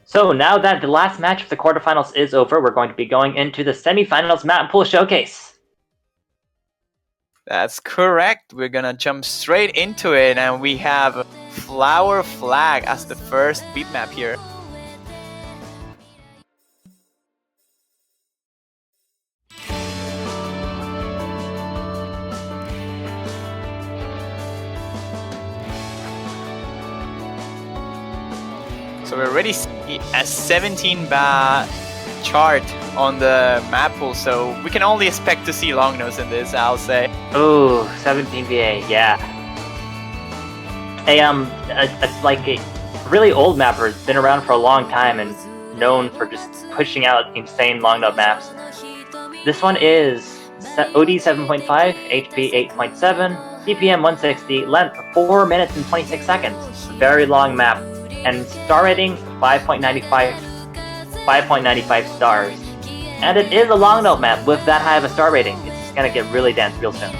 So now that the last match of the quarterfinals is over, we're going to be going into the semifinals map pool showcase. That's correct. We're gonna jump straight into it, and we have Flower Flag as the first beat map here. So we already see a 17 bar chart on the map pool, so we can only expect to see Longnose in this, I'll say. Ooh, 17 VA, yeah. Like a really old mapper, has been around for a long time and known for just pushing out insane long note maps. This one is OD 7.5, HP 8.7, CPM 160, length 4 minutes and 26 seconds. Very long map, and star rating 5.95 stars. And it is a long note map with that high of a star rating. It's gonna get really dense real soon.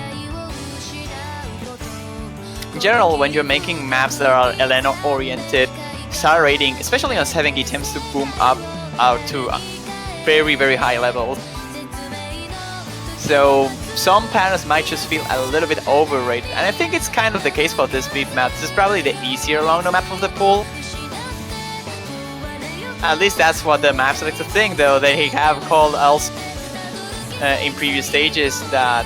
In general, when you're making maps that are LN oriented, star rating, especially on 7K, tends to boom up out to very, very high levels. So some patterns might just feel a little bit overrated, and I think it's kind of the case for this beat map. This is probably the easier long note map of the pool. At least that's what the map selector think, though. They have called us in previous stages that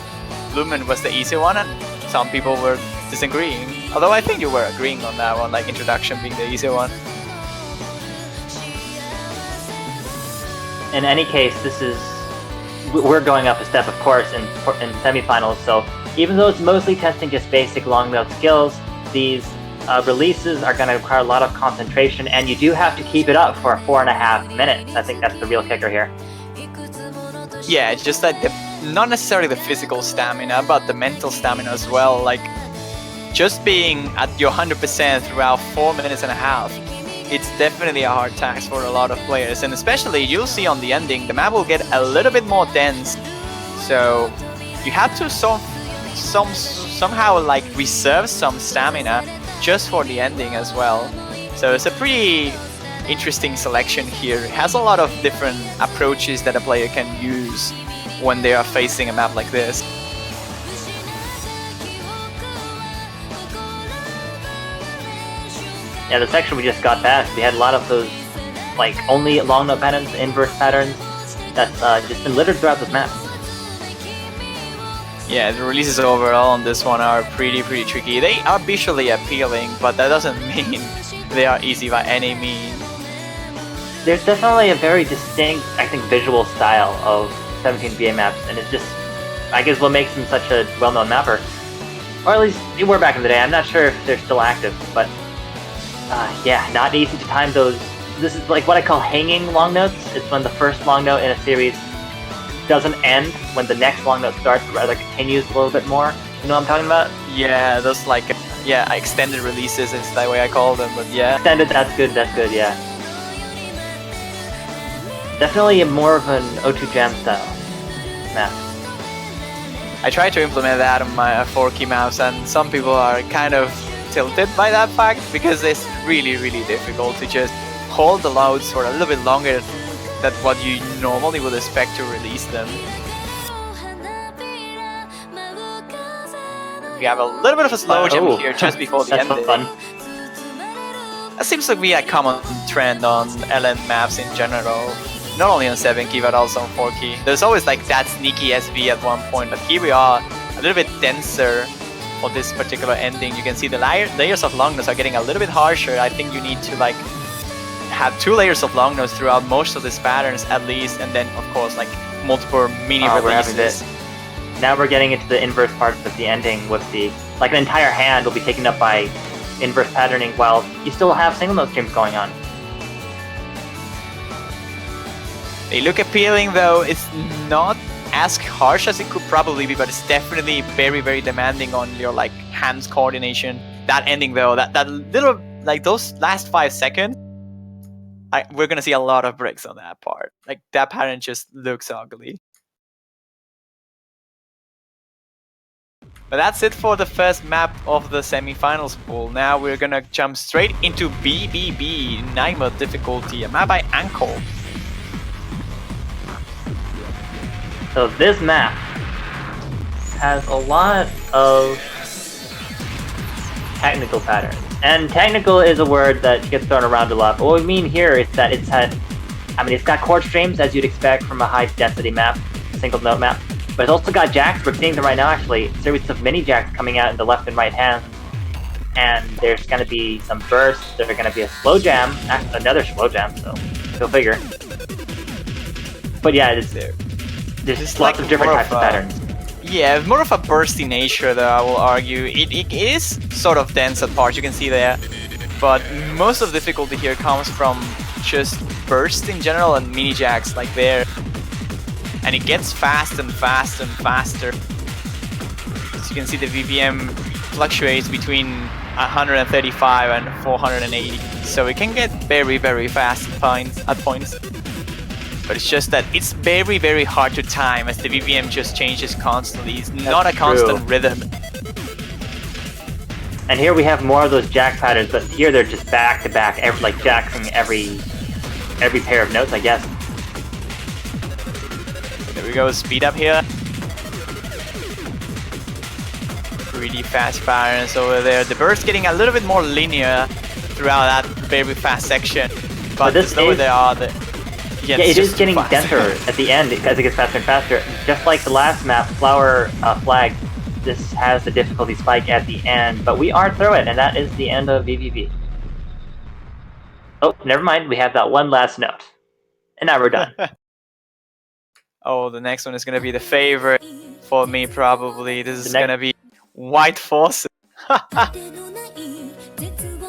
Lumen was the easy one, and some people were disagreeing. Although I think you were agreeing on that one, like Introduction being the easy one. In any case, we're going up a step, of course, in semifinals. So even though it's mostly testing just basic long note skills, these releases are going to require a lot of concentration, and you do have to keep it up for 4.5 minutes. I think that's the real kicker here. Yeah, it's just that not necessarily the physical stamina, but the mental stamina as well. Like, just being at your 100% throughout 4.5 minutes, it's definitely a hard task for a lot of players. And especially, you'll see on the ending, the map will get a little bit more dense. So you have to somehow like reserve some stamina just for the ending as well. So it's a pretty interesting selection here. It has a lot of different approaches that a player can use when they are facing a map like this. Yeah, the section we just got past, we had a lot of those like only long note patterns, inverse patterns that's just been littered throughout this map. Yeah, the releases overall on this one are pretty tricky. They are visually appealing, but that doesn't mean they are easy by any means. There's definitely a very distinct, I think, visual style of 17 VA maps, and it's just, I guess, what makes them such a well-known mapper. Or at least they were back in the day. I'm not sure if they're still active, but yeah, not easy to time those. This is like what I call hanging long notes. It's when the first long note in a series doesn't end when the next long note starts, but rather continues a little bit more. You know what I'm talking about? Yeah, those like, yeah, extended releases is the way I call them, but yeah. Extended, that's good, yeah. Definitely more of an O2 Jam style map. I try to implement that on my 4-key maps, and some people are kind of tilted by that fact, because it's really difficult to just hold the loads for a little bit longer than what you normally would expect to release them. We have a little bit of a slow jump here just before the ending. Fun. That seems to be a common trend on LN maps in general. Not only on 7-key, but also on 4-key. There's always like that sneaky SV at one point, but here we are a little bit denser for this particular ending. You can see the layers of longness are getting a little bit harsher. I think you need to like have 2 layers of longness throughout most of these patterns at least, and then of course like multiple mini releases. Now we're getting into the inverse parts of the ending with the, like, an entire hand will be taken up by inverse patterning while you still have single note streams going on. They look appealing, though. It's not as harsh as it could probably be, but it's definitely very demanding on your like hands coordination. That ending though, that little, like those last 5 seconds, we're gonna see a lot of bricks on that part. Like that pattern just looks ugly. But that's it for the first map of the semifinals pool. Now we're gonna jump straight into BBB, Nightmare difficulty, a map by Ankle. So this map has a lot of technical patterns. And technical is a word that gets thrown around a lot, but what we mean here is that it's got chord streams, as you'd expect from a high-density map, single note map, but it's also got jacks. We're seeing them right now, actually, a series of mini jacks coming out in the left and right hand, and there's going to be some bursts, there's going to be a slow jam, another slow jam, so go figure. But yeah, there's lots of different types of patterns. Yeah, more of a bursty nature, though, I will argue. It is sort of dense at parts, you can see there. But most of the difficulty here comes from just burst in general and mini jacks like there. And it gets fast and fast and faster. As you can see, the VPM fluctuates between 135 and 480. So it can get very, very fast at points. But it's just that it's very, very hard to time as the VPM just changes constantly. It's not a constant rhythm. And here we have more of those jack patterns, but here they're just back to back, like jacking every pair of notes, I guess. There we go, speed up here. Pretty fast patterns over there. The burst getting a little bit more linear throughout that very fast section. But the slower they are, yeah, it is getting denser at the end as it gets faster and faster. Just like the last map, Flower Flag, this has the difficulty spike at the end, but we are through it, and that is the end of VVV. Oh, never mind, we have that one last note. And now we're done. Oh, the next one is going to be the favorite for me, probably. This is going to be White Forces.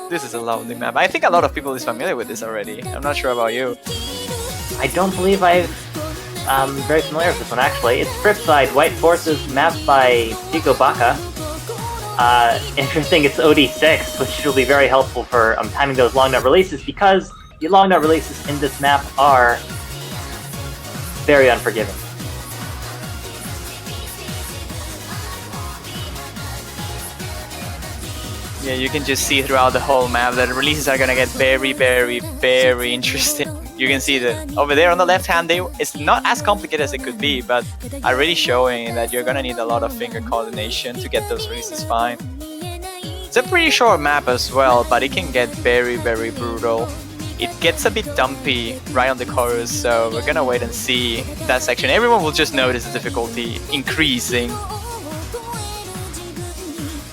This is a lovely map. I think a lot of people is familiar with this already. I'm not sure about you. I don't believe I'm very familiar with this one, actually. It's Flipside, White Forces, mapped by Chico Baca. Interesting, it's OD6, which will be very helpful for timing those long note releases, because the long note releases in this map are very unforgiving. Yeah, you can just see throughout the whole map that the releases are gonna get very, very, very interesting. You can see that over there on the left hand, it's not as complicated as it could be, but are really showing that you're gonna need a lot of finger coordination to get those releases fine. It's a pretty short map as well, but it can get very, very brutal. It gets a bit dumpy right on the chorus, so we're gonna wait and see that section. Everyone will just notice the difficulty increasing.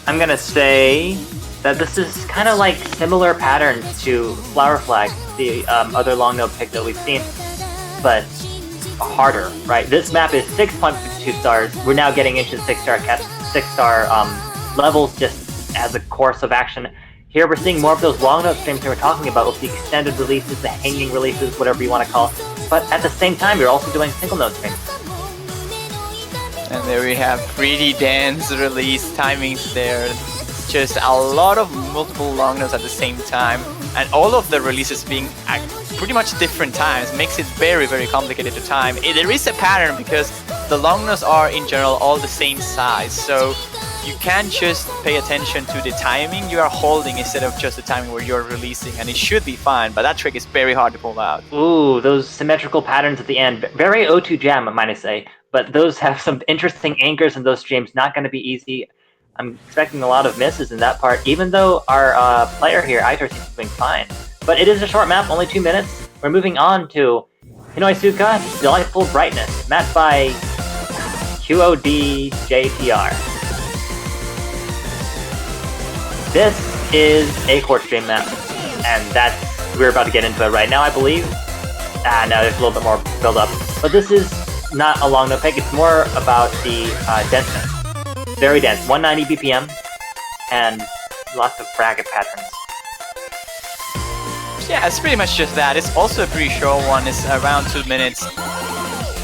I'm gonna say that this is kind of like similar patterns to Flower Flag, the other long note pick that we've seen, but harder, right? This map is 6.52 stars. We're now getting into 6-star levels just as a course of action. Here we're seeing more of those long note streams that we're talking about with the extended releases, the hanging releases, whatever you want to call it. But at the same time, you're also doing single note streams. And there we have pretty dense release timings there. Just a lot of multiple long notes at the same time, and all of the releases being at pretty much different times makes it very, very complicated to time. There is a pattern because the long notes are in general all the same size, so you can't just pay attention to the timing you are holding instead of just the timing where you're releasing, and it should be fine, but that trick is very hard to pull out. Ooh, those symmetrical patterns at the end. Very O2 jam, I might say, but those have some interesting anchors in those streams. Not going to be easy. I'm expecting a lot of misses in that part, even though our player here, Aitor, seems to be doing fine. But it is a short map, only 2 minutes. We're moving on to Hinoisuka, Delightful Brightness, mapped by QODJTR. This is a chord stream map, and we're about to get into it right now, I believe. No, there's a little bit more build up. But this is not a long note pick, it's more about the denseness. Very dense, 190 BPM, and lots of bracket patterns. Yeah, it's pretty much just that. It's also a pretty short one, it's around 2 minutes.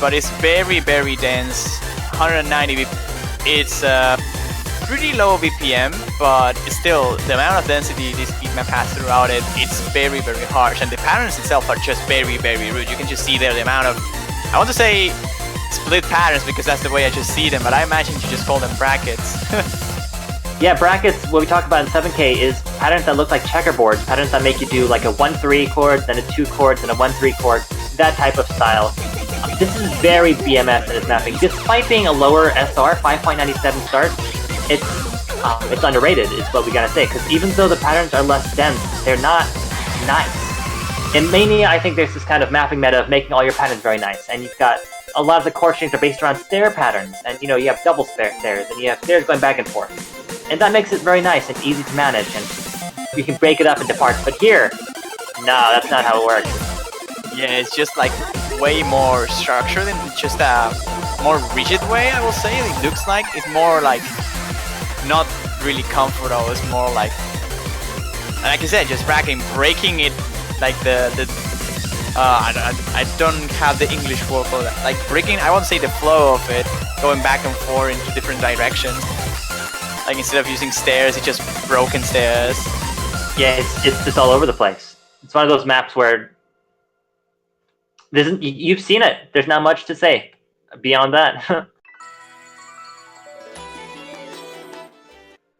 But it's very, very dense, 190 BPM. It's pretty low BPM, but still, the amount of density this beat map has throughout it, it's very, very harsh. And the patterns itself are just very, very rude. You can just see there the amount of, I want to say, split patterns because that's the way I just see them, but I imagine you just call them brackets. Yeah, brackets, what we talk about in 7K is patterns that look like checkerboards, patterns that make you do like a 1-3 chord, then a 2 chord, then a 1-3 chord, that type of style. This is very BMS in its mapping. Despite being a lower SR, 5.97 stars, it's underrated, is what we gotta say, because even though the patterns are less dense, they're not nice. In Mania, I think there's this kind of mapping meta of making all your patterns very nice, and you've got a lot of the chord strings are based around stair patterns, and you have double stairs, and you have stairs going back and forth. And that makes it very nice and easy to manage, and you can break it up into parts. But here, no, that's not how it works. Yeah, it's just like way more structured in just a more rigid way, I will say. It looks like it's more like not really comfortable. It's more like I said, just breaking it like I don't have the English word for that. Like breaking, I won't say the flow of it, going back and forth into different directions. Like instead of using stairs, it's just broken stairs. Yeah, it's just all over the place. It's one of those maps where you've seen it. There's not much to say beyond that.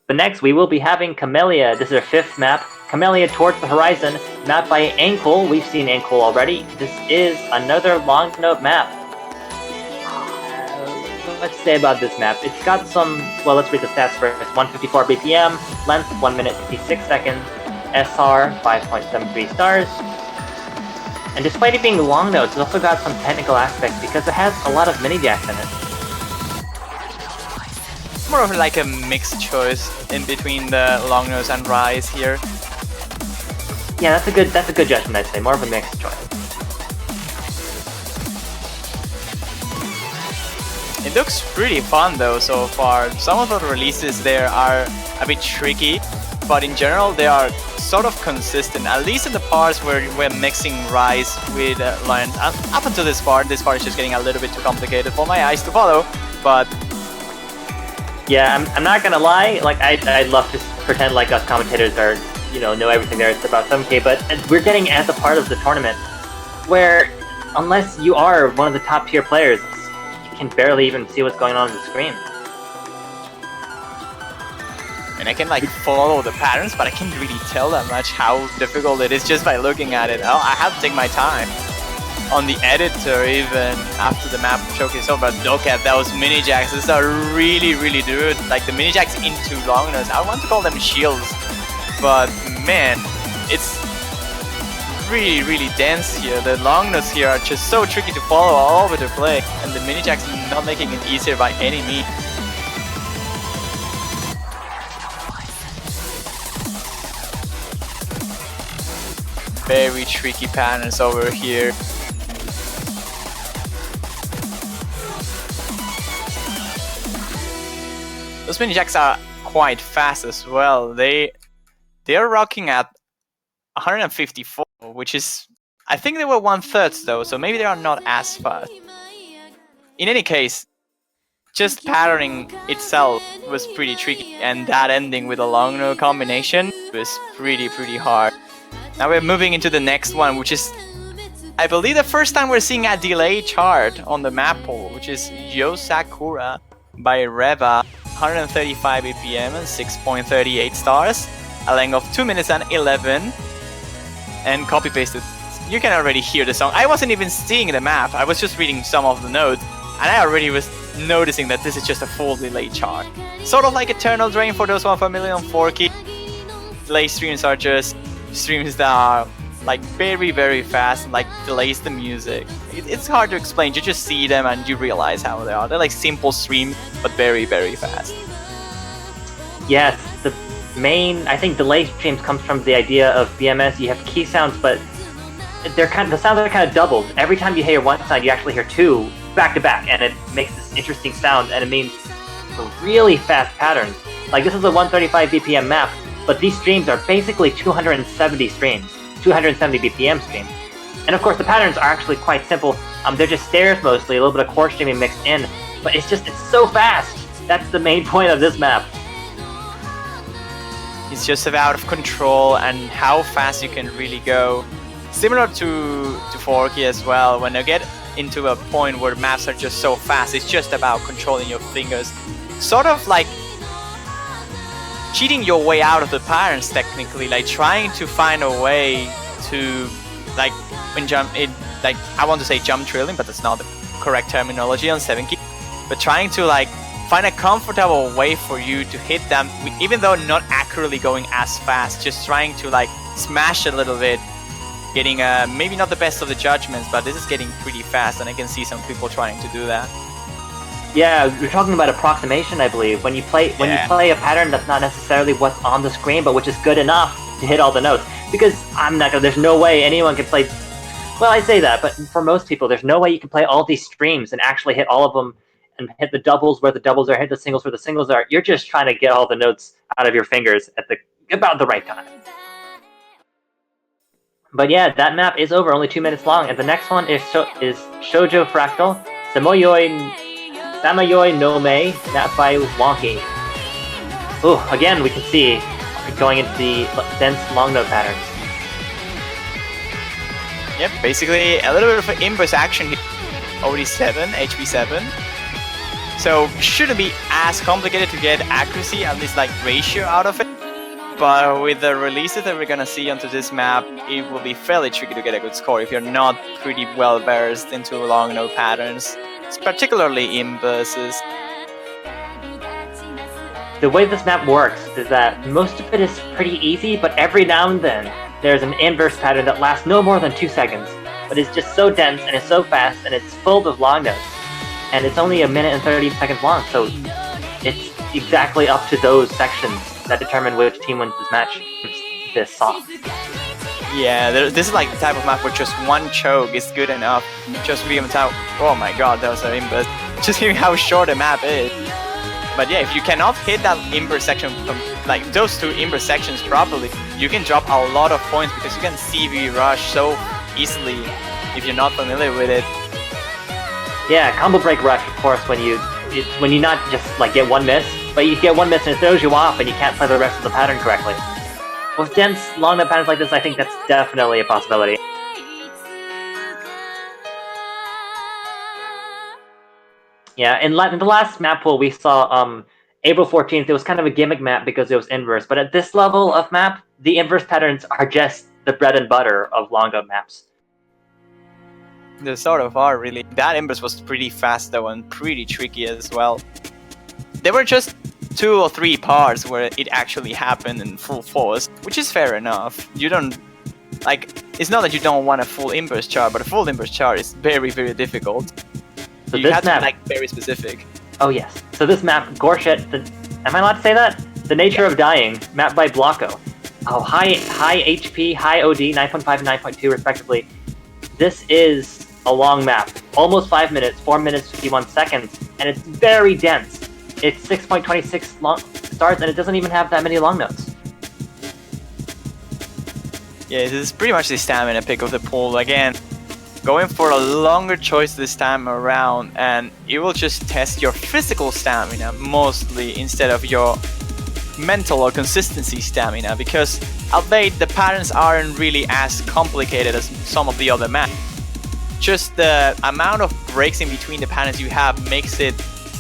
But next, we will be having Camellia. This is our 5th map. Camellia Towards the Horizon, mapped by Ankle. We've seen Ankle already. This is another long note map. Let's say about this map. It's got some, well, let's read the stats first. 154 BPM, length 1 minute 56 seconds, SR 5.73 stars. And despite it being long notes, it's also got some technical aspects because it has a lot of mini jacks in it. More of like a mixed choice in between the long nose and rise here. Yeah, that's a good judgment, I'd say. More of a mixed choice. It looks pretty fun though so far. Some of the releases there are a bit tricky, but in general they are sort of consistent, at least in the parts where we're mixing rise with lines. Up until this part is just getting a little bit too complicated for my eyes to follow, but yeah, I'm not gonna lie, like I'd love to pretend like us commentators are, know everything there is about 7K, but we're getting at the part of the tournament where unless you are one of the top tier players, you can barely even see what's going on the screen. And I can like follow the patterns, but I can't really tell that much how difficult it is just by looking at it. I have to take my time. On the editor, even after the map showcase over, look at those mini jacks. These are really, really good. Like the mini jacks into long nose. I want to call them shields, but man, it's really, really dense here. The long nose here are just so tricky to follow all over the play, and the mini jacks not making it easier by any means. Very tricky patterns over here. Those mini jacks are quite fast as well. They're rocking at 154, which is, I think they were 1/3 though, so maybe they are not as fast. In any case, just patterning itself was pretty tricky, and that ending with a long note combination was pretty hard. Now we're moving into the next one, which is, I believe, the first time we're seeing a delay chart on the map pool, which is Yo Sakura by Reva, 135 BPM and 6.38 stars, a length of 2 minutes and 11, and copy pasted. You can already hear the song. I wasn't even seeing the map, I was just reading some of the notes, and I already was noticing that this is just a full delay chart. Sort of like Eternal Drain for those who are familiar on 4K. Delay streams are just streams that are like very fast and like delays the music. It's hard to explain, you just see them and you realize how they are. They're like simple streams, but very fast. Yes, the main, I think, delay streams comes from the idea of BMS. You have key sounds, but the sounds are kind of doubled. Every time you hear one sound, you actually hear two back to back, and it makes this interesting sound, and it means really fast patterns. Like this is a 135 BPM map, but these streams are basically 270 streams, 270 BPM streams. And of course the patterns are actually quite simple. They're just stairs mostly, a little bit of chord streaming mixed in, but it's so fast. That's the main point of this map. It's just out of control and how fast you can really go. Similar to 4K as well, when you get into a point where maps are just so fast. It's just about controlling your fingers, sort of like cheating your way out of the patterns technically, like trying to find a way to like when like I want to say jump trailing, but that's not the correct terminology on 7 key, but trying to like find a comfortable way for you to hit them, even though not accurately going as fast, just trying to like smash a little bit, getting maybe not the best of the judgments, but this is getting pretty fast, and I can see some people trying to do that. Yeah, you're talking about approximation, I believe. When you play a pattern that's not necessarily what's on the screen, but which is good enough to hit all the notes. Because there's no way anyone can play. Well, I say that, but for most people, there's no way you can play all these streams and actually hit all of them and hit the doubles where the doubles are, hit the singles where the singles are. You're just trying to get all the notes out of your fingers at about the right time. But yeah, that map is over, only 2 minutes long, and the next one is Shoujo Fractal, Samayoi no Me, map by Wonky. Ooh, again, we can see going into the dense long note patterns. Yep, basically a little bit of an inverse action here. OD7, HP7. So shouldn't be as complicated to get accuracy, at least like ratio out of it. But with the releases that we're gonna see onto this map, it will be fairly tricky to get a good score if you're not pretty well versed into long note patterns, particularly inverses. The way this map works is that most of it is pretty easy, but every now and then there's an inverse pattern that lasts no more than 2 seconds, but is just so dense and it's so fast and it's full of long notes. And it's only 1 minute and 30 seconds long, so it's exactly up to those sections that determine which team wins this match. It's this soft. Yeah, this is like the type of map where just one choke is good enough. Just give him out. Oh my god, that was an inverse. Just hearing how short the map is. But yeah, if you cannot hit that inverse section from like those 2 inverse sections properly, you can drop a lot of points because you can CV rush so easily if you're not familiar with it. Yeah, combo break rush, of course, when you not just like get 1 miss, but you get 1 miss and it throws you off and you can't play the rest of the pattern correctly. With dense long note patterns like this, I think that's definitely a possibility. Yeah, in the last map pool we saw April 14th, it was kind of a gimmick map because it was inverse, but at this level of map, the inverse patterns are just the bread and butter of long note maps. They sort of are, really. That inverse was pretty fast though and pretty tricky as well. There were just 2 or 3 parts where it actually happened in full force, which is fair enough. You don't like, it's not that you don't want a full inverse chart, but a full inverse chart is very, very difficult. So you have to be like very specific. Oh yes. So this map, Gorshet, am I allowed to say that? The Nature of Dying, mapped by Blocko. Oh, high HP, high OD, 9.5 and 9.2 respectively. This is a long map, almost 5 minutes, 4 minutes 51 seconds, and it's very dense. It's 6.26 long stars, and it doesn't even have that many long notes. Yeah, this is pretty much the stamina pick of the pool again. Going for a longer choice this time around, and it will just test your physical stamina mostly instead of your mental or consistency stamina, because albeit the patterns aren't really as complicated as some of the other maps. Just the amount of breaks in between the patterns you have makes it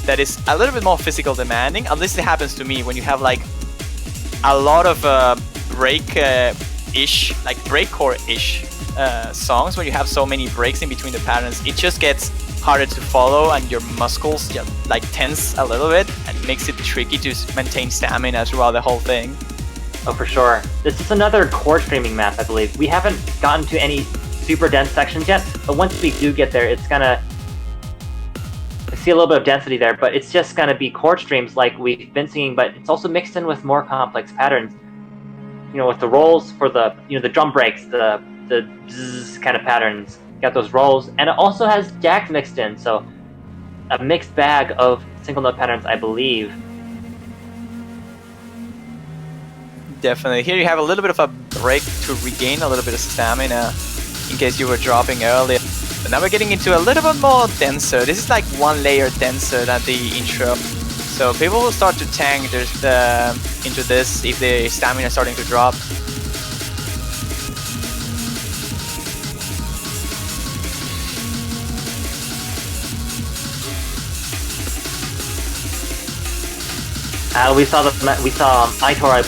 that is a little bit more physical demanding. At least it happens to me when you have like a lot of break-ish, like breakcore-ish songs where you have so many breaks in between the patterns. It just gets harder to follow and your muscles just like tense a little bit and makes it tricky to maintain stamina throughout the whole thing. Oh, for sure. This is another chord streaming map, I believe. We haven't gotten to any super dense sections yet, but once we do get there, it's gonna see a little bit of density there, but it's just gonna be chord streams like we've been seeing, but it's also mixed in with more complex patterns. You know, with the rolls for the the drum breaks, the bzzz kind of patterns. You got those rolls, and it also has jacks mixed in, so a mixed bag of single note patterns, I believe. Definitely. Here you have a little bit of a break to regain a little bit of stamina in case you were dropping earlier. But now we're getting into a little bit more denser. This is like 1 layer denser than the intro. So people will start to tank into this if the stamina is starting to drop. We saw Aitor,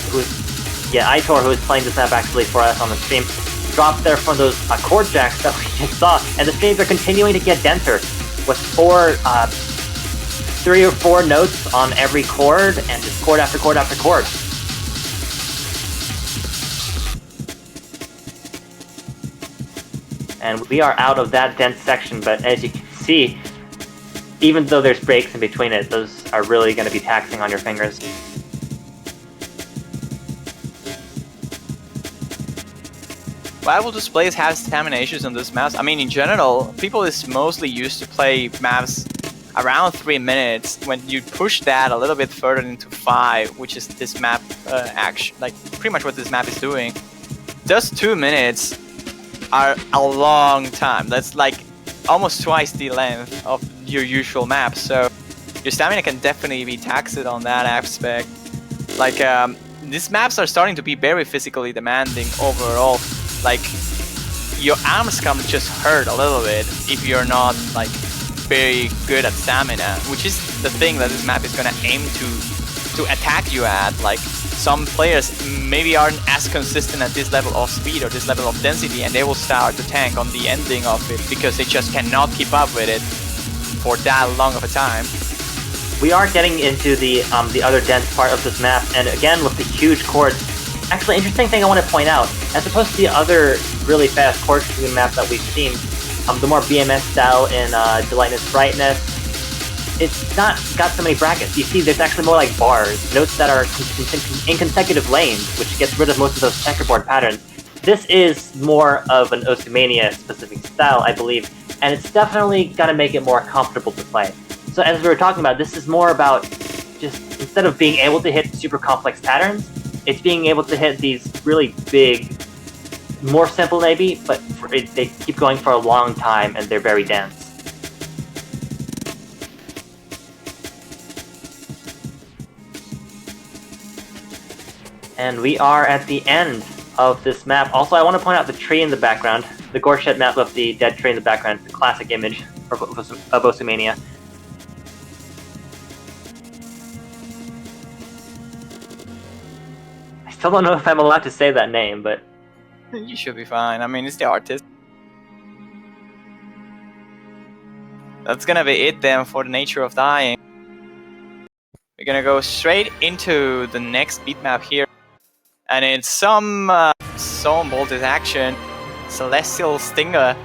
Aitor, who was playing this map actually for us on the stream, drop there from those chord jacks that we just saw, and the streams are continuing to get denser, with 3 or 4 notes on every chord, and just chord after chord after chord. And we are out of that dense section, but as you can see, even though there's breaks in between it, those are really going to be taxing on your fingers. Why will those players have stamina issues on those maps? I mean, in general, people is mostly used to play maps around 3 minutes. When you push that a little bit further into 5, which is this map action, like pretty much what this map is doing, just 2 minutes are a long time. That's like almost twice the length of your usual map. So your stamina can definitely be taxed on that aspect. Like these maps are starting to be very physically demanding overall. Like your arms can just hurt a little bit if you're not like very good at stamina, which is the thing that this map is gonna aim to attack you at. Like some players maybe aren't as consistent at this level of speed or this level of density, and they will start to tank on the ending of it because they just cannot keep up with it for that long of a time. We are getting into the other dense part of this map, and again with the huge chords. Actually, interesting thing I want to point out, as opposed to the other really fast chord shooting map that we've seen, the more BMS style in Delightness Brightness, it's not got so many brackets. You see, there's actually more like bars, notes that are in consecutive lanes, which gets rid of most of those checkerboard patterns. This is more of an Osumania specific style, I believe, and it's definitely gonna make it more comfortable to play. So as we were talking about, this is more about just, instead of being able to hit super complex patterns, it's being able to hit these really big, more simple maybe, but they keep going for a long time and they're very dense. And we are at the end of this map. Also, I want to point out the tree in the background, the Gorshed map with the dead tree in the background, the classic image of Osumania. I still don't know if I'm allowed to say that name, but you should be fine. I mean, it's the artist. That's gonna be it then for the nature of dying. We're gonna go straight into the next beat map here, and it's some voltage action, Celestial Stinger.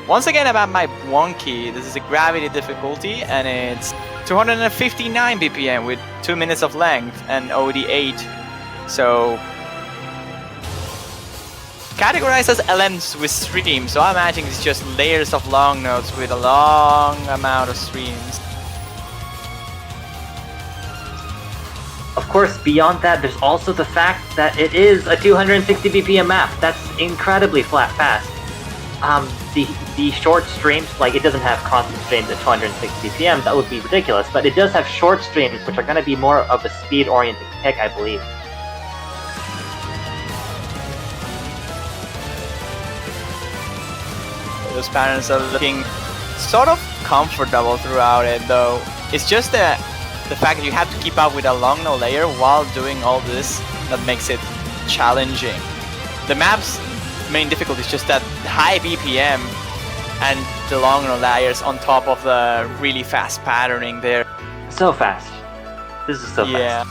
Once again about my wonky. This is a gravity difficulty, and it's 259 BPM with 2 minutes of length and OD8. So categorized as LMs with streams, so I imagine it's just layers of long notes with a long amount of streams. Of course, beyond that, there's also the fact that it is a 260 BPM map. That's incredibly fast. The short streams, like it doesn't have constant streams at 260 BPM, that would be ridiculous, but it does have short streams, which are going to be more of a speed-oriented pick, I believe. Those patterns are looking sort of comfortable throughout it, though. It's just the fact that you have to keep up with a long note layer while doing all this that makes it challenging. The map's main difficulty is just that high BPM and the long note layers on top of the really fast patterning there. So fast. This is so fast.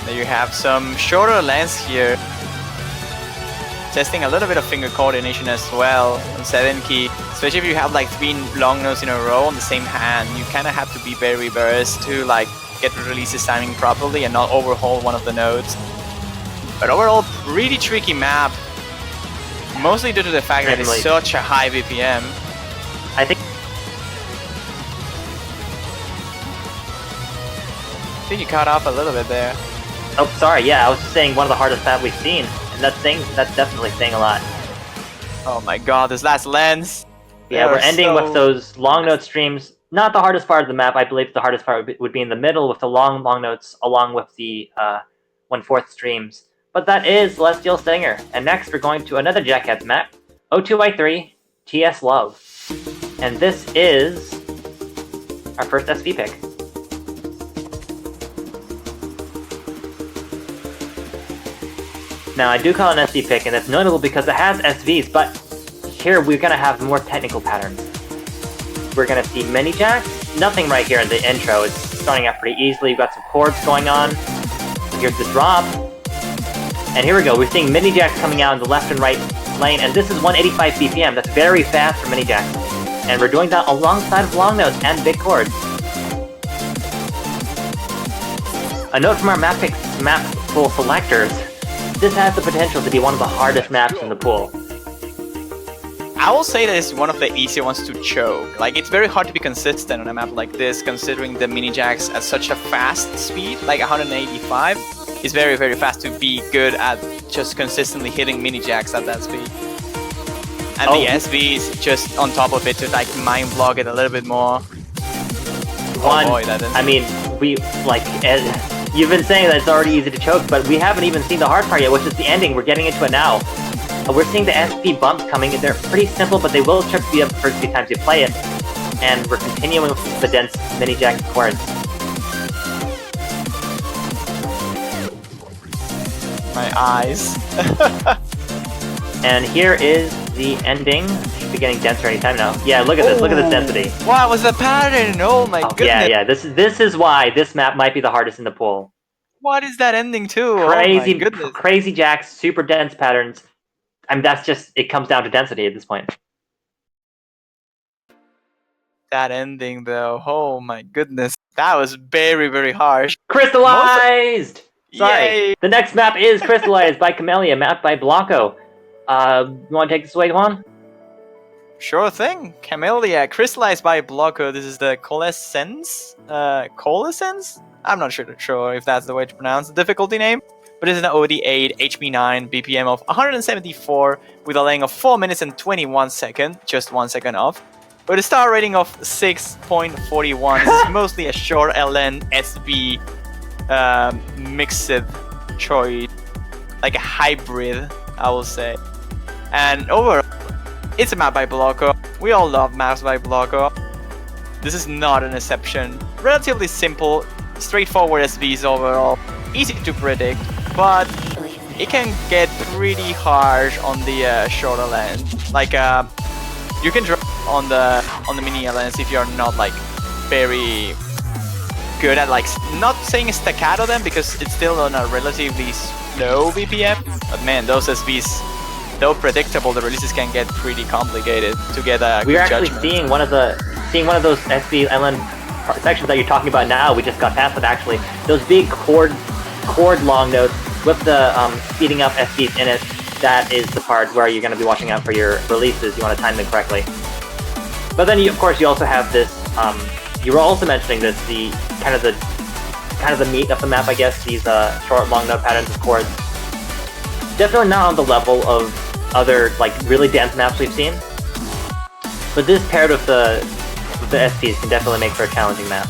There you have some shorter lengths here. Testing a little bit of finger coordination as well on 7 key. Especially if you have like 3 long notes in a row on the same hand, you kind of have to be very versed to like get the releases timing properly and not overhaul one of the notes. But overall, pretty tricky map. Mostly due to the fact that it's such a high BPM. I think you cut off a little bit there. Oh, sorry. Yeah, I was saying one of the hardest maps we've seen, and that's definitely saying a lot. Oh my god, this last lens. Yeah, we're ending with those long note streams. Not the hardest part of the map. I believe the hardest part would be in the middle with the long notes, along with the 1/4 streams. But that is Celestial Stinger. And next, we're going to another Jackhead map, O2I3 TS Love. And this is our first SV pick. Now, I do call it an SV pick, and that's notable because it has SVs, but here we're going to have more technical patterns. We're going to see mini jacks. Nothing right here in the intro. It's starting out pretty easily. We've got some chords going on. Here's the drop. And here we go. We're seeing mini jacks coming out in the left and right lane, and this is 185 BPM. That's very fast for mini jacks. And we're doing that alongside of long notes and big chords. A note from our map pool selectors. This has the potential to be one of the hardest maps in the pool. I will say that it's one of the easier ones to choke. Like, it's very hard to be consistent on a map like this, considering the mini jacks at such a fast speed, like 185. It's very, very fast to be good at just consistently hitting mini jacks at that speed. And the SVs just on top of it to like mind block it a little bit more. One, oh boy, that I mean, we like. You've been saying that it's already easy to choke, but we haven't even seen the hard part yet, which is the ending. We're getting into it now. We're seeing the SV bumps coming. They're pretty simple, but they will trip you up the first few times you play it. And we're continuing with the dense mini jack chords. My eyes. And here is the ending. Should be getting denser anytime now. Yeah, look at this. Look at this density. Wow, was the pattern? Oh my goodness. Yeah. This is why this map might be the hardest in the pool. What is that ending too? Crazy, oh my goodness. Crazy jacks, super dense patterns. I mean, that's just, it comes down to density at this point. That ending though, oh my goodness. That was very, very harsh. Crystallized! Sorry. Yay. The next map is Crystallized by Camellia, mapped by Blanco. You want to take this away, Juan? Sure thing. Camellia, crystallized by Blanco. This is the Coalescence? Coalescence? I'm not sure if that's the way to pronounce the difficulty name. But it's an OD8, HP9, BPM of 174 with a length of 4 minutes and 21 seconds, just 1 second off. With a star rating of 6.41, this is mostly a short LN SV mixed choice, like a hybrid, I will say. And overall, it's a map by Blanco. We all love maps by Blanco. This is not an exception. Relatively simple, straightforward SVs overall, easy to predict, but it can get pretty harsh on the shorter lens. Like you can drop on the mini lens if you're not like very good at like not saying staccato them because it's still on a relatively slow BPM. But man, those SVs, though predictable, the releases can get pretty complicated to get a We're good actually judgment. seeing one of those SV LN sections that you're talking about now. We just got past it actually. Those big chord long notes with the speeding up SVs in it. That is the part where you're going to be watching out for your releases. You want to time them correctly. But then, of course, you also have this. You were also mentioning this, the kind of the meat of the map, I guess. These short, long note patterns of chords. Definitely not on the level of other like really dense maps we've seen. But this paired with the SVs can definitely make for a challenging map.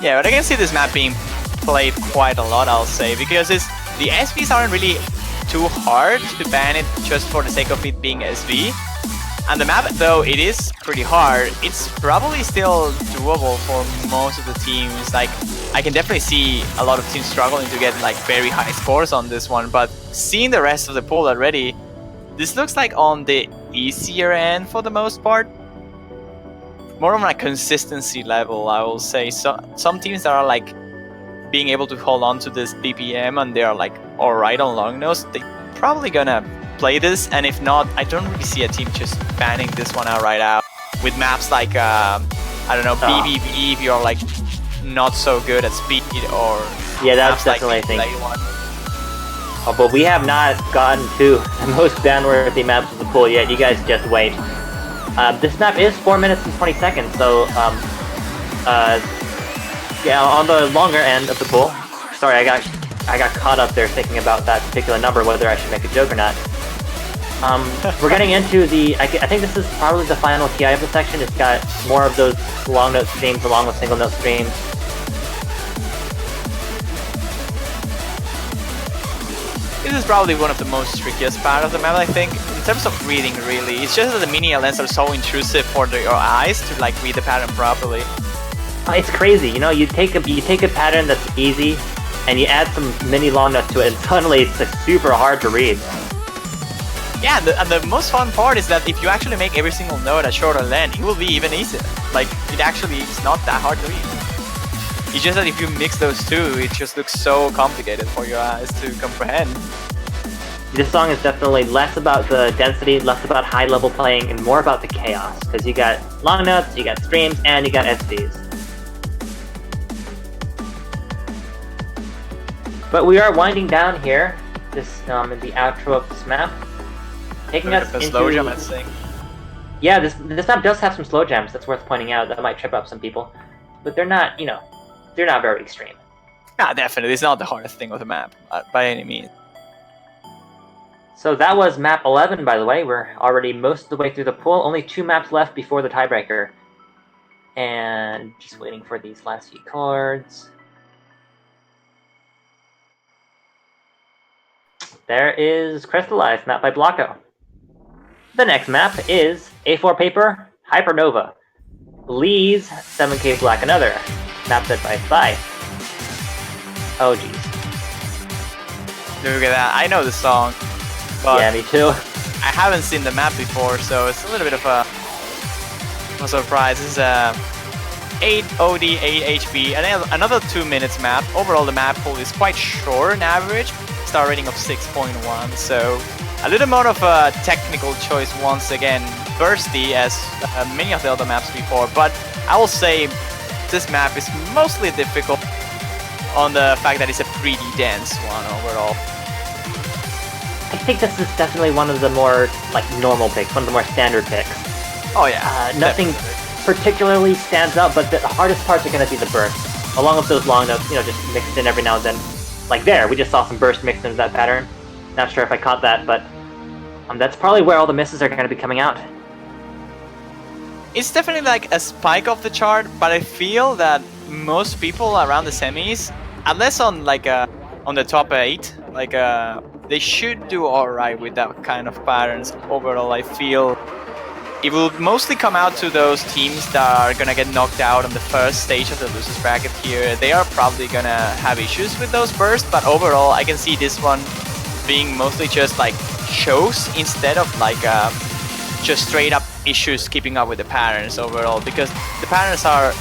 Yeah, but I can see this map being played quite a lot, I'll say, because the SVs aren't really too hard to ban it just for the sake of it being SV. And the map, though it is pretty hard, it's probably still doable for most of the teams. Like, I can definitely see a lot of teams struggling to get like very high scores on this one, but seeing the rest of the pool already, this looks like on the easier end for the most part. More on a consistency level, I will say. So some teams that are like being able to hold on to this BPM and they are like alright on long nose, they probably gonna play this. And if not, I don't really see a team just banning this one outright out. With maps like I don't know, BBB, if you're like not so good at speed, or yeah, that's definitely like I think. Oh, but we have not gotten to the most ban-worthy maps of the pool yet. You guys just wait. This map is 4 minutes and 20 seconds, so yeah, on the longer end of the pool. Sorry, I got caught up there thinking about that particular number, whether I should make a joke or not. We're getting into the. I think this is probably the final TI of the section. It's got more of those long note streams along with single note streams. This is probably one of the most trickiest part of the map, I think, in terms of reading, really. It's just that the mini lens are so intrusive for your eyes to like read the pattern properly. It's crazy, you know. You take a pattern that's easy, and you add some mini long nuts to it, and suddenly it's like super hard to read. Yeah, and the most fun part is that if you actually make every single node a shorter length, it will be even easier. Like, it actually is not that hard to read. It's just that if you mix those two, it just looks so complicated for your eyes to comprehend. This song is definitely less about the density, less about high-level playing, and more about the chaos. Because you got long notes, you got streams, and you got SDs. But we are winding down here, in the outro of this map. Taking us into... slow jam, I think. Yeah, this map does have some slow jams, that's worth pointing out. That might trip up some people. But they're not, you know, they're not very extreme. Nah, definitely. It's not the hardest thing of the map, by any means. So that was map 11, by the way. We're already most of the way through the pool. Only 2 maps left before the tiebreaker. And just waiting for these last few cards. There is Crystallized, map by Blocko. The next map is A4 Paper, Hypernova. Lee's 7K Black Another, map set by Spy. Oh jeez. Look at that. I know the song. But yeah, me too. I haven't seen the map before, so it's a little bit of a surprise. This is a 8 OD, 8 HP, and then another 2 minutes map. Overall, the map pool is quite short on average. Star rating of 6.1, so a little more of a technical choice once again. Bursty as many of the other maps before, but I will say this map is mostly difficult on the fact that it's a pretty dense one overall. I think this is definitely one of the more like normal picks, one of the more standard picks. Oh yeah, nothing particularly stands out, but the hardest parts are going to be the burst, along with those long notes, you know, just mixed in every now and then. Like there, we just saw some burst mixed into that pattern. Not sure if I caught that, but that's probably where all the misses are going to be coming out. It's definitely like a spike of the chart, but I feel that most people around the semis, unless on like on the top 8, like they should do alright with that kind of patterns. Overall, I feel it will mostly come out to those teams that are gonna get knocked out on the first stage of the losers bracket here. They are probably gonna have issues with those bursts, but overall, I can see this one being mostly just like shows instead of like just straight up issues keeping up with the patterns overall, because the patterns are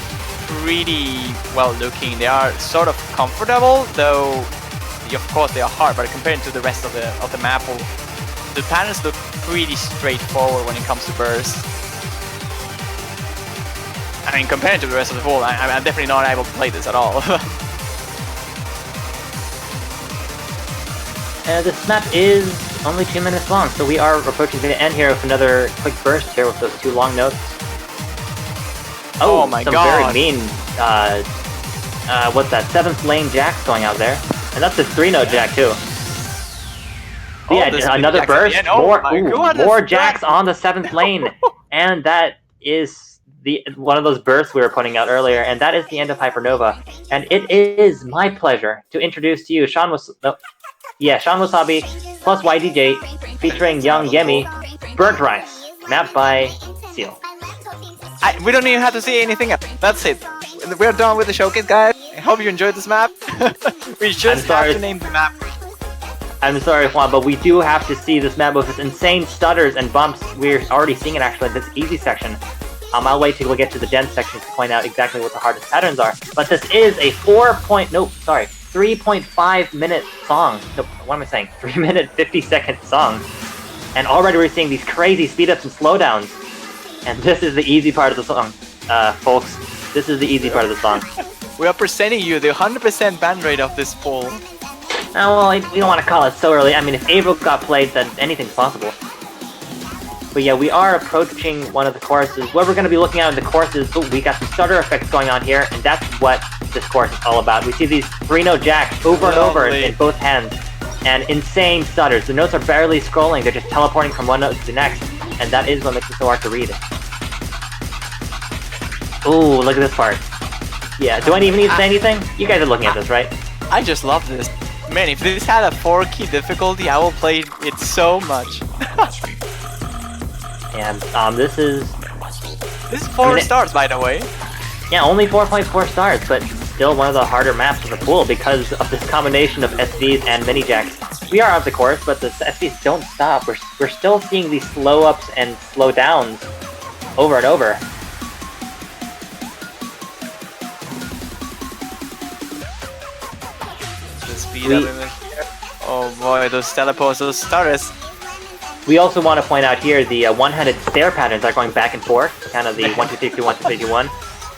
pretty well looking. They are sort of comfortable, though of course they are hard, but compared to the rest of the map, the patterns look pretty straightforward when it comes to bursts. I mean, compared to the rest of the pool, I'm definitely not able to play this at all. This map is only 2 minutes long, so we are approaching the end here with another quick burst here with those 2 long notes. Oh my some god! Very mean, what's that, 7th lane jacks going out there. And that's a 3-note jack too. Oh, yeah, another burst, more jacks on the 7th lane. And that is one of those bursts we were pointing out earlier, and that is the end of Hypernova. And it is my pleasure to introduce to you Sean Wasabi plus YDJ featuring Young Yemi, Burnt Rice, mapped by Seal. We don't even have to see anything else. That's it. We're done with the showcase, guys. I hope you enjoyed this map. We just have to name the map. I'm sorry, Juan, but we do have to see this map with its insane stutters and bumps. We're already seeing it actually in this easy section. I'll wait till we get to the dense section to point out exactly what the hardest patterns are. But this is a 3.5 minute song. No, what am I saying? 3 minute 50-second song. And already we're seeing these crazy speed ups and slowdowns. And this is the easy part of the song, folks. This is the easy part of the song. We are presenting you the 100% ban rate of this poll. Oh, well, we don't want to call it so early. I mean, if April got played, then anything's possible. But yeah, we are approaching one of the courses. What we're going to be looking at in the courses, we got some stutter effects going on here, and that's what this course is all about. We see these 3-note jacks over and over in both hands, and insane stutters. The notes are barely scrolling, they're just teleporting from one note to the next, and that is what makes it so hard to read. Ooh, look at this part. Yeah, do I even need to say anything? You guys are looking at this, right? I just love this. Man, if this had a 4-key difficulty, I will play it so much. And this is... This is 4 stars, by the way. Yeah, only 4.4 stars, but still one of the harder maps in the pool because of this combination of SVs and mini jacks. We are off the course, but the SVs don't stop. We're still seeing these slow ups and slow downs over and over. The speed of it here. Oh boy, those teleports, those stutters. We also want to point out here the one-handed stare patterns are going back and forth, kind of the 1 2 3 2 1 2 3 2 1.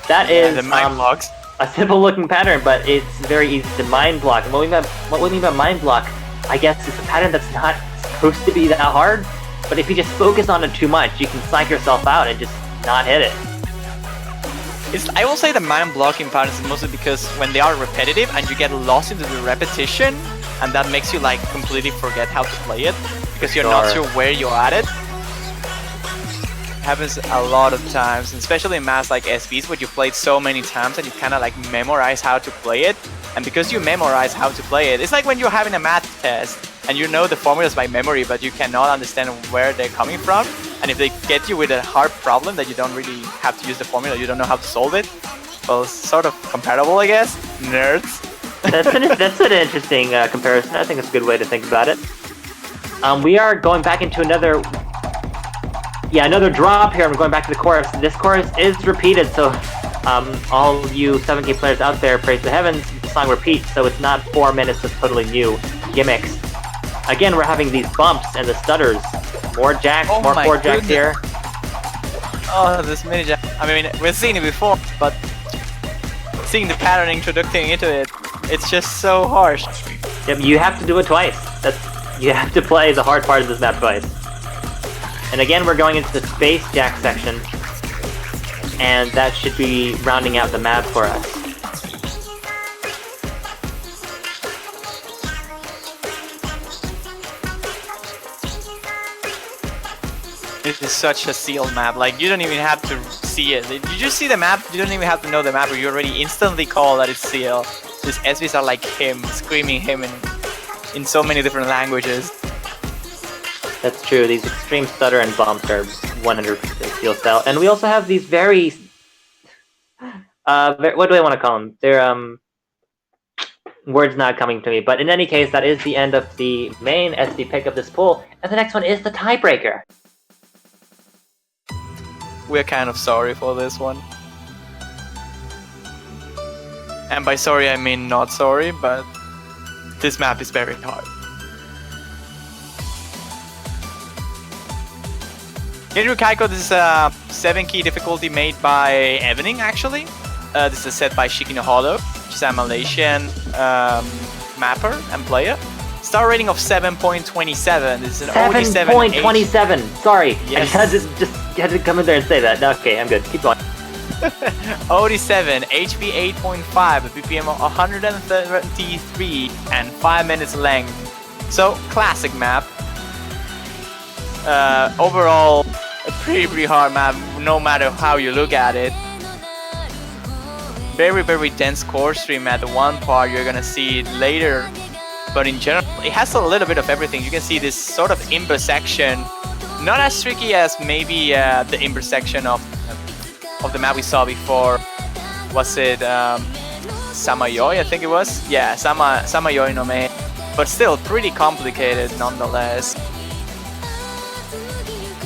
That is the mind blocks. A simple-looking pattern, but it's very easy to mind block. And what we mean by mind block, I guess, it's a pattern that's not supposed to be that hard. But if you just focus on it too much, you can psych yourself out and just not hit it. I will say the mind blocking patterns is mostly because when they are repetitive and you get lost into the repetition, and that makes you like completely forget how to play it because you're not sure where you're at it. Happens a lot of times, especially in maps like SVs where you played so many times and you kind of like memorize how to play it. And because you memorize how to play it, it's like when you're having a math test and you know the formulas by memory, but you cannot understand where they're coming from. And if they get you with a hard problem that you don't really have to use the formula, you don't know how to solve it. Well, it's sort of comparable, I guess. Nerds. That's an interesting comparison. I think it's a good way to think about it. We are going back into another drop here. I'm going back to the chorus. This chorus is repeated, so all you 7K players out there, praise the heavens, the song repeats, so it's not 4 minutes of totally new gimmicks. Again, we're having these bumps and the stutters. More jacks, more 4 jacks here. Oh, this mini jack. I mean, we've seen it before, but seeing the pattern introducing into it, it's just so harsh. Yep, you have to do it twice. You have to play the hard part of this map twice. And again, we're going into the space jack section, and that should be rounding out the map for us. This is such a sealed map, like you don't even have to see it. You just see the map, you don't even have to know the map, or you already instantly call that it's sealed. These SVs are like him, screaming him in so many different languages. That's true, these extreme stutter and bumps are 100% seal style. And we also have these very... what do I want to call them? They're, words not coming to me. But in any case, that is the end of the main SV pick of this pool. And the next one is the tiebreaker. We're kind of sorry for this one. And by sorry, I mean not sorry, but this map is very hard. Genru Kaiko, this is a 7-key difficulty made by Evening, actually. This is a set by Shiki no Holo, which is a Malaysian mapper and player. Star rating of 7.27. This is an 7.27. Sorry, yes. I just had to come in there and say that. Okay, I'm good. Keep going. OD7, HP 8.5, BPM 133, and 5 minutes length. So, classic map. Overall, a pretty hard map, no matter how you look at it. Very dense core stream at the one part, you're gonna see it later. But in general, it has a little bit of everything. You can see this sort of intersection, not as tricky as maybe the intersection of the map we saw before. Was it Samayoi, I think it was? Yeah, Samayoi no Me. But still pretty complicated nonetheless.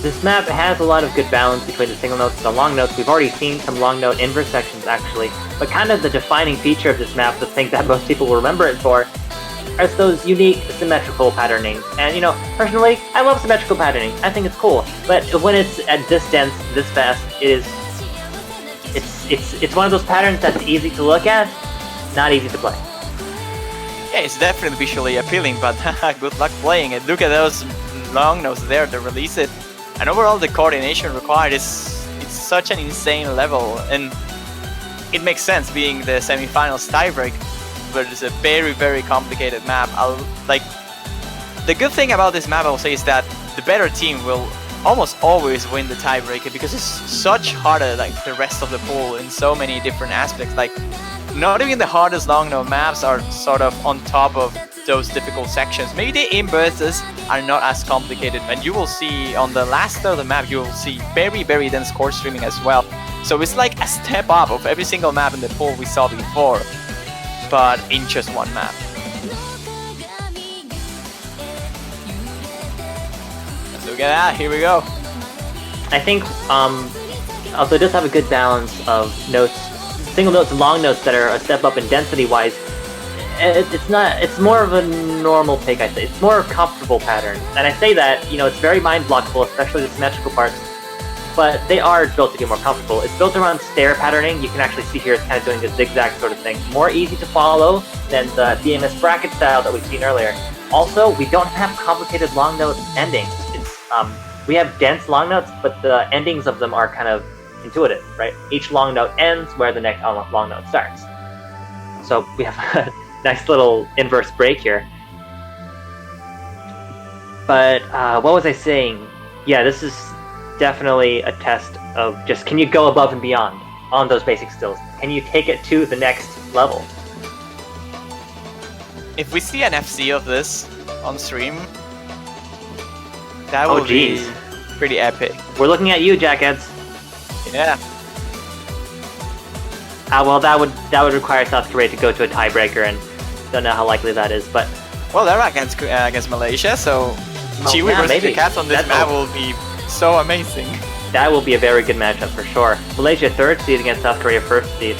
This map has a lot of good balance between the single notes and the long notes. We've already seen some long note inverse sections actually, but kind of the defining feature of this map, the thing that most people will remember it for, are those unique symmetrical patterning. And you know, personally, I love symmetrical patterning. I think it's cool. But when it's at this dense, this fast, it's one of those patterns that's easy to look at, not easy to play. Yeah, it's definitely visually appealing, but good luck playing it. Look at those long notes there to release it. And overall, the coordination required it's such an insane level, and it makes sense being the semifinals tiebreak, but it's a very complicated map. Like the good thing about this map, I will say, is that the better team will almost always win the tiebreaker because it's such harder like the rest of the pool in so many different aspects. Like not even the hardest long note maps are sort of on top of those difficult sections. Maybe the inverses are not as complicated, and you will see on the last third of the map, you will see very, very dense core streaming as well. So it's like a step up of every single map in the pool we saw before, but in just one map. Let's look at that, here we go. I think also it does have a good balance of notes, single notes and long notes that are a step up in density wise. It's more of a normal take, I say. It's more a comfortable pattern. And I say that, you know, it's very mind blockable, especially the symmetrical parts, but they are built to be more comfortable. It's built around stair patterning. You can actually see here it's kind of doing a zigzag sort of thing. More easy to follow than the BMS bracket style that we've seen earlier. Also, we don't have complicated long note endings. It's we have dense long notes, but the endings of them are kind of intuitive, right? Each long note ends where the next long note starts. So we have a nice little inverse break here. But what was I saying? Yeah, this is definitely a test of just, can you go above and beyond on those basic skills? Can you take it to the next level? If we see an FC of this on stream, that would be pretty epic. We're looking at you, Jackheads. Yeah. Well, that would require South Korea to go to a tiebreaker, and don't know how likely that is. But well, they're against Malaysia, so Chiwi versus the Cats on this map will be so amazing. That will be a very good matchup for sure. Malaysia 3rd seed against South Korea 1st seed.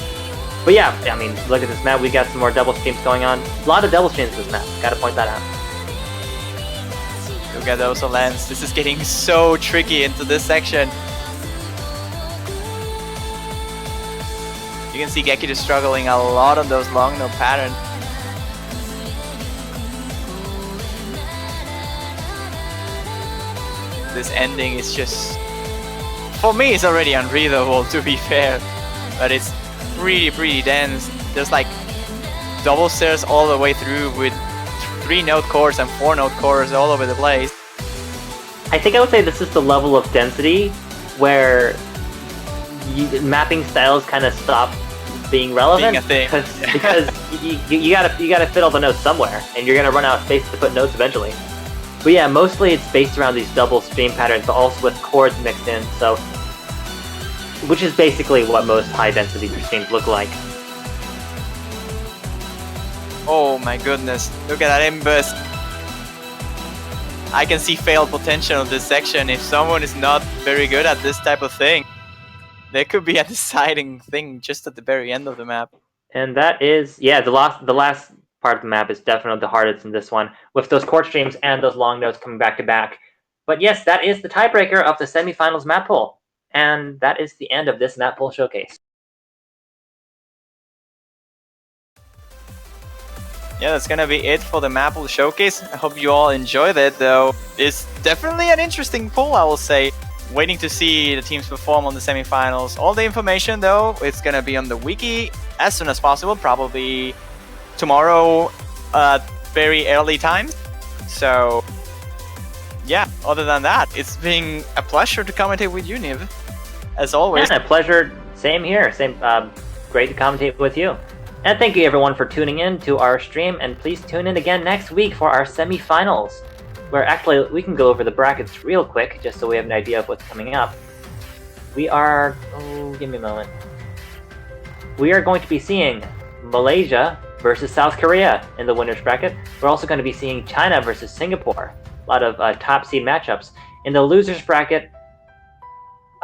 But yeah, I mean, look at this map. We got some more double streams going on. A lot of double streams this map. Gotta point that out. Look at those lands. This is getting so tricky into this section. You can see Geki just struggling a lot on those long note patterns. This ending is just, for me, it's already unreadable, to be fair, but it's pretty dense. There's like double stairs all the way through with 3-note cores and 4-note cores all over the place. I think I would say this is the level of density where mapping styles kind of stop being relevant, being a thing. because you gotta fit all the notes somewhere, and you're gonna run out of space to put notes eventually. But yeah, mostly it's based around these double stream patterns, but also with chords mixed in. So, which is basically what most high density streams look like. Oh my goodness! Look at that inverse. I can see failed potential in this section. If someone is not very good at this type of thing, there could be a deciding thing just at the very end of the map. And that is, yeah, the last part of the map is definitely the hardest in this one, with those chord streams and those long notes coming back to back. But yes, that is the tiebreaker of the semifinals map poll. And that is the end of this map poll showcase. Yeah, that's gonna be it for the map pool showcase. I hope you all enjoyed it, though. It's definitely an interesting poll, I will say. Waiting to see the teams perform on the semifinals. All the information, though, it's gonna be on the wiki as soon as possible, probably tomorrow at very early times. So, yeah, other than that, it's been a pleasure to commentate with you, Niv, as always. Yeah, a pleasure. Same here. Great to commentate with you. And thank you everyone for tuning in to our stream, and please tune in again next week for our semifinals, where actually we can go over the brackets real quick just so we have an idea of what's coming up. We are, give me a moment. We are going to be seeing Malaysia versus South Korea in the winners bracket. We're also going to be seeing China versus Singapore. A lot of top seed matchups. In the losers bracket, it's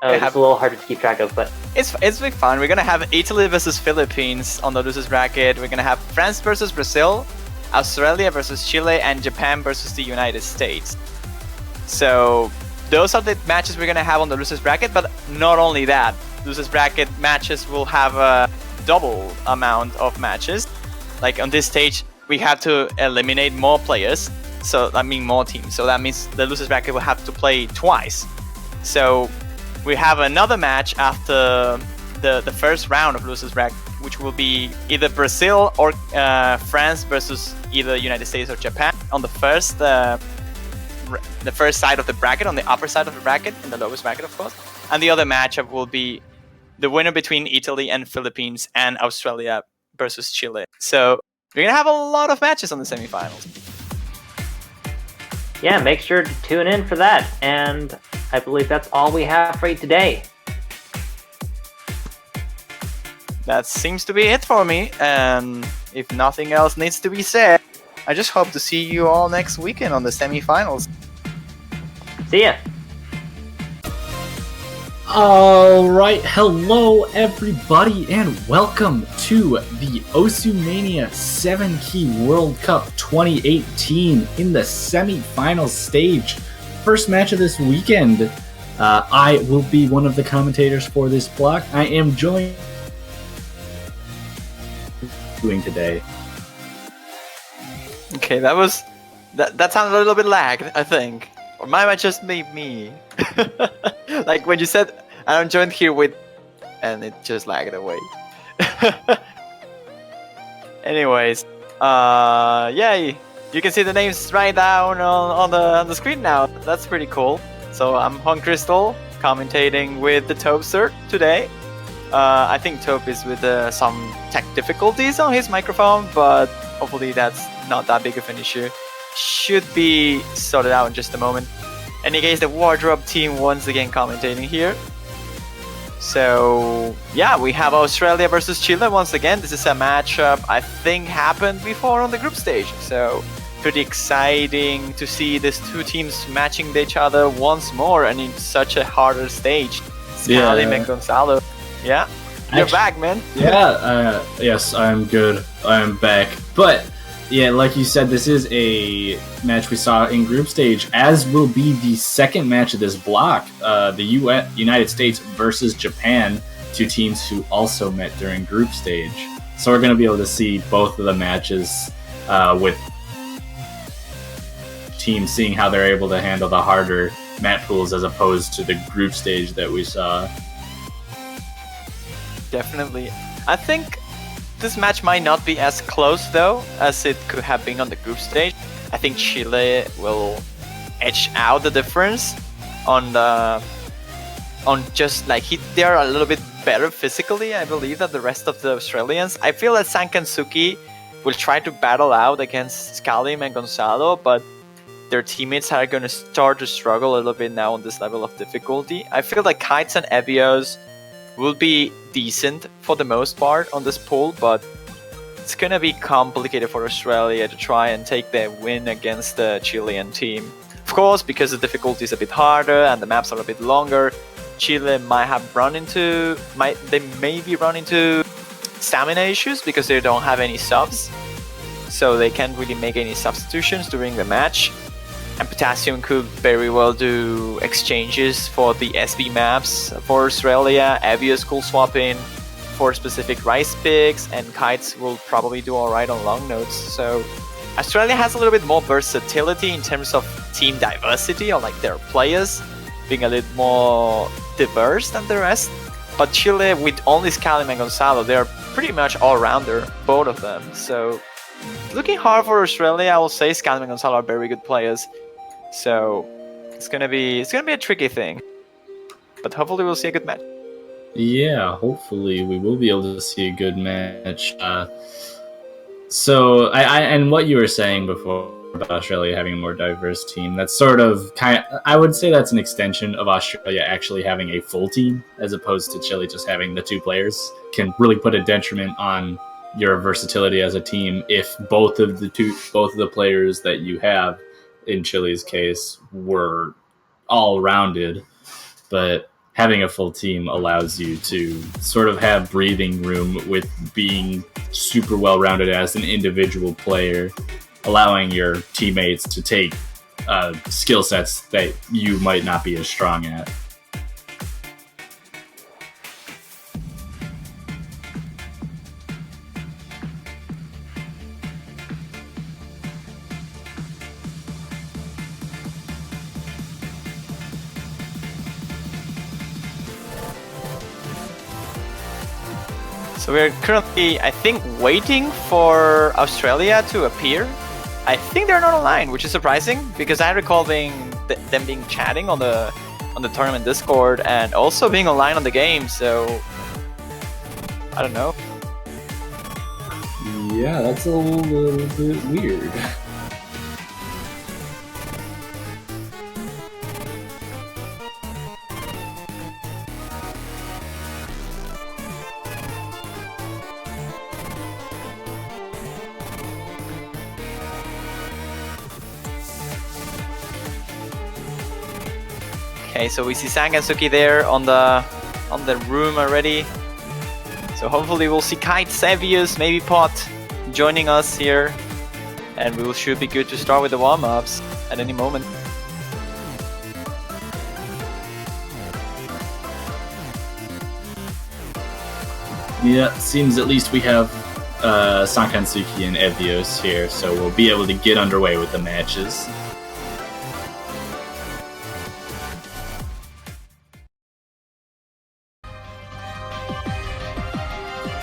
a little harder to keep track of, but it's been fun. We're gonna have Italy versus Philippines on the losers bracket. We're gonna have France versus Brazil, Australia versus Chile, and Japan versus the United States. So those are the matches we're gonna have on the losers bracket. But not only that, losers bracket matches will have a double amount of matches. Like on this stage, we have to eliminate more players. So that means more teams. So that means the losers bracket will have to play twice. So we have another match after the first round of losers bracket, which will be either Brazil or France versus either United States or Japan on the first side of the bracket, on the upper side of the bracket, in the lowest bracket, of course. And the other matchup will be the winner between Italy and Philippines and Australia versus Chile. So we're gonna have a lot of matches on the semifinals. Yeah, make sure to tune in for that. And I believe that's all we have for you today. That seems to be it for me, and if nothing else needs to be said, I just hope to see you all next weekend on the semifinals. See ya! Alright, hello everybody and welcome to the Mania 7 Key World Cup 2018 in the semi-finals stage. First match of this weekend. I will be one of the commentators for this block. I am joined today. Okay, that sounded a little bit lagged, I think. Or might just be me. Like when you said I'm joined here with, and it just lagged away. Anyways, yay! You can see the names right down on the screen now. That's pretty cool. So I'm Hon Crystal, commentating with the Toaster today. I think Tope is with some tech difficulties on his microphone, but hopefully that's not that big of an issue. Should be sorted out in just a moment. In any case, the Wardrobe team once again commentating here. So yeah, we have Australia versus Chile once again. This is a matchup I think happened before on the group stage. So pretty exciting to see these two teams matching each other once more and in such a harder stage. Scalim and Gonzalo. Yeah, you're back, man. Yeah, yes, I'm good. I'm back. But yeah, like you said, this is a match we saw in group stage, as will be the second match of this block. The United States versus Japan, two teams who also met during group stage. So we're going to be able to see both of the matches with teams seeing how they're able to handle the harder map pools as opposed to the group stage that we saw. Definitely. I think this match might not be as close though as it could have been on the group stage. I think Chile will edge out the difference on just like they're a little bit better physically, I believe, than the rest of the Australians. I feel that Sankansuki will try to battle out against Scalim and Gonzalo, but their teammates are going to start to struggle a little bit now on this level of difficulty. I feel like Kites and Evios will be decent for the most part on this pool, but it's gonna be complicated for Australia to try and take the win against the Chilean team. Of course, because the difficulty is a bit harder and the maps are a bit longer, Chile might maybe run into stamina issues because they don't have any subs, so they can't really make any substitutions during the match. And Potassium could very well do exchanges for the SB maps for Australia. Avios could swap in for specific rice picks, and Kites will probably do alright on long notes. So Australia has a little bit more versatility in terms of team diversity, or like their players being a little more diverse than the rest. But Chile, with only Scalim and Gonzalo, they're pretty much all-rounder, both of them. So looking hard for Australia, I will say Scalim and Gonzalo are very good players. So it's gonna be a tricky thing, but hopefully we'll see a good match. Yeah, hopefully we will be able to see a good match. So I and what you were saying before about Australia having a more diverse team, that's sort of I would say that's an extension of Australia actually having a full team as opposed to Chile just having the two players. Can really put a detriment on your versatility as a team if both of the players that you have in Chile's case were all rounded, but having a full team allows you to sort of have breathing room with being super well rounded as an individual player, allowing your teammates to take skill sets that you might not be as strong at. So we're currently, I think, waiting for Australia to appear. I think they're not online, which is surprising because I recall them being chatting on the tournament Discord and also being online on the game. So I don't know. Yeah, that's a little bit weird. Okay, so we see Sangatsuki there on the room already. So hopefully we'll see Kite, Sevius, maybe Pot joining us here, and we should be good to start with the warm-ups at any moment. Yeah, seems at least we have Sankansuki and Evios here, so we'll be able to get underway with the matches.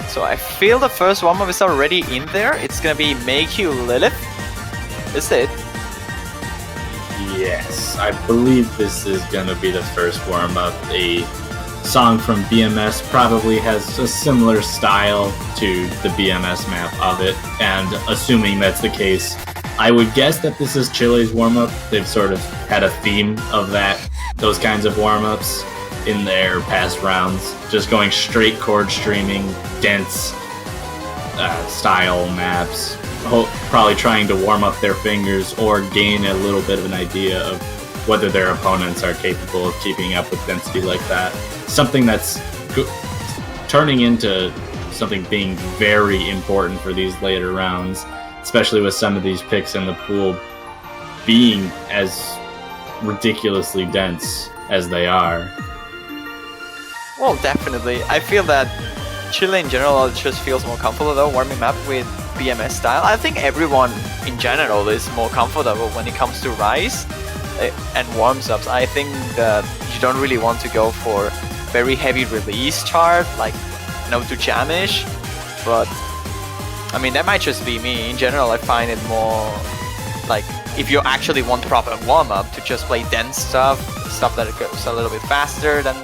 So I feel the first warm-up is already in there. It's gonna be Make You Lilith. Is it? Yes, I believe this is gonna be the first warm-up. A song from BMS probably has a similar style to the BMS map of it, and assuming that's the case, I would guess that this is Chile's warm-up. They've sort of had a theme of those kinds of warm-ups in their past rounds, just going straight chord streaming, dense style maps, probably trying to warm up their fingers or gain a little bit of an idea of whether their opponents are capable of keeping up with density like that. Something that's turning into something being very important for these later rounds, especially with some of these picks in the pool being as ridiculously dense as they are. Well, definitely. I feel that Chile in general just feels more comfortable though, warming up with BMS style. I think everyone in general is more comfortable when it comes to Rise and warms-ups. I think that you don't really want to go for very heavy release chart, like no to jamish, but I mean that might just be me. In general, I find it more like if you actually want proper warm-up to just play dense stuff that goes a little bit faster than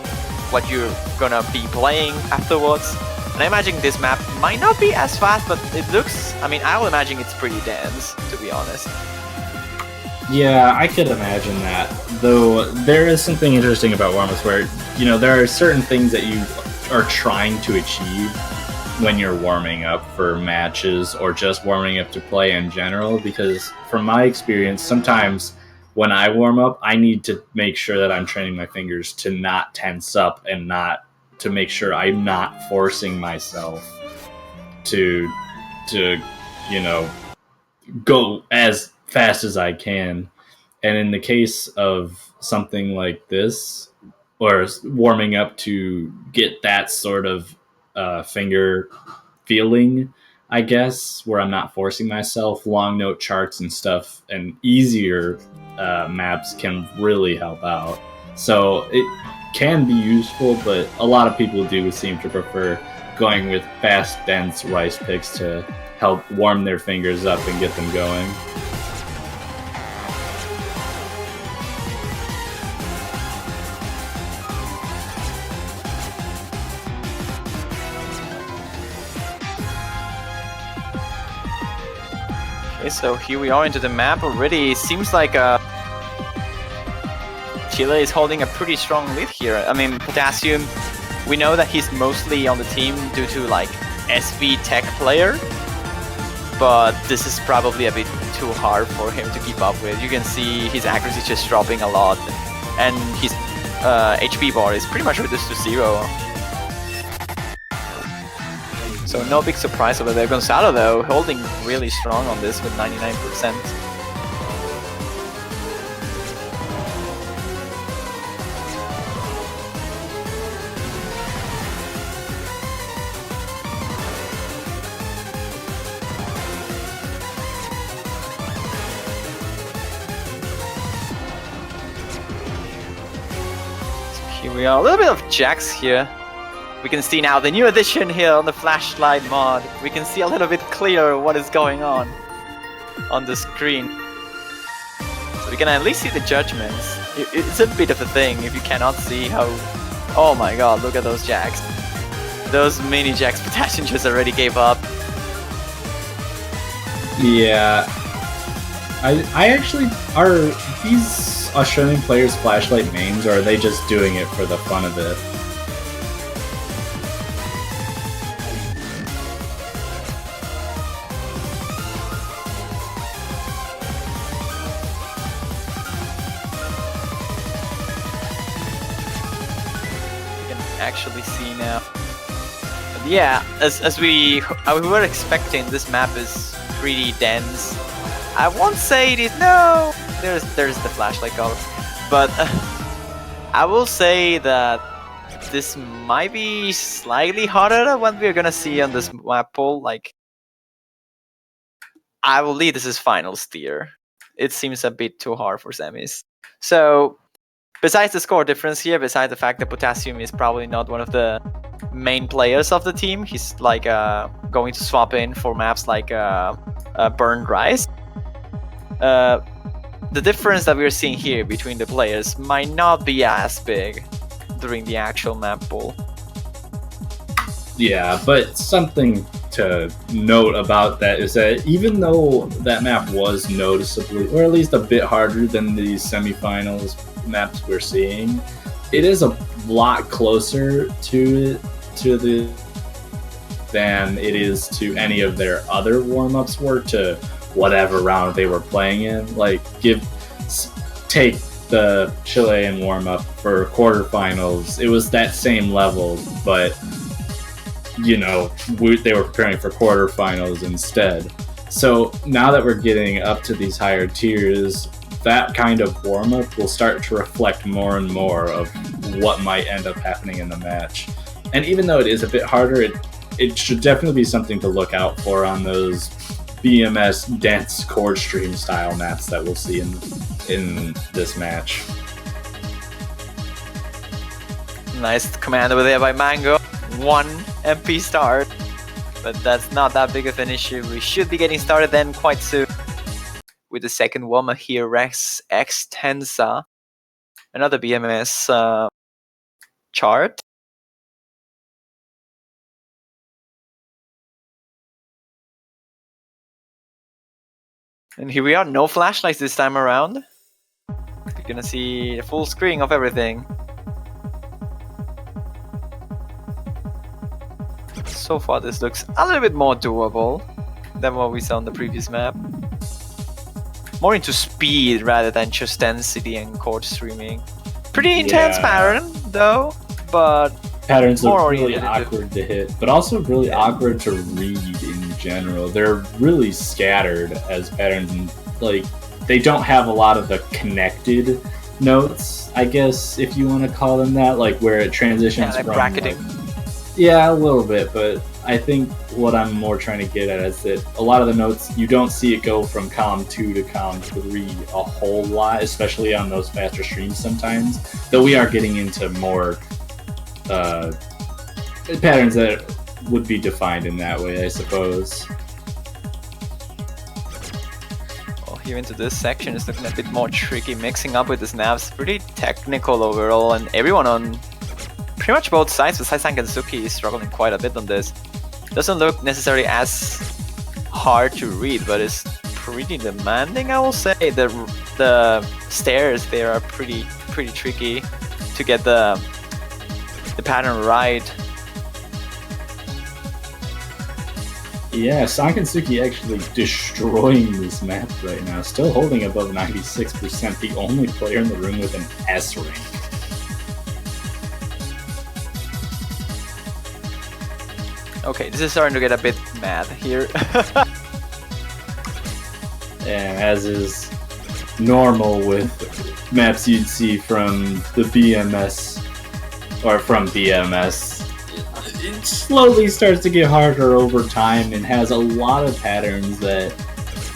what you're gonna be playing afterwards. And I imagine this map might not be as fast, but it looks, I mean, I will imagine it's pretty dense, to be honest. Yeah, I could imagine that. Though there is something interesting about warm-ups where, you know, there are certain things that you are trying to achieve when you're warming up for matches or just warming up to play in general, because from my experience, sometimes when I warm up, I need to make sure that I'm training my fingers to not tense up and not to make sure I'm not forcing myself to you know, go as fast as I can. And in the case of something like this, or warming up to get that sort of finger feeling, I guess, where I'm not forcing myself, long note charts and stuff and easier maps can really help out. So it can be useful, but a lot of people do seem to prefer going with fast, dense rice picks to help warm their fingers up and get them going. Okay, so here we are into the map already. Seems like Chile is holding a pretty strong lead here. I mean, Potassium, we know that he's mostly on the team due to like SV tech player, but this is probably a bit too hard for him to keep up with. You can see his accuracy just dropping a lot, and his HP bar is pretty much reduced to 0. So no big surprise over there. Gonzalo though, holding really strong on this with 99%. Here we are, a little bit of Jax here. We can see now the new addition here on the flashlight mod. We can see a little bit clearer what is going on the screen. So we can at least see the judgments. It's a bit of a thing if you cannot see how... Oh my god, look at those Jax. Those mini Jax Potassium just already gave up. Yeah. I actually, are these Australian players flashlight mains, or are they just doing it for the fun of it? You can actually see now. But yeah, as we were expecting, this map is pretty dense. I won't say it is. No, there's the flashlight color, but I will say that this might be slightly harder than what we're gonna see on this map pool. Like, I believe this is finals tier. It seems a bit too hard for semis. So, besides the score difference here, besides the fact that Potassium is probably not one of the main players of the team, he's like going to swap in for maps like Burned Rice. The difference that we're seeing here between the players might not be as big during the actual map pool. Yeah, but something to note about that is that even though that map was noticeably, or at least a bit harder than the semifinals maps we're seeing, it is a lot closer to the than it is to any of their other warm-ups were to whatever round they were playing in. Like, take the Chilean warm-up for quarterfinals. It was that same level, but you know, they were preparing for quarterfinals instead. So now that we're getting up to these higher tiers, that kind of warm-up will start to reflect more and more of what might end up happening in the match. And even though it is a bit harder, it should definitely be something to look out for on those BMS dense chord stream style maps that we'll see in this match. Nice command over there by Mango. 1 MP start, but that's not that big of an issue. We should be getting started then quite soon with the second warm-up here, Rex Extensa, another BMS chart. And here we are, no flashlights this time around. You're gonna see the full screen of everything. So far this looks a little bit more doable than what we saw on the previous map. More into speed rather than just density and chord streaming. Pretty intense pattern though, but patterns more look really awkward to hit, but also really awkward to read in general. They're really scattered as patterns, and like they don't have a lot of the connected notes, I guess, if you want to call them that, like where it transitions like from bracketing. Yeah, a little bit, but I think what I'm more trying to get at is that a lot of the notes, you don't see it go from column 2 to column 3 a whole lot, especially on those faster streams sometimes, though we are getting into more patterns that would be defined in that way, I suppose. Well, here into this section is looking a bit more tricky, mixing up with the snaps. Pretty technical overall, and everyone on pretty much both sides, besides Sankansuki, is struggling quite a bit on this. Doesn't look necessarily as hard to read, but it's pretty demanding, I will say. The stairs there are pretty tricky to get the pattern right. Yeah, Sankansuki actually destroying this map right now, still holding above 96%, the only player in the room with an S rank. Okay, this is starting to get a bit mad here. And as is normal with maps you'd see from the BMS, or from BMS, it slowly starts to get harder over time and has a lot of patterns that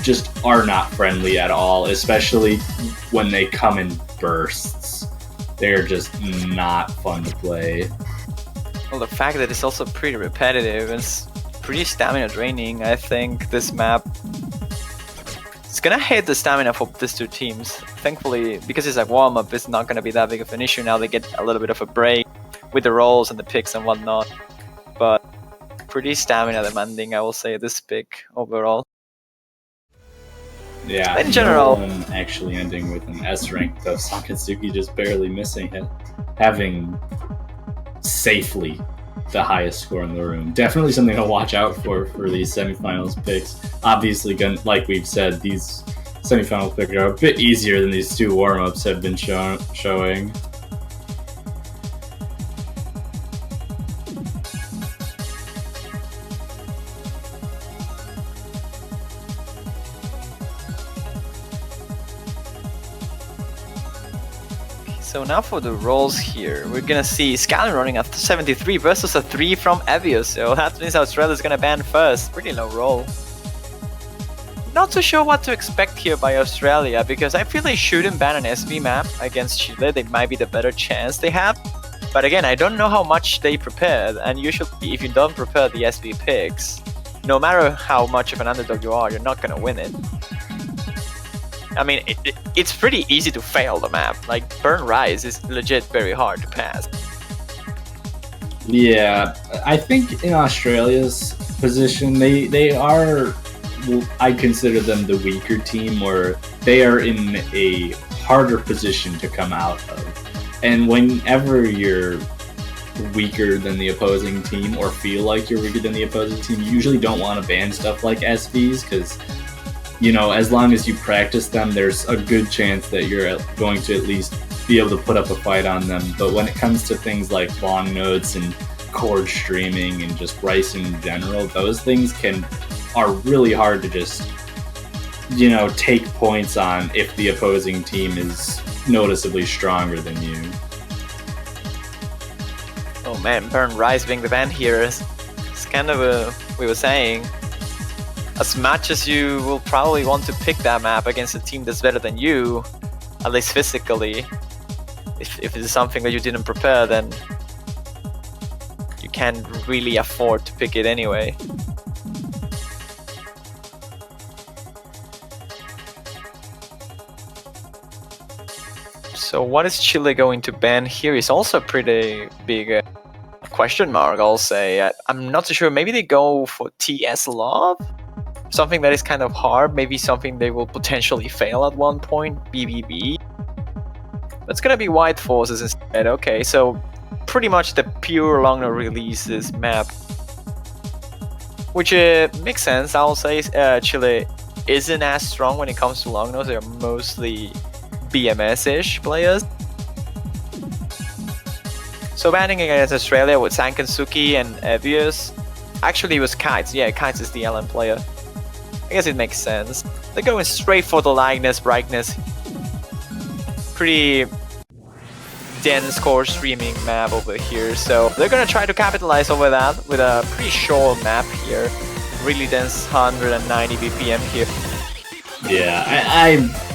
just are not friendly at all, especially when they come in bursts. They're just not fun to play. Well, the fact that it's also pretty repetitive and pretty stamina draining, I think this map is gonna hit the stamina for these two teams. Thankfully, because it's a warm-up, it's not gonna be that big of an issue. Now they get a little bit of a break with the rolls and the picks and whatnot. But pretty stamina demanding, I will say, this pick overall. Yeah, In general, no one actually ending with an S rank, though. Sakatsuki just barely missing it, having safely the highest score in the room. Definitely something to watch out for these semifinals picks. Obviously, like we've said, these semifinal picks are a bit easier than these two warm-ups have been showing. So now for the rolls here, we're gonna see Scallon running at 73 versus a 3 from Evius, so that means Australia's gonna ban first. Pretty low roll. Not too sure what to expect here by Australia, because I feel they shouldn't ban an SV map against Chile. They might be the better chance they have. But again, I don't know how much they prepared, and usually if you don't prepare the SV picks, no matter how much of an underdog you are, you're not gonna win it. I mean, it's pretty easy to fail the map. Like, Burn Rise is legit very hard to pass. Yeah, I think in Australia's position, they are, I consider them the weaker team, or they are in a harder position to come out of. And whenever you're weaker than the opposing team, or feel like you're weaker than the opposing team, you usually don't want to ban stuff like SVs, because you know, as long as you practice them, there's a good chance that you're going to at least be able to put up a fight on them. But when it comes to things like long notes and chord streaming and just ricing in general, those things are really hard to just, you know, take points on if the opposing team is noticeably stronger than you. Oh man, Burn Rise being the ban here is kind of we were saying. As much as you will probably want to pick that map against a team that's better than you, at least physically, if it is something that you didn't prepare, then you can't really afford to pick it anyway. So what is Chile going to ban here is also a pretty big question mark, I'll say. I'm not so sure. Maybe they go for TS Love? Something that is kind of hard, maybe something they will potentially fail at one point, BBB. That's gonna be White Forces instead. Okay, so pretty much the pure Longno releases map. Which makes sense, I'll say. Chile isn't as strong when it comes to Longnos, they're mostly BMS-ish players. So banning against Australia with Sankansuki and Evius. Actually it was Kites, yeah, Kites is the LM player. I guess it makes sense. They're going straight for the likeness, brightness. Pretty dense core streaming map over here, so they're gonna try to capitalize over that with a pretty short map here. Really dense 190 BPM here. Yeah,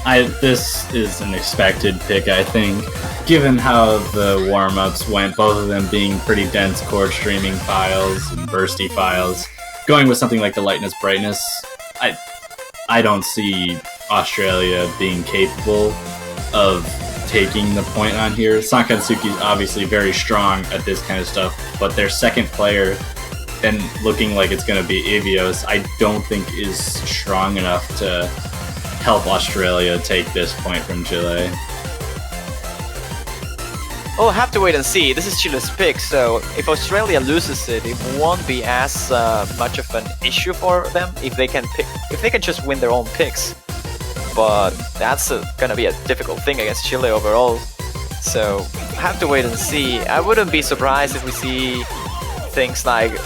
I this is an expected pick, I think, given how the warm-ups went, both of them being pretty dense core streaming files and bursty files. Going with something like the lightness, brightness, I don't see Australia being capable of taking the point on here. Sakatsuki is obviously very strong at this kind of stuff, but their second player, and looking like it's going to be Evios, I don't think is strong enough to help Australia take this point from Chile. We'll have to wait and see. This is Chile's pick, so if Australia loses it, it won't be as much of an issue for them if they can just win their own picks. But that's gonna be a difficult thing against Chile overall. So have to wait and see. I wouldn't be surprised if we see things like,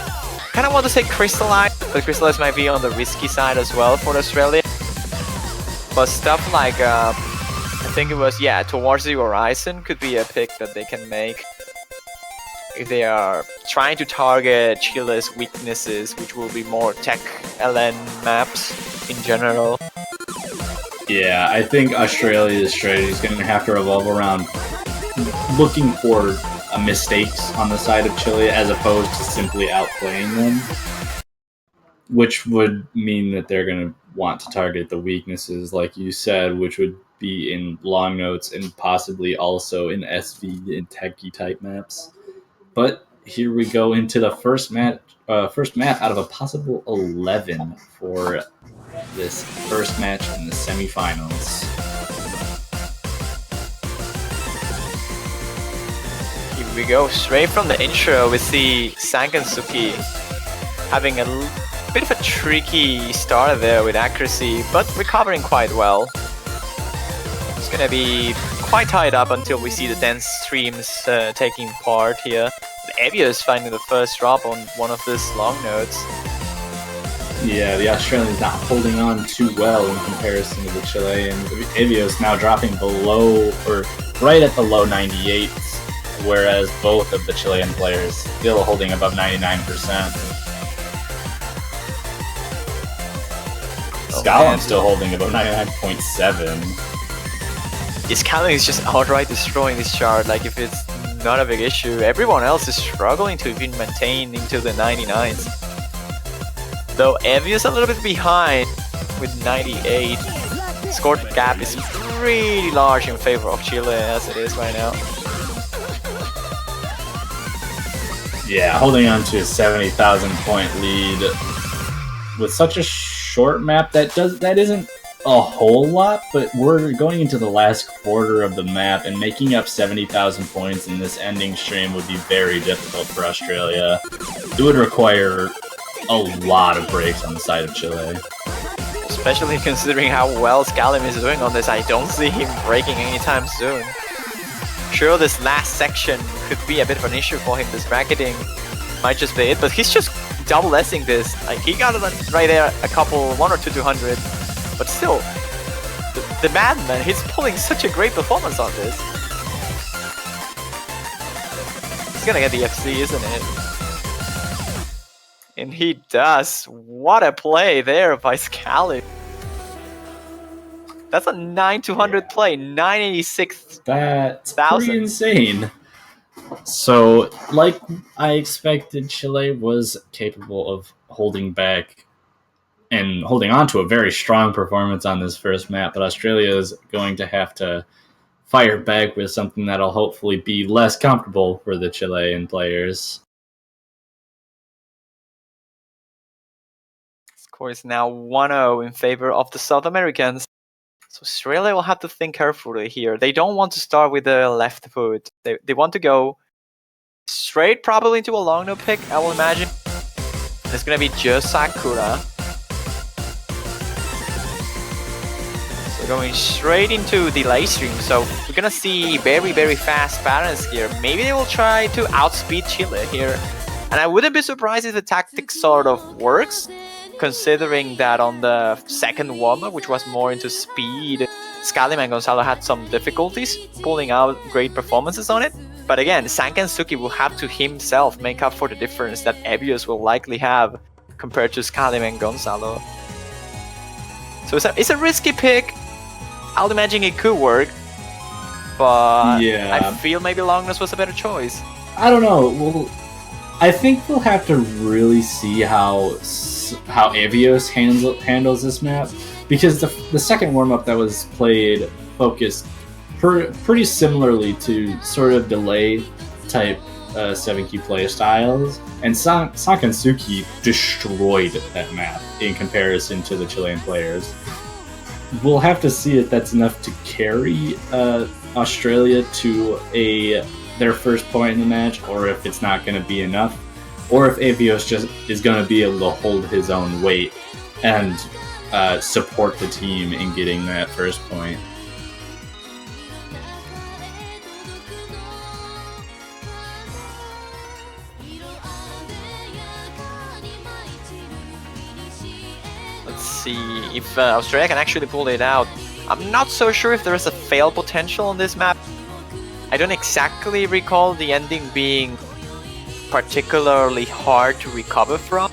kind of want to say Crystallize, but Crystallize might be on the risky side as well for Australia. But stuff like I think it was, yeah, Towards the Horizon could be a pick that they can make if they are trying to target Chile's weaknesses, which will be more tech LN maps in general. Yeah, I think Australia's strategy is going to have to revolve around looking for mistakes on the side of Chile as opposed to simply outplaying them, which would mean that they're going to want to target the weaknesses, like you said, which would be in long notes and possibly also in SV and techie type maps. But here we go into the first map out of a possible 11 for this first match in the semifinals. Here we go, straight from the intro, we see Sang and Suki having a bit of a tricky start there with accuracy, but recovering quite well. It's gonna be quite tied up until we see the dance streams taking part here. Avios finding the first drop on one of these long notes. Yeah, the Australian's not holding on too well in comparison to the Chilean. Avios now dropping below, or right at the low 98s, whereas both of the Chilean players still holding above 99%. Scotland's still holding above 99.7. This Scotland is just outright destroying this chart, like if it's not a big issue. Everyone else is struggling to even maintain into the 99s. Though Evie is a little bit behind with 98. Score gap is pretty large in favor of Chile as it is right now. Yeah, holding on to a 70,000 point lead with such a short map that isn't a whole lot, but we're going into the last quarter of the map, and making up 70,000 points in this ending stream would be very difficult for Australia. It would require a lot of breaks on the side of Chile. Especially considering how well Scalim is doing on this, I don't see him breaking anytime soon. Sure, this last section could be a bit of an issue for him, this bracketing might just be it, but he's just double S-ing this. Like, he got it right there, a couple, 1 or 2 200, but still, the madman, he's pulling such a great performance on this. He's gonna get the FC, isn't it? And he does. What a play there by Scalim. That's a 9-200 play, 986. That's pretty insane. So, like I expected, Chile was capable of holding back and holding on to a very strong performance on this first map, but Australia is going to have to fire back with something that'll hopefully be less comfortable for the Chilean players. Score is now 1-0 in favor of the South Americans. So Australia will have to think carefully here. They don't want to start with the left foot. They want to go straight probably into a long no pick, I will imagine. It's going to be just Sakura. So going straight into the late stream. So we're going to see very, very fast patterns here. Maybe they will try to outspeed Chile here. And I wouldn't be surprised if the tactic sort of works, considering that on the second warm-up, which was more into speed, Scalim and Gonzalo had some difficulties pulling out great performances on it. But again, Sang and Suki will have to himself make up for the difference that Ebius will likely have compared to Scalim and Gonzalo. So it's a risky pick. I'll imagine it could work, but yeah. I feel maybe Longness was a better choice. I don't know. Well, I think we'll have to really see how Avios handles this map, because the second warm-up that was played focused pretty similarly to sort of delay type 7Q play styles, and Sakansuki destroyed that map in comparison to the Chilean players. We'll have to see if that's enough to carry Australia to their first point in the match, or if it's not going to be enough, or if Avios just is going to be able to hold his own weight and support the team in getting that first point. Let's see if Australia can actually pull it out. I'm not so sure if there is a fail potential on this map. I don't exactly recall the ending being particularly hard to recover from,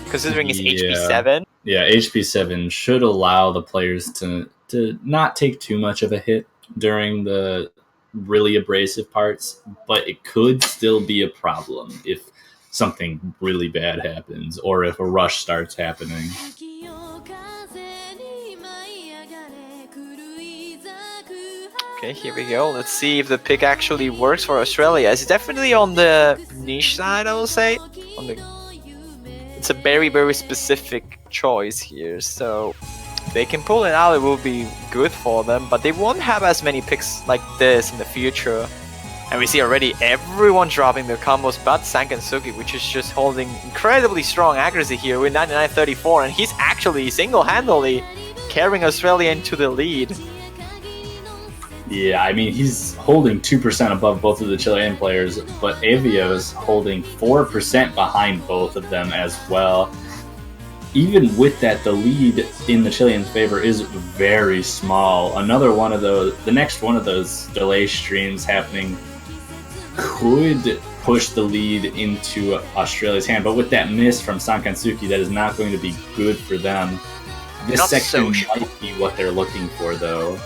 considering it's HP7. Yeah, HP7 should allow the players to not take too much of a hit during the really abrasive parts, but it could still be a problem if something really bad happens, or if a rush starts happening. Okay, here we go. Let's see if the pick actually works for Australia. It's definitely on the niche side, I will say. It's a very, very specific choice here, so if they can pull it out, it will be good for them, but they won't have as many picks like this in the future. And we see already everyone dropping their combos but Sankansuki, which is just holding incredibly strong accuracy here with 99.34, and he's actually single-handedly carrying Australia into the lead. Yeah, I mean, he's holding 2% above both of the Chilean players, but Avio's holding 4% behind both of them as well. Even with that, the lead in the Chileans' favor is very small. Another one of those, the next one of those delay streams happening could push the lead into Australia's hand, but with that miss from Sankansuki, that is not going to be good for them. This Not section so might be what they're looking for, though.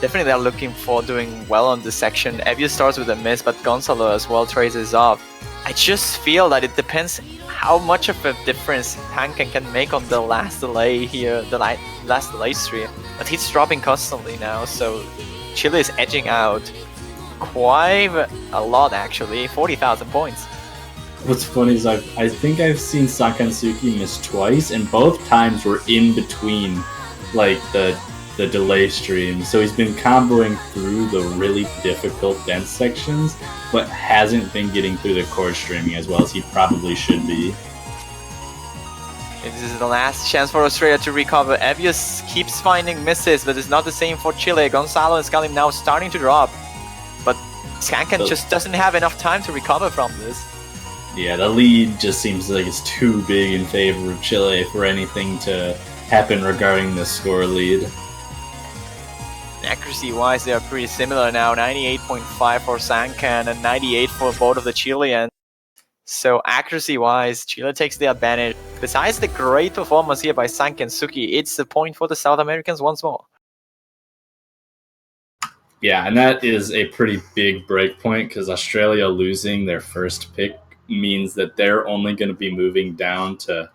Definitely they're looking for doing well on this section. Evio starts with a miss, but Gonzalo as well traces off. I just feel that it depends how much of a difference Tankan can make on the last delay here, the last delay stream. But he's dropping constantly now, so Chile is edging out quite a lot actually, 40,000 points. What's funny is I think I've seen Sankansuki miss twice, and both times were in between like the delay streams. So he's been comboing through the really difficult dense sections, but hasn't been getting through the chord streaming as well as he probably should be. This is the last chance for Australia to recover. Evio keeps finding misses, but it's not the same for Chile. Gonzalo and Scalim now starting to drop, but Sankan just doesn't have enough time to recover from this. Yeah, the lead just seems like it's too big in favor of Chile for anything to happen regarding the score lead. Accuracy-wise, they are pretty similar now. 98.5 for Sankan and 98 for both of the Chileans. So accuracy-wise, Chile takes the advantage. Besides the great performance here by Sankansuki, it's a point for the South Americans once more. Yeah, and that is a pretty big break point because Australia losing their first pick means that they're only going to be moving down to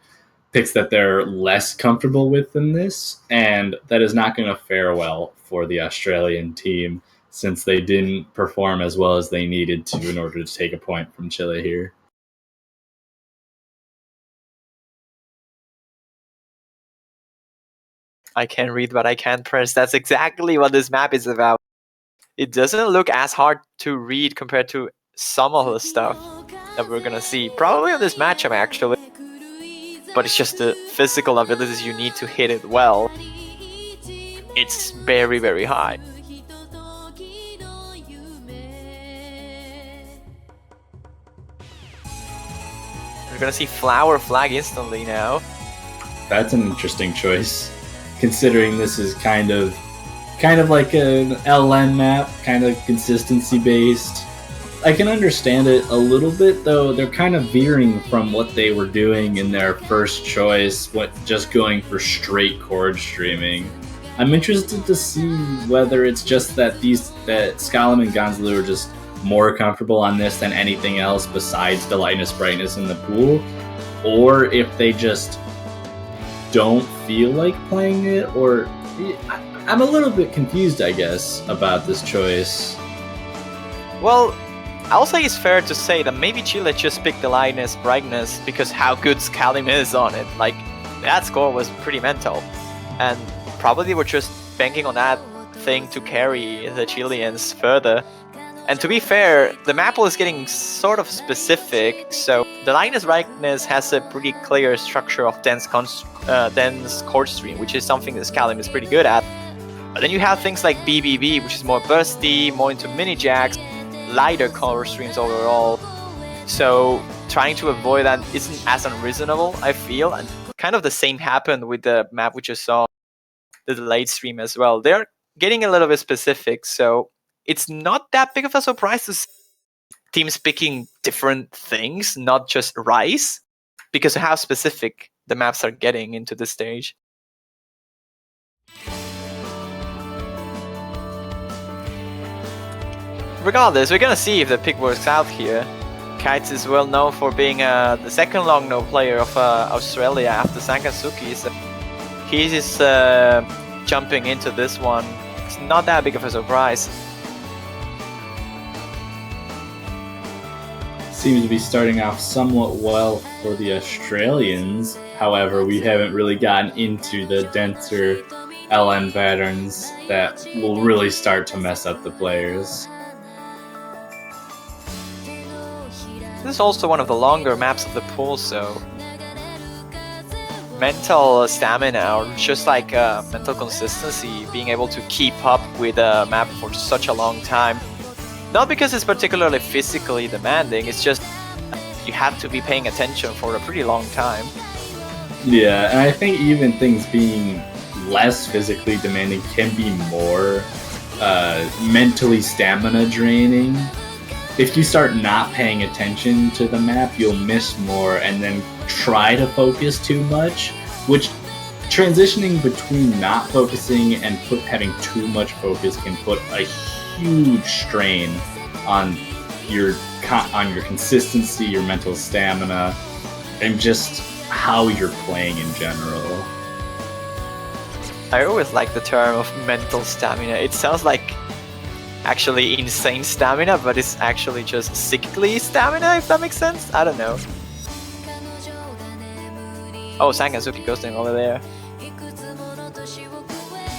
picks that they're less comfortable with than this, and that is not going to fare well for the Australian team since they didn't perform as well as they needed to in order to take a point from Chile here. I can read, but I can't press. That's exactly what this map is about. It doesn't look as hard to read compared to some of the stuff that we're gonna see. Probably on this matchup, actually. But it's just the physical abilities you need to hit it well. It's very, very high. We're gonna see Flower Flag instantly now. That's an interesting choice, considering this is kind of like an LN map, kind of consistency based. I can understand it a little bit, though. They're kind of veering from what they were doing in their first choice, just going for straight chord streaming. I'm interested to see whether it's just that Scalim and Gonzalo are just more comfortable on this than anything else besides the lightness brightness in the pool, or if they just don't feel like playing it, or I'm a little bit confused, I guess, about this choice. Well, I'll say it's fair to say that maybe Chile just picked the lightness, brightness because how good Scalim is on it. Like, that score was pretty mental. And probably they were just banking on that thing to carry the Chileans further. And to be fair, the map is getting sort of specific, so the lightness brightness has a pretty clear structure of dense chord stream, which is something that Scalim is pretty good at. But then you have things like BBB, which is more bursty, more into mini jacks, lighter chord streams overall. So trying to avoid that isn't as unreasonable, I feel. And kind of the same happened with the map we just saw, the delayed stream as well. They're getting a little bit specific, so it's not that big of a surprise to see teams picking different things, not just rice, because of how specific the maps are getting into this stage. Regardless, we're gonna see if the pick works out here. Kites is well known for being the second long no player of Australia after Sankansuki, so he is jumping into this one. It's not that big of a surprise. seems to be starting off somewhat well for the Australians. However, we haven't really gotten into the denser LN patterns that will really start to mess up the players. This is also one of the longer maps of the pool, so mental stamina or just like mental consistency, being able to keep up with a map for such a long time. Not because it's particularly physically demanding, it's just you have to be paying attention for a pretty long time. Yeah, and I think even things being less physically demanding can be more mentally stamina draining. If you start not paying attention to the map, you'll miss more and then try to focus too much, which transitioning between not focusing and having too much focus can put a huge strain on your consistency, your mental stamina, and just how you're playing in general. I always like the term of mental stamina. It sounds like actually insane stamina, but it's actually just sickly stamina, if that makes sense. I don't know. Oh, Sangazuki ghosting over there.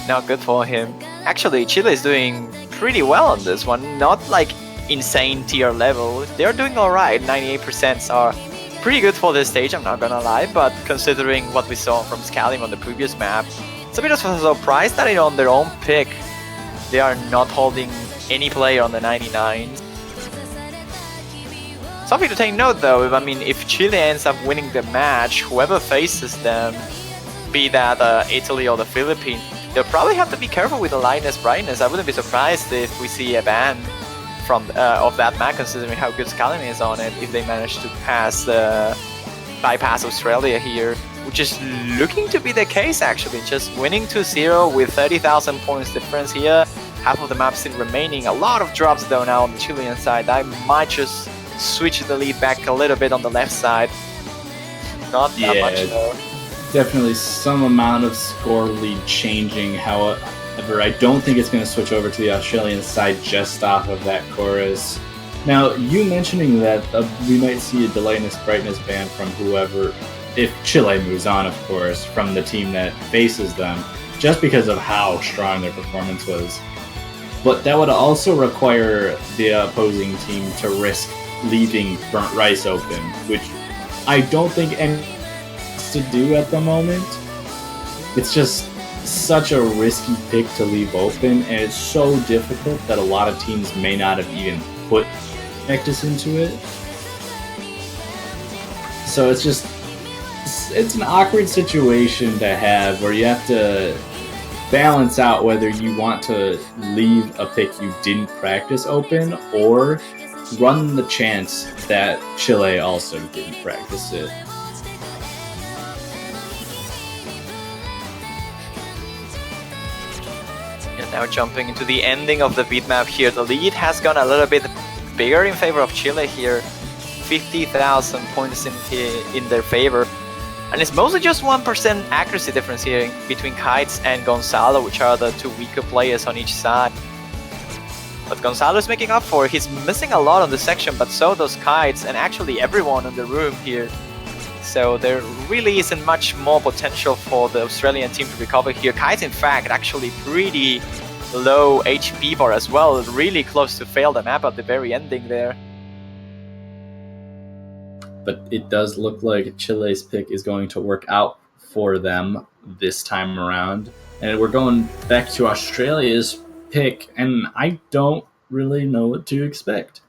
Not good for him. Actually, Chile is doing pretty well on this one. Not like insane tier level. They're doing alright. 98% are pretty good for this stage, I'm not gonna lie. But considering what we saw from Scalim on the previous map, it's a bit of a surprise that on their own pick, they are not holding any player on the 99s. Something to take note though, I mean, if Chile ends up winning the match, whoever faces them, be that Italy or the Philippines, they'll probably have to be careful with the lightness brightness. I wouldn't be surprised if we see a ban from of that map, considering how good Scalim is on it, if they manage to bypass Australia here, which is looking to be the case actually. Just winning 2-0 with 30,000 points difference here, half of the map still remaining. A lot of drops though now on the Chilean side. I might just switch the lead back a little bit on the left side. Not that much though. Definitely some amount of score lead changing. However, I don't think it's going to switch over to the Australian side just off of that chorus. Now, you mentioning that we might see a delightness brightness ban from whoever, if Chile moves on, of course, from the team that faces them, just because of how strong their performance was. But that would also require the opposing team to risk leaving Burnt Rice open, which I don't think any to do at the moment. It's just such a risky pick to leave open, and it's so difficult that a lot of teams may not have even put practice into it. So it's an awkward situation to have where you have to balance out whether you want to leave a pick you didn't practice open or run the chance that Chile also didn't practice it. And now jumping into the ending of the beat map here, the lead has gone a little bit bigger in favor of Chile here. 50,000 points in their favor. And it's mostly just 1% accuracy difference here between Kites and Gonzalo, which are the two weaker players on each side. But Gonzalo is making up for it. He's missing a lot on the section, but so does Kites and actually everyone in the room here. So there really isn't much more potential for the Australian team to recover here. Kites, in fact, actually pretty low HP bar as well, really close to fail the map at the very ending there. But it does look like Chile's pick is going to work out for them this time around. And we're going back to Australia's pick, and I don't really know what to expect.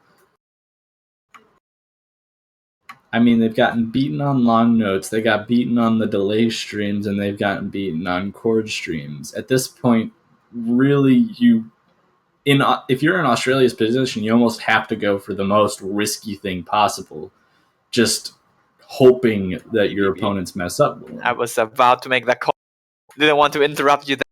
I mean, they've gotten beaten on long notes, they got beaten on the delay streams, and they've gotten beaten on chord streams. At this point, really, if you're in Australia's position, you almost have to go for the most risky thing possible. Just hoping that your opponents mess up. I was about to make that call. Didn't want to interrupt you there,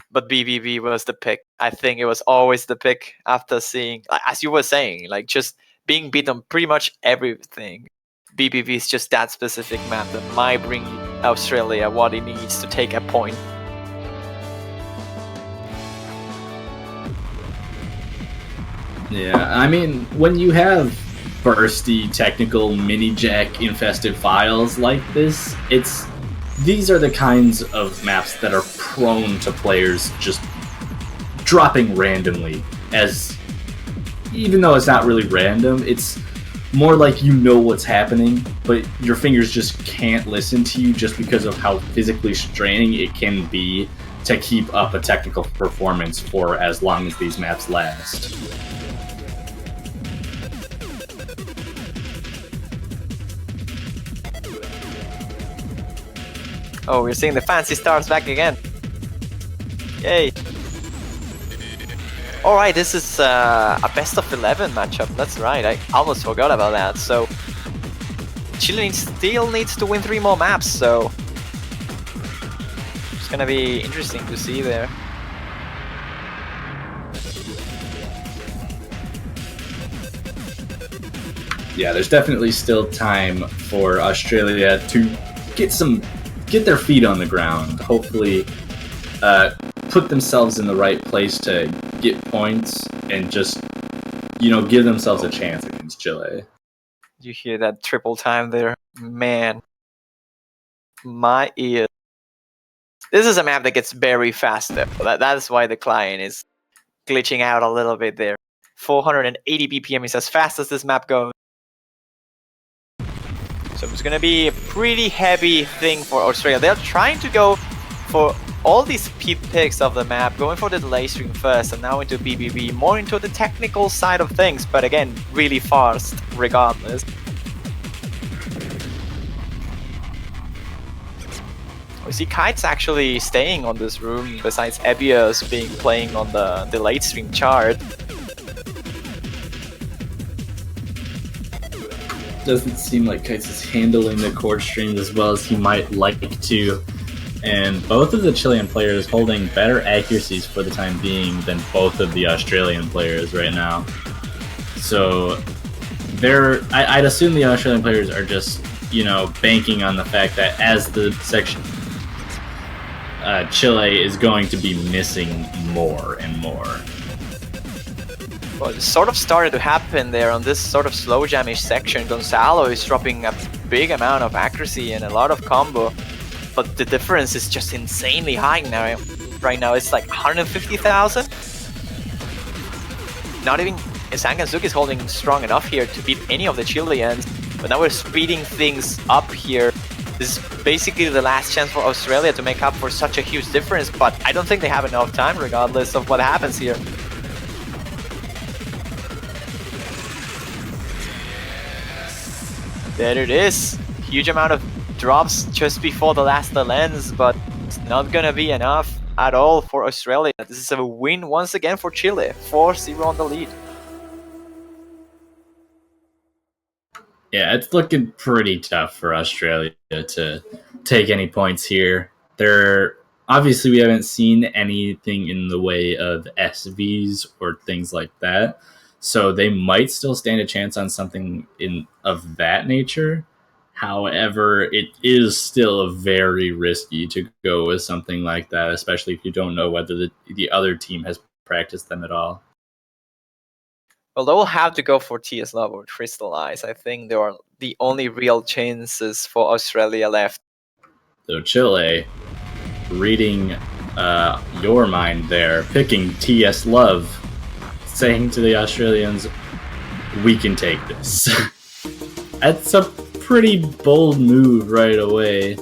but BBB was the pick. I think it was always the pick after seeing, as you were saying, like just being beat on pretty much everything. BBB is just that specific map that might bring Australia what it needs to take a point. Yeah, I mean, when you have bursty, technical, mini-jack infested files like this, these are the kinds of maps that are prone to players just dropping randomly, as even though it's not really random, it's more like you know what's happening, but your fingers just can't listen to you just because of how physically straining it can be to keep up a technical performance for as long as these maps last. Oh, we're seeing the fancy stars back again. Yay. Alright, this is a best of 11 matchup. That's right, I almost forgot about that. So Chile still needs to win 3 more maps, so it's gonna be interesting to see there. Yeah, there's definitely still time for Australia to get their feet on the ground. Hopefully, put themselves in the right place to get points and just, give themselves a chance against Chile. You hear that triple time there? Man, my ear. This is a map that gets very fast though. That is why the client is glitching out a little bit there. 480 BPM is as fast as this map goes. So it's gonna be a pretty heavy thing for Australia. They're trying to go for all these picks of the map, going for the delay stream first and now into BBB, more into the technical side of things, but again, really fast regardless. We see Kite's actually staying on this room, besides Ebios playing on the late stream chart. Doesn't seem like Kites is handling the court streams as well as he might like to. And both of the Chilean players holding better accuracies for the time being than both of the Australian players right now. So I'd assume the Australian players are just, banking on the fact that as the section, Chile is going to be missing more and more. Well, it sort of started to happen there on this sort of slow jamish section. Gonzalo is dropping a big amount of accuracy and a lot of combo, but the difference is just insanely high now. Right now it's like 150,000. Not even Sangansuk is holding strong enough here to beat any of the Chileans, but now we're speeding things up here. This is basically the last chance for Australia to make up for such a huge difference, but I don't think they have enough time regardless of what happens here. There it is. Huge amount of drops just before the last lens, but it's not gonna be enough at all for Australia. This is a win once again for Chile. 4-0 on the lead. Yeah, it's looking pretty tough for Australia to take any points here. Obviously, we haven't seen anything in the way of SVs or things like that. So they might still stand a chance on something of that nature. However, it is still very risky to go with something like that, especially if you don't know whether the other team has practiced them at all. Well, they will have to go for TS Love or Crystallize. I think they are the only real chances for Australia left. So Chile, reading your mind there, picking TS Love, saying to the Australians, we can take this. That's a pretty bold move right away.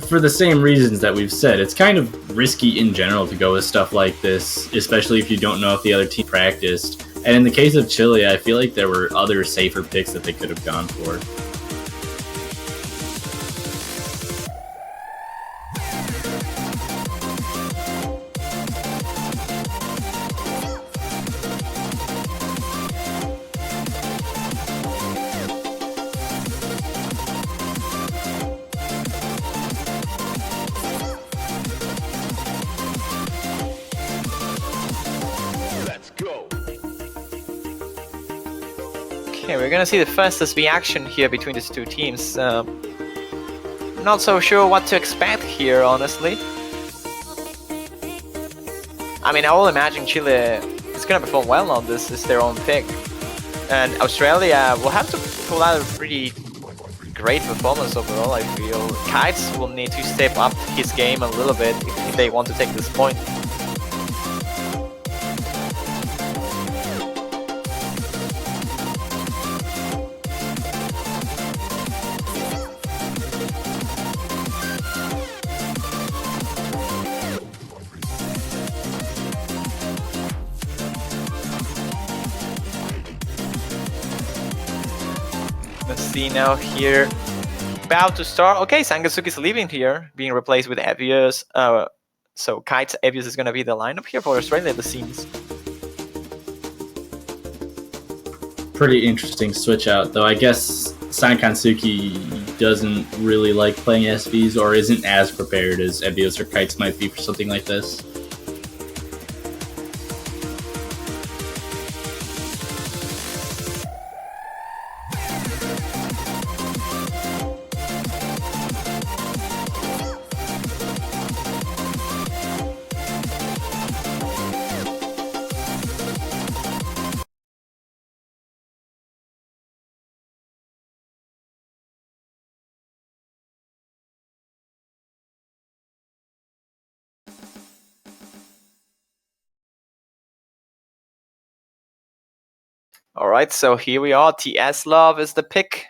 For the same reasons that we've said, it's kind of risky in general to go with stuff like this, especially if you don't know if the other team practiced. And in the case of Chile, I feel like there were other safer picks that they could have gone for. Okay, we're gonna see the fastest reaction here between these two teams. Not so sure what to expect here, honestly. I mean, I will imagine Chile is gonna perform well on this. It's their own pick. And Australia will have to pull out a pretty great performance overall, I feel. Kites will need to step up his game a little bit if they want to take this point. Let's see now here. About to start. Okay, Sangatsuki's leaving here, being replaced with Evius. So Kite's Evius is going to be the lineup here for Australia, it seems. Pretty interesting switch out, though. I guess Sankansuki doesn't really like playing SVs or isn't as prepared as Evius or Kites might be for something like this. Alright, so here we are. TS Love is the pick.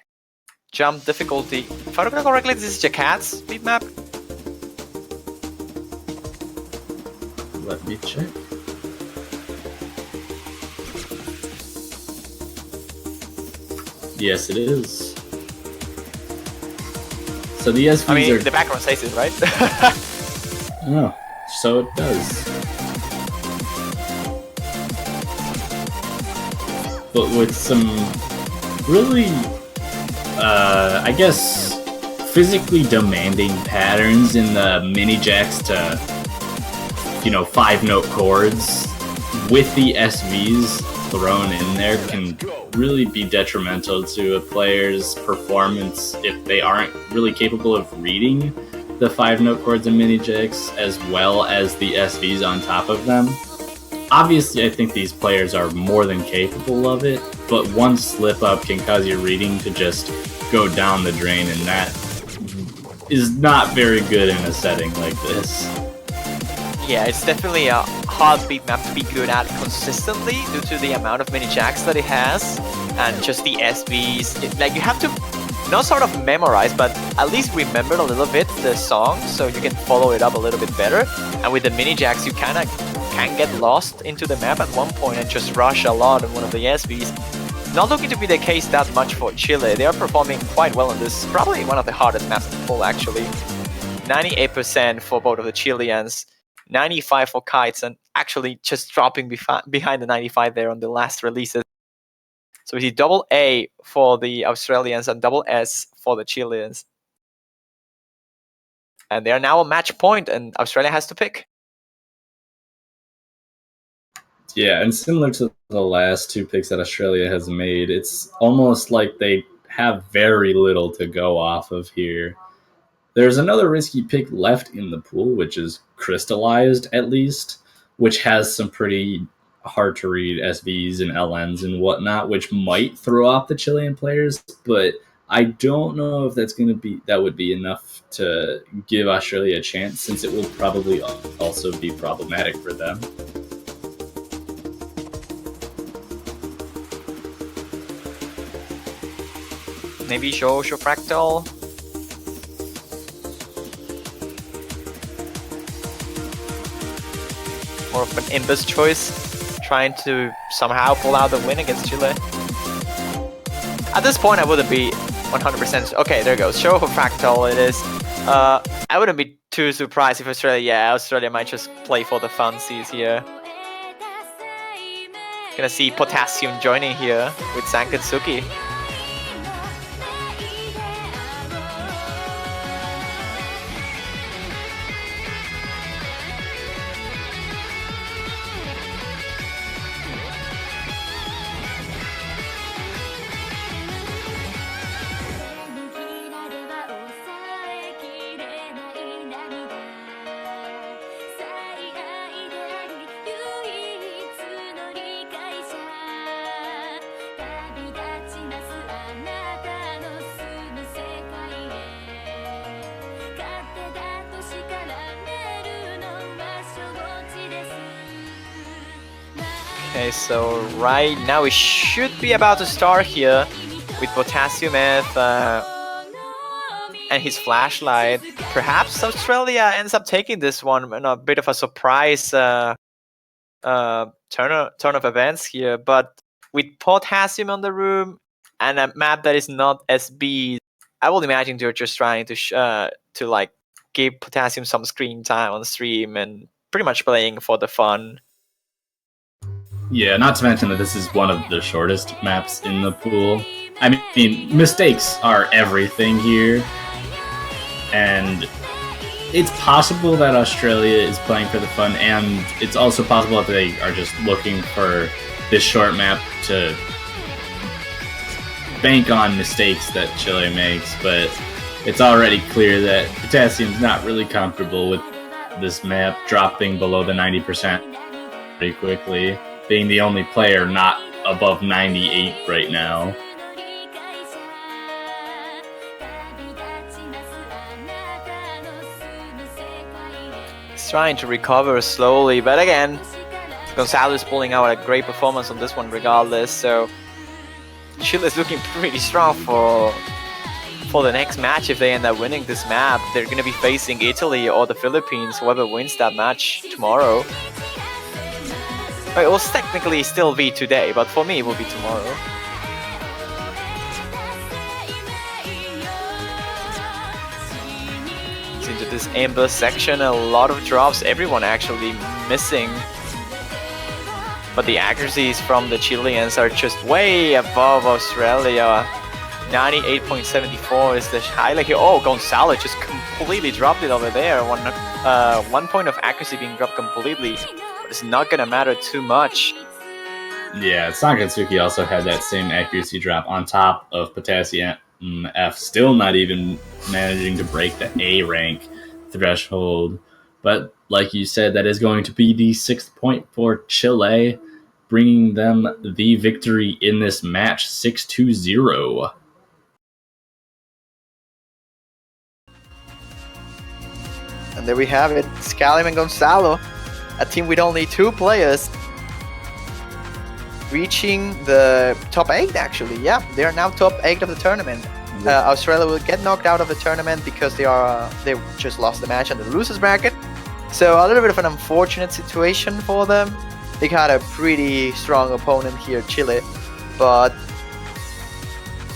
Jump difficulty. If I remember correctly, this is Jakat's beat map. Let me check. Yes, it is. So the SVs I mean, are... the background says it, right? Oh, so it does. But with some really, I guess, physically demanding patterns in the mini jacks to, 5-note chords, with the SVs thrown in there can really be detrimental to a player's performance if they aren't really capable of reading the 5-note chords and mini jacks as well as the SVs on top of them. Obviously, I think these players are more than capable of it, but one slip up can cause your reading to just go down the drain, and that is not very good in a setting like this. Yeah, it's definitely a hard beat map to be good at consistently due to the amount of mini jacks that it has and just the SVs. Like, you have to not sort of memorize, but at least remember a little bit the song so you can follow it up a little bit better. And with the mini jacks, you kind of can get lost into the map at one point and just rush a lot on one of the SVs. Not looking to be the case that much for Chile. They are performing quite well on this. Probably one of the hardest maps in the pool, actually. 98% for both of the Chileans. 95 for Kites, and actually just dropping behind the 95 there on the last releases. So we see double A for the Australians and double S for the Chileans. And they are now a match point, and Australia has to pick. Yeah, and similar to the last two picks that Australia has made, it's almost like they have very little to go off of here. There's another risky pick left in the pool, which is Crystallized, at least, which has some pretty hard-to-read SVs and LNs and whatnot, which might throw off the Chilean players, but I don't know if that would be enough to give Australia a chance, since it will probably also be problematic for them. Maybe show Fractal. More of an Imbus choice, trying to somehow pull out the win against Chile. At this point, I wouldn't be 100%. Okay, there goes. Show for Fractal it is. I wouldn't be too surprised if Australia might just play for the funsies here. Gonna see Potassium joining here with Sankatsuki. Okay, so right now we should be about to start here with Potassium F and his flashlight. Perhaps Australia ends up taking this one in a bit of a surprise turn of events here, but with Potassium on the room and a map that is not SB, I will imagine they're just trying to like give Potassium some screen time on stream and pretty much playing for the fun. Yeah, not to mention that this is one of the shortest maps in the pool. I mean, mistakes are everything here, and it's possible that Australia is playing for the fun, and it's also possible that they are just looking for this short map to bank on mistakes that Chile makes, but it's already clear that Potassium's not really comfortable with this map dropping below the 90% pretty quickly, being the only player not above 98 right now. He's trying to recover slowly, but again, Gonzalo is pulling out a great performance on this one regardless, so Chile is looking pretty strong for the next match. If they end up winning this map, they're going to be facing Italy or the Philippines, whoever wins that match tomorrow. It will technically still be today, but for me it will be tomorrow. Into this amber section, a lot of drops, everyone actually missing. But the accuracies from the Chileans are just way above Australia. 98.74 is the highlight here. Oh, Gonzalo just completely dropped it over there. 1 point of accuracy being dropped completely. But it's not going to matter too much. Yeah, Sakatsuki also had that same accuracy drop on top of Potassium F, still not even managing to break the A rank threshold. But like you said, that is going to be the 6th point for Chile, bringing them the victory in this match, 6-0. And there we have it, Scalim and Gonzalo, a team with only 2 players, reaching the top 8 actually. Yeah, they are now top 8 of the tournament. Australia will get knocked out of the tournament because they just lost the match on the losers bracket. So a little bit of an unfortunate situation for them. They got a pretty strong opponent here, Chile, but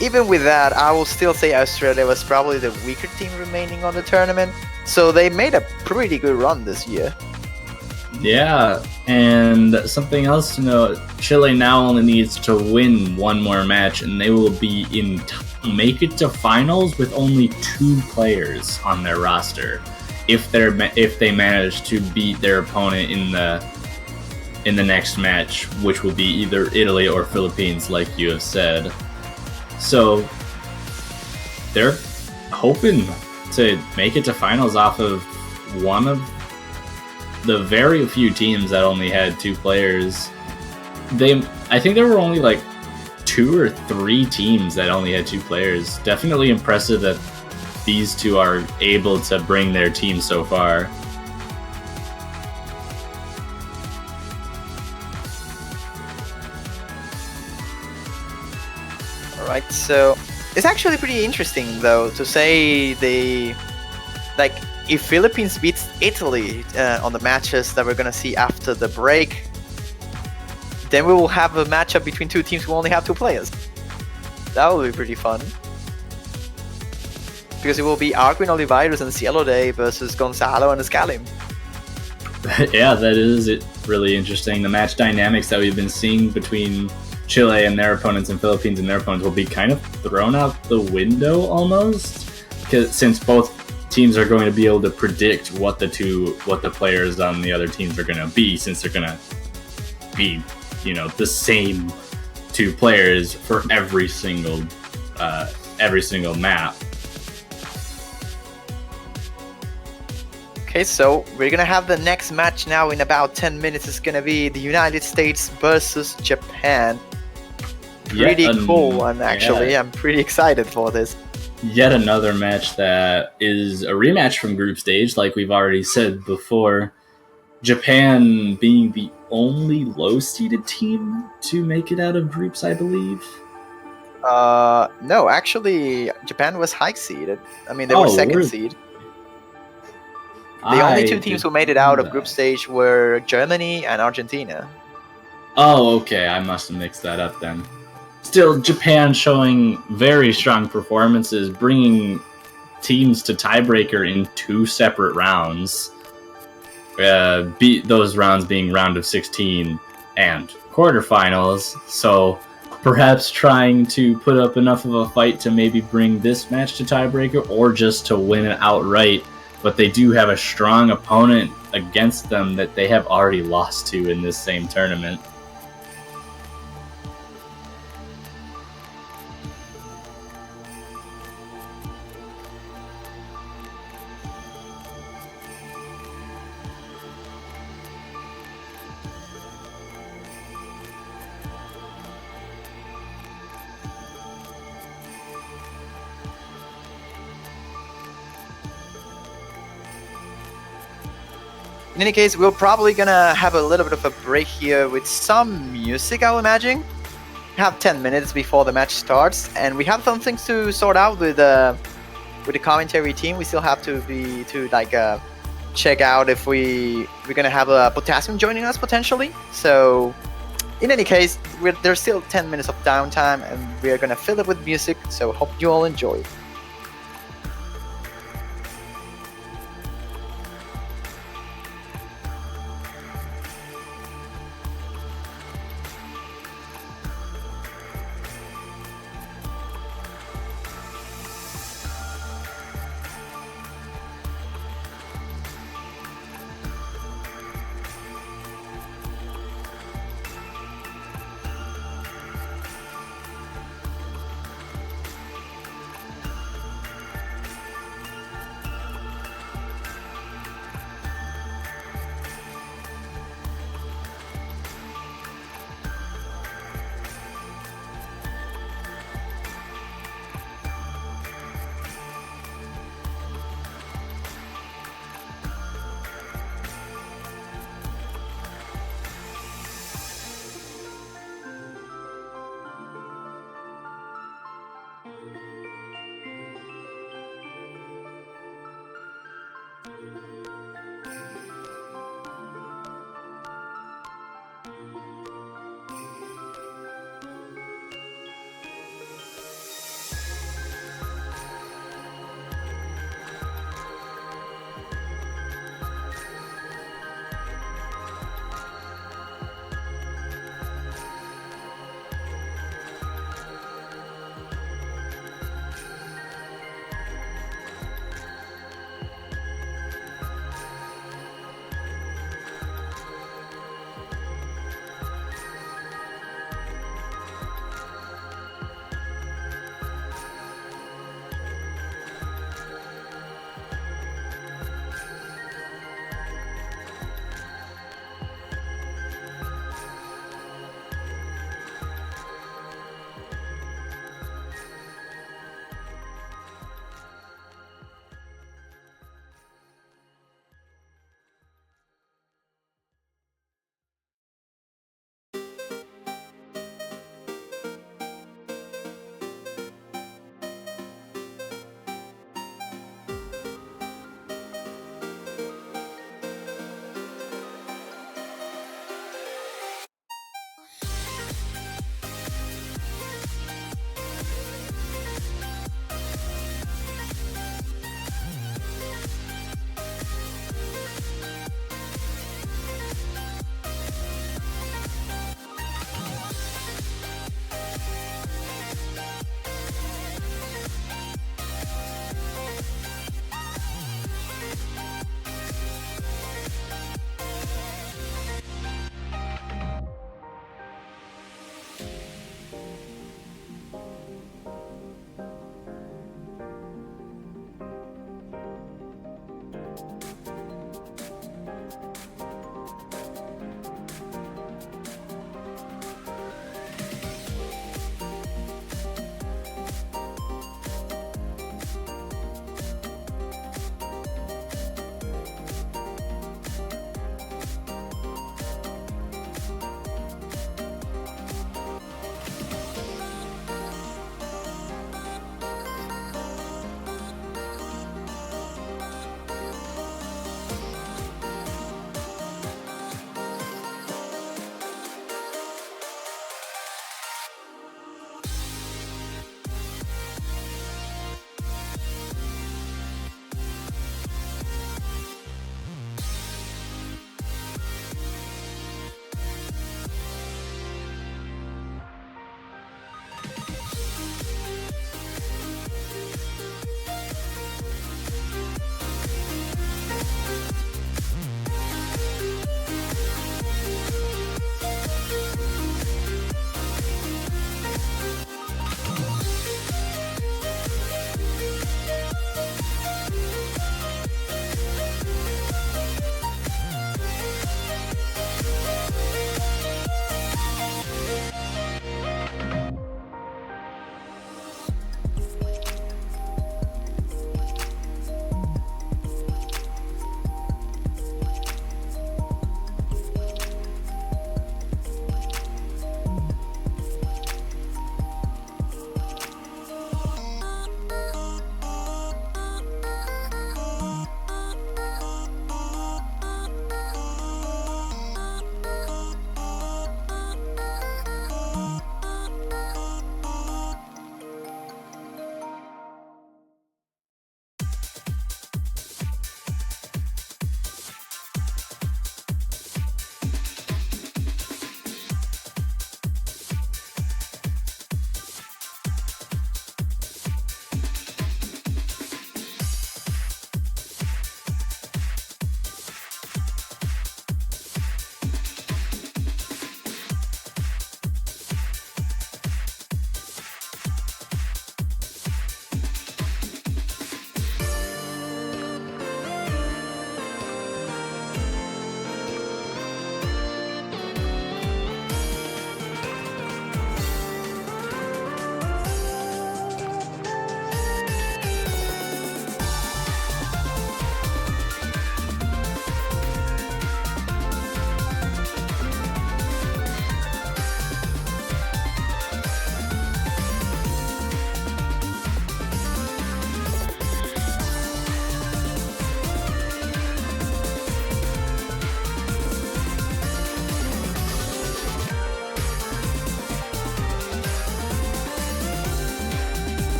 even with that, I will still say Australia was probably the weaker team remaining on the tournament. So they made a pretty good run this year. Yeah, and something else to note, Chile now only needs to win one more match and they will be make it to finals with only 2 players on their roster if they manage to beat their opponent in the next match, which will be either Italy or Philippines, like you have said. So they're hoping to make it to finals off of one of the very few teams that only had 2 players. I think there were only like 2 or 3 teams that only had 2 players. Definitely impressive that these 2 are able to bring their team so far. Alright, so it's actually pretty interesting though to say if Philippines beats Italy on the matches that we're gonna see after the break, then we will have a matchup between 2 teams who only have 2 players. That will be pretty fun. Because it will be Arguin Olivares and Cielo Day versus Gonzalo and Scalim. Yeah, that is really interesting. The match dynamics that we've been seeing between Chile and their opponents and Philippines and their opponents will be kind of thrown out the window almost, since both teams are going to be able to predict what the players on the other teams are going to be, since they're going to be, the same 2 players for every single map. Okay, so we're gonna have the next match now in about 10 minutes. It's gonna be the United States versus Japan. Pretty cool one, actually. Yeah. I'm pretty excited for this. Yet another match that is a rematch from group stage, like we've already said before. Japan being the only low-seeded team to make it out of groups, I believe. No, actually, Japan was high seeded. I mean, they were second seed. The only two teams who made it out of group stage were Germany and Argentina. Oh, okay. I must have mixed that up then. Still, Japan showing very strong performances, bringing teams to tiebreaker in 2 separate rounds. Beat those rounds being round of 16 and quarterfinals. So perhaps trying to put up enough of a fight to maybe bring this match to tiebreaker or just to win it outright. But they do have a strong opponent against them that they have already lost to in this same tournament. In any case, we're probably gonna have a little bit of a break here with some music, I would imagine. We have 10 minutes before the match starts, and we have some things to sort out with the commentary team. We still have to check out if we're gonna have a Potassium joining us potentially. So, in any case, there's still 10 minutes of downtime, and we're gonna fill it with music. So, hope you all enjoy.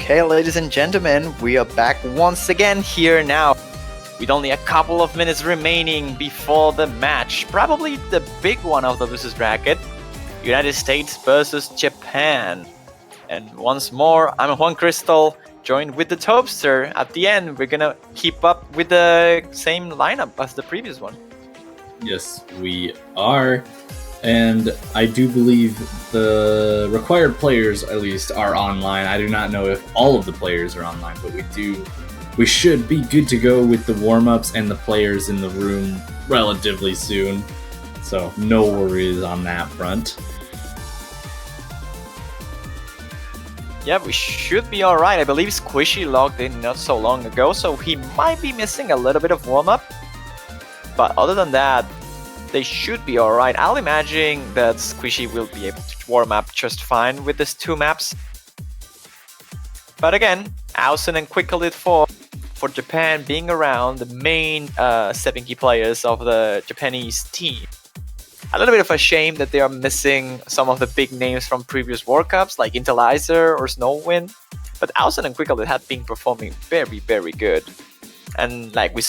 Okay, ladies and gentlemen, we are back once again here now, with only a couple of minutes remaining before the match. Probably the big one of the losers bracket, United States versus Japan. And once more, I'm Juan Crystal, joined with the Topster. At the end, we're gonna keep up with the same lineup as the previous one. Yes, we are. And I do believe the required players, at least, are online. I do not know if all of the players are online, but we should be good to go with the warm-ups and the players in the room relatively soon. So no worries on that front. Yeah, we should be alright. I believe Squishy logged in not so long ago, so he might be missing a little bit of warm-up. But other than that, they should be alright. I'll imagine that Squishy will be able to warm up just fine with these two maps. But again, Ausen and Quicklit for Japan being around the main 7 key players of the Japanese team. A little bit of a shame that they are missing some of the big names from previous World Cups like Intelizer or Snowwind. But Ausen and Quicklit have been performing very, very good. And like we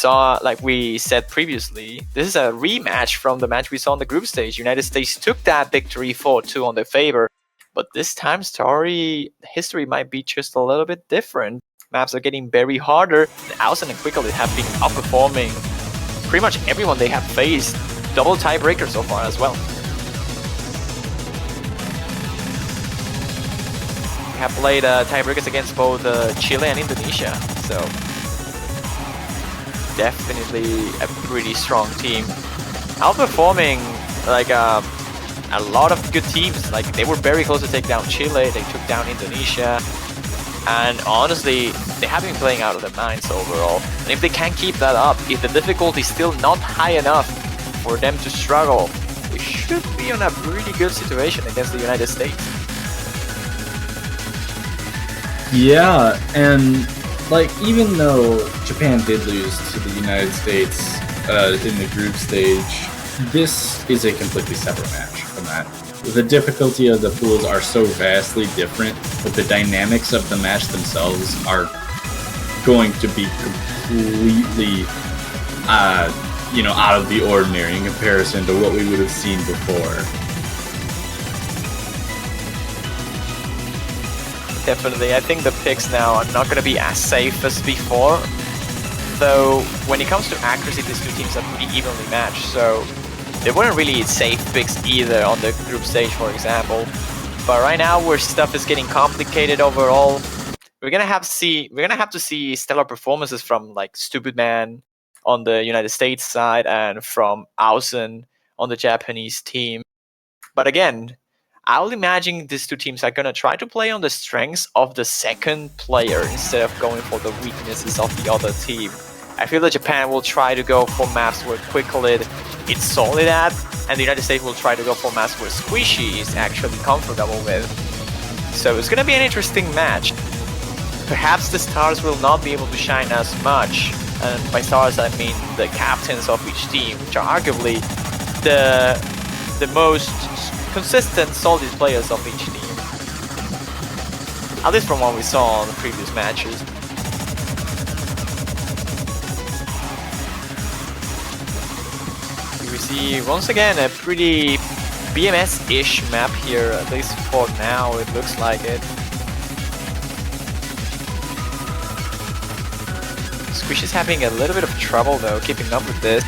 said previously, this is a rematch from the match we saw on the group stage. United States took that victory 4-2 on their favor, but this time history might be just a little bit different. Maps are getting very harder. Ausen and Quicklit have been outperforming pretty much everyone they have faced. Double tiebreaker so far as well. We have played tiebreakers against both Chile and Indonesia, so definitely a pretty strong team. Outperforming like a lot of good teams. Like they were very close to take down Chile, they took down Indonesia, and honestly, they have been playing out of their minds overall. And if they can't keep that up, if the difficulty is still not high enough for them to struggle, they should be in a really good situation against the United States. Yeah, and like, even though Japan did lose to the United States in the group stage, this is a completely separate match from that. The difficulty of the pools are so vastly different, but the dynamics of the match themselves are going to be completely, out of the ordinary in comparison to what we would have seen before. Definitely, I think the picks now are not going to be as safe as before. Though, when it comes to accuracy, these two teams are pretty evenly matched, so they weren't really safe picks either on the group stage, for example. But right now, where stuff is getting complicated overall, we're gonna have to see stellar performances from like Stupid Man on the United States side and from Ausen on the Japanese team. But again, I'll imagine these two teams are going to try to play on the strengths of the second player instead of going for the weaknesses of the other team. I feel that Japan will try to go for maps where Quicklit is solid at, and the United States will try to go for maps where Squishy is actually comfortable with. So it's going to be an interesting match. Perhaps the stars will not be able to shine as much, and by stars I mean the captains of each team, which are arguably the most consistent, solid players of each team. At least from what we saw on the previous matches. We see once again a pretty BMS-ish map here, at least for now it looks like it. Squish is having a little bit of trouble though, keeping up with this.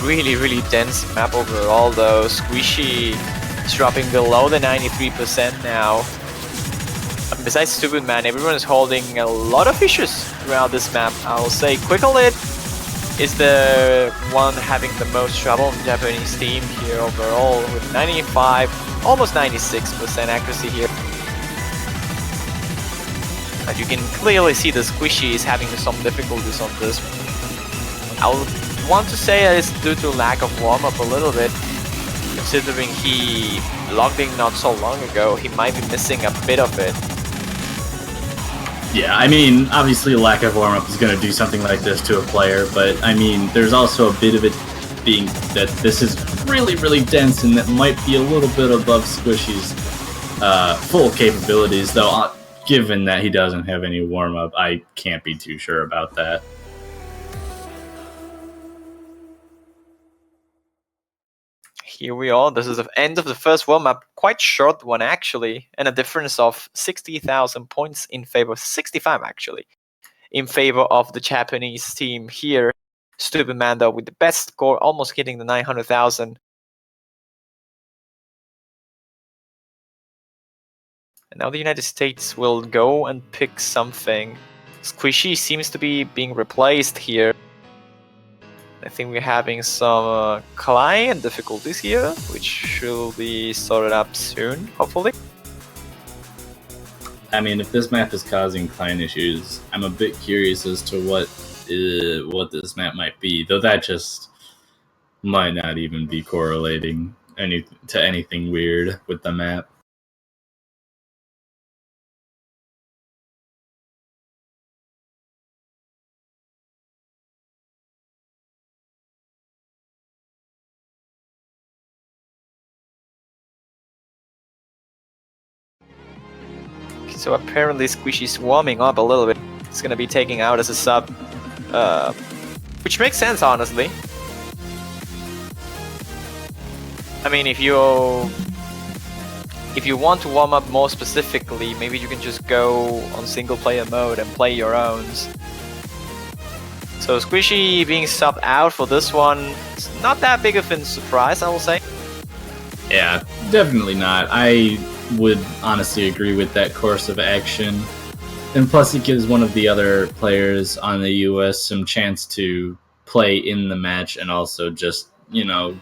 Really dense map overall though. Squishy is dropping below the 93% now. Besides Stupid Man, everyone is holding a lot of issues throughout this map. I'll say Quicklit is the one having the most trouble in the Japanese team here overall with 95, almost 96% accuracy here. But you can clearly see the Squishy is having some difficulties on this. I'll want to say that it's due to lack of warm-up a little bit, considering he logged in not so long ago. He might be missing a bit of it. Yeah, I mean, obviously a lack of warm-up is going to do something like this to a player, but I mean, there's also a bit of it being that this is really dense and that might be a little bit above Squishy's full capabilities, though. Given that he doesn't have any warm up, I can't be too sure about that. Here we are. This is the end of the first warm-up. Quite short one, actually. And a difference of 60,000 points in favor, 65 actually, in favor of the Japanese team here. Stupid Mando with the best score, almost hitting the 900,000. And now the United States will go and pick something. Squishy seems to be being replaced here. I think we're having some client difficulties here, which should be sorted up soon, hopefully. I mean, if this map is causing client issues, I'm a bit curious as to what this map might be, though that just might not even be correlating to anything weird with the map. So apparently Squishy's warming up a little bit. It's gonna be taking out as a sub, which makes sense, honestly. I mean, if you want to warm up more specifically, maybe you can just go on single player mode and play your own. So Squishy being subbed out for this one, it's not that big of a surprise, I will say. Yeah, definitely not. I would honestly agree with that course of action. And plus it gives one of the other players on the US some chance to play in the match and also just,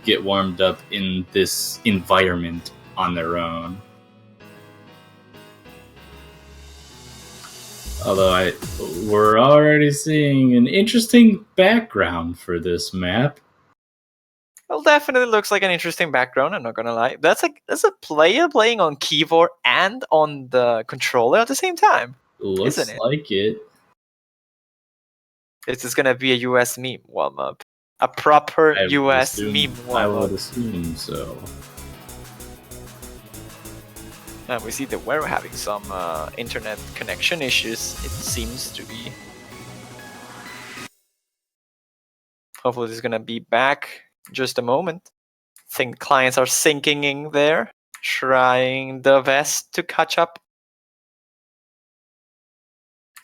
get warmed up in this environment on their own. Although we're already seeing an interesting background for this map. Well, definitely looks like an interesting background, I'm not gonna lie. That's a player playing on keyboard and on the controller at the same time. Looks isn't it? like it. This is gonna be a US meme warm-up. A proper US meme warm-up. I would assume so. And we see that we're having some internet connection issues, it seems to be. Hopefully this is gonna be back in just a moment. I think clients are sinking in there, trying the best to catch up.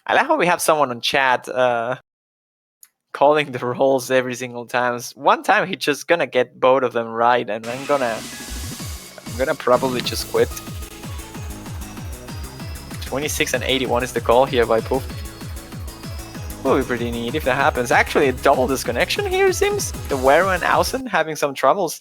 I like how we have someone on chat calling the roles every single time. One time he's just gonna get both of them right, and I'm gonna probably just quit. 26 and 81 is the call here by Poof. Will be pretty neat if that happens. Actually, a double disconnection here seems. The Wero and Ausen having some troubles.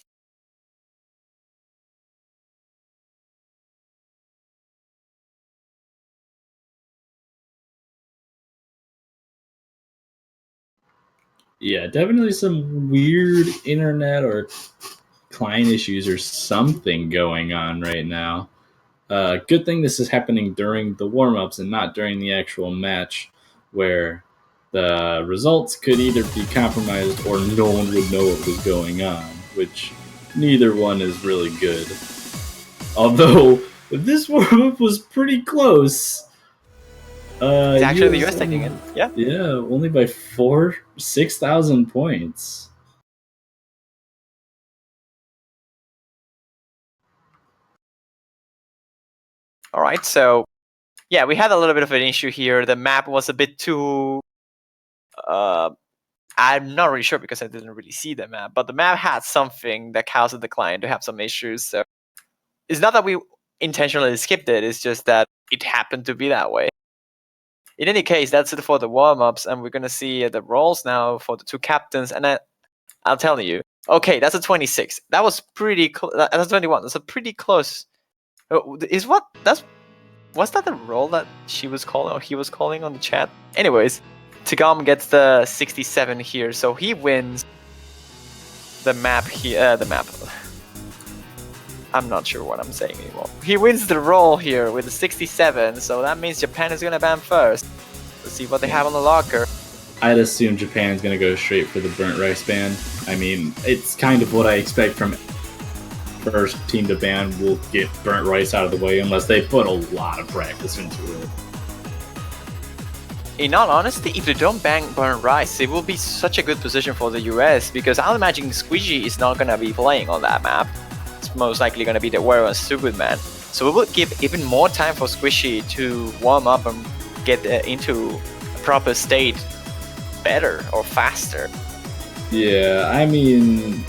Yeah, definitely some weird internet or client issues or something going on right now. Good thing this is happening during the warm-ups and not during the actual match, where the results could either be compromised or no one would know what was going on, which neither one is really good. Although, this warm-up was pretty close. It's actually the US taking it, yeah? Yeah, only by 6,000 points. Alright, so yeah, we had a little bit of an issue here. The map was a bit too... I'm not really sure because I didn't really see the map, but the map had something that caused the client to have some issues. So it's not that we intentionally skipped it, it's just that it happened to be that way. In any case, that's it for the warm-ups, and we're going to see the roles now for the two captains, and I'll tell you. Okay, that's a 26. That was pretty close. That's a 21. That's a pretty close. Was that the role that she was calling or he was calling on the chat? Anyways, Tagam gets the 67 here, so he wins the map here. I'm not sure what I'm saying anymore. He wins the role here with the 67, so that means Japan is gonna ban first. Let's see what they have on the locker. I'd assume Japan's gonna go straight for the burnt rice ban. I mean, it's kind of what I expect from first team to ban will get burnt rice out of the way unless they put a lot of practice into it. In all honesty, if they don't ban burnt rice, it will be such a good position for the US, because I'll imagine Squishy is not gonna be playing on that map. It's most likely gonna be the Wero and Stupid Man. So it will give even more time for Squishy to warm up and get into a proper state better or faster. Yeah, I mean,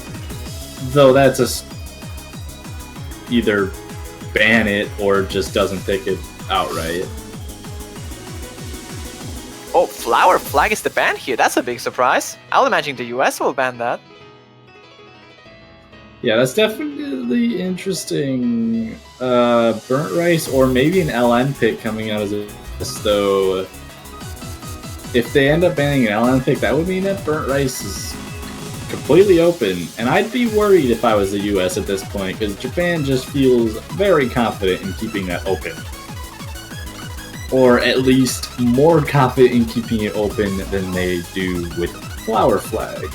though that's either ban it or just doesn't pick it outright. Oh, Flower Flag is the ban here. That's a big surprise. I'll imagine the US will ban that. Yeah, that's definitely interesting. Burnt rice or maybe an LN pick coming out as this, though. If they end up banning an LN pick, that would mean that burnt rice is completely open. And I'd be worried if I was the US at this point, because Japan just feels very confident in keeping that open. Or at least more confident in keeping it open than they do with Flower Flag,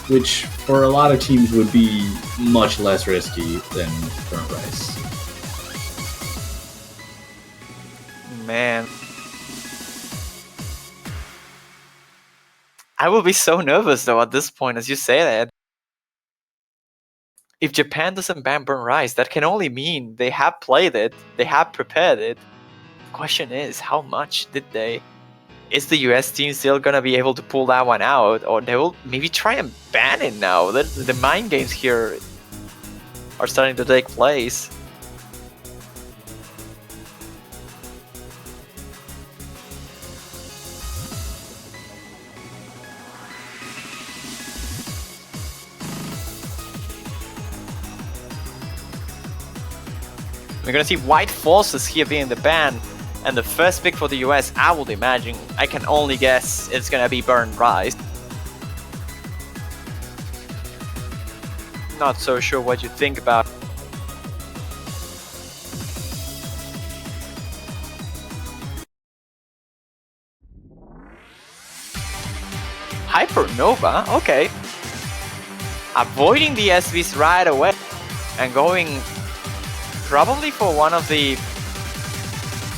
which for a lot of teams would be much less risky than burnt rice. Man. I will be so nervous though at this point as you say that. If Japan doesn't ban burnt rice, that can only mean they have played it, they have prepared it. The question is, how much did they? Is the US team still gonna be able to pull that one out, or they will maybe try and ban it now? The mind games here are starting to take place. We're gonna see white forces here being the ban. And the first pick for the US, I would imagine, I can only guess it's gonna be burnt rice. Not so sure what you think about. Hypernova, okay. Avoiding the SVs right away and going probably for one of the,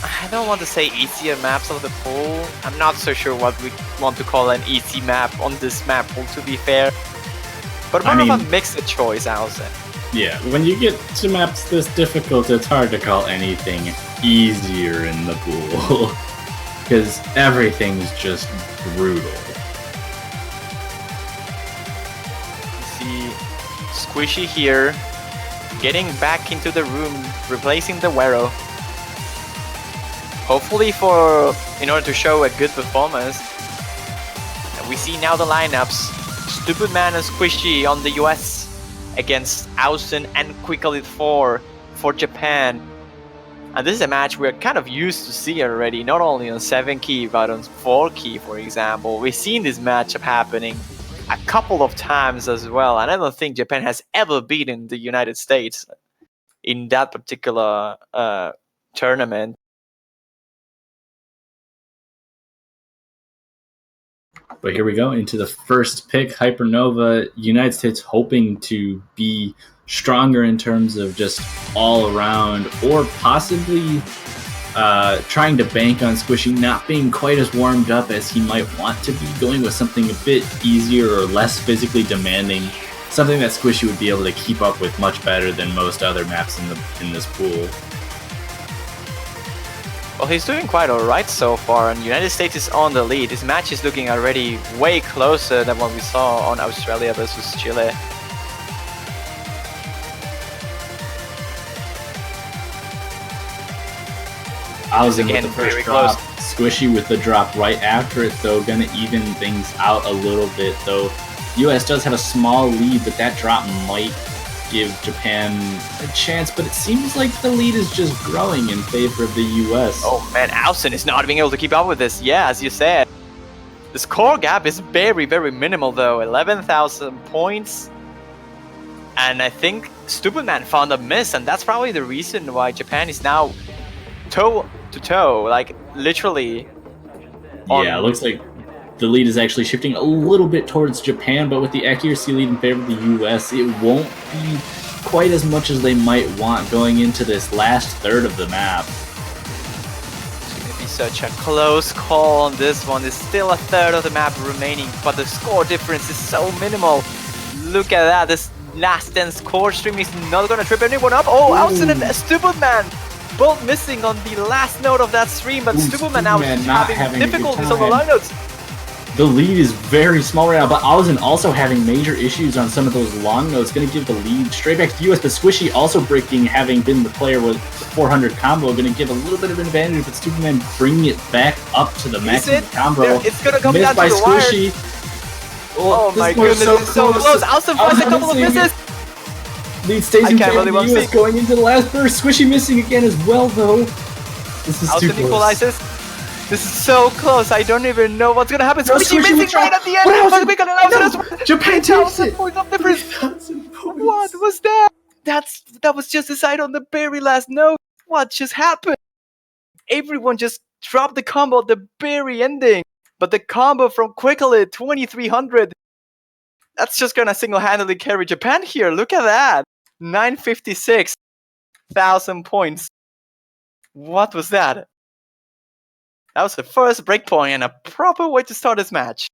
I don't want to say easier maps of the pool. I'm not so sure what we want to call an easy map on this map pool, to be fair. But more of a mixed choice, I'll say. Yeah, when you get to maps this difficult, it's hard to call anything easier in the pool. Because everything's just brutal. You see Squishy here, getting back into the room, replacing the Wero. Hopefully in order to show a good performance. And we see now the lineups. Stupid Man and Squishy on the US against Austen and Quickly 4 for Japan. And this is a match we're kind of used to see already, not only on 7 key but on 4 key, for example. We've seen this matchup happening a couple of times as well, and I don't think Japan has ever beaten the United States in that particular tournament. But here we go into the first pick, Hypernova. United States hoping to be stronger in terms of just all around, or possibly trying to bank on Squishy not being quite as warmed up as he might want to be, going with something a bit easier or less physically demanding, something that Squishy would be able to keep up with much better than most other maps in this pool. Well, he's doing quite alright so far, and United States is on the lead. This match is looking already way closer than what we saw on Australia versus Chile. Austen with the first drop, Squishy with the drop right after it, though, gonna even things out a little bit, though. US does have a small lead, but that drop might give Japan a chance, but it seems like the lead is just growing in favor of the US. Oh man, Austen is not being able to keep up with this. Yeah, as you said. The score gap is very, very minimal though. 11,000 points. And I think Stupid Man found a miss, and that's probably the reason why Japan is now toe to toe, like literally. Yeah, it looks like the lead is actually shifting a little bit towards Japan, but with the accuracy lead in favor of the US, it won't be quite as much as they might want going into this last third of the map. It's gonna be such a close call on this one. There's still a third of the map remaining, but the score difference is so minimal. Look at that. This last 10 score stream is not gonna trip anyone up. Oh, Ausen and Stupid Man both missing on the last note of that stream, but Stupid Man now having difficulties on the line notes. The lead is very small right now, but Ausen also having major issues on some of those long notes, going to give the lead straight back to US, but Squishy also breaking, having been the player with the 400 combo, going to give a little bit of an advantage, but Stupid Man bringing it back up to the maximum combo. It's going to come missed down by to the Squishy. Oh my goodness, it's so close. Ausen finds a couple of misses. Lead stays in favor of the US going into the last burst. Squishy missing again as well, though. This is too close. Equalizes. This is so close. I don't even know what's gonna happen. Squishy missing right at the end. Japan takes it. Points of difference. What was that? That was just decided on the very last note. What just happened? Everyone just dropped the combo at the very ending. But the combo from Quickly 2300. That's just gonna single-handedly carry Japan here. Look at that. 956,000 points. What was that? That was the first breakpoint and a proper way to start this match.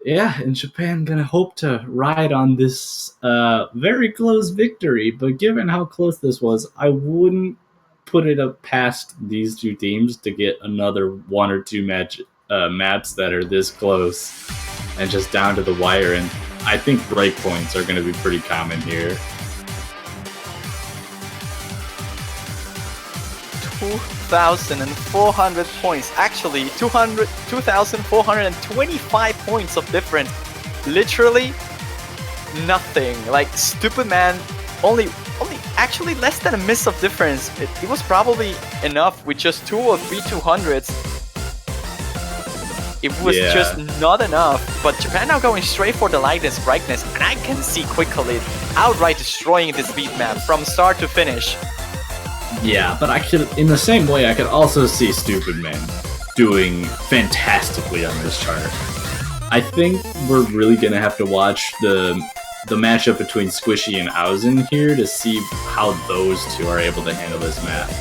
Yeah, and Japan gonna hope to ride on this very close victory, but given how close this was, I wouldn't put it up past these two teams to get another one or two maps that are this close and just down to the wire, and I think breakpoints are gonna be pretty common here. 2,400 points. Actually, 2,425 points of difference. Literally nothing. Like, Stupid Man only actually less than a miss of difference. It was probably enough with just 2 or 3 200s. It was just not enough. But Japan now going straight for the lightness, brightness, and I can see Quickly outright destroying this beat map from start to finish. Yeah, but I could, in the same way, I could also see Stupid Man doing fantastically on this chart. I think we're really gonna have to watch the matchup between Squishy and Ausen here to see how those two are able to handle this map.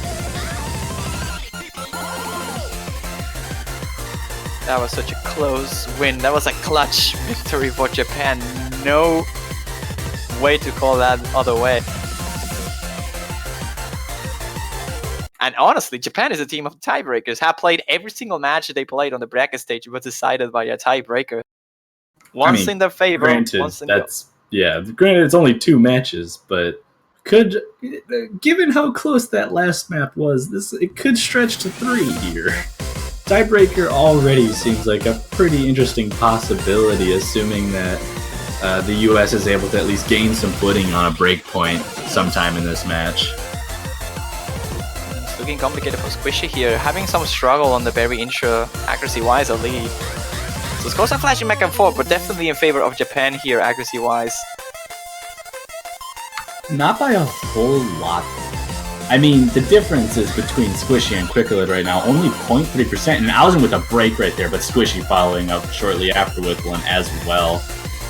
That was such a close win. That was a clutch victory for Japan. No way to call that other way. And honestly, Japan is a team of tiebreakers. Have played every single match they played on the bracket stage was decided by a tiebreaker. Once in their favor, granted, once in granted it's only 2 matches, but given how close that last map was, it could stretch to 3 here. Tiebreaker already seems like a pretty interesting possibility, assuming that the US is able to at least gain some footing on a breakpoint sometime in this match. Looking complicated for Squishy here, having some struggle on the very intro, accuracy-wise at least. So scores are flashing back and forth, but definitely in favor of Japan here, accuracy-wise. Not by a whole lot. I mean, the difference is between Squishy and Quicklid right now, only 0.3%, and Ausen with a break right there, but Squishy following up shortly after with one as well.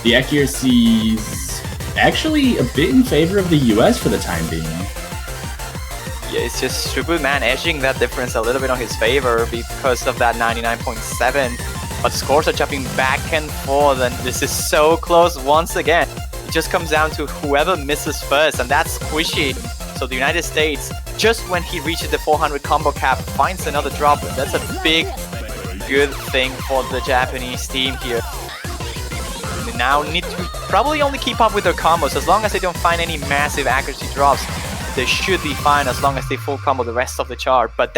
The accuracy's actually a bit in favor of the US for the time being. Yeah, it's just Stupid Man edging that difference a little bit on his favor because of that 99.7. But scores are jumping back and forth, and this is so close once again. It just comes down to whoever misses first, and that's Squishy. So the United States, just when he reaches the 400 combo cap, finds another drop. That's a big, good thing for the Japanese team here. They now need to probably only keep up with their combos. As long as they don't find any massive accuracy drops, they should be fine as long as they full combo the rest of the chart. But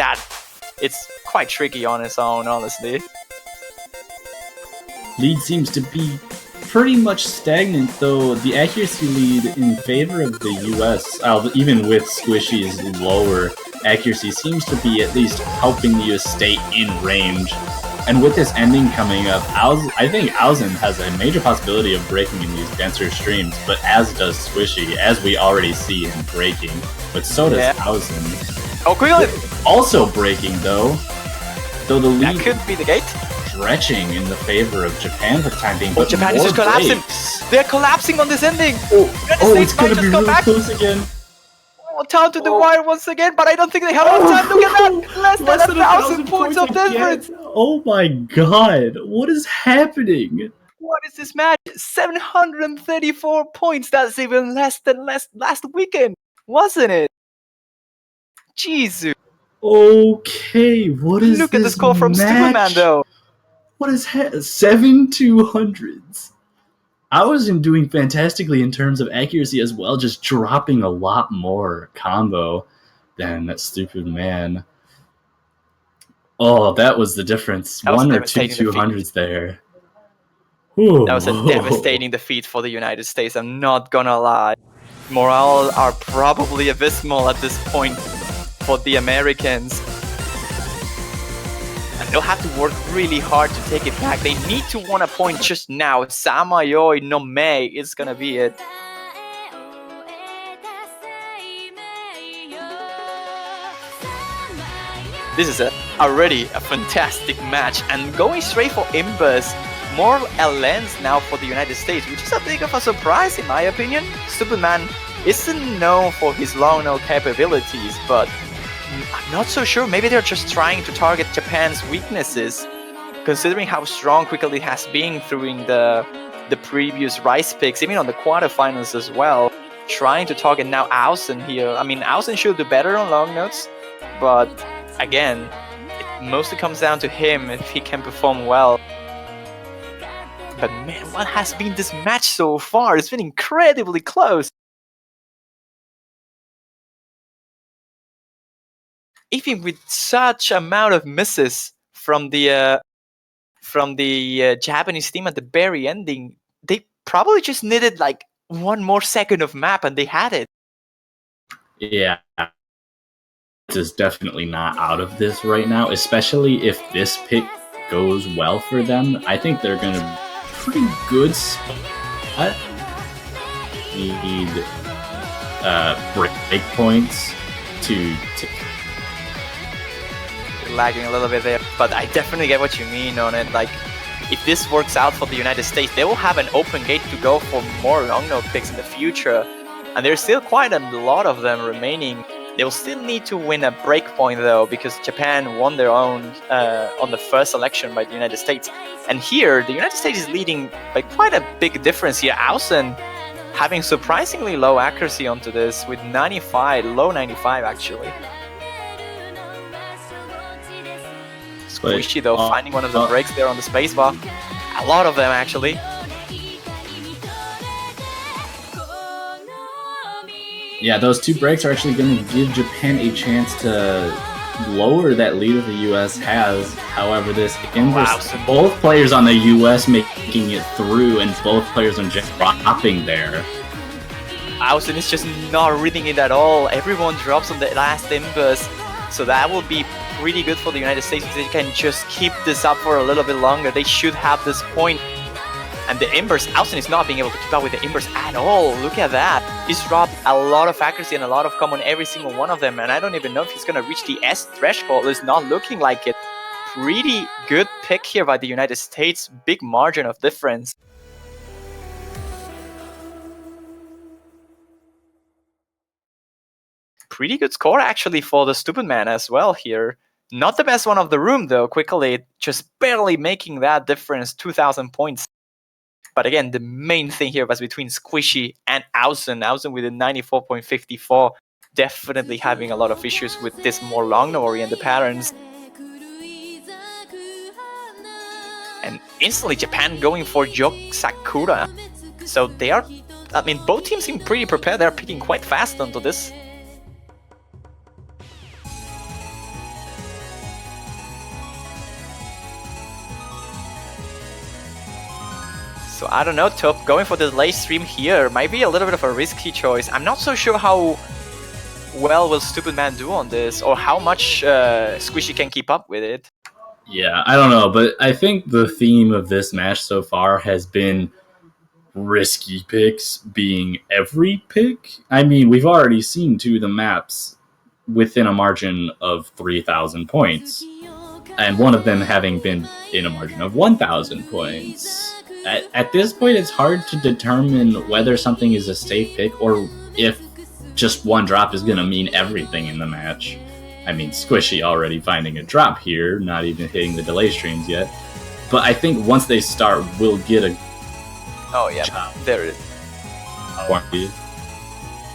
it's quite tricky on its own, honestly. Lead seems to be pretty much stagnant, though the accuracy lead in favor of the US, even with Squishy's lower accuracy, seems to be at least helping the US stay in range. And with this ending coming up, I think Ausen has a major possibility of breaking in these denser streams, but as does Squishy, as we already see him breaking, but so does Ausen. Oh, quickly! Also breaking, though the lead... That could be the gate. Stretching in the favor of Japan for the time being, but Japan is just collapsing. They're collapsing on this ending. It's gonna be really close again. Down to the wire once again, but I don't think they have enough time. Look at that! Less than 1,000 points of difference! Oh my god, what is happening? What is this match? 734 points. That's even less than last weekend, wasn't it? Jesus. Okay, what is Look this at the score from match? Stupid Man, though. What is 7 200s? I wasn't doing fantastically in terms of accuracy as well, just dropping a lot more combo than that Stupid Man. Oh, that was the difference. That was 1 a or 2 devastating 200s there. Ooh. That was a devastating defeat for the United States, I'm not gonna lie. Morale are probably abysmal at this point for the Americans. And they'll have to work really hard to take it back. They need to win a point just now. Samayoi no Mei is gonna be it. This is already a fantastic match, and going straight for Imbus, more LNs now for the United States, which is a bit of a surprise in my opinion. Stupid Man isn't known for his long no capabilities, but I'm not so sure. Maybe they're just trying to target Japan's weaknesses, considering how strong Quickly has been through the previous Rice picks, even on the quarterfinals as well. Trying to target now Ausen here. I mean, Ausen should do better on long notes, but again, it mostly comes down to him if he can perform well. But man, what has been this match so far? It's been incredibly close. Even with such amount of misses from the Japanese team at the very ending, they probably just needed like 1 more second of map and they had it. Yeah. Is definitely not out of this right now, especially if this pick goes well for them. I think they're going to pretty good spot. Need break points to lagging a little bit there, but I definitely get what you mean on it. Like, if this works out for the United States, they will have an open gate to go for more long note picks in the future, and there's still quite a lot of them remaining. They will still need to win a breakpoint though, because Japan won their own on the first selection by the United States. And here, the United States is leading by quite a big difference here. Ausen having surprisingly low accuracy onto this with 95, low 95 actually. Squishy though, finding one of the breaks there on the spacebar. A lot of them actually. Yeah, those 2 breaks are actually going to give Japan a chance to lower that lead that the US has. However, this inverse, both players on the US making it through, and both players on just dropping there. Ausen is just not reading it at all. Everyone drops on the last inverse, so that will be pretty good for the United States if they can just keep this up for a little bit longer. They should have this point. And the inverse, Ausen is not being able to keep up with the inverse at all. Look at that. He's dropped a lot of accuracy and a lot of comm on every single one of them. And I don't even know if he's going to reach the S threshold. It's not looking like it. Pretty good pick here by the United States. Big margin of difference. Pretty good score actually for the Stupid Man as well here. Not the best one of the room though. Quickly just barely making that difference, 2,000 points. But again, the main thing here was between Squishy and Ausen. Ausen with a 94.54, definitely having a lot of issues with this more long-oriented patterns. And instantly Japan going for Yok Sakura. So they are, I mean, both teams seem pretty prepared. They're picking quite fast onto this. So I don't know, Top, going for the late stream here might be a little bit of a risky choice. I'm not so sure how well will Stupid Man do on this, or how much Squishy can keep up with it. Yeah, I don't know, but I think the theme of this match so far has been risky picks being every pick. I mean, we've already seen 2 of the maps within a margin of 3,000 points, and one of them having been in a margin of 1,000 points. At this point, it's hard to determine whether something is a safe pick or if just one drop is going to mean everything in the match. I mean, Squishy already finding a drop here, not even hitting the delay streams yet. But I think once they start, we'll get a Oh yeah, job. there it is. Quantity.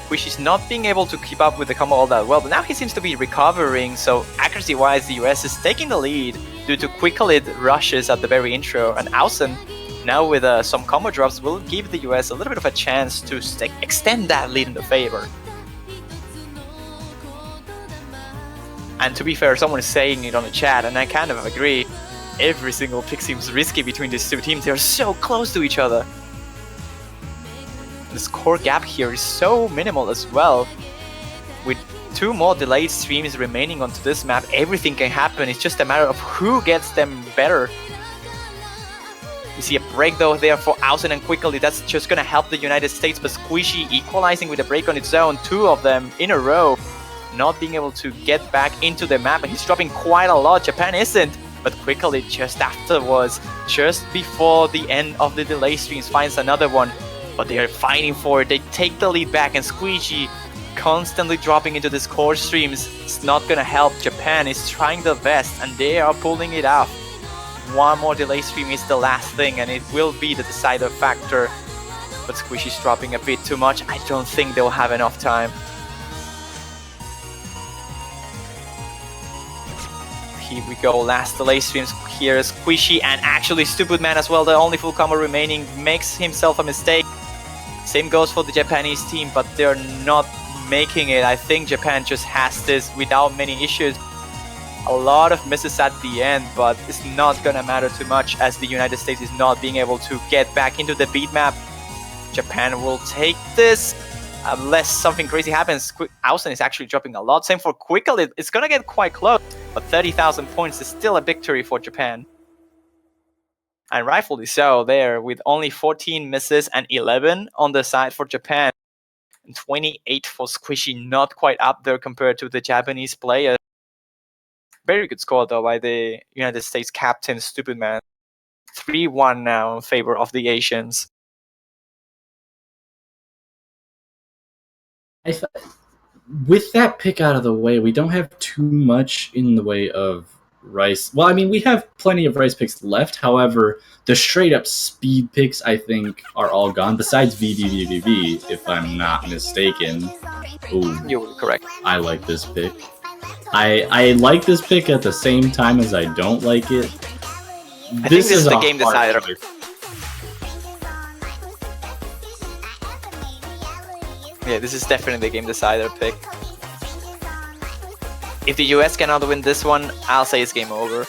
Which is not being able to keep up with the combo all that well, but now he seems to be recovering, so accuracy-wise the US is taking the lead due to quickly rushes at the very intro, and Ausen, now with some combo drops, will give the US a little bit of a chance to extend that lead in the favor. And to be fair, someone is saying it on the chat, and I kind of agree, every single pick seems risky between these two teams. They are so close to each other. The score gap here is so minimal as well. With 2 more delayed streams remaining onto this map, everything can happen. It's just a matter of who gets them better. We see a break though there for Ausen and Quickly. That's just gonna help the United States, but Squishy equalizing with a break on its own. 2 of them in a row, not being able to get back into the map, and he's dropping quite a lot. Japan isn't, but Quickly just afterwards, just before the end of the delay streams, finds another one. But they are fighting for it. They take the lead back, and Squishy constantly dropping into the score streams. It's not gonna help. Japan is trying their best, and they are pulling it off. 1 more delay stream is the last thing, and it will be the decider factor. But Squishy's dropping a bit too much. I don't think they'll have enough time. Here we go, last delay streams. Here is Squishy, and actually Stupid Man as well, the only full combo remaining, makes himself a mistake. Same goes for the Japanese team, but they're not making it. I think Japan just has this without many issues. A lot of misses at the end, but it's not gonna matter too much as the United States is not being able to get back into the beat map. Japan will take this unless something crazy happens. Ausen is actually dropping a lot. Same for Quickly. It's gonna get quite close, but 30,000 points is still a victory for Japan. And rightfully so there, with only 14 misses and 11 on the side for Japan. And 28 for Squishy, not quite up there compared to the Japanese player. Very good score though by the United States captain, Stupid Man. 3-1 now in favor of the Asians. With that pick out of the way, we don't have too much in the way of Rice. Well, I mean, we have plenty of Rice picks left. However, the straight-up speed picks, I think, are all gone. Besides VVVVV, if I'm not mistaken. Ooh, You were correct. I like this pick. I like this pick at the same time as I don't like it. I think this is the game decider. Yeah, this is definitely the game decider pick. If the US cannot win this one, I'll say it's game over.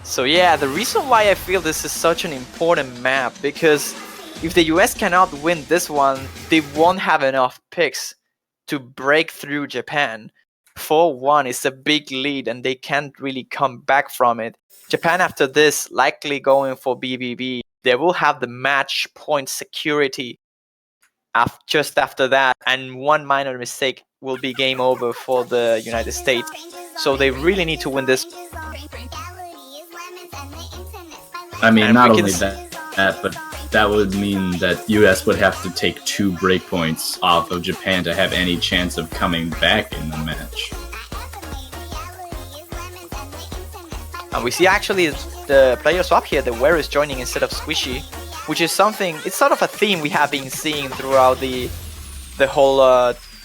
So yeah, the reason why I feel this is such an important map, because if the US cannot win this one, they won't have enough picks to break through Japan. 4-1 is a big lead and they can't really come back from it. Japan after this likely going for BBB. They will have the match point security just after that, and one minor mistake will be game over for the United States. So they really need to win this. I mean, And not we only can that, but that would mean that US would have to take 2 breakpoints off of Japan to have any chance of coming back in the match. And we see actually the player swap here, the Where is joining instead of Squishy, which is something, it's sort of a theme we have been seeing throughout the whole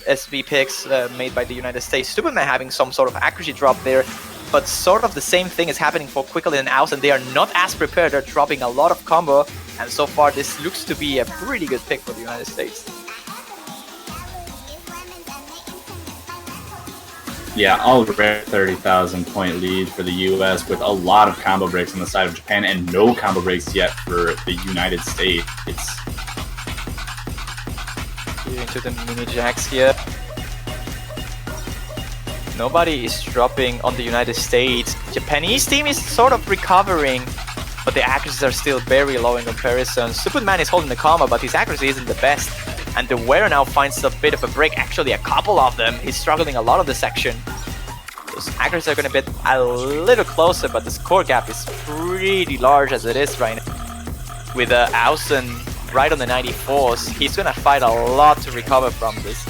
SB picks made by the United States. Stupid Man having some sort of accuracy drop there, but sort of the same thing is happening for Quickly and Ausen. They are not as prepared, they're dropping a lot of combo, and so far this looks to be a pretty good pick for the United States. Yeah, already 30,000 point lead for the US with a lot of combo breaks on the side of Japan and no combo breaks yet for the United States. Into the mini jacks here. Nobody is dropping on the United States. Japanese team is sort of recovering, but the accuracies are still very low in comparison. Stupid Man is holding the combo, but his accuracy isn't the best. And the Where now finds a bit of a break, actually a couple of them. He's struggling a lot of the section. Those accuracies are going to be a little closer, but the score gap is pretty large as it is right now. With Ausen right on the 94s, he's going to fight a lot to recover from this.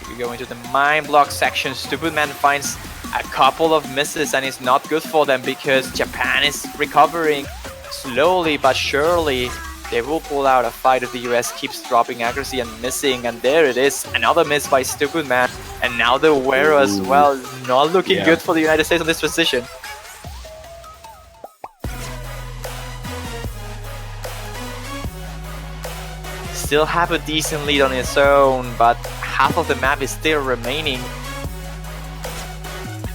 We go into the mine block section. Stupid Man finds a couple of misses, and it's not good for them because Japan is recovering slowly but surely. They will pull out a fight if the US keeps dropping accuracy and missing, and there it is, another miss by Stupid Man, and now the Wero as well, not looking good for the United States on this position. Still have a decent lead on its own, but half of the map is still remaining.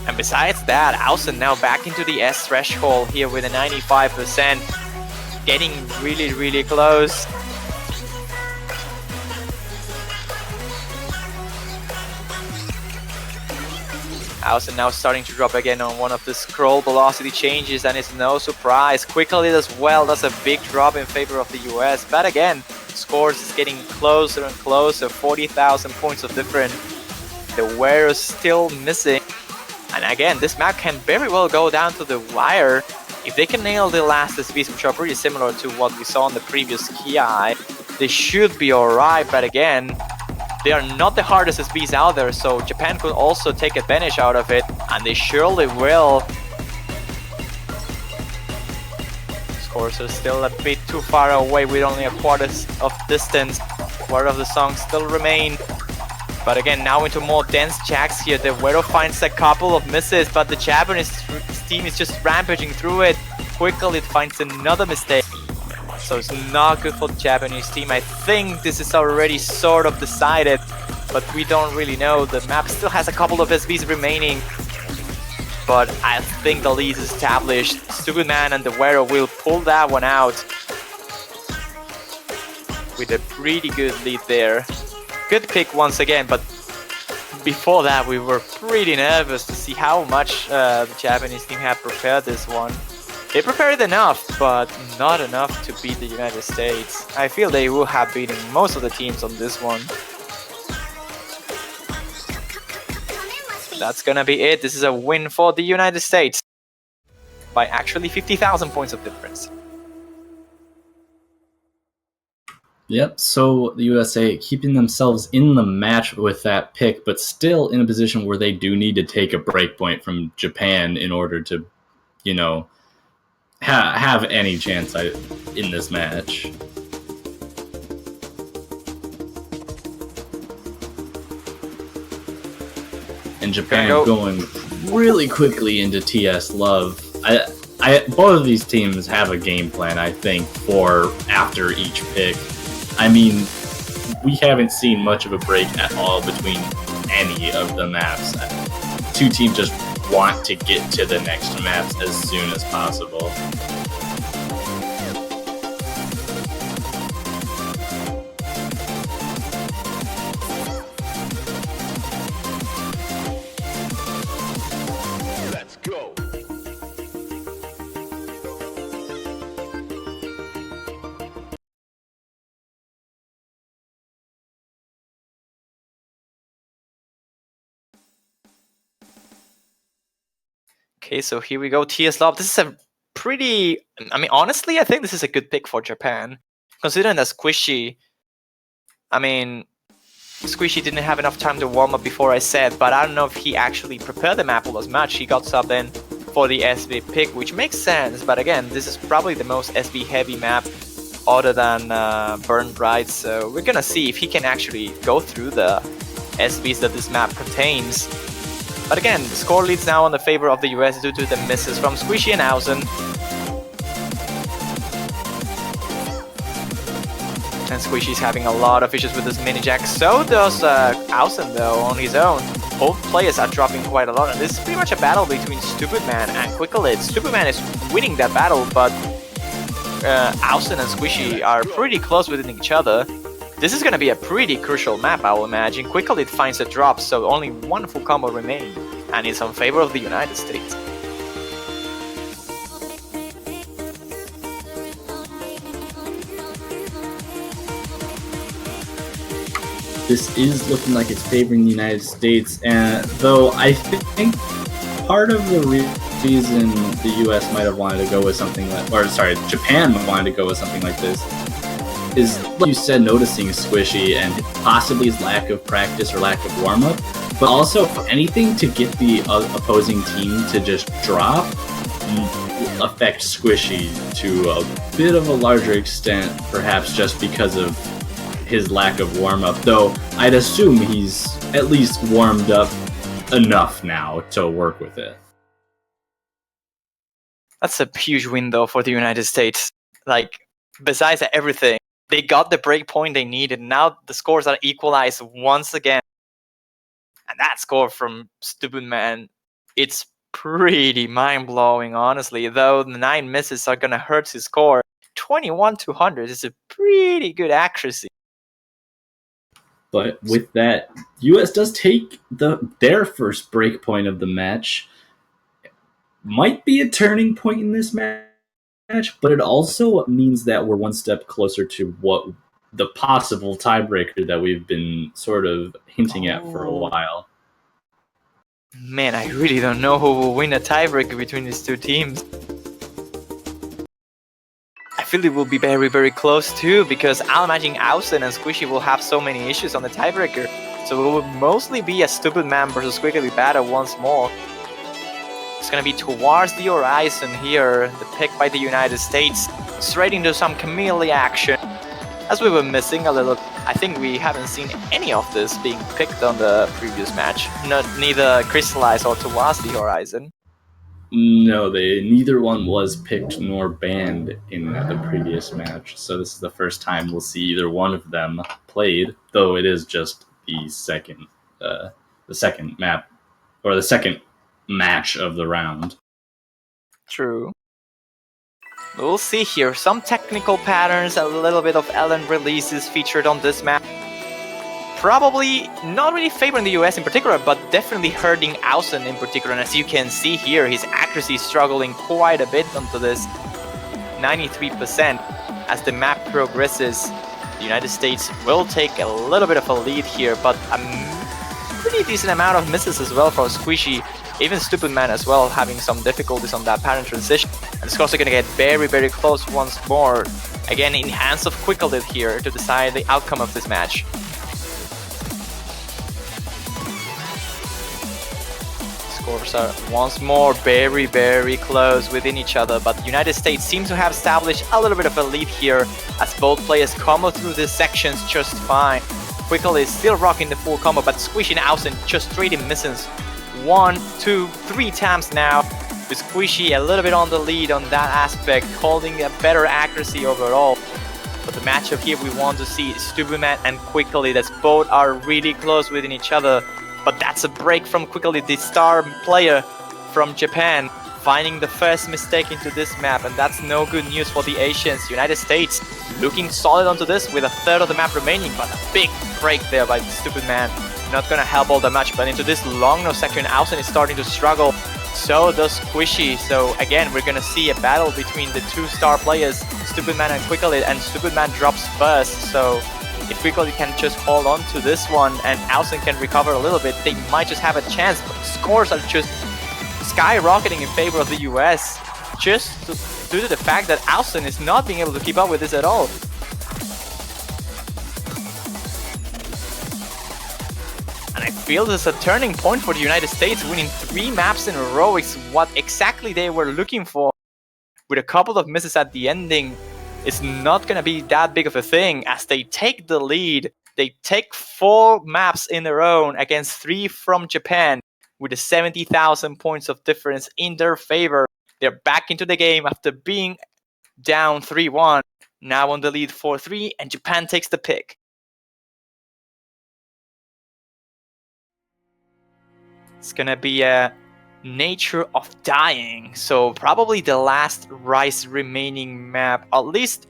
And besides that, Ausen now back into the S threshold here with a 95%. Getting really close. Ausen now starting to drop again on one of the scroll velocity changes, and it's no surprise. Quickly as well, that's a big drop in favor of the US. But again, scores is getting closer and closer, 40,000 points of difference. The Wero is still missing. And again, this map can very well go down to the wire. If they can nail the last SBs, which are pretty similar to what we saw in the previous Ki, they should be alright, but again, they are not the hardest SBs out there, so Japan could also take advantage out of it, and they surely will. Scores are still a bit too far away with only a quarter of distance. Quarter of the song still remain. But again, now into more dense jacks here. The Wero finds a couple of misses, but the Japanese team is just rampaging through it. Quickly it finds another mistake. So it's not good for the Japanese team. I think this is already sort of decided, but we don't really know. The map still has a couple of SBs remaining, but I think the lead is established. Stupid Man and the Wero will pull that one out with a pretty good lead there. Good pick once again, but before that we were pretty nervous to see how much the Japanese team had prepared this one. They prepared enough, but not enough to beat the United States. I feel they will have beaten most of the teams on this one. That's gonna be it. This is a win for the United States by actually 50,000 points of difference. Yep, so the USA keeping themselves in the match with that pick, but still in a position where they do need to take a break point from Japan in order to, you know, have any chance in this match. And Japan going really quickly into TS Love. Both of these teams have a game plan, I think, for after each pick. I mean, we haven't seen much of a break at all between any of the maps. Two teams just want to get to the next maps as soon as possible. Let's go. Okay, so here we go, TS Love. This is a pretty... I mean, honestly, I think this is a good pick for Japan. Considering that Squishy... I mean, Squishy didn't have enough time to warm up before I said, but I don't know if he actually prepared the map all as much. He got subbed in for the SB pick, which makes sense, but again, this is probably the most SB heavy map other than Burn Bright, so we're gonna see if he can actually go through the SBs that this map contains. But again, the score leads now on the favor of the US due to the misses from Squishy and Ausen. And Squishy's having a lot of issues with this mini jack. So does Ausen though on his own. Both players are dropping quite a lot, and this is pretty much a battle between Stupid Man and Quicklid. Stupid Man is winning that battle, but Ausen and Squishy are pretty close within each other. This is going to be a pretty crucial map, I will imagine. Quickly it finds a drop, so only one full combo remains, and it's in favor of the United States. this is looking like it's favoring the United States, and though I think part of the reason the U.S. might have wanted to go with something like, or sorry, Japan wanted to go with something like this, is, like you said, noticing Squishy and possibly his lack of practice or lack of warm-up, but also anything to get the opposing team to just drop affect Squishy to a bit of a larger extent, perhaps just because of his lack of warm-up, though I'd assume he's at least warmed up enough now to work with it. That's a huge win, though, for the United States. Like, besides everything, they got the break point they needed. Now the scores are equalized once again. And that score from Stupid Man, it's pretty mind-blowing, honestly. Though the 9 misses are going to hurt his score, 21-100 is a pretty good accuracy. But with that, U.S. does take their first break point of the match. Might be a turning point in this match, but it also means that we're one step closer to what the possible tiebreaker that we've been sort of hinting at for a while. Man, I really don't know who will win a tiebreaker between these two teams. I feel it will be very, very close too, because I'm imagining Ausen and Squishy will have so many issues on the tiebreaker. So it will mostly be a Stupid Man versus Squiggly battle once more. It's gonna be towards the horizon here, the pick by the United States, straight into some Camellia action. As we were missing a little, I think we haven't seen any of this being picked on the previous match. Neither crystallized or towards the horizon. No, neither one was picked nor banned in the previous match. So this is the first time we'll see either one of them played, though it is just the second map, or the second match of the round. True. We'll see here some technical patterns, a little bit of Ellen releases featured on this map. Probably not really favoring the US in particular, but definitely hurting Ausen in particular. And as you can see here, his accuracy is struggling quite a bit onto this 93%. As the map progresses, the United States will take a little bit of a lead here, but a pretty decent amount of misses as well for Squishy. Even Stupid Man as well, having some difficulties on that pattern transition. And the scores are going to get very, very close once more. Again, in hands of Quickledit here to decide the outcome of this match. Scores are once more very, very close within each other, but the United States seems to have established a little bit of a lead here as both players combo through these sections just fine. Quickledit is still rocking the full combo, but Squishy and Ausen just straight in misses. 1, 2, 3 times now, with Squishy a little bit on the lead on that aspect, holding a better accuracy overall. But the matchup here we want to see is Stupid Man and Quickledit, as both are really close within each other. But that's a break from Quickledit, the star player from Japan, finding the first mistake into this map, and that's no good news for the Asians. United States looking solid onto this with a third of the map remaining, but a big break there by the Stupid Man. Not gonna help all that much, but into this long nose section, Ausen is starting to struggle. So does Squishy. So again, we're gonna see a battle between the two star players, Stupid Man and Quickledit, and Stupid Man drops first. So if Quickledit can just hold on to this one and Ausen can recover a little bit, they might just have a chance. But scores are just skyrocketing in favor of the US, just due to the fact that Ausen is not being able to keep up with this at all. And I feel this is a turning point for the United States. Winning 3 maps in a row is what exactly they were looking for. With a couple of misses at the ending, it's not going to be that big of a thing as they take the lead. They take 4 maps in a row against 3 from Japan with a 70,000 points of difference in their favor. They're back into the game after being down 3-1. Now on the lead 4-3, and Japan takes the pick. It's gonna be a Nature of Dying, so probably the last Rice remaining map, at least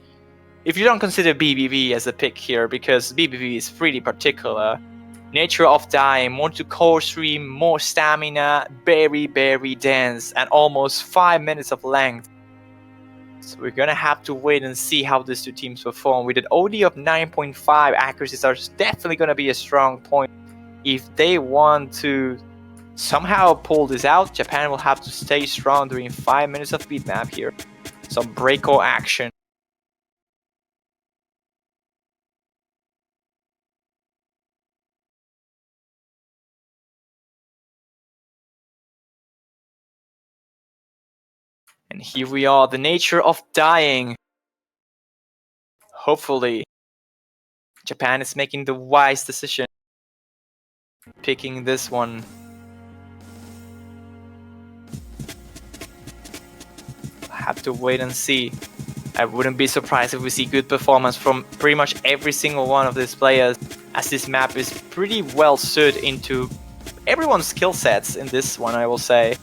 if you don't consider BBB as a pick here, because BBB is pretty particular. Nature of Dying, more to core stream, more stamina, very, very dense, and almost 5 minutes of length. So we're gonna have to wait and see how these two teams perform. With an OD of 9.5, accuracies are definitely gonna be a strong point. If they want to somehow pull this out, Japan will have to stay strong during 5 minutes of beat map here. Some break-all action. And here we are, the nature of dying. Hopefully, Japan is making the wise decision, picking this one. Have to wait and see. I wouldn't be surprised if we see good performance from pretty much every single one of these players, as this map is pretty well suited into everyone's skill sets in this one, I will say.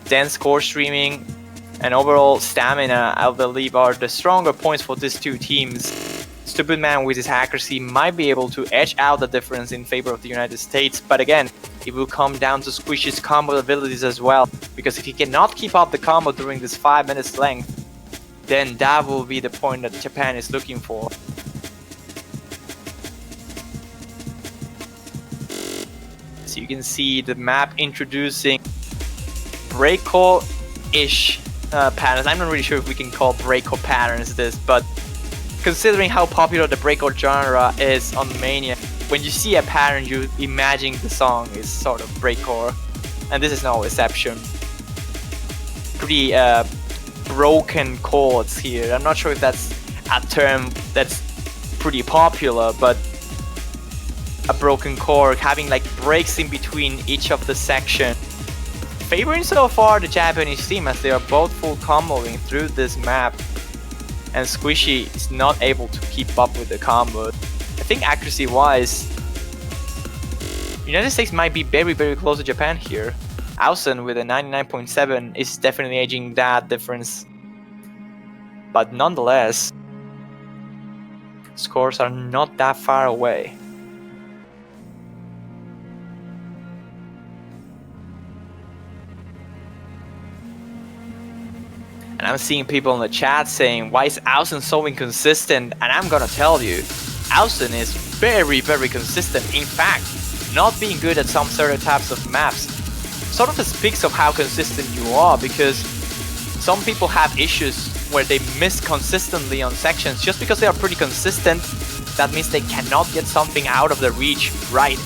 Dense core streaming and overall stamina, I believe, are the stronger points for these two teams. Stupid Man with his accuracy might be able to edge out the difference in favor of the United States, but again, it will come down to Squishy's combo abilities as well, because if he cannot keep up the combo during this 5 minutes length, then that will be the point that Japan is looking for. So you can see the map introducing break-all-ish patterns. I'm not really sure if we can call break-all patterns this, but considering how popular the break-all genre is on Mania, when you see a pattern, you imagine the song is sort of break-all, and this is no exception. Pretty broken chords here. I'm not sure if that's a term that's pretty popular, but a broken chord, having like breaks in between each of the sections. Favoring so far the Japanese team, as they are both full comboing through this map, and Squishy is not able to keep up with the combo. I think accuracy wise, United States might be very close to Japan here. Ausen with a 99.7 is definitely edging that difference, but nonetheless, scores are not that far away. And I'm seeing people in the chat saying, why is Ausen so inconsistent? And I'm gonna tell you, Ausen is very consistent. In fact, not being good at some certain types of maps sort of speaks of how consistent you are, because some people have issues where they miss consistently on sections. Just because they are pretty consistent, that means they cannot get something out of the reach right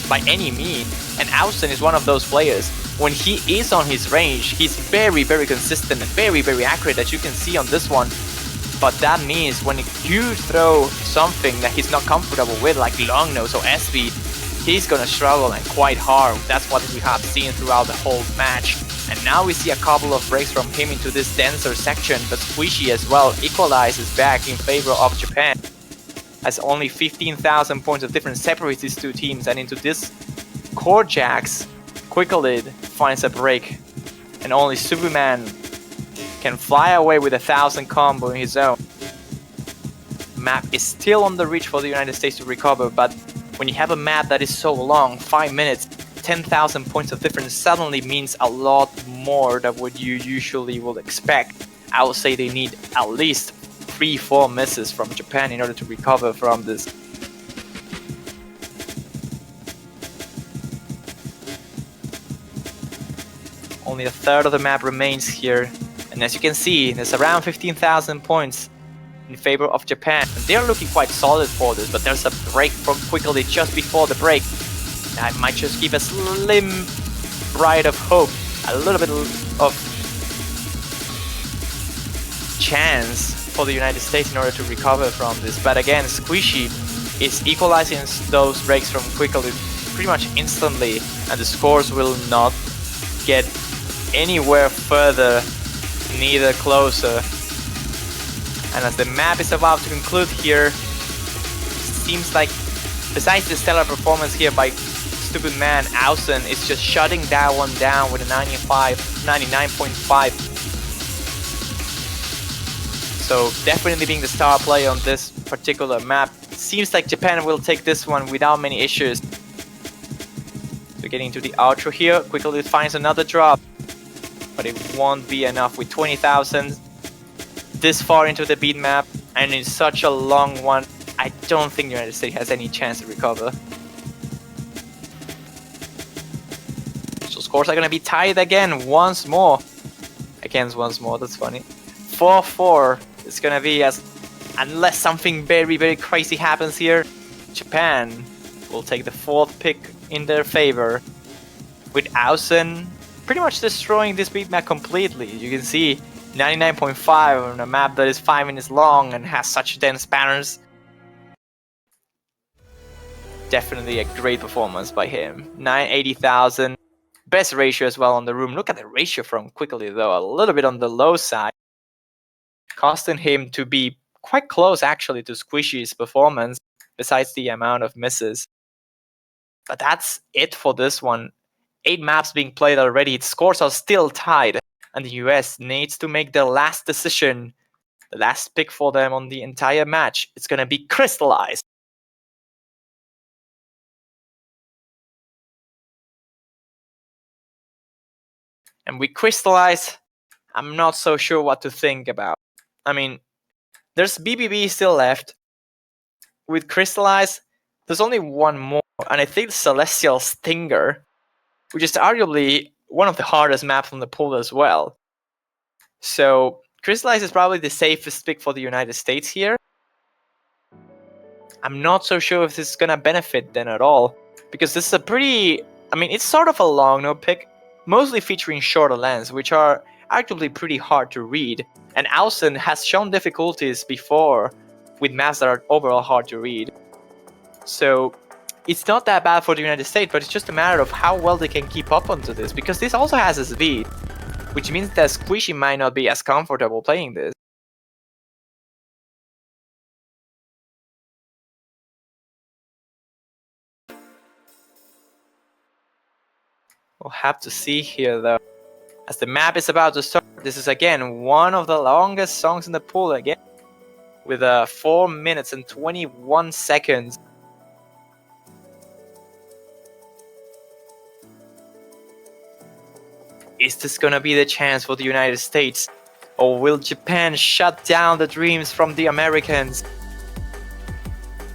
by any means. And Ausen is one of those players. When he is on his range, he's very consistent and very accurate, as you can see on this one. But that means when you throw something that he's not comfortable with, like long nose or SB, he's gonna struggle, and quite hard. That's what we have seen throughout the whole match. And now we see a couple of breaks from him into this denser section, but Squishy as well equalizes back in favor of Japan, as only 15,000 points of difference separates these two teams. And into this core jacks, Quicklid finds a break, and only Superman can fly away with 1,000 combo in his own. Map is still on the reach for the United States to recover, but when you have a map that is so long, 5 minutes, 10,000 points of difference suddenly means a lot more than what you usually would expect. I would say they need at least 3-4 misses from Japan in order to recover from this. Only a third of the map remains here, and as you can see, there's around 15,000 points in favor of Japan. And they're looking quite solid for this, but there's a break from Quickly just before the break. That might just give a slim bright of hope, a little bit of chance for the United States in order to recover from this. But again, Squishy is equalizing those breaks from Quickly pretty much instantly, and the scores will not get anywhere further, neither closer. And as the map is about to conclude here, seems like besides the stellar performance here by Stupid Man, Ausen is just shutting that one down with a 99.5. So definitely being the star player on this particular map. Seems like Japan will take this one without many issues. So getting to the outro here, Quickly finds another drop. but it won't be enough with 20,000 this far into the beat map, and in such a long one. I don't think the United States has any chance to recover. So scores are gonna be tied again once more. Against once more, that's funny. 4-4 it's gonna be, as unless something very, very crazy happens here, Japan will take the 4th pick in their favor, with Ausen pretty much destroying this beat map completely. You can see 99.5 on a map that is 5 minutes long and has such dense patterns. Definitely a great performance by him. 980,000. Best ratio as well on the room. Look at the ratio from Quickly though, a little bit on the low side, costing him to be quite close actually to Squishy's performance, besides the amount of misses. But that's it for this one. 8 maps being played already, scores are still tied, and the US needs to make their last decision. The last pick for them on the entire match. It's gonna be Crystallized. And with Crystallize, I'm not so sure what to think about. I mean, there's BBB still left. With Crystallize, there's only one more, and I think Celestial Stinger, which is arguably one of the hardest maps from the pool as well. So Crystallize is probably the safest pick for the United States here. I'm not so sure if this is gonna benefit them at all, because this is a pretty, I mean, it's sort of a long no pick, mostly featuring shorter lands, which are arguably pretty hard to read. And Ausen has shown difficulties before with maps that are overall hard to read. So it's not that bad for the United States, but it's just a matter of how well they can keep up onto this, because this also has a speed, which means that Squishy might not be as comfortable playing this. We'll have to see here though. As the map is about to start, this is again one of the longest songs in the pool again, with 4 minutes and 21 seconds. Is this gonna be the chance for the United States? Or will Japan shut down the dreams from the Americans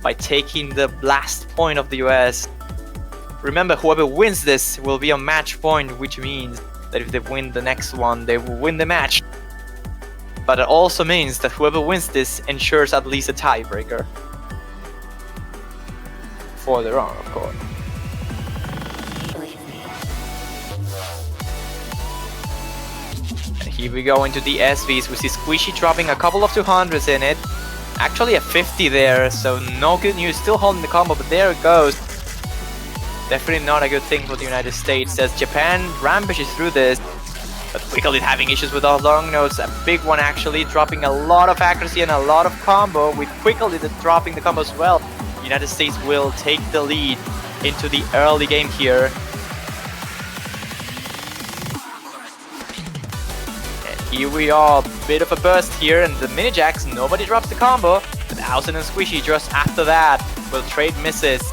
by taking the blast point of the US? Remember, whoever wins this will be on match point, which means that if they win the next one, they will win the match. But it also means that whoever wins this ensures at least a tiebreaker. For their own, of course. And here we go into the SVs. We see Squishy dropping a couple of 200s in it. Actually a 50 there, so no good news. Still holding the combo, but there it goes. Definitely not a good thing for the United States, as Japan rampages through this. But Quickly having issues with those long notes. A big one actually, dropping a lot of accuracy and a lot of combo, with Quickly dropping the combo as well. United States will take the lead into the early game here. And here we are, a bit of a burst here, and the mini jacks, nobody drops the combo. But Ausen and Squishy just after that will trade misses.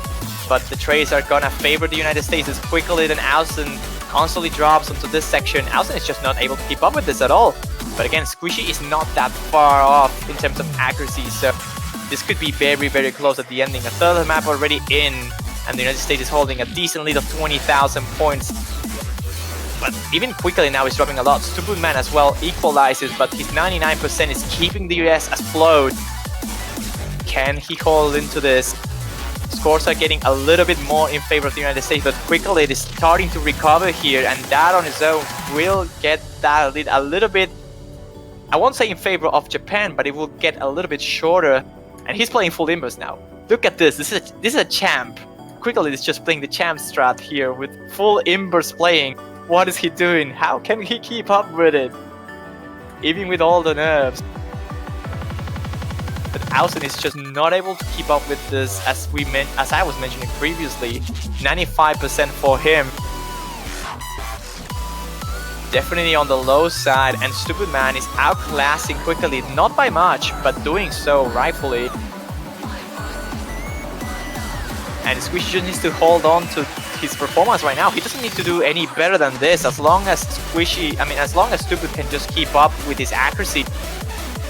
But the trades are gonna favor the United States as Quickly and Ausen constantly drops onto this section. Ausen is just not able to keep up with this at all. But again, Squishy is not that far off in terms of accuracy, so this could be very, very close at the ending. A third of the map already in, and the United States is holding a decent lead of 20,000 points. But even Quickly now is dropping a lot. Stupid Man as well equalizes, but his 99% is keeping the US afloat. Can he hold into this? Scores are getting a little bit more in favor of the United States, but Quickly is starting to recover here, and that on its own will get that lead a little bit, I won't say in favor of Japan, but it will get a little bit shorter. And he's playing full imbers now. Look at this. This is a champ. Quickly is just playing the champ strat here with full imbers playing. What is he doing? How can he keep up with it? Even with all the nerves. But Ausen is just not able to keep up with this, as I was mentioning previously. 95% for him. Definitely on the low side, and Stupid Man is outclassing Quickly, not by much, but doing so rightfully. And Squishy just needs to hold on to his performance right now. He doesn't need to do any better than this. As long as Stupid can just keep up with his accuracy,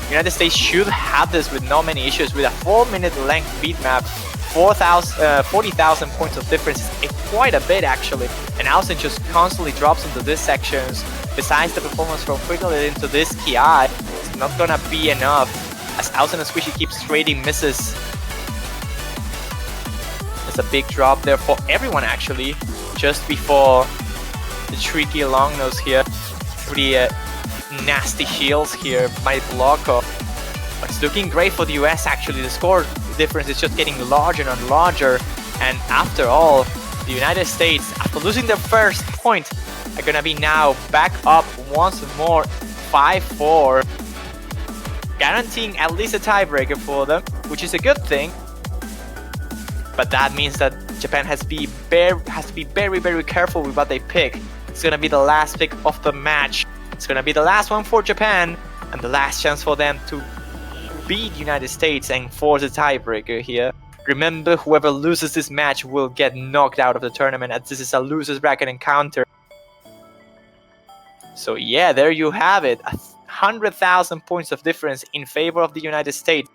United States should have this with not many issues. With a 4-minute length beat map, 40,000 points of difference is quite a bit actually. And Ausen just constantly drops into these sections. Besides the performance from Quickly into this KI, it's not gonna be enough, as Ausen and Squishy keeps trading misses. There's a big drop there for everyone actually, just before the tricky long nose here. Pretty nasty shields here by Bloco. But it's looking great for the US actually. The score difference is just getting larger and larger. And after all, the United States, after losing their first point, are gonna be now back up once more 5-4. Guaranteeing at least a tiebreaker for them, which is a good thing. But that means that Japan has to be very, very careful with what they pick. It's gonna be the last pick of the match. It's gonna be the last one for Japan, and the last chance for them to beat the United States and force a tiebreaker here. Remember, whoever loses this match will get knocked out of the tournament, as this is a loser's bracket encounter. So yeah, there you have it. 100,000 points of difference in favor of the United States.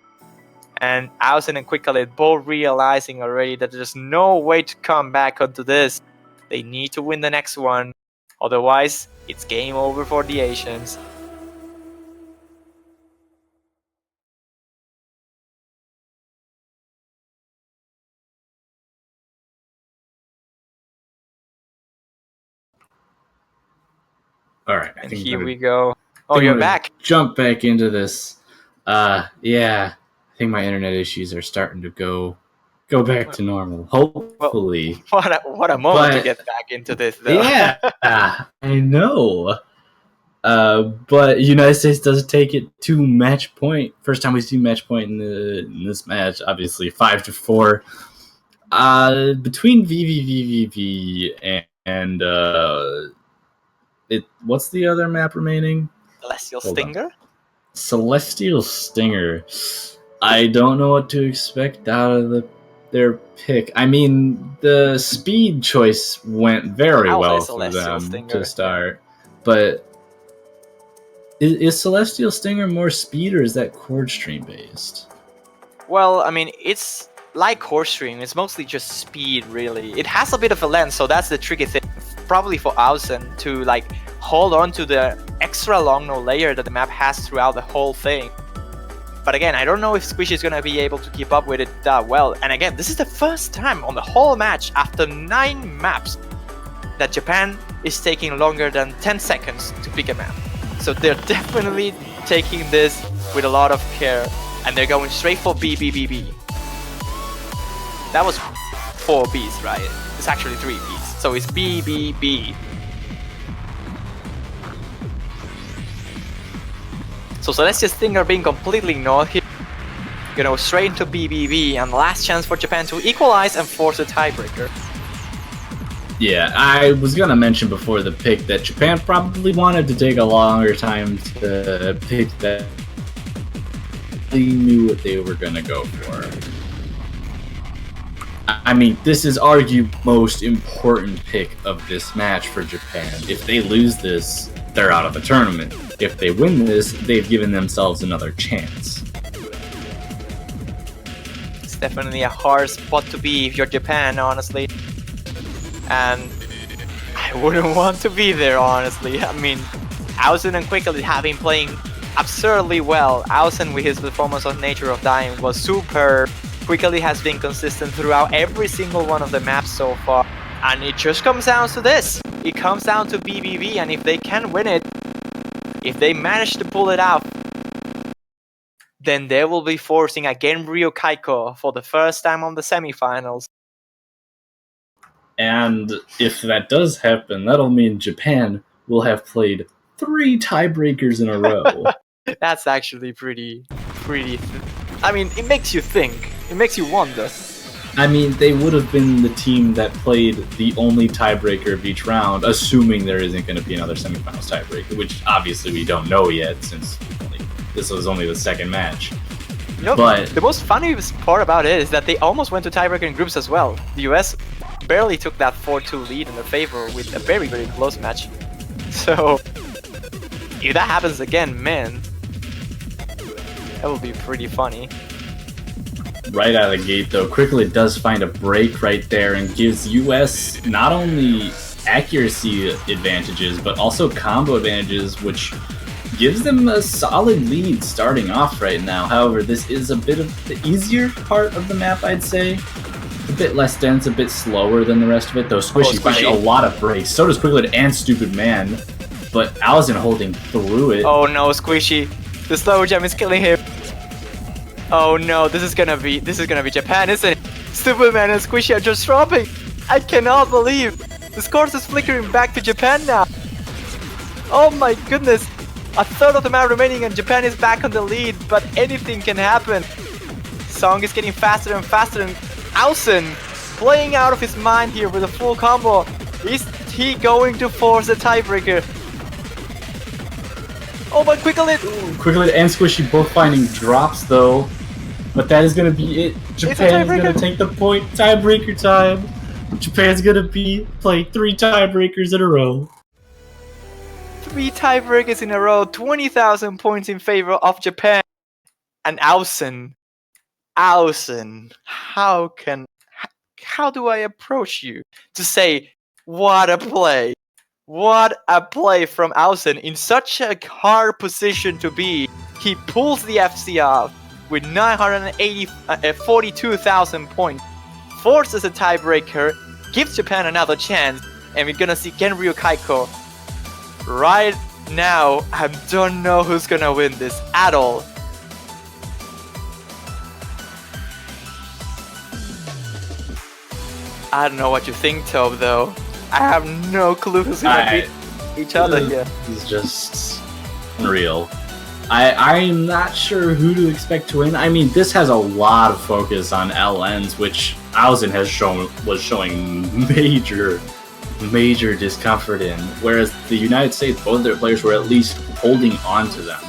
And Ausen and Quickly both realizing already that there's no way to come back onto this. They need to win the next one. Otherwise, it's game over for the Asians. All right, And here we go. Oh, think you're I'm gonna back. Jump back into this. Yeah, I think my internet issues are starting to go back to normal. Hopefully. What a moment to get back into this, though. Yeah, I know. But United States does take it to match point. First time we see match point in this match. Obviously, 5-4. Between VVVVV and what's the other map remaining? Celestial Stinger? Celestial Stinger. I don't know what to expect out of their pick. I mean, the speed choice went very well for them to start, but is Celestial Stinger more speed or is that chord stream based? Well, I mean, it's like chord stream. It's mostly just speed, really. It has a bit of a lens, so that's the tricky thing. Probably for Ausen to like hold on to the extra long no layer that the map has throughout the whole thing. But again, I don't know if Squishy is gonna be able to keep up with it that well. And again, this is the first time on the whole match after 9 maps that Japan is taking longer than 10 seconds to pick a map. So they're definitely taking this with a lot of care, and they're going straight for B, B, B, B. That was 4 Bs, right? It's actually 3 Bs. So it's B, B, B. So Celestial Stinger being completely ignored here. Gonna go straight into BBB, and the last chance for Japan to equalize and force a tiebreaker. Yeah, I was gonna mention before the pick that Japan probably wanted to take a longer time to pick that. They knew what they were gonna go for. I mean, this is arguably most important pick of this match for Japan. If they lose this, they're out of the tournament. If they win this, they've given themselves another chance. It's definitely a hard spot to be if you're Japan, honestly. And I wouldn't want to be there, honestly. I mean, Ausen and Quickly have been playing absurdly well. Ausen, with his performance on Nature of Dying, was superb. Quickly has been consistent throughout every single one of the maps so far. And it just comes down to this. It comes down to BBB, and if they can win it, if they manage to pull it out, then they will be forcing a Genryu Kaiko for the first time on the semifinals. And if that does happen, that'll mean Japan will have played 3 tiebreakers in a row. That's actually pretty. I mean, it makes you think. It makes you wonder. I mean, they would have been the team that played the only tiebreaker of each round, assuming there isn't going to be another semifinals tiebreaker, which obviously we don't know yet, since this was only the second match. You know, But the most funny part about it is that they almost went to tiebreaker in groups as well. The US barely took that 4-2 lead in their favor with a very, very close match. So, if that happens again, man, that will be pretty funny. right out of the gate, though, quickly does find a break right there and gives US not only accuracy advantages, but also combo advantages, which gives them a solid lead starting off right now. However, this is a bit of the easier part of the map, I'd say. A bit less dense, a bit slower than the rest of it, though Squishy finding a lot of breaks. So does Quicklet and Stupid Man, but Allison holding through it. Oh no, Squishy. The slow jam is killing him. Oh no, this is gonna be Japan, isn't it? Stupid Man and Squishy are just dropping. I cannot believe the scores is flickering back to Japan now. Oh my goodness. A third of the map remaining and Japan is back on the lead, but anything can happen. Song is getting faster and faster, and Ausen playing out of his mind here with a full combo. Is he going to force a tiebreaker? Oh, but Quicklet! Quicklet and Squishy both finding drops, though. But that is going to be it. Japan is going to take the point. Tiebreaker time. Japan's going to be playing 3 tiebreakers in a row. 3 tiebreakers in a row, 20,000 points in favor of Japan. And Ausen, how do I approach you to say, what a play? What a play from Ausen in such a hard position to be. He pulls the FC off with 42,000 points, forces a tiebreaker, gives Japan another chance, and we're gonna see Genryu Kaiko. Right now, I don't know who's gonna win this at all. I don't know what you think, Tobe, though. I have no clue who's gonna beat each other here. It's just unreal. I'm not sure who to expect to win. I mean, this has a lot of focus on LNs, which Ausen was showing major discomfort in, whereas the United States, both of their players were at least holding on to them.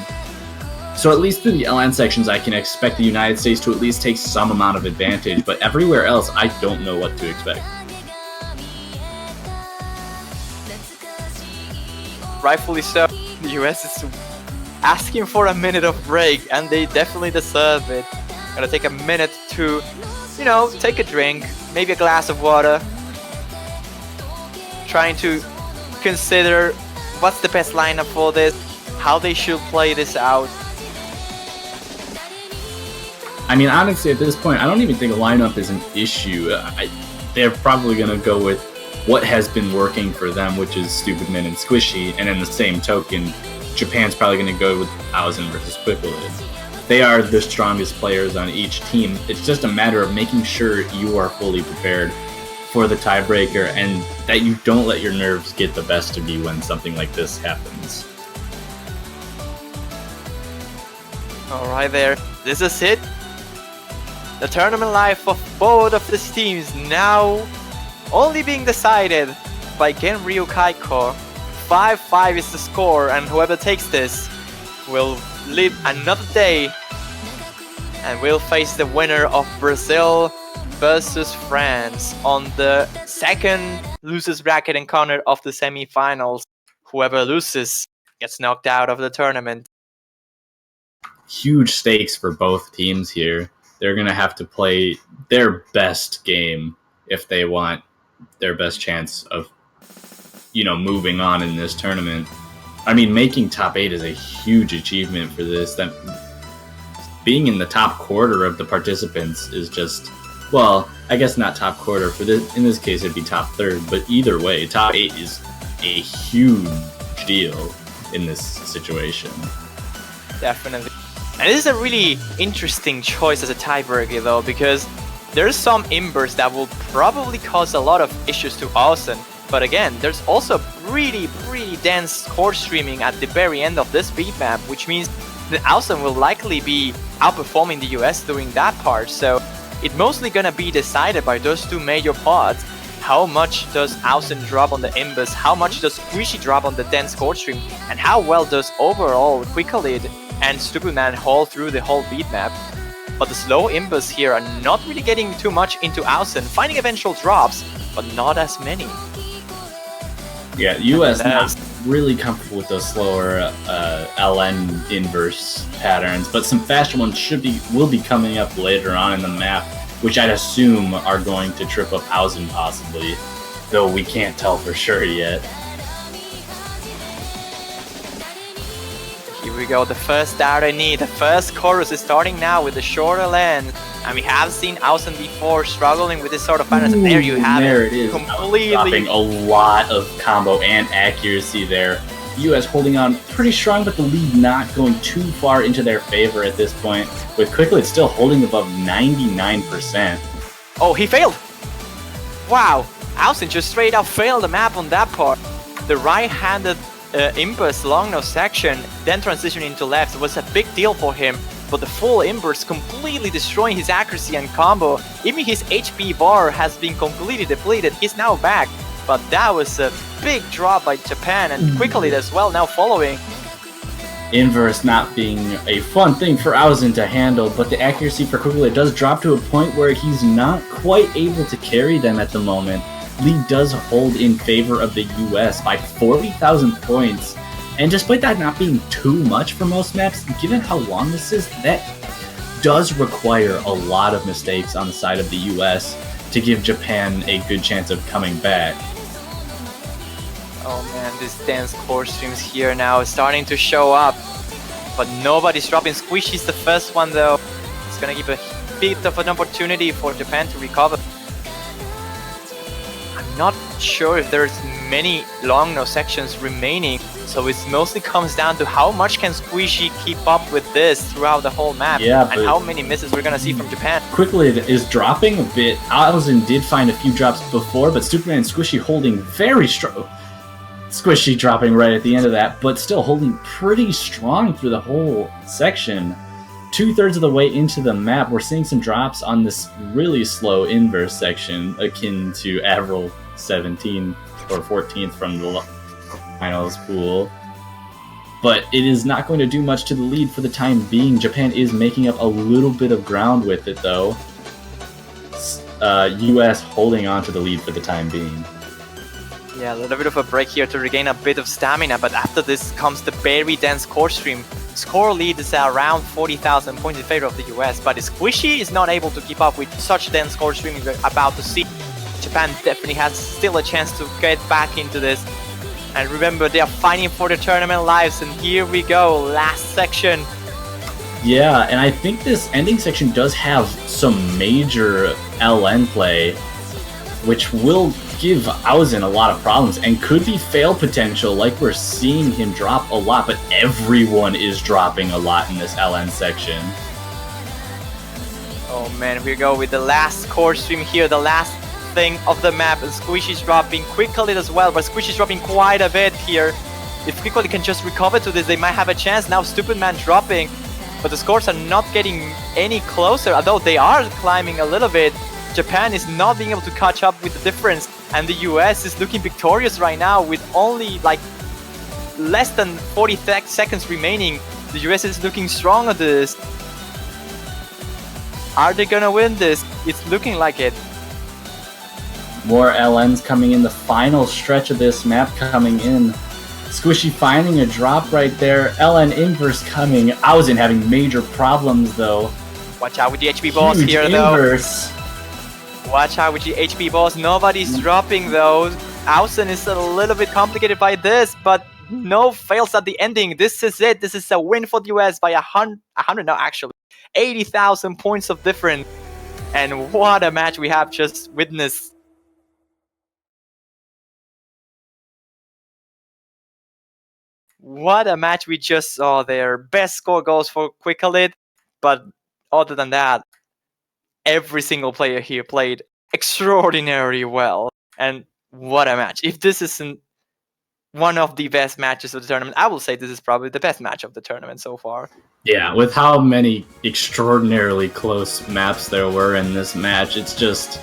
So at least through the LN sections, I can expect the United States to at least take some amount of advantage, but everywhere else, I don't know what to expect. Rightfully so. The US is asking for a minute of break, and they definitely deserve it. Gonna take a minute to, you know, take a drink, maybe a glass of water. Trying to consider what's the best lineup for this, how they should play this out. I mean, honestly, at this point, I don't even think a lineup is an issue. They're probably going to go with what has been working for them, which is Stupid Men and Squishy, and in the same token, Japan's probably going to go with Ausen versus Quicklet. They are the strongest players on each team. It's just a matter of making sure you are fully prepared for the tiebreaker and that you don't let your nerves get the best of you when something like this happens. Alright there, this is it. The tournament life of both of these teams now only being decided by Genryu Kaiko. 5-5 is the score, and whoever takes this will live another day and will face the winner of Brazil versus France on the second losers bracket encounter of the semifinals. Whoever loses gets knocked out of the tournament. Huge stakes for both teams here. They're going to have to play their best game if they want their best chance of, you know, moving on in this tournament. I mean, making top 8 is a huge achievement for this. That being in the top quarter of the participants is just, well, I guess not top quarter. For this, in this case, it'd be top third. But either way, top 8 is a huge deal in this situation. Definitely. And this is a really interesting choice as a tiebreaker, though, because there's some inverse that will probably cause a lot of issues to Ausen. But again, there's also pretty dense court streaming at the very end of this beat map, which means that Ausen will likely be outperforming the US doing that part. So it's mostly gonna be decided by those two major pods. How much does Ausen drop on the inverse? How much does Squishy drop on the dense court stream? And how well does overall Quicklet and Stupid Man haul through the whole beat map? but the slow imbus here are not really getting too much into Ausen, finding eventual drops, but not as many. Yeah, US not really comfortable with those slower LN inverse patterns, but some faster ones will be coming up later on in the map, which I'd assume are going to trip up Ausen possibly, though we can't tell for sure yet. Here we go, the first down I need. The first chorus is starting now with the shorter lens. And we have seen Ausen before struggling with this sort of patterns. And there you have there it. It is. Completely Dropping a lot of combo and accuracy there. US holding on pretty strong, but the lead not going too far into their favor at this point. With Quickly still holding above 99%. Oh, he failed! Wow, Ausen just straight up failed the map on that part. The right-handed imbus long nose section, then transitioning into left was a big deal for him, but the full imbus completely destroying his accuracy and combo. Even his HP bar has been completely depleted. He's now back, but that was a big drop by Japan, and Quickly as well now following. Inverse not being a fun thing for Ausen to handle, but the accuracy for Quickly does drop to a point where he's not quite able to carry them at the moment. Lead does hold in favor of the US by 40,000 points, and despite that not being too much for most maps, given how long this is, that does require a lot of mistakes on the side of the US to give Japan a good chance of coming back. Oh man, this dance core streams here now is starting to show up, but nobody's dropping. Squishy's the first one though. It's gonna give a bit of an opportunity for Japan to recover. I'm not sure if there's many long nose sections remaining, so it mostly comes down to how much can Squishy keep up with this throughout the whole map, and how many misses we're gonna see from Japan. Quickly is dropping a bit. Ausen did find a few drops before, but Superman and Squishy holding very strong. Squishy dropping right at the end of that, but still holding pretty strong through the whole section. 2/3 of the way into the map, we're seeing some drops on this really slow inverse section, akin to Avril 17 or 14th from the finals pool. But it is not going to do much to the lead for the time being. Japan is making up a little bit of ground with it, though. US holding on to the lead for the time being. Yeah, a little bit of a break here to regain a bit of stamina, but after this comes the very dense core stream. Score lead is around 40,000 points in favor of the US, but Squishy is not able to keep up with such dense core stream we're about to see. Japan definitely has still a chance to get back into this. And remember, they are fighting for the tournament lives, and here we go, last section. Yeah, and I think this ending section does have some major LN play, which will give Ausen a lot of problems and could be fail potential, like we're seeing him drop a lot, but everyone is dropping a lot in this LN section. Oh man, here we go with the last core stream here, the last thing of the map, and Squishy's dropping Quickly as well, but Squishy's dropping quite a bit here. If Quickly can just recover to this, they might have a chance. Now Stupid Man dropping, but the scores are not getting any closer, although they are climbing a little bit. Japan is not being able to catch up with the difference, and the US is looking victorious right now with only like less than 40 seconds remaining. The US is looking strong at this. Are they gonna win this? It's looking like it. More LNs coming in, the final stretch of this map coming in. Squishy finding a drop right there. LN inverse coming. Ausen having major problems though. Watch out with the HP balls here inverse. though. Watch out with the HP balls. Nobody's dropping though. Ausen is a little bit complicated by this, but no fails at the ending. This is it. This is a win for the US by 80,000 points of difference. And what a match we have just witnessed. What a match we just saw there. Best score goes for Quickly, but other than that, every single player here played extraordinarily well. And what a match. If this isn't one of the best matches of the tournament, I will say this is probably the best match of the tournament so far. Yeah, with how many extraordinarily close maps there were in this match, it's just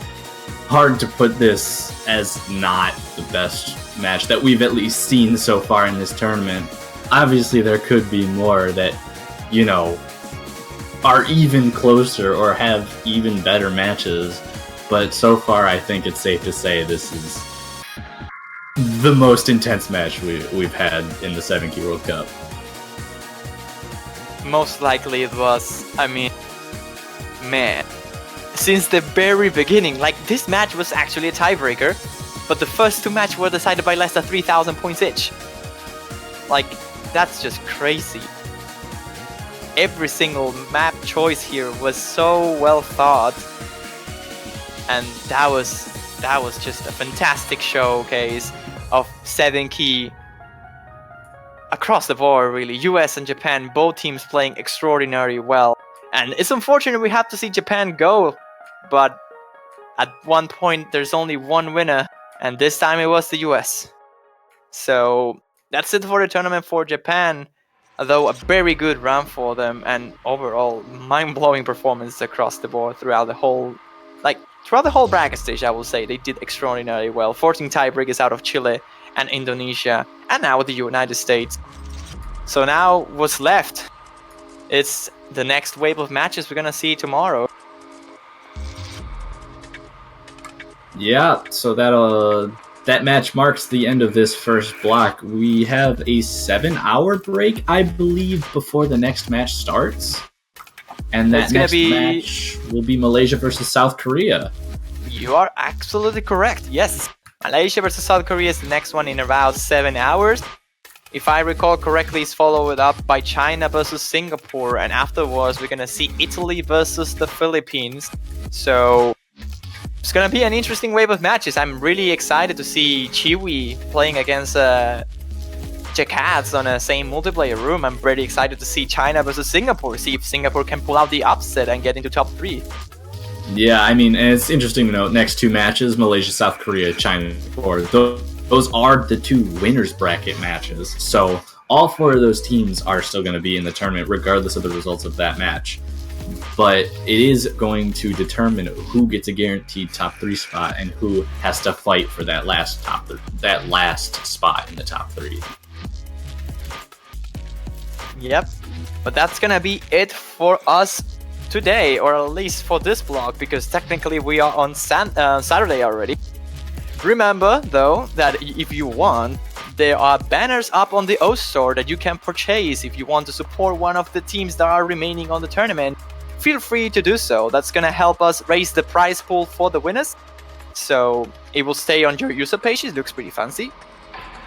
hard to put this as not the best match that we've at least seen so far in this tournament. Obviously, there could be more that, you know, are even closer or have even better matches. But so far, I think it's safe to say this is the most intense match we've had in the 7-key World Cup. Most likely it was. I mean, man, since the very beginning, like, this match was actually a tiebreaker, but the first two matches were decided by less than 3,000 points each. Like, that's just crazy. Every single map choice here was so well thought, and that was just a fantastic showcase of 7-key across the board, really. US and Japan, both teams playing extraordinarily well. And it's unfortunate we have to see Japan go, but at one point there's only one winner, and this time it was the US. So that's it for the tournament for Japan, although a very good run for them, and overall mind-blowing performance across the board throughout the whole bracket stage. I will say they did extraordinarily well, forcing tiebreakers out of Chile and Indonesia, and now the United States. So now what's left? It's the next wave of matches we're gonna see tomorrow. Yeah, so that match marks the end of this first block. We have a 7-hour break, I believe, before the next match starts. And that next match will be Malaysia versus South Korea. You are absolutely correct, yes. Malaysia versus South Korea is the next one in about 7 hours. If I recall correctly, it's followed up by China versus Singapore, and afterwards we're gonna see Italy versus the Philippines. So it's gonna be an interesting wave of matches. I'm really excited to see Chiwi playing against Jacats on the same multiplayer room. I'm pretty excited to see China versus Singapore, see if Singapore can pull out the upset and get into top 3. Yeah, I mean, and it's interesting to note, next two matches, Malaysia, South Korea, China, those are the two winners bracket matches. So all 4 of those teams are still going to be in the tournament, regardless of the results of that match. But it is going to determine who gets a guaranteed top 3 spot and who has to fight for that last spot in the top 3. Yep, but that's gonna be it for us today, or at least for this vlog, because technically we are on Saturday already. Remember, though, that if you want, there are banners up on the O store that you can purchase if you want to support one of the teams that are remaining on the tournament. Feel free to do so. That's gonna help us raise the prize pool for the winners. So it will stay on your user page. It looks pretty fancy.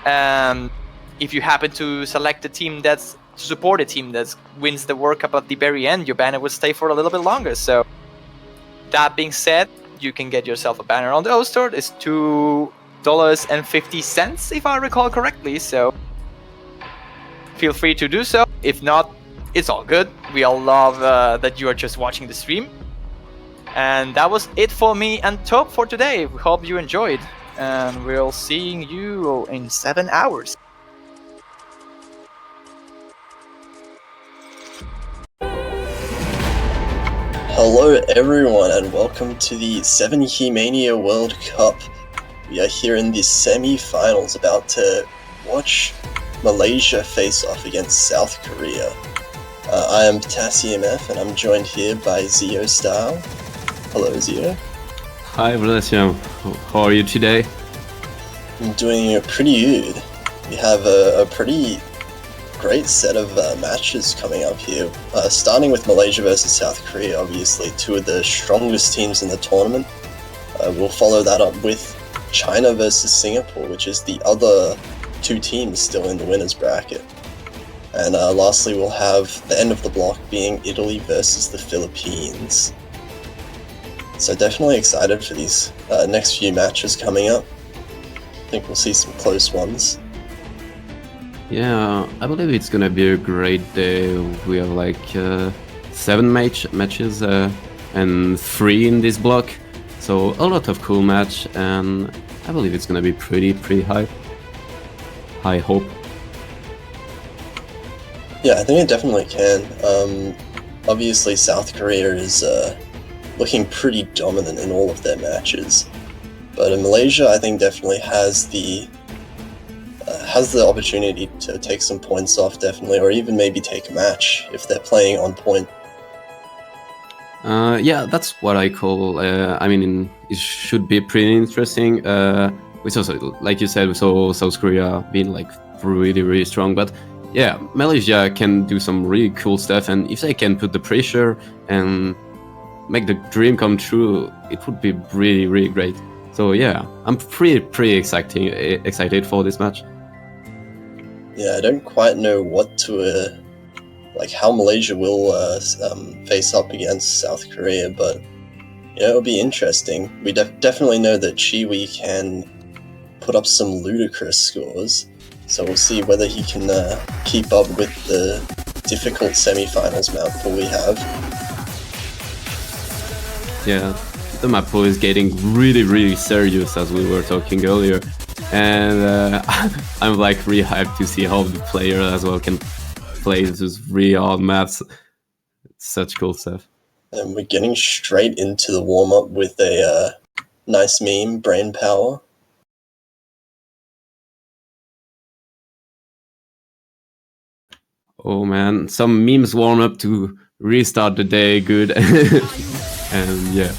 If you happen to select the team that's support a team that wins the World Cup at the very end, your banner will stay for a little bit longer. So that being said, you can get yourself a banner on the O store. It's $2.50 if I recall correctly. So feel free to do so. If not, it's all good. We all love that you are just watching the stream. And that was it for me and Top for today. We hope you enjoyed, and we'll see you in 7 hours. Hello everyone, and welcome to the 7-key Mania World Cup. We are here in the semi-finals, about to watch Malaysia face off against South Korea. I am Potassium F, and I'm joined here by Zio Style. Hello Zio. Hi Potassium, how are you today? I'm doing pretty good. We have a pretty great set of matches coming up here, starting with Malaysia versus South Korea, obviously 2 of the strongest teams in the tournament. We'll follow that up with China versus Singapore, which is the other 2 teams still in the winners bracket. And lastly, we'll have the end of the block being Italy versus the Philippines. So definitely excited for these next few matches coming up. I think we'll see some close ones. Yeah, I believe it's gonna be a great day. We have like 7 matches and 3 in this block, so a lot of cool match, and I believe it's gonna be pretty high hope. Yeah, I think it definitely can. Obviously South Korea is looking pretty dominant in all of their matches, but Malaysia I think definitely has the opportunity to take some points off, definitely, or even maybe take a match if they're playing on point. Yeah, that's what I call. I mean, it should be pretty interesting. We saw, like you said, we saw South Korea being like really, really strong. But yeah, Malaysia can do some really cool stuff, and if they can put the pressure and make the dream come true, it would be really, really great. So yeah, I'm pretty excited for this match. Yeah, I don't quite know what to like how Malaysia will face up against South Korea, but you know, it'll be interesting. We definitely know that Chiwi can put up some ludicrous scores, so we'll see whether he can keep up with the difficult semi-finals map pool we have. Yeah, the map pool is getting really, really serious, as we were talking earlier, and I'm like really hyped to see how the player as well can play those really hard maps. Such cool stuff. And we're getting straight into the warm-up with a nice meme, Brain Power. Oh man, some memes warm up to restart the day good. And yeah,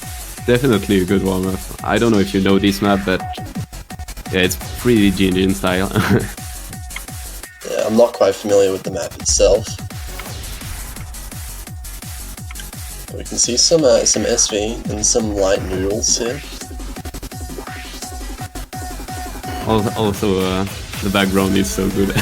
definitely a good warm up. I don't know if you know this map, but yeah, it's pretty Jinjin style. Yeah, I'm not quite familiar with the map itself. But we can see some SV and some light noodles here. Also, the background is so good.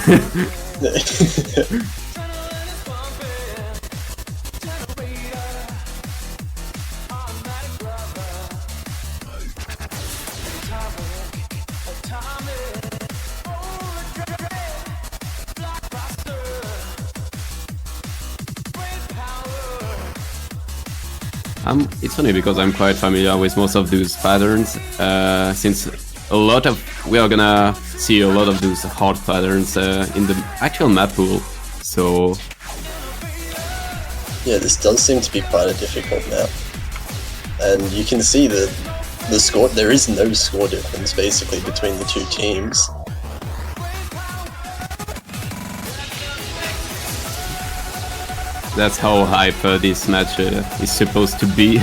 It's funny because I'm quite familiar with most of those patterns, since we are gonna see a lot of those hard patterns in the actual map pool. So yeah, this does seem to be quite a difficult map, and you can see that the score. There is no score difference basically between the two teams. that's how hype this match is supposed to be.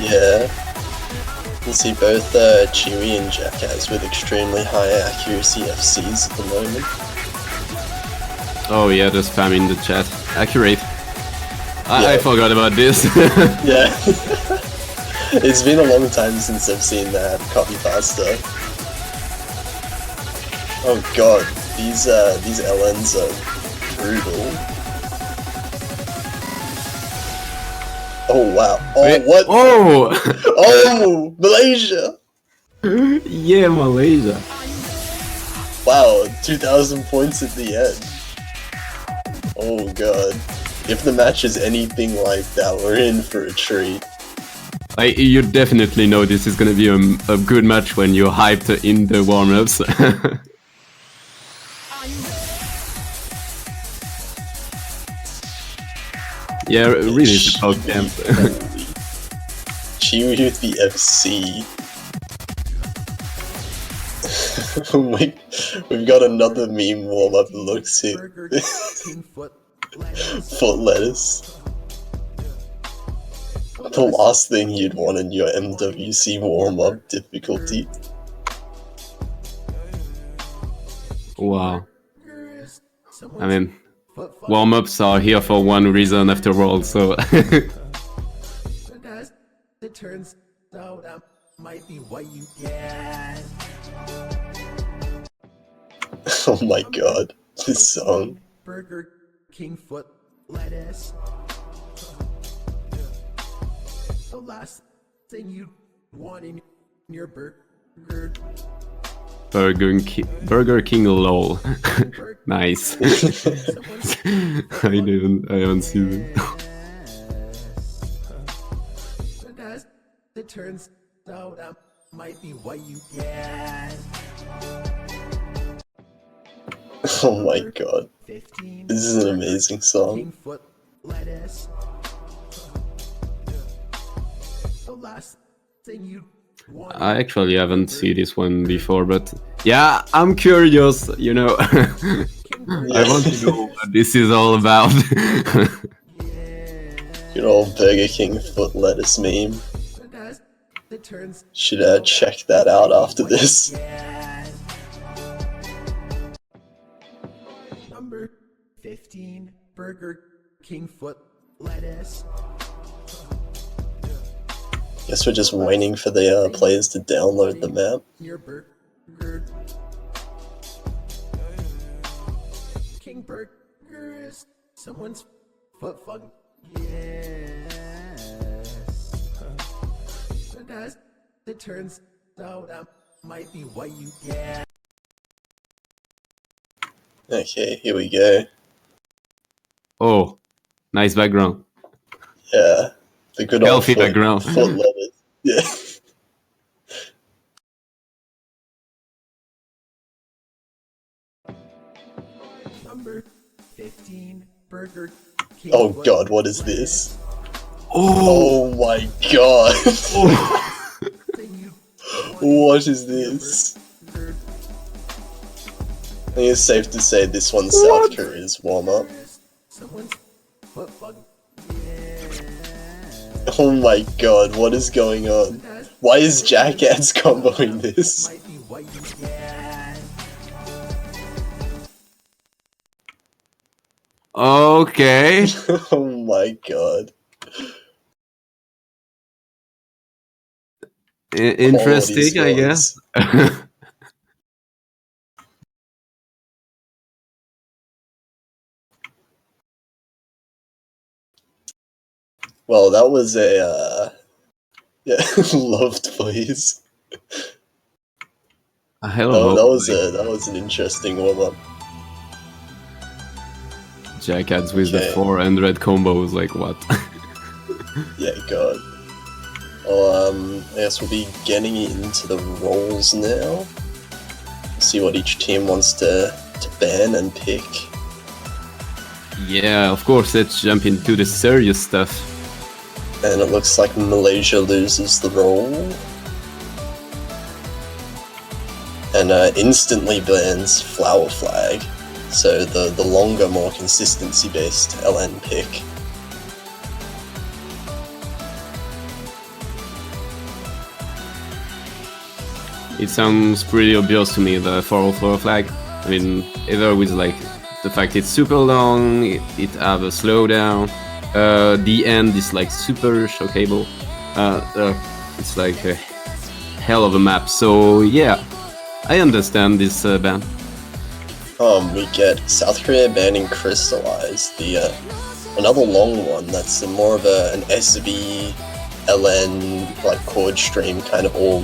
Yeah. You can see both Chewy and Jackass with extremely high accuracy FCs at the moment. Oh yeah, the spam in the chat. Accurate. I forgot about this. Yeah. It's been a long time since I've seen that copy faster. Oh god, these LNs are brutal. Oh wow. Oh Wait, what? Oh! Oh, Malaysia! Yeah, Malaysia. Wow, 2,000 points at the end. Oh god. If the match is anything like that, we're in for a treat. Like, you definitely know this is gonna be a good match when you're hyped in the warm-ups. Yeah, really support camp. Chewy with the FC. We've got another meme warm-up looks here. Foot lettuce. The last thing you'd want in your MWC warm-up difficulty. Wow. I mean, warm-ups are here for one reason after all, so... It turns out that might be what you get. Oh my god, this song. Burger King foot lettuce. The last thing you want in your burger. Burger King lol. Nice. I haven't seen it. It turns out that might be what you get. Oh my god. This is an amazing song. Foot lettuce. The last thing you want. I actually haven't seen this one before, but yeah, I'm curious, you know. I want to know what this is all about. Good old Burger King foot lettuce meme. But as it turns Should check that out after this. number 15 Burger King foot lettuce. Guess we're just waiting for the players to download the map. Your burger King Burger is someone's foot fuck. Yes. But as it turns out, that might be what you get. Okay, here we go. Oh, nice background. Yeah, the good old Healthy background. foot lettuce. Yeah. Number 15 Burger King. Oh foot god, what is lettuce. this? Oh, Oh my god. Thing you What is this? burger I think it's safe to say this one's South Korea's warm-up. is someone's foot fuck. Oh my god, what is going on? Why is Jackass comboing this? Might be what you get. okay. Oh my god. Interesting, Quality I guess. squads. Well, that was a, yeah, loved please. A hell No, of that was an interesting warm-up. Jackads with the Okay. 400 combos, like what? Yeah, god. Well, I guess we'll be getting into the roles now. See what each team wants to ban and pick. Yeah, of course, let's jump into the serious stuff. And it looks like Malaysia loses the role. And instantly bans Flower Flag. So the longer, more consistency-based LN pick. It sounds pretty obvious to me, the 404 flag. I mean, either with like the fact it's super long, it have a slowdown, the end is like super shockable. It's like a hell of a map. So yeah, I understand this ban. We get South Korea banning Crystallize, the another long one that's more of an SV, LN, like chord stream kind of all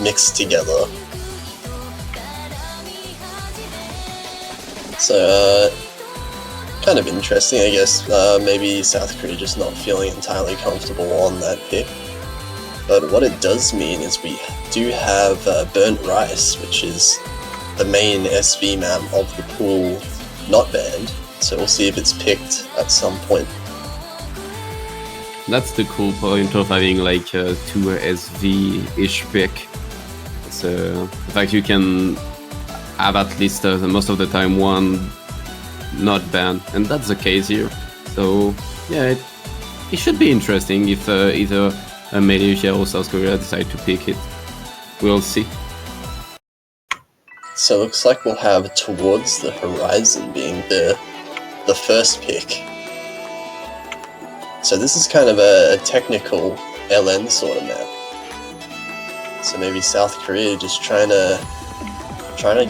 mixed together. So, kind of interesting, I guess. Maybe South Korea just not feeling entirely comfortable on that pick. But what it does mean is we do have Burnt Rice, which is the main SV map of the pool, not banned. So we'll see if it's picked at some point. That's the cool point of having like a 2 SV-ish pick. So the fact you can have at least most of the time one not banned, and that's the case here. So yeah, it should be interesting if either Malaysia or South Korea decide to pick it. We'll see. So it looks like we'll have Towards the Horizon being the first pick. So this is kind of a technical LN sort of map. So maybe South Korea just trying to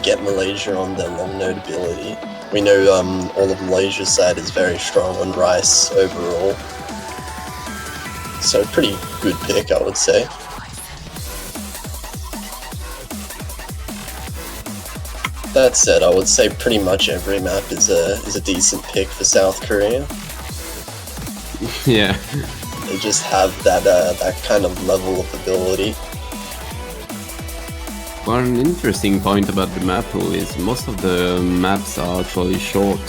get Malaysia on their long node ability. We know all of Malaysia's side is very strong on Rice overall. So pretty good pick, I would say. That said, I would say pretty much every map is a decent pick for South Korea. Yeah. They just have that kind of level of ability. One interesting point about the map pool is most of the maps are actually short.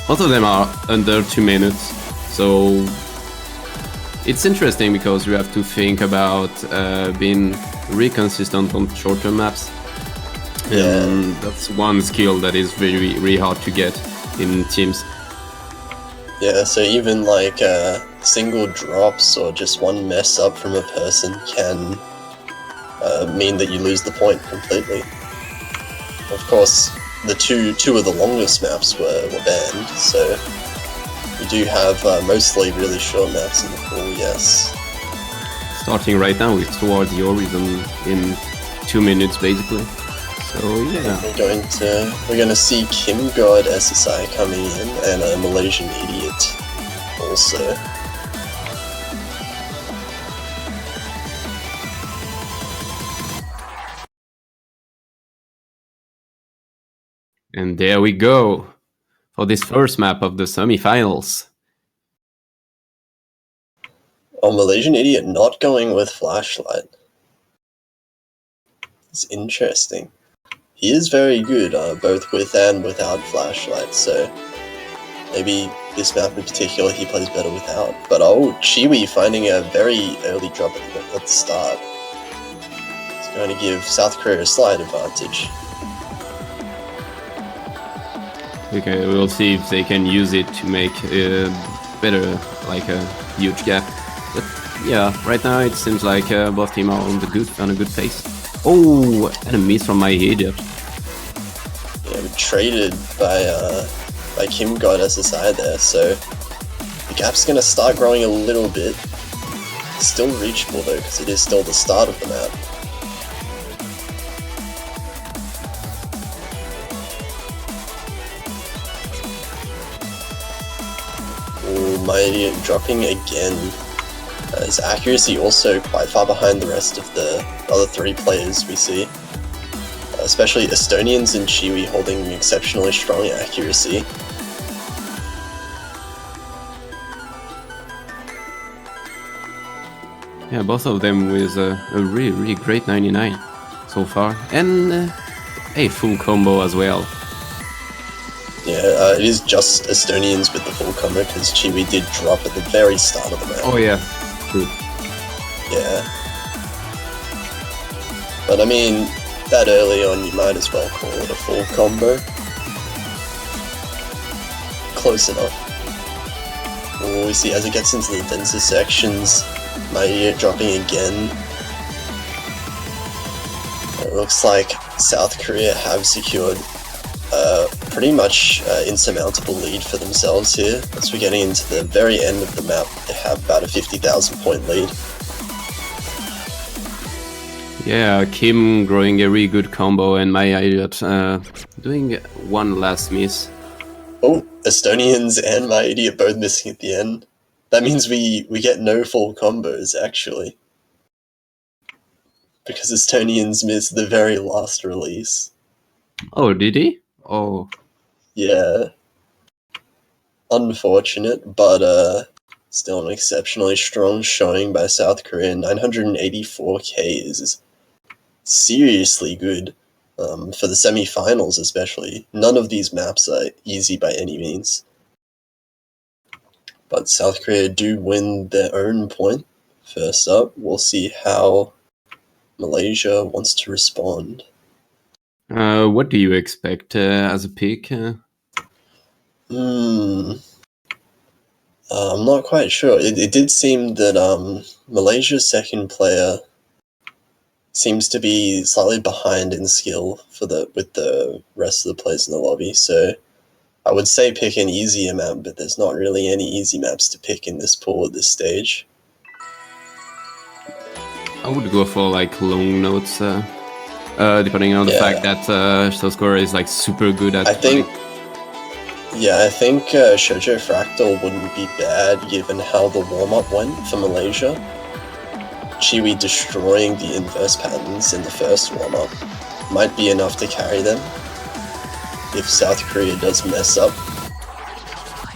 Most of them are under 2 minutes, so it's interesting because you have to think about being really consistent on shorter maps. And that's one skill that is really hard to get in teams. Yeah, so even like single drops or just one mess up from a person can mean that you lose the point completely. Of course, the two of the longest maps were banned, so we do have mostly really short maps in the pool, yes. Starting right now with Towards the Horizon in 2 minutes, basically. So yeah. We're gonna see Kim God SSI coming in and a Malaysian Idiot also. And there we go for this first map of the semifinals. Oh, Malaysian Idiot not going with Flashlight. It's interesting. He is very good, both with and without Flashlight, so maybe this map in particular he plays better without. But oh, Chiwi finding a very early drop at the start. It's going to give South Korea a slight advantage. Okay, we'll see if they can use it to make better, like a huge gap. But yeah, right now it seems like both teams are on a good pace. Oh, and a miss from my idiot. Yeah, we traded by Kim God SSI there, so the gap's going to start growing a little bit. Still reachable though, because it is still the start of the map. Ooh, my idiot dropping again. His accuracy also quite far behind the rest of the other three players we see. Especially Estonians and Chiwi holding exceptionally strong accuracy. Yeah, both of them with a really great 99 so far. And a full combo as well. Yeah, it is just Estonians with the full combo because Chiwi did drop at the very start of the map. Oh yeah, true. Yeah. But I mean, that early on you might as well call it a full combo. Close enough. Oh, we see as it gets into the denser sections, my idiot dropping again. It looks like South Korea have secured pretty much insurmountable lead for themselves here. As we're getting into the very end of the map, they have about a 50,000 point lead. Yeah, Kim growing a really good combo and my idiot doing one last miss. Oh, Estonians and my idiot both missing at the end. That means we get no full combos, actually. Because Estonians missed the very last release. Oh, did he? Oh. Yeah. Unfortunate, but still an exceptionally strong showing by South Korea. 984 Ks is seriously good. For the semi-finals especially. None of these maps are easy by any means. But South Korea do win their own point. First up, we'll see how Malaysia wants to respond. What do you expect as a pick? I'm not quite sure. It did seem that Malaysia's second player seems to be slightly behind in skill with the rest of the players in the lobby, so I would say pick an easier map, but there's not really any easy maps to pick in this pool at this stage. I would go for like long notes, depending on the fact that South Korea is like super good at. I think Shoujo Fractal wouldn't be bad given how the warm-up went for Malaysia. Chiwi destroying the inverse patterns in the first warm-up might be enough to carry them if South Korea does mess up.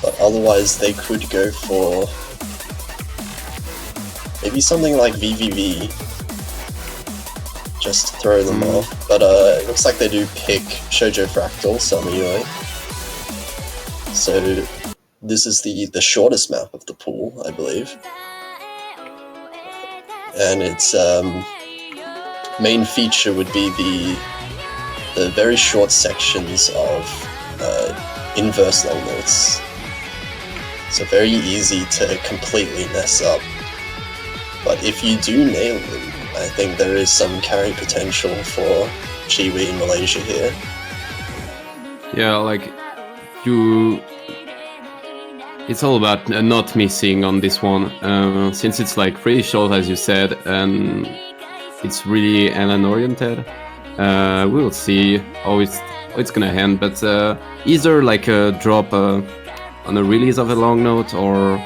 But otherwise they could go for maybe something like VVV just to throw them off. But it looks like they do pick Shoujo Fractal, Samuyoi. So this is the shortest map of the pool, I believe. And its main feature would be the very short sections of inverse long notes. So very easy to completely mess up. But if you do nail them, I think there is some carry potential for Chiwi in Malaysia here. Yeah, like you. It's all about not missing on this one, since it's like pretty short, as you said, and it's really Alan oriented. We'll see how it's gonna end, but either like a drop on a release of a long note or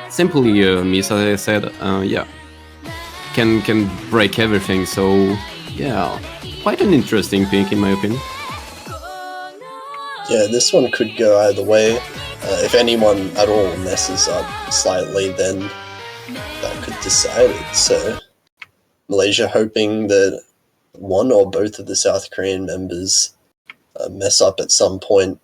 simply a miss, as I said. Yeah, can break everything. So yeah, quite an interesting pick in my opinion. Yeah, this one could go either way. If anyone at all messes up slightly, then that could decide it. So Malaysia hoping that one or both of the South Korean members mess up at some point.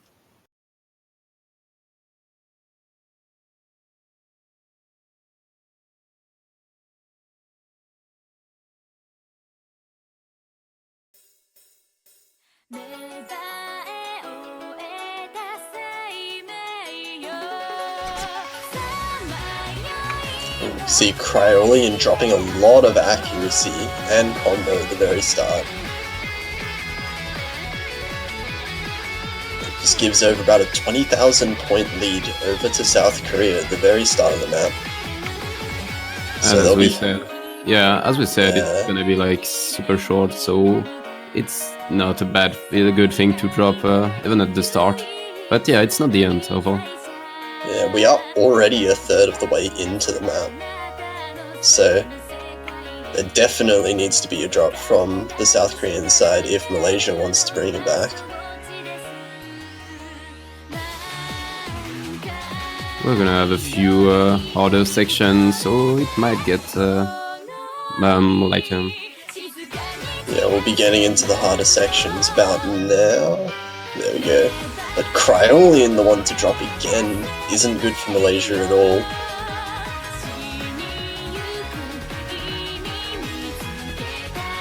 See Cryolian dropping a lot of accuracy and combo at the very start. It just gives over about a 20,000 point lead over to South Korea at the very start of the map. So as they'll we be said, yeah, as we said, Yeah. it's gonna be like super short, so it's not a good thing to drop even at the start. But yeah, it's not the end of all. Yeah, we are already a third of the way into the map. So there definitely needs to be a drop from the South Korean side if Malaysia wants to bring it back. We're gonna have a few harder sections, so it might get Yeah, we'll be getting into the harder sections about now. There we go. But Cryolian, the one to drop again, isn't good for Malaysia at all.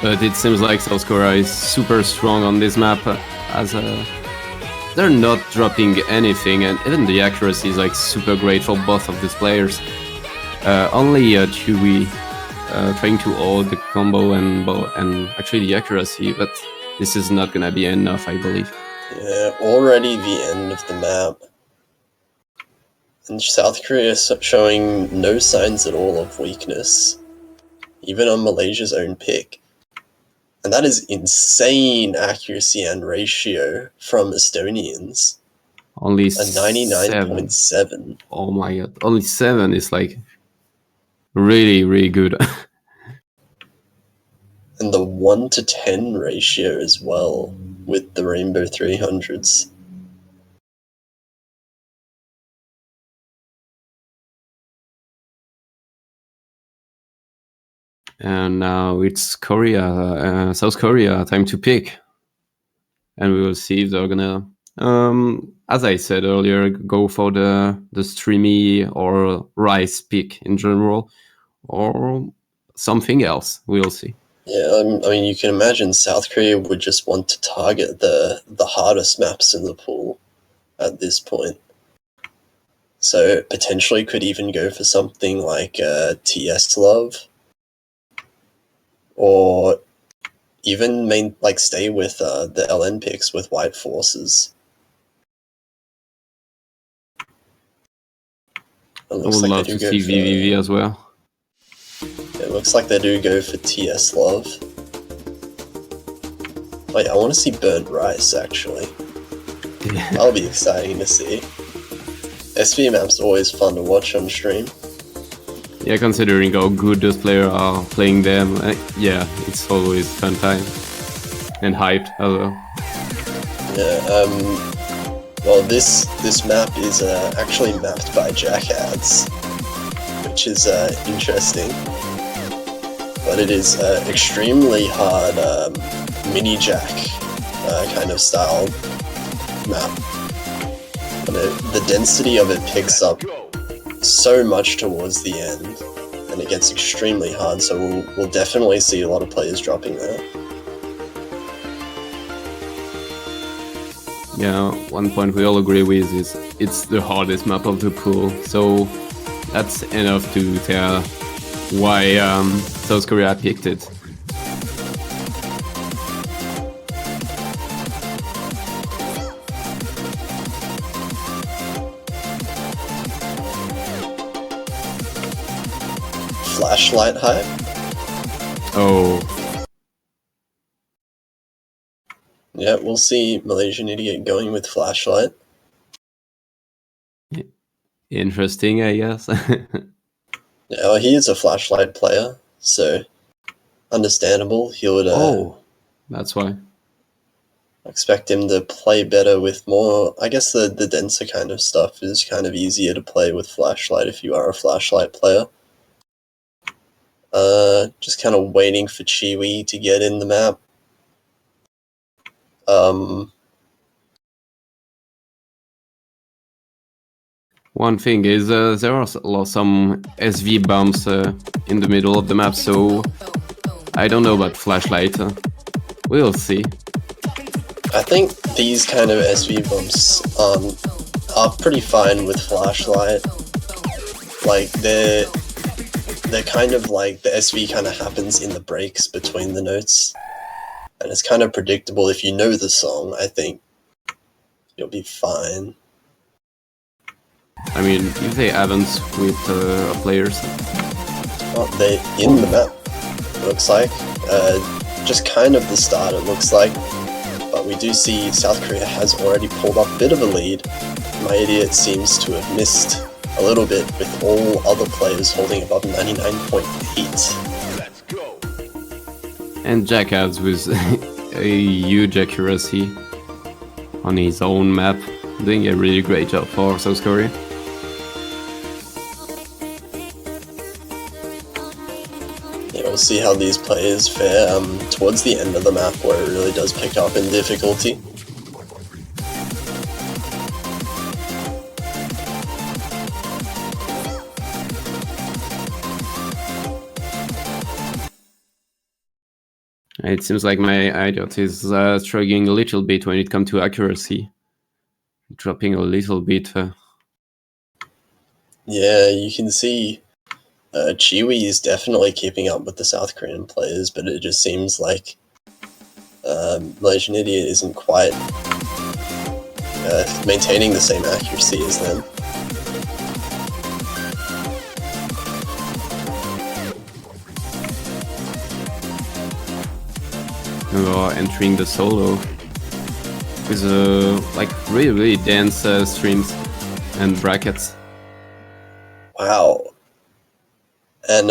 But it seems like South Korea is super strong on this map, as they're not dropping anything, and even the accuracy is like super great for both of these players. Only Chewy trying to hold the combo and actually the accuracy, but this is not gonna be enough, I believe. Yeah, already the end of the map. And South Korea showing no signs at all of weakness, even on Malaysia's own pick. And that is insane accuracy and ratio from Estonians. Only A 7. 99.7. Oh my god, only 7 is like really, really good. And the 1 to 10 ratio as well with the Rainbow 300s. And now it's South Korea, time to pick. And we will see if they're gonna, as I said earlier, go for the streamy or rice pick in general, or something else. We'll see. Yeah, I mean, you can imagine South Korea would just want to target the hardest maps in the pool at this point. So potentially could even go for something like TS Love, or even stay with the LN picks with White Forces. It I looks would like love they to do see go VVV as well. It looks like they do go for TS Love. Oh yeah, I want to see Burnt Rice actually. That'll be exciting to see. SV map's always fun to watch on stream. Yeah, considering how good those players are playing them, yeah, it's always fun time and hyped as well. Yeah. Well, this map is actually mapped by Jackads, which is interesting. But it is extremely hard mini jack kind of style map. And the density of it picks up so much towards the end, and it gets extremely hard. So we'll definitely see a lot of players dropping there. Yeah, one point we all agree with is it's the hardest map of the pool, so that's enough to tell why South Korea picked it. Flashlight hype. Oh, Yeah, we'll see Malaysian Idiot going with Flashlight. interesting, I guess. Yeah, well, he is a Flashlight player, so understandable. He would Oh, that's why. expect him to play better with more. I guess the denser kind of stuff is kind of easier to play with Flashlight if you are a Flashlight player. Just kind of waiting for Chiwi to get in the map. One thing is there are some SV bumps in the middle of the map, so I don't know about Flashlight. We'll see. I think these kind of SV bumps are pretty fine with Flashlight. Like they're kind of like the SV kind of happens in the breaks between the notes, and it's kind of predictable. If you know the song, I think you'll be fine. I mean, if they haven't with players. Oh, they in the map. Looks like just kind of the start. It looks like, but we do see South Korea has already pulled up a bit of a lead. My Idiot seems to have missed a little bit, with all other players holding above 99.8. And Jack adds with a huge accuracy on his own map, doing a really great job for South Korea. Yeah, we'll see how these players fare towards the end of the map, where it really does pick up in difficulty. It seems like my Idiot is struggling a little bit when it comes to accuracy. Dropping a little bit. Yeah, you can see Chiwi is definitely keeping up with the South Korean players, but it just seems like Malaysian Idiot isn't quite maintaining the same accuracy as them. Entering the solo with like really dense streams and brackets. Wow. And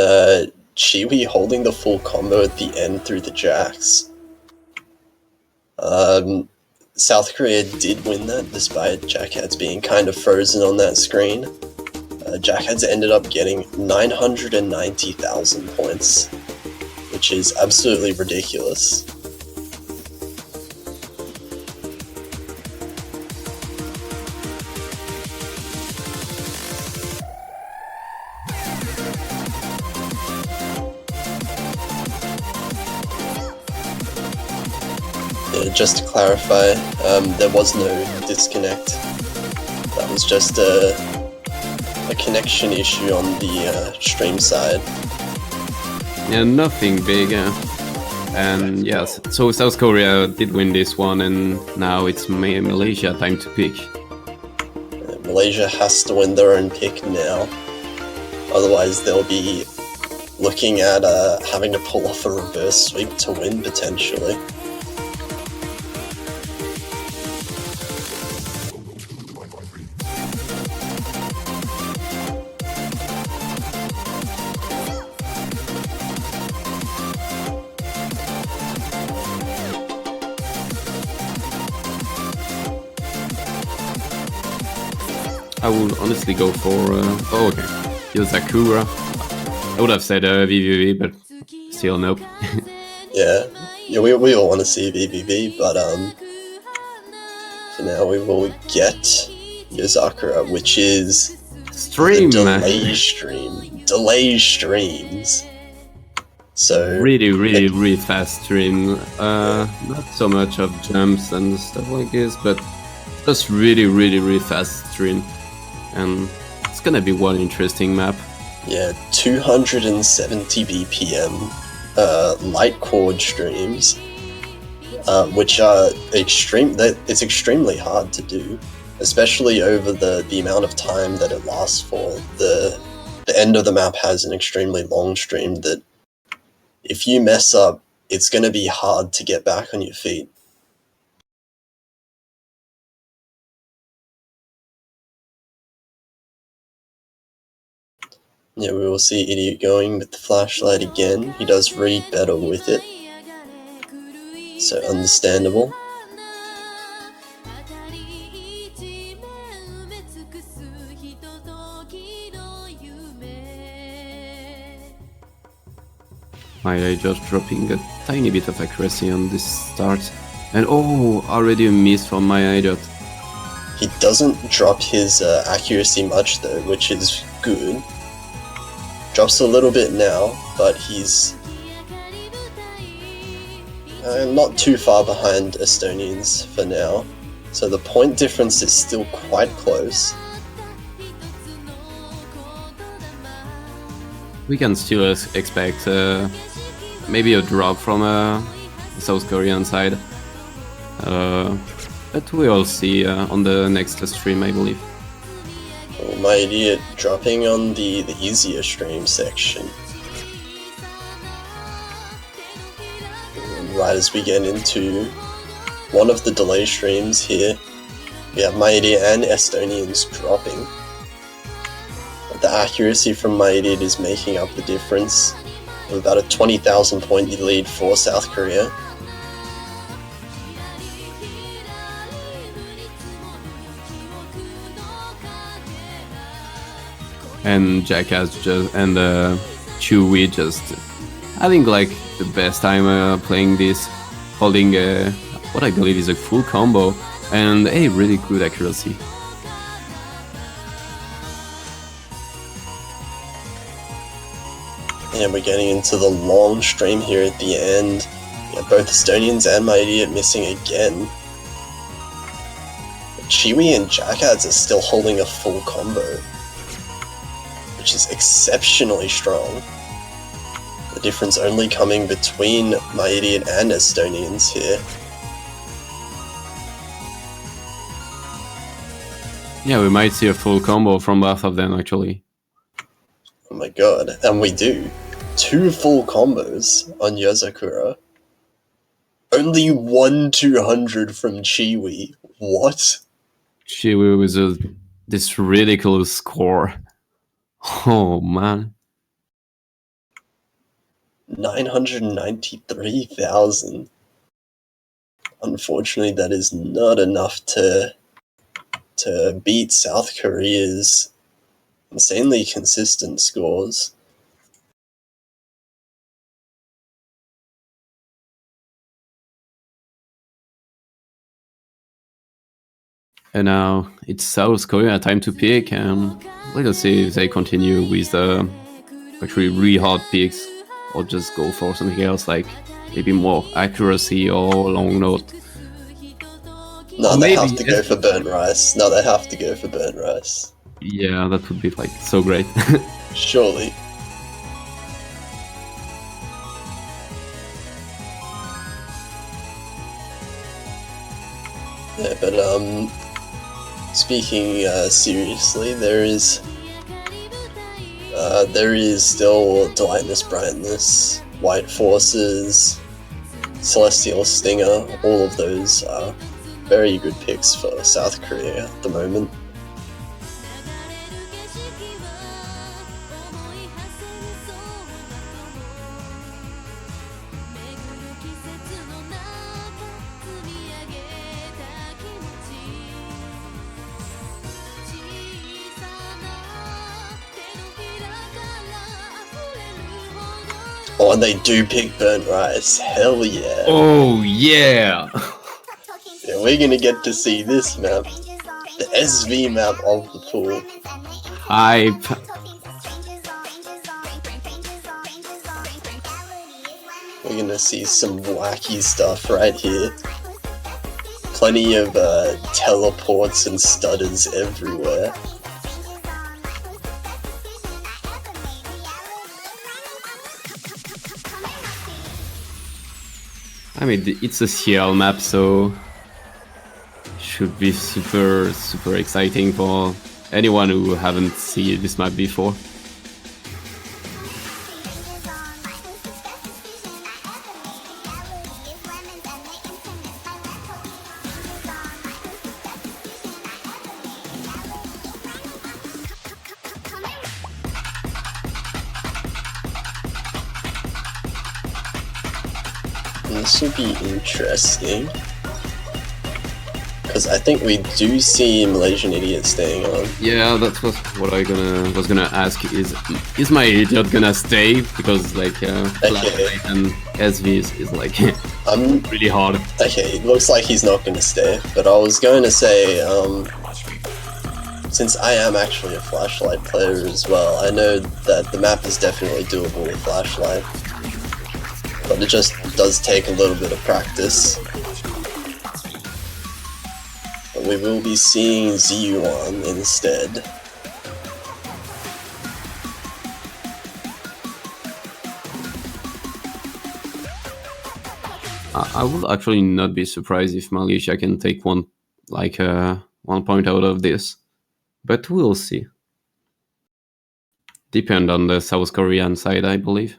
Chiwi holding the full combo at the end through the jacks. South Korea did win that, despite Jackheads being kind of frozen on that screen. Jackheads ended up getting 990,000 points, which is absolutely ridiculous. Just to clarify, there was no disconnect. That was just a connection issue on the stream side. Yeah, nothing big. And yes, so South Korea did win this one, and now it's Malaysia time to pick. Malaysia has to win their own pick now. Otherwise, they'll be looking at having to pull off a reverse sweep to win, potentially. I would honestly go for... oh, okay. Yosakura. I would have said VVV, but still nope. Yeah, we all want to see VVV, but for now we will get Yozakura, which is Stream! Delay streams. So really fast stream. Not so much of jumps and stuff like this, but Just really fast stream, and it's gonna be one interesting map. Yeah, 270 BPM light chord streams, which are it's extremely hard to do, especially over the amount of time that it lasts for. The end of the map has an extremely long stream that if you mess up, it's going to be hard to get back on your feet. Yeah, we will see Idiot going with the flashlight again. He does read better with it, so understandable. My just dropping a tiny bit of accuracy on this start, and oh, already a miss from my idiot. He doesn't drop his accuracy much though, which is good. Drops a little bit now, but he's not too far behind Estonians for now, so the point difference is still quite close. We can still expect maybe a drop from the South Korean side, but we'll see on the next stream, I believe. Oh, my idiot dropping on the easier stream section. Right as we get into one of the delay streams here, we have my idiot and Estonians dropping. The accuracy from my idiot is making up the difference of about a 20,000 point lead for South Korea. And Jackass just and Chewie just having like the best time playing this, holding what I believe is a full combo and a really good accuracy. And we're getting into the long stream here at the end. Yeah, both Estonians and my idiot missing again. But Chiwi and Jackads are still holding a full combo, which is exceptionally strong. The difference only coming between my idiot and Estonians here. Yeah, we might see a full combo from both of them actually. Oh my god, and we do. 2 full combos on Yozakura. Only 1-200 from Chiwi. What? Chewie with this ridiculous score. Oh man. 993,000. Unfortunately, that is not enough to beat South Korea's insanely consistent scores. And now it's South Korea time to pick, and let's see if they continue with the actually really hard picks or just go for something else like maybe more accuracy or long note. No, Or they maybe have to go for burnt rice. No, they have to go for burnt rice. Yeah, that would be like so great. Surely. Yeah, but speaking seriously, there is still Delightness, Brightness, White Forces, Celestial Stinger. All of those are very good picks for South Korea at the moment. Oh, and they do pick burnt rice. Hell yeah. Oh yeah! Yeah, we're gonna get to see this map. The SV map of the pool. Hype. We're gonna see some wacky stuff right here. plenty of teleports and stutters everywhere. I mean, it's a CL map, so should be super exciting for anyone who haven't seen this map before. This will be interesting, because I think we do see Malaysian Idiot staying on. Yeah, that was what I was gonna ask. Is my idiot gonna stay? Because like Flashlight and SV is like really hard. Okay, it looks like he's not going to stay, but I was going to say, since I am actually a Flashlight player as well, I know that the map is definitely doable with Flashlight. But it just does take a little bit of practice. But we will be seeing ZU1 instead. I would actually not be surprised if Malaysia can take one point out of this, but we'll see. Depend on the South Korean side, I believe.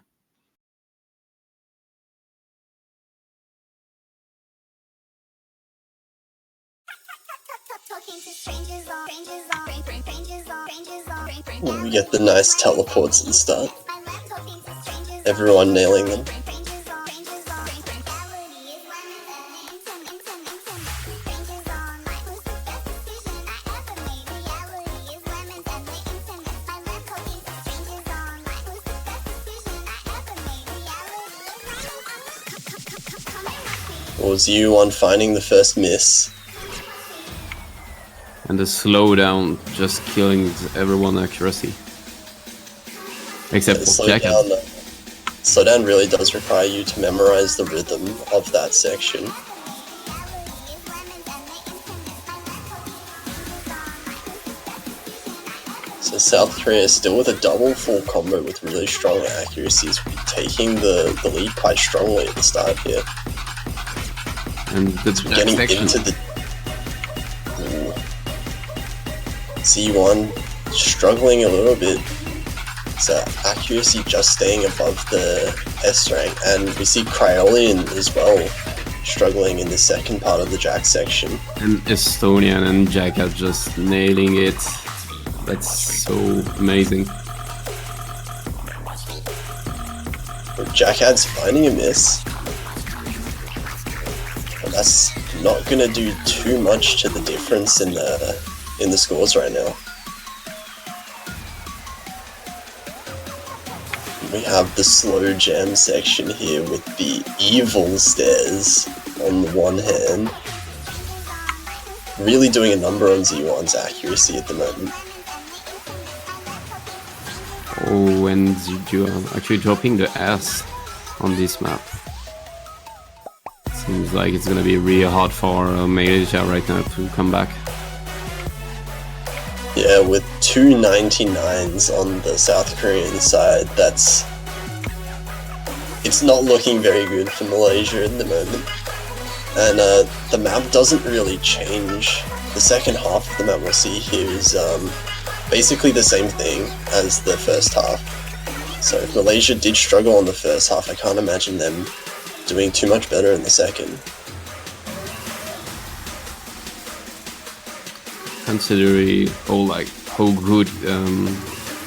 We get the nice teleports and stuff. Everyone nailing them. Was U1 finding the first miss? And the slowdown just killing everyone accuracy. Except for Jackass. Slowdown really does require you to memorize the rhythm of that section. So South Korea is still with a double full combo with really strong accuracies, taking the lead quite strongly at the start here. And the getting section. Into the Z1 struggling a little bit. So accuracy just staying above the S rank, and we see Cryolian as well struggling in the second part of the Jack section. And Estonian and Jack are just nailing it. That's so amazing. Jackad's finding a miss. But that's not gonna do too much to the difference in the scores right now. We have the slow jam section here with the evil stairs on the one hand. Really doing a number on Z1's accuracy at the moment. Oh, and you are actually dropping the S on this map. Seems like it's gonna be really hard for Malaysia right now to come back. Yeah, with 299s on the South Korean side, it's not looking very good for Malaysia at the moment. And the map doesn't really change. The second half of the map we'll see here is basically the same thing as the first half. So if Malaysia did struggle on the first half, I can't imagine them doing too much better in the second. Considering how good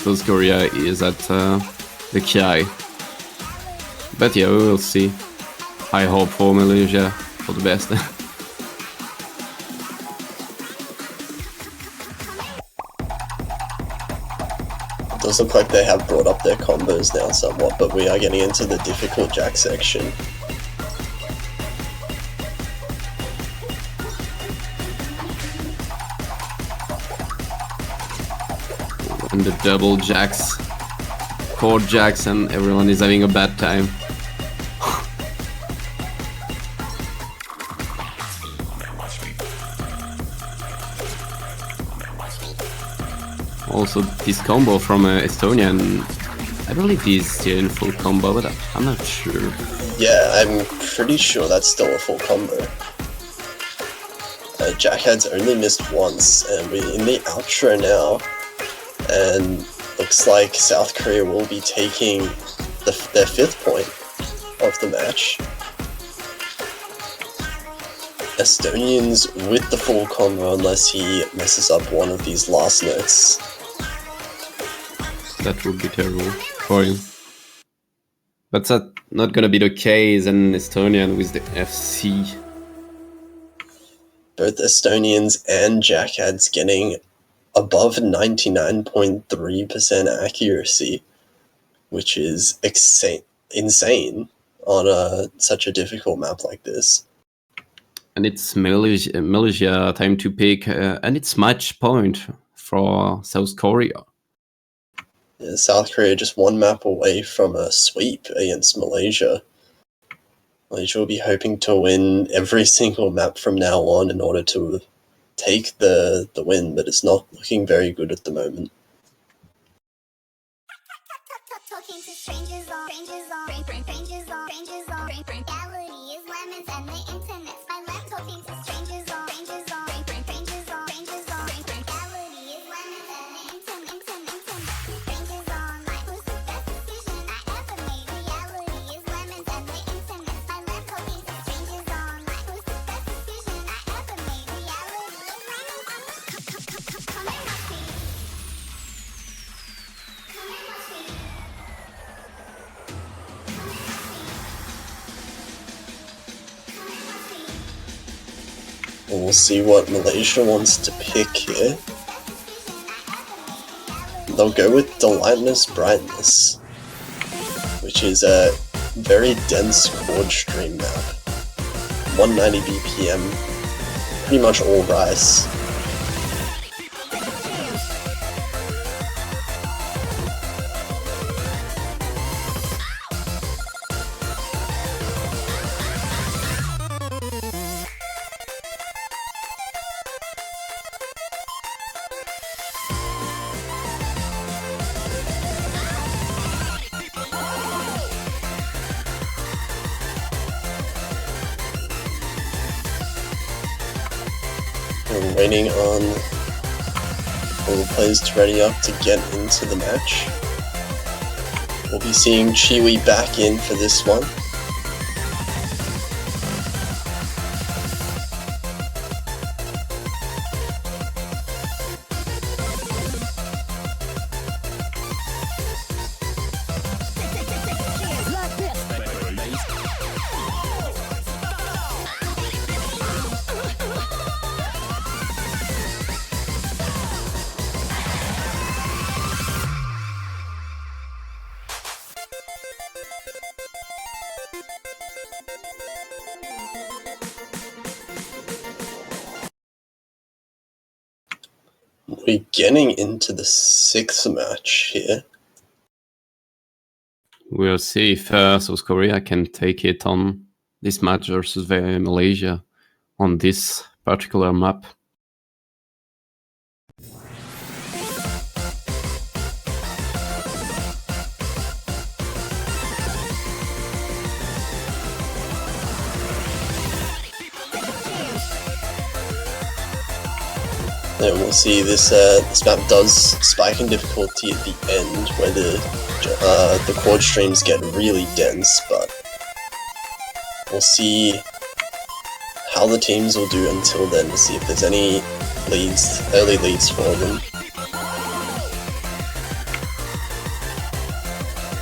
South Korea is at the Ki. But yeah, we will see. I hope for Malaysia for the best. It does look like they have brought up their combos now somewhat, but we are getting into the difficult Jack section. And the double jacks, chord jacks, and everyone is having a bad time. also this combo from Estonia, and I believe he's still in full combo, but I'm not sure. Yeah, I'm pretty sure that's still a full combo. Jackhad's only missed once, and we're in the outro now, and looks like South Korea will be taking their 5th point of the match. Estonians with the full combo unless he messes up one of these last notes. That would be terrible for him. But that's not gonna be the case, and Estonian with the FC. Both Estonians and Jackads getting above 99.3% accuracy, which is insane on such a difficult map like this. And it's Malaysia time to pick, and it's match point for South Korea. Yeah, South Korea just one map away from a sweep against Malaysia. Malaysia will be hoping to win every single map from now on in order to take the win, but it's not looking very good at the moment. Talking to strangers on reality is lemons and the internet's my lap. Talking to strangers on reality is lemons and the internet. Strangers online, who's the best decision I ever made? Reality is lemons and the internet's my lap. Talking to strangers online, who's the best decision I ever made? Reality is lemons and come and watch me. Come and watch me. We'll see what Malaysia wants to pick here. They'll go with Delightness Brightness, which is a very dense chord stream map. 190 BPM, pretty much all rice. We're waiting on all the players to ready up to get into the match. We'll be seeing Chiwi back in for this one. We're getting into the 6th match here. We'll see if South Korea can take it on this match versus Malaysia on this particular map. And we'll see this map does spike in difficulty at the end, where the chord streams get really dense, but we'll see how the teams will do until then to see if there's any early leads for them.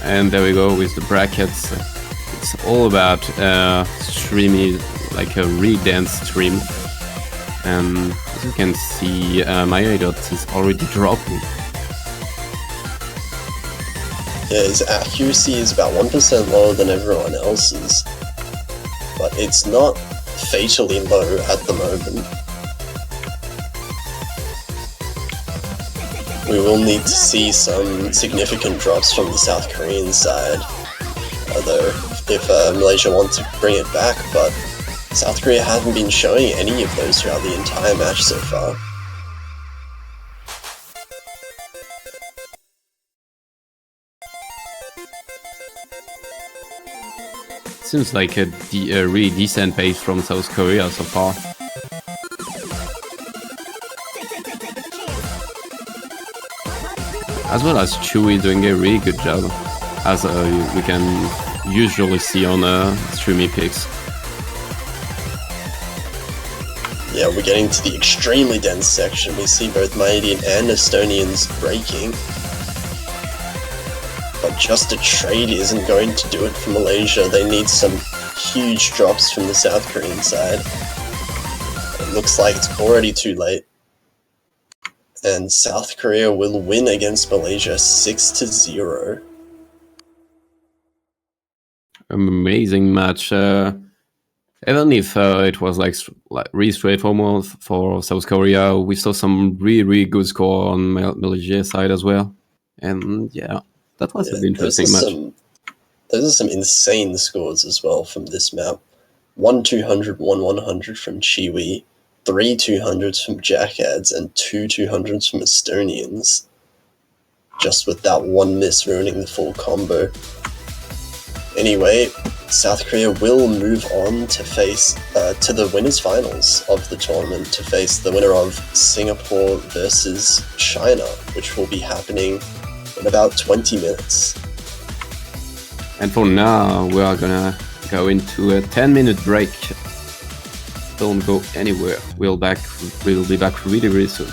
And there we go with the brackets. It's all about streamy, like a really dense stream. And as you can see, my IDOT is already dropping. Yeah, his accuracy is about 1% lower than everyone else's, but it's not fatally low at the moment. We will need to see some significant drops from the South Korean side, although if Malaysia wants to bring it back, but South Korea haven't been showing any of those throughout the entire match so far. Seems like a really decent pace from South Korea so far. As well as Chewy doing a really good job, as we can usually see on streamy picks. Yeah, we're getting to the extremely dense section. We see both Malaysian and Estonians breaking. But just a trade isn't going to do it for Malaysia. They need some huge drops from the South Korean side. It looks like it's already too late. And South Korea will win against Malaysia 6-0. Amazing match. Even if it was like really straightforward for South Korea, we saw some really good score on Malaysia side as well. And yeah, that was an interesting match. Those are some insane scores as well from this map. 1 200, 1 100 from Chiwi, 3 200s from Jackads, and 2 200s from Estonians. Just with that one miss ruining the full combo. Anyway, South Korea will move on to face to the winners finals of the tournament to face the winner of Singapore versus China, which will be happening in about 20 minutes. And for now, we are gonna go into a 10-minute break. Don't go anywhere. We'll be back really soon.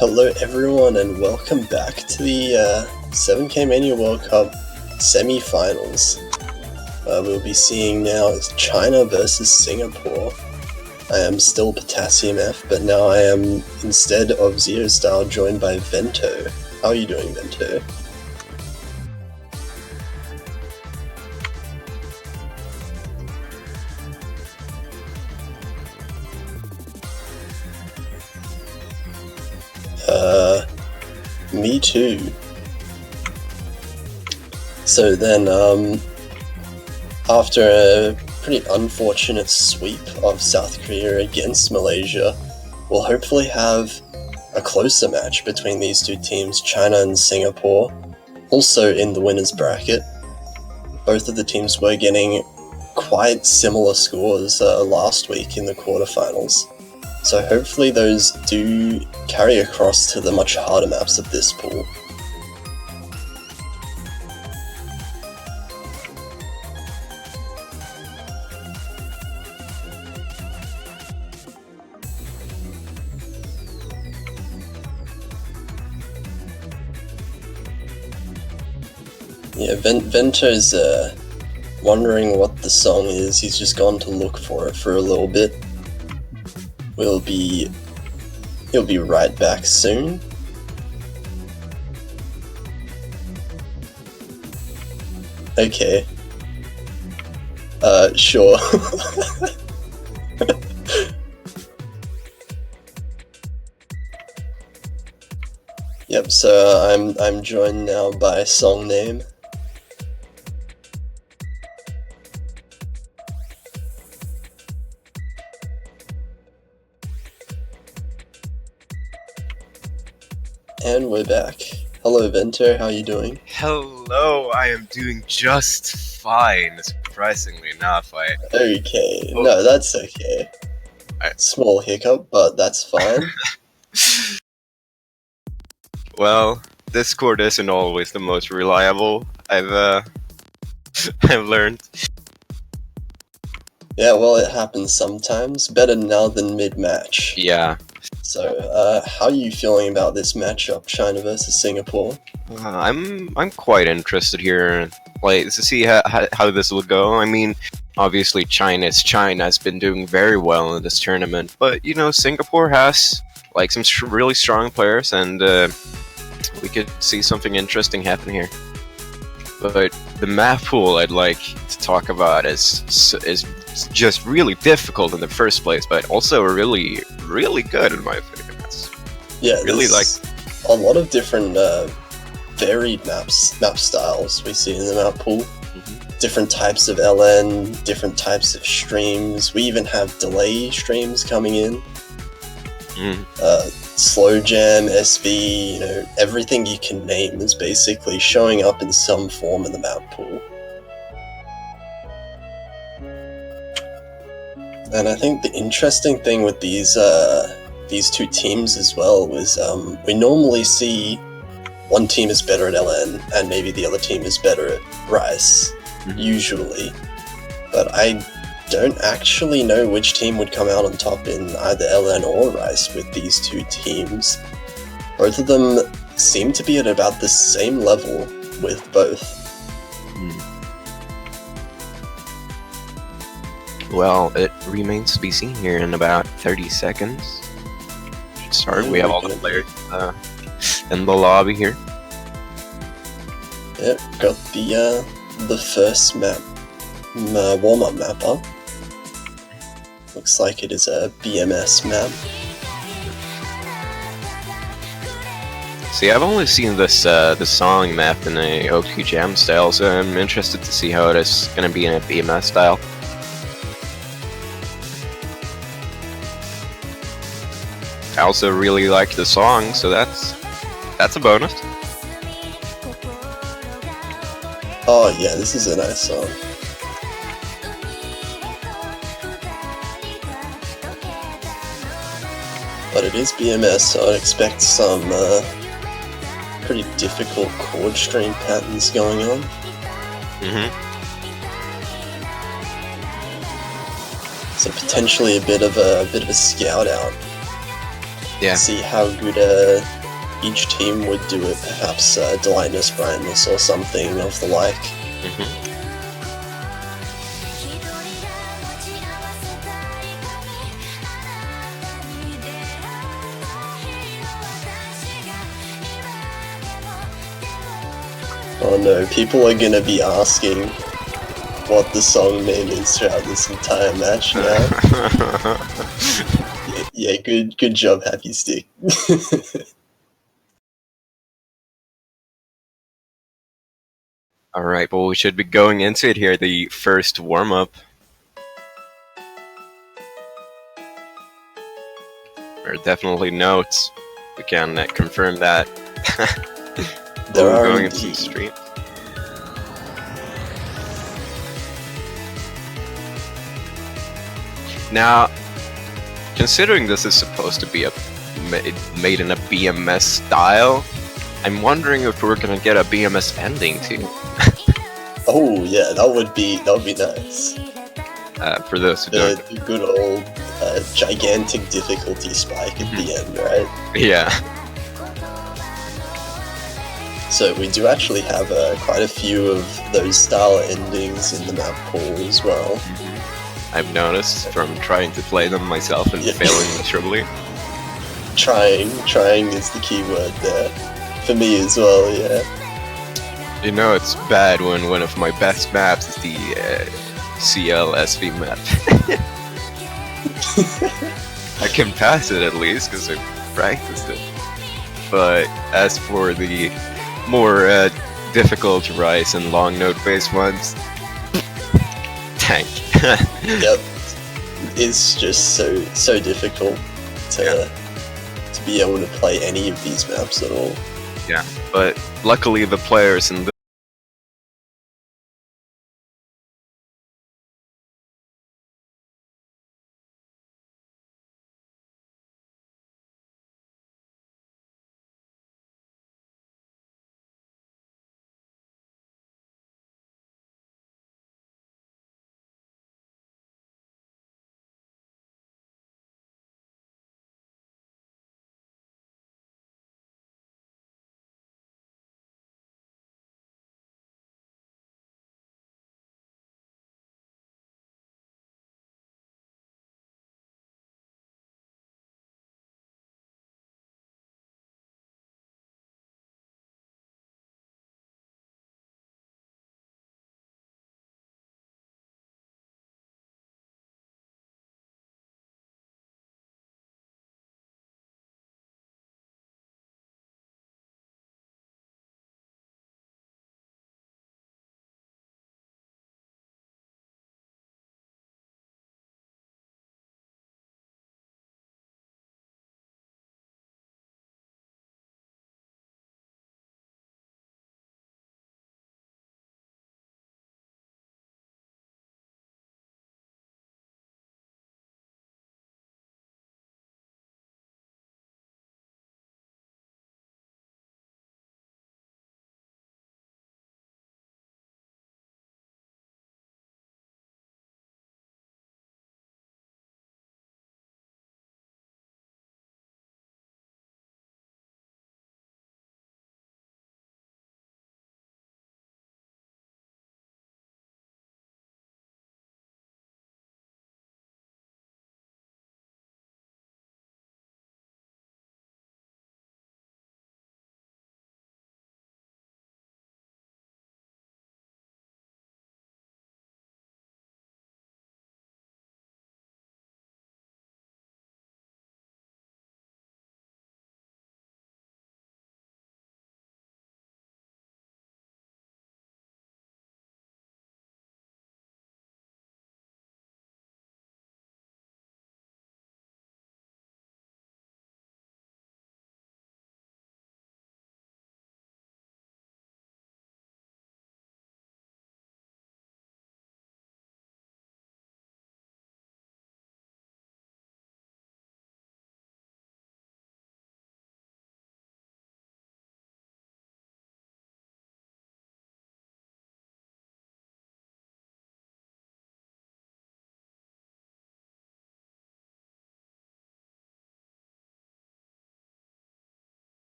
Hello everyone and welcome back to the 7K Mania World Cup Semifinals. We'll be seeing now China versus Singapore. I am still Potassium F, but now I am, instead of Zero Style, joined by Vento. How are you doing, Vento? Me too. So then, after a pretty unfortunate sweep of South Korea against Malaysia, we'll hopefully have a closer match between these two teams, China and Singapore, also in the winners bracket. Both of the teams were getting quite similar scores last week in the quarterfinals. So hopefully those do carry across to the much harder maps of this pool. Yeah, Vento's wondering what the song is. He's just gone to look for it for a little bit. He'll be right back soon. Okay. Sure. Yep, so I'm joined now by song name. And we're back. Hello, Vento. How are you doing? Hello, I am doing just fine, surprisingly enough. Okay. No, that's okay. Small hiccup, but that's fine. Well, Discord isn't always the most reliable. I've learned. Yeah, well, it happens sometimes. Better now than mid-match. Yeah. So, how are you feeling about this matchup, China versus Singapore? I'm quite interested here, like, to see how this will go. I mean, obviously China's been doing very well in this tournament, but you know, Singapore has like some really strong players, and we could see something interesting happen here. But the map pool I'd like to talk about is just really difficult in the first place, but also really, really good in my opinion. Yeah, really like a lot of different varied map styles we see in the map pool. Different types of LN, different types of streams. We even have delay streams coming in. Slow jam, SV, you know, everything you can name is basically showing up in some form in the map pool. And I think the interesting thing with these two teams as well was we normally see one team is better at LN and maybe the other team is better at Rice, usually. But I don't actually know which team would come out on top in either LN or Rice with these two teams. Both of them seem to be at about the same level with both. Well, it remains to be seen here in about 30 seconds. Sorry, we have all the players in the lobby here. Yep, got the first map, warm-up map up. Looks like it is a BMS map. See, I've only seen this the song map in a OQ Jam style, so I'm interested to see how it is going to be in a BMS style. I also really like the song, so that's a bonus. Oh yeah, this is a nice song. But it is BMS, so I'd expect some pretty difficult chord stream patterns going on. So potentially a bit of a scout out. Yeah. See how good each team would do it. Perhaps Delinus, Brightness, or something of the like. Hmm. Oh no, people are gonna be asking what the song name is throughout this entire match now. Yeah, good job, Happy Stick. All right, well, we should be going into it here. The first warm up. There are definitely notes. We can confirm that. There We're are going into indeed. the street. Now, considering this is supposed to be made in a BMS style, I'm wondering if we're gonna get a BMS ending too. Oh yeah, that would be nice. For those who don't, The good old gigantic difficulty spike at the end, right? yeah, So we do actually have quite a few of those style endings in the map pool as well. I've noticed from trying to play them myself and Yeah. failing miserably. Trying is the key word there. For me as well, yeah. You know, it's bad when one of my best maps is the CLSV map. I can pass it at least because I practiced it. But as for the more difficult rise and long node based ones, tank. Yep. It's just so difficult to be able to play any of these maps at all. Yeah, but luckily the players in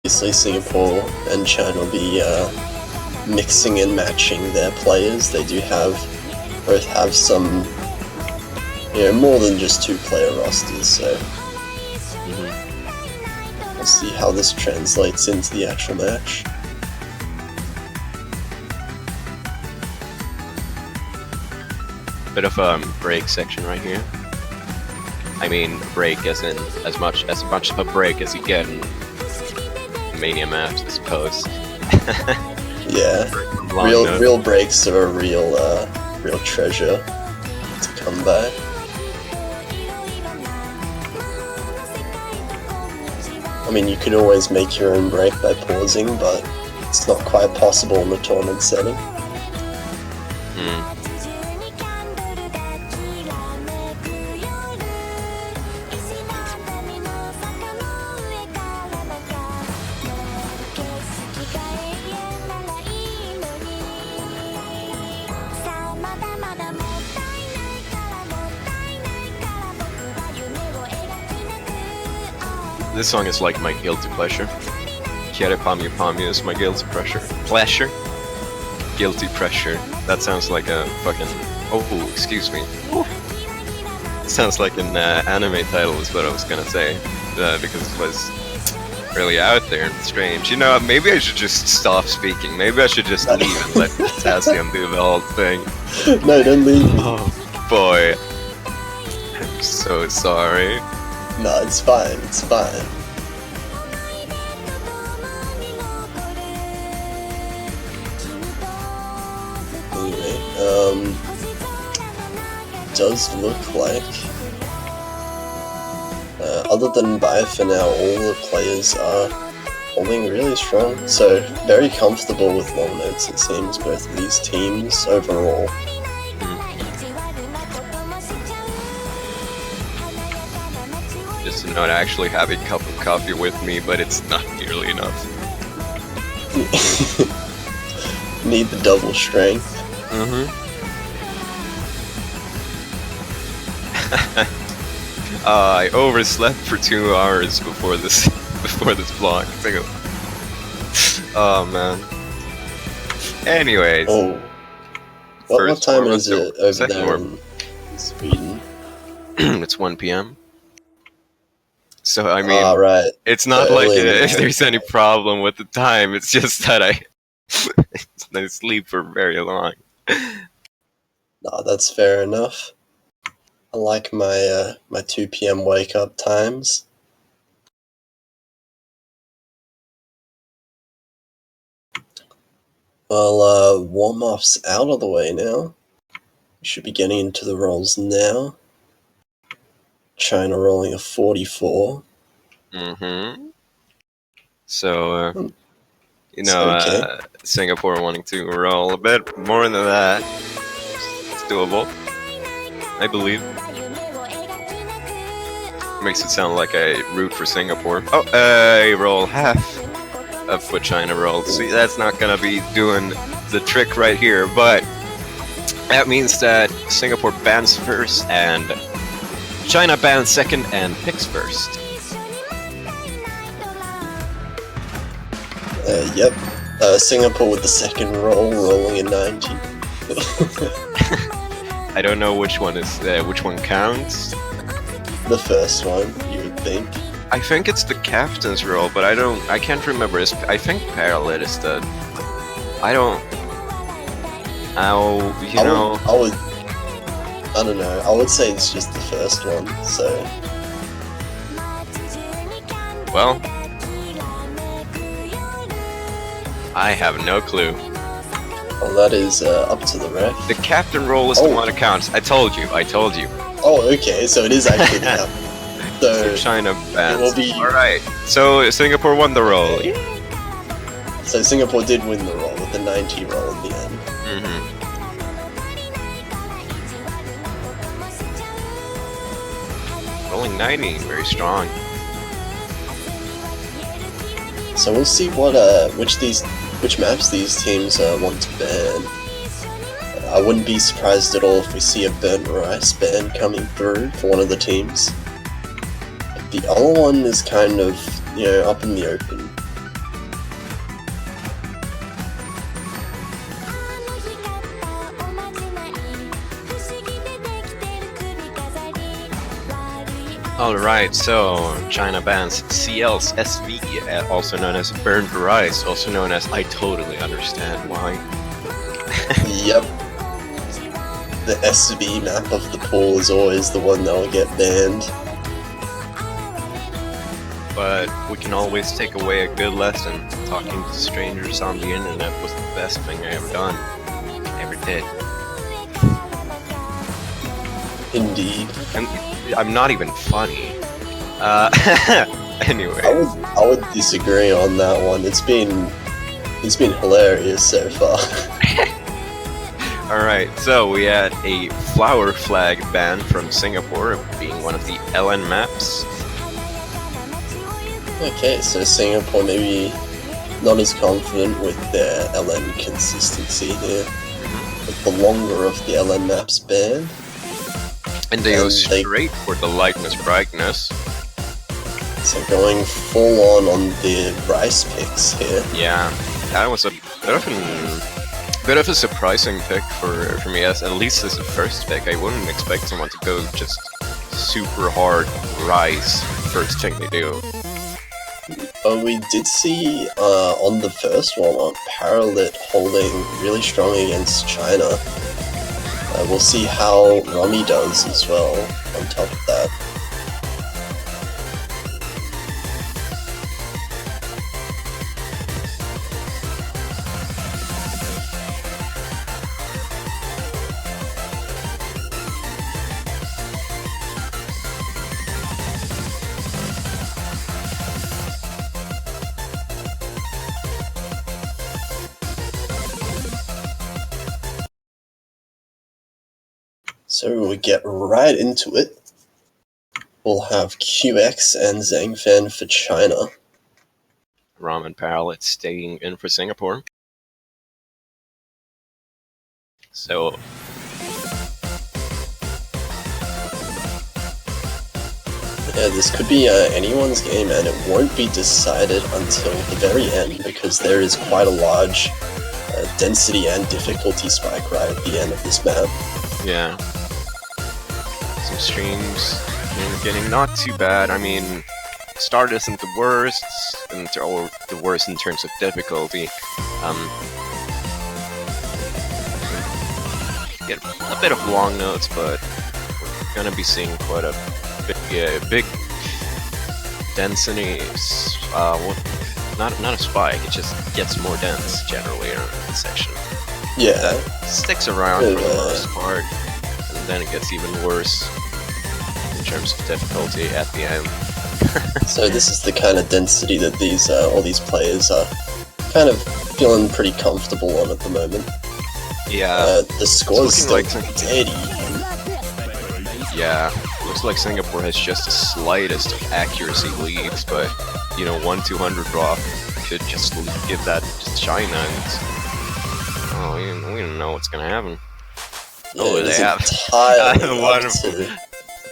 obviously Singapore and China will be mixing and matching their players. They do both have some, more than just 2-player rosters, so we'll see how this translates into the actual match. Bit of a break section right here. I mean, break as in as much of a break as you get in Mania maps, I suppose. Yeah, real breaks are a real treasure to come by. I mean, you can always make your own break by pausing, but it's not quite possible in the tournament setting. This song is like my guilty pleasure. Quiere Pamia Pamia is my guilty pleasure. Guilty pressure. That sounds like a fucking... Oh, excuse me. Sounds like an anime title is what I was gonna say. Because it was really out there and strange. You know, maybe I should just stop speaking. Maybe I should just leave and let Potassium do the whole thing. No, don't leave me. Oh, boy. I'm so sorry. No, it's fine, it's fine. Anyway, does look like, other than Bayer for now, all the players are holding really strong. So, very comfortable with long notes, it seems, both of these teams overall. Just to not actually have a cup of coffee with me, but it's not nearly enough. Need the double strength. I overslept for 2 hours before this vlog. Oh man. Anyways. Oh. What time is it over there in Sweden? It's 1 p.m. So I mean, right. it's not like there's any problem with the time. It's just that I sleep for very long. No, that's fair enough. I like my my 2 p.m. wake up times. Well, warm-up's out of the way now. We should be getting into the rolls now. China rolling a 44. So, Singapore wanting to roll a bit more than that. It's doable, I believe. Makes it sound like I root for Singapore. Oh, I roll half of what China rolled. See, that's not gonna be doing the trick right here, but that means that Singapore bans first and China bans second and picks first. Yep. Singapore with the second roll, rolling a 90. I don't know which one counts. The first one, you would think. I think it's the captain's roll, but I can't remember. I think Paralit is the... I don't know. I would say it's just the first one, so... Well... I have no clue. Well, that is up to the ref. The captain roll is the one that counts. I told you. Oh, okay, so it is actually the captain. So China bans. It will be... Alright, so Singapore won the roll. So Singapore did win the roll with the 90 roll in the end. Rolling 90, very strong. So we'll see what which maps these teams want to ban. I wouldn't be surprised at all if we see a burnt rice ban coming through for one of the teams. The other one is kind of, up in the open. Alright, so China bans CL's SV, also known as Burned Rice, also known as I totally understand why. Yep. The SB map of the pool is always the one that will get banned. But we can always take away a good lesson. Talking to strangers on the internet was the best thing I ever done. Ever did. Indeed. And I'm not even funny. Anyway. I would disagree on that one. It's been hilarious so far. Alright, so we had a flower flag ban from Singapore, being one of the LN maps. Okay, so Singapore maybe not as confident with their LN consistency here. With the longer of the LN maps banned. And they go straight for the lightness brightness. So going full on the rice picks here. Yeah, that was a bit of a surprising pick for me, at least as a first pick. I wouldn't expect someone to go just super hard rice first thing they do. But we did see on the first warm-up, Paralit holding really strong against China. We'll see how Rummy does as well on top of that. So we get right into it. We'll have QX and Zhangfan for China. Ram and Paralit staying in for Singapore. So Yeah, this could be anyone's game, and it won't be decided until the very end because there is quite a large density and difficulty spike right at the end of this map. yeah, some streams getting not too bad. I mean, start isn't the worst, or the worst in terms of difficulty. Get a bit of long notes, but we're gonna be seeing quite a big density. Not a spike. It just gets more dense generally around this section. Yeah, That sticks around for the most part, and then it gets even worse in terms of difficulty at the end. so this is the kind of density that these all these players are kind of feeling pretty comfortable on at the moment. Yeah, The score's still looking like steady. yeah. Looks like Singapore has just the slightest of accuracy leads, but you know, 1-200 drop could just give that to China, and we don't know what's gonna happen. Yeah, they it's have entirely one up to-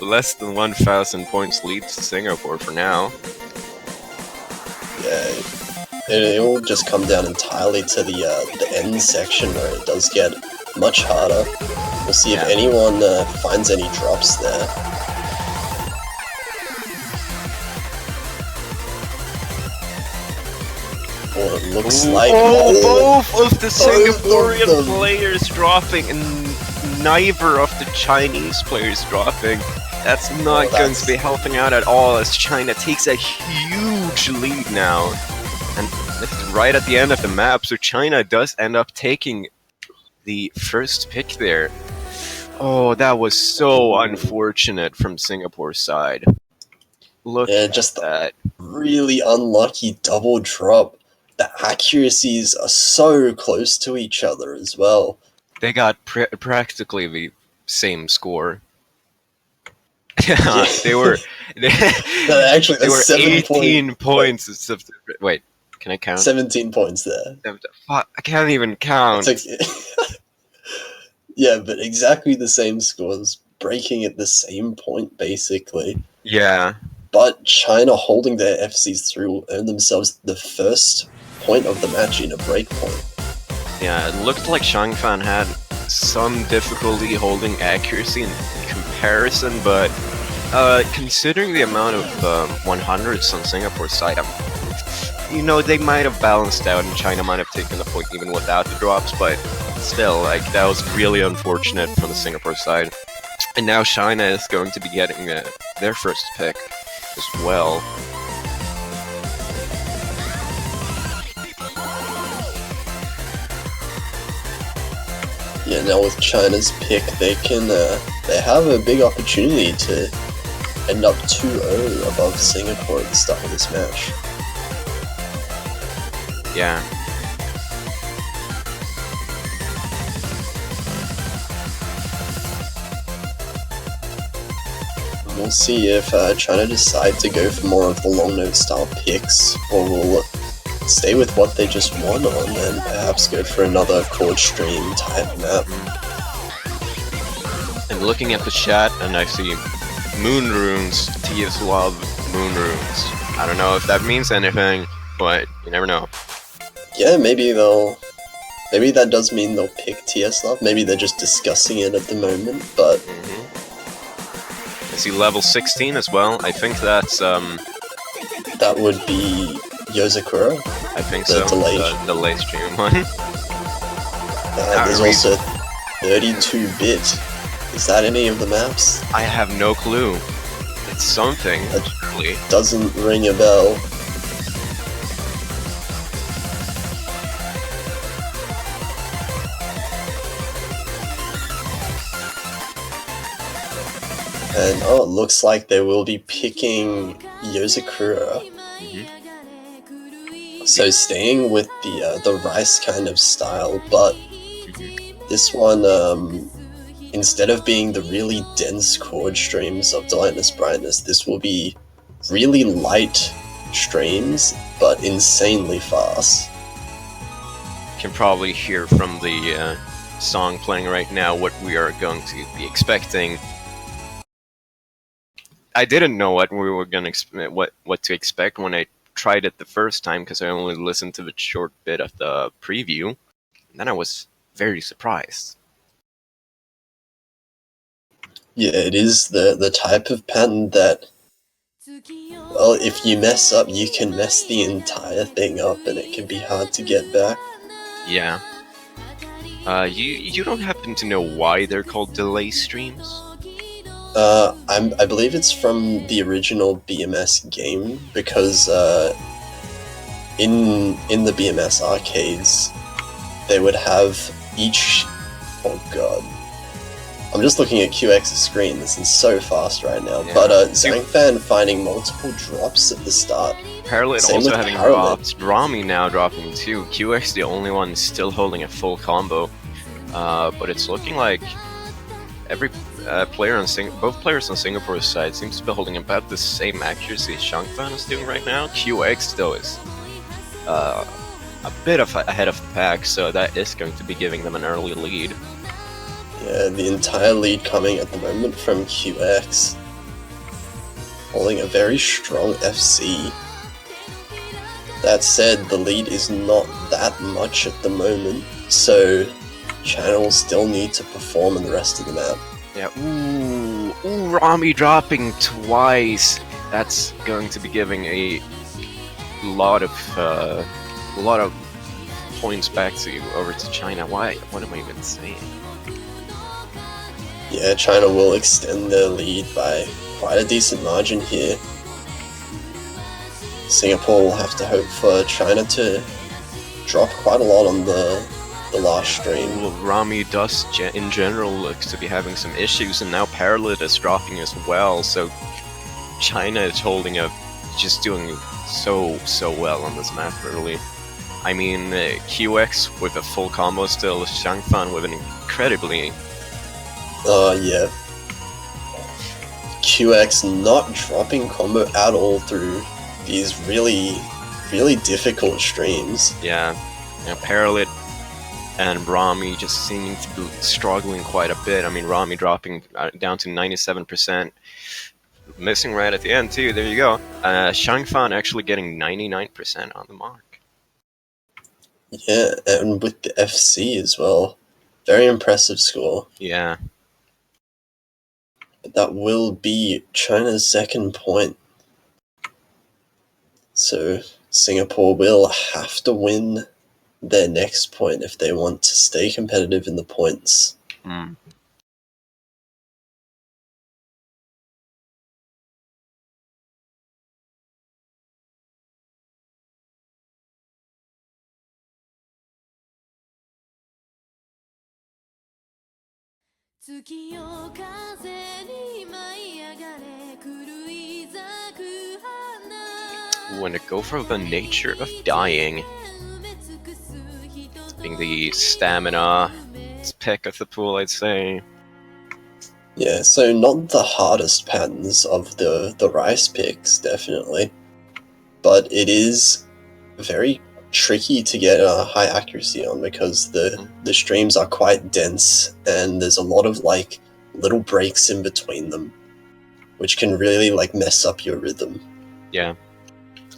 less than 1,000 points lead to Singapore for now. Yeah, it will just come down entirely to the end section where it does get much harder. We'll see if Yeah. anyone finds any drops there. Or it looks like both of the of Singaporean them. players dropping and neither of the Chinese players dropping. That's not going to be helping out at all as China takes a huge lead now. And it's right at the end of the map, so China does end up taking the first pick there. Oh, that was so unfortunate from Singapore's side. Look Yeah, at just that. really unlucky double drop. The accuracies are so close to each other as well. They got practically the same score. Yeah, they were. Actually, They that's were 7 18 points. Wait, can I count? 17 points there. Fuck, I can't even count. It's like- yeah, but exactly the same scores, breaking at the same point, basically. Yeah, But China holding their FCs through will earn themselves the first point of the match in a break point. yeah. It looked like Shangfan had some difficulty holding accuracy in comparison, but Considering the amount of 100s on Singapore's side, they might have balanced out, and China might have taken the point even without the drops. But still, like that was really unfortunate from the Singapore side. And now China is going to be getting their first pick as well. Yeah, now with China's pick, they have a big opportunity to end up 2-0 above Singapore at the start of this match. Yeah. We'll see if China decide to go for more of the long note style picks, or will stay with what they just won on and perhaps go for another chord stream type map. And looking at the chat, and I see moon runes. TFs love moon runes. I don't know if that means anything, but you never know. Yeah, maybe that does mean they'll pick TS Love. Maybe they're just discussing it at the moment, but I see level 16 as well. I think that's that would be Yozakura. I think The so. delayed. The late stream one. There's also 32-bit. Is that any of the maps? I have no clue. It's something. Actually. Doesn't ring a bell. And it looks like they will be picking Yozakura. So staying with the rice kind of style, but this one, instead of being the really dense chord streams of Delightness Brightness, this will be really light streams, but insanely fast. You can probably hear from the song playing right now what we are going to be expecting. I didn't know what we were going to what to expect when I tried it the first time, because I only listened to the short bit of the preview. And then I was very surprised. Yeah, it is the type of pattern that, well, if you mess up, you can mess the entire thing up, and it can be hard to get back. Yeah. You don't happen to know why they're called delay streams? I believe it's from the original BMS game, because in the BMS arcades, they would have each... Oh god. I'm just looking at QX's screen, this is so fast right now, Yeah. but Zhangfan finding multiple drops at the start. Paralit Same also with having Paralit. drops. Rami now dropping too. QX the only one still holding a full combo. But it's looking like every player on both players on Singapore's side seems to be holding about the same accuracy Zhangfan is doing right now. QX though is a bit ahead of the pack, so that is going to be giving them an early lead. Yeah, the entire lead coming at the moment from QX. Holding a very strong FC. That said, the lead is not that much at the moment, so China will still need to perform in the rest of the map. Yeah, ooh, Rami dropping twice. That's going to be giving a lot of points back to over to China. Why? What am I even saying? Yeah, China will extend their lead by quite a decent margin here. Singapore will have to hope for China to drop quite a lot on the last stream. Well, Rami does in general looks to be having some issues, and now Paralit is dropping as well, so China is holding up, just doing so well on this map early. I mean, QX with a full combo still, Zhangfan with an incredibly... Yeah. QX not dropping combo at all through these really difficult streams. Yeah, Paralit and Rami just seeming to be struggling quite a bit. I mean, Rami dropping down to 97%. Missing right at the end too, there you go. Zhangfan actually getting 99% on the mark. Yeah, and with the FC as well. Very impressive score. Yeah. That will be China's second point. So Singapore will have to win their next point if they want to stay competitive in the points. Mm. Want to go for the nature of dying. Being the stamina pick of the pool, I'd say. Yeah, so not the hardest patterns of the rice picks, definitely. But it is very tricky to get a high accuracy on because the streams are quite dense and there's a lot of like little breaks in between them, which can really like mess up your rhythm. Yeah.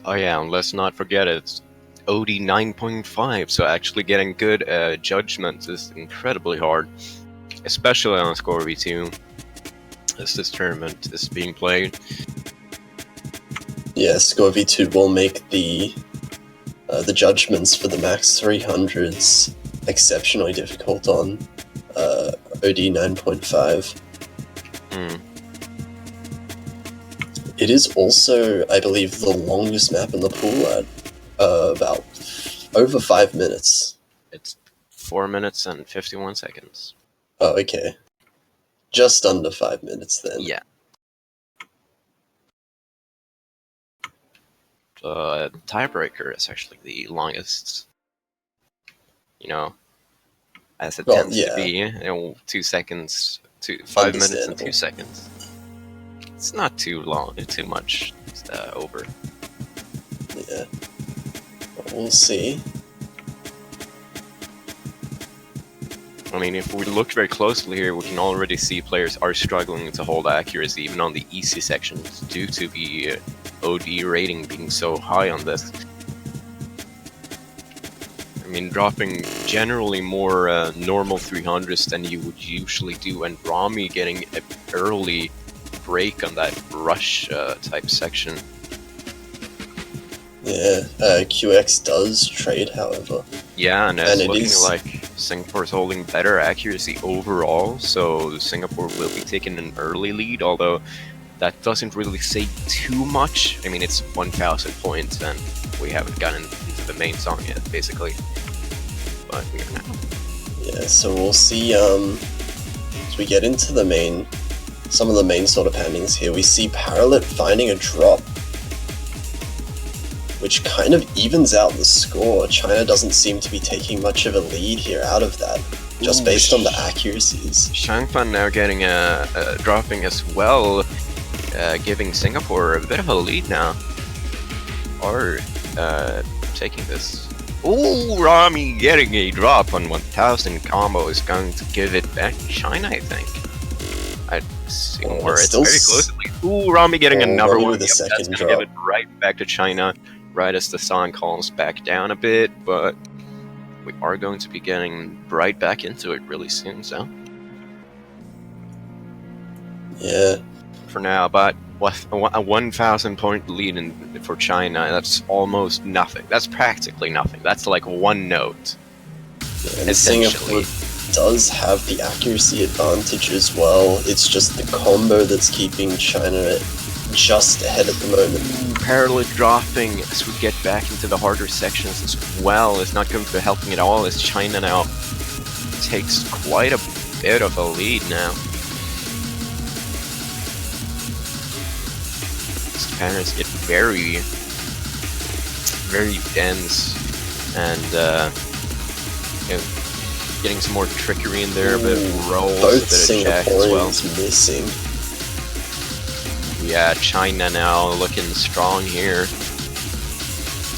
Oh yeah, and let's not forget it's OD 9.5, so actually getting good judgments is incredibly hard, especially on Score V2, as this tournament is being played. Yeah, Score V2 will make the judgments for the max 300s exceptionally difficult on OD 9.5. Mm. It is also, I believe, the longest map in the pool at about over 5 minutes. It's 4 minutes and 51 seconds. Oh, okay. Just under 5 minutes then. Yeah. The tiebreaker is actually the longest. You know, as it tends to be. 2 seconds, 5 minutes and 2 seconds. It's not too long, too much over. Yeah. We'll see. I mean, if we look very closely here, we can already see players are struggling to hold accuracy even on the easy sections due to the OD rating being so high on this. I mean, dropping generally more normal 300s than you would usually do, and Rami getting an early break on that rush type section. Yeah, QX does trade, however. Yeah, and it's looking like Singapore's holding better accuracy overall, so Singapore will be taking an early lead, although that doesn't really say too much. I mean, it's 1,000 points, and we haven't gotten into the main song yet, basically. But we are now. Yeah, so we'll see, as we get into the main, some of the main sort of happenings here, we see Paralit finding a drop, which kind of evens out the score. China doesn't seem to be taking much of a lead here out of that, just based on the accuracies. Shangfan now getting a dropping as well, giving Singapore a bit of a lead now. Or taking this. Ooh, Rami getting a drop on 1000 combo is going to give it back to China, I think. I'd assume where it's very close. Ooh, Rami getting another one. Yep, that's gonna give it right back to China. Right as the sun calms back down a bit, but we are going to be getting right back into it really soon, so. Yeah. For now, but a 1,000 point lead for China, that's almost nothing. That's practically nothing. That's like one note. Yeah, and Singapore does have the accuracy advantage as well. It's just the combo that's keeping China just ahead at the moment. Paralit dropping as we get back into the harder sections as well is not going to be helping at all, as China now takes quite a bit of a lead now. These patterns get very, very dense, and you know, getting some more trickery in there, a bit of rolls, both a bit of check as well. Missing. Yeah, China now looking strong here.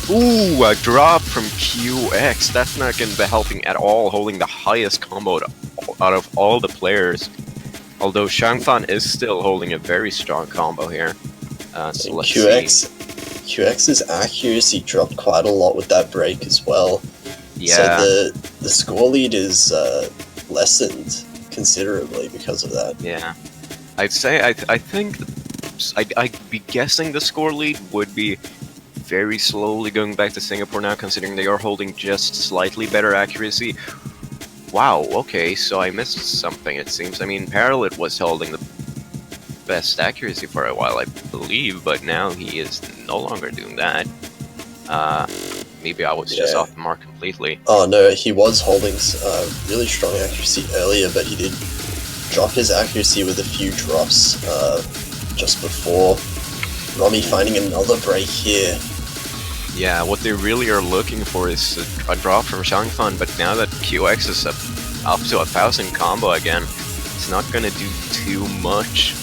Ooh, a drop from QX. That's not going to be helping at all, holding the highest combo out of all the players. Although Shangfan is still holding a very strong combo here. So let's see. QX's accuracy dropped quite a lot with that break as well. Yeah. So the score lead is lessened considerably because of that. Yeah. I'd say I think I'd be guessing the score lead would be very slowly going back to Singapore now, considering they are holding just slightly better accuracy. Wow, okay, so I missed something, it seems. I mean, Parallel was holding the best accuracy for a while, I believe, but now he is no longer doing that. Maybe I was just Yeah. off the mark completely. Oh no, he was holding really strong accuracy earlier, but he did drop his accuracy with a few drops just before. Romy finding another break here. Yeah, what they really are looking for is a drop from Shangfan, but now that QX is up to 1,000 combo again, it's not gonna do too much.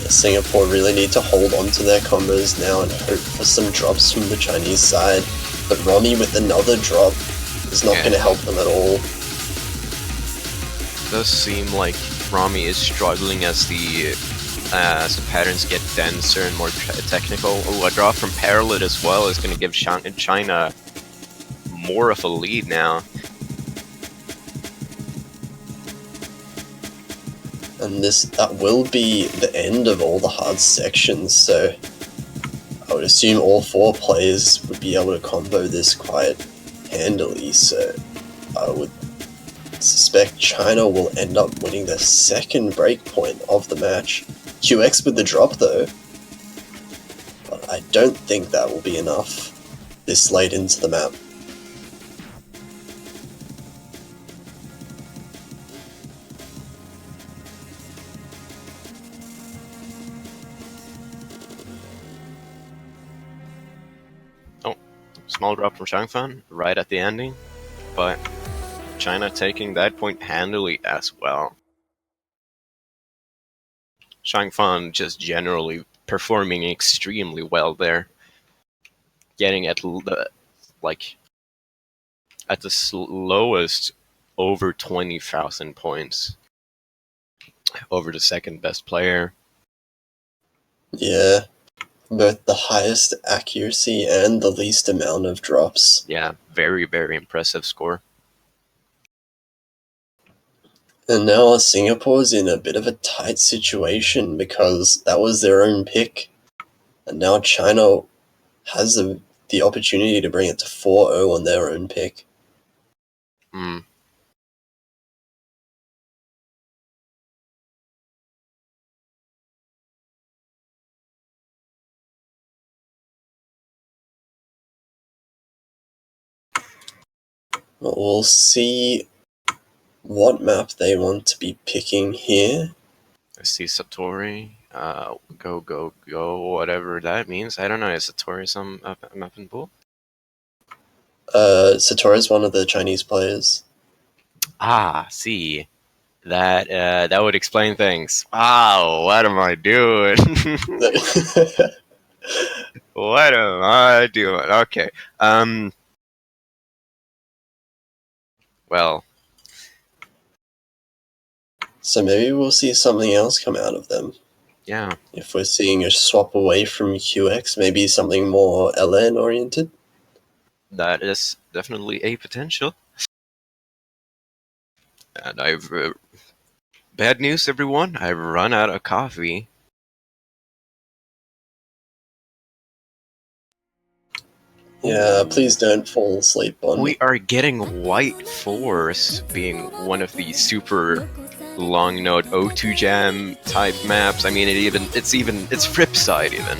Singapore really need to hold on to their combos now and hope for some drops from the Chinese side, but Romy with another drop is not going to help them at all. It does seem like Rami is struggling as the patterns get denser and more technical. Oh, a drop from Parallel as well is going to give China more of a lead now. And that will be the end of all the hard sections, so I would assume all 4 players would be able to combo this quite handily, so I would suspect China will end up winning the second breakpoint of the match. QX with the drop though, but I don't think that will be enough this late into the map. Small drop from Shangfan right at the ending, but China taking that point handily as well. Shangfan just generally performing extremely well there, getting at the lowest over 20,000 points over the second best player. Yeah, both the highest accuracy and the least amount of drops. Yeah, very, very impressive score. And now Singapore's in a bit of a tight situation because that was their own pick. And now China has the opportunity to bring it to 4-0 on their own pick. Hmm. We'll see what map they want to be picking here. I see Satori. Go, go, go, whatever that means. I don't know. Is Satori some map in pool? Satoru's one of the Chinese players. Ah, see. That would explain things. Wow, what am I doing? What am I doing? Okay. Well, So maybe we'll see something else come out of them. yeah. If we're seeing a swap away from QX, maybe something more LN oriented. That is definitely a potential. And bad news, everyone. I've run out of coffee. Yeah, please don't fall asleep on We are getting White Force being one of the super long note O2 jam type maps. I mean, it's Fripside even.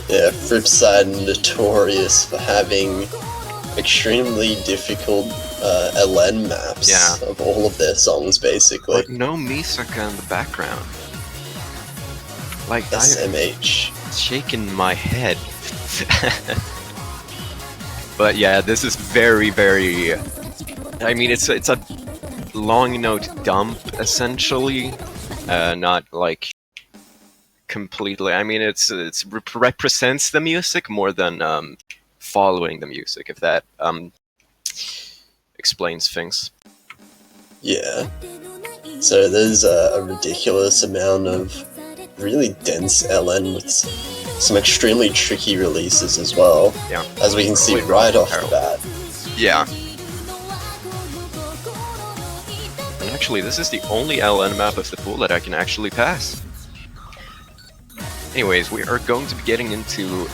Yeah, Fripside notorious for having extremely difficult LN maps of all of their songs, basically. But no Misaka in the background. Like, SMH. I'm shaking my head. But yeah, this is very, very... I mean, it's a long note dump, essentially. Not like completely. I mean, it represents the music more than following the music, if that explains things. Yeah. So there's a ridiculous amount of really dense LN with some extremely tricky releases as well. Yeah. As we can see right off the bat. Yeah. Actually, this is the only LN map of the pool that I can actually pass. Anyways, we are going to be getting into...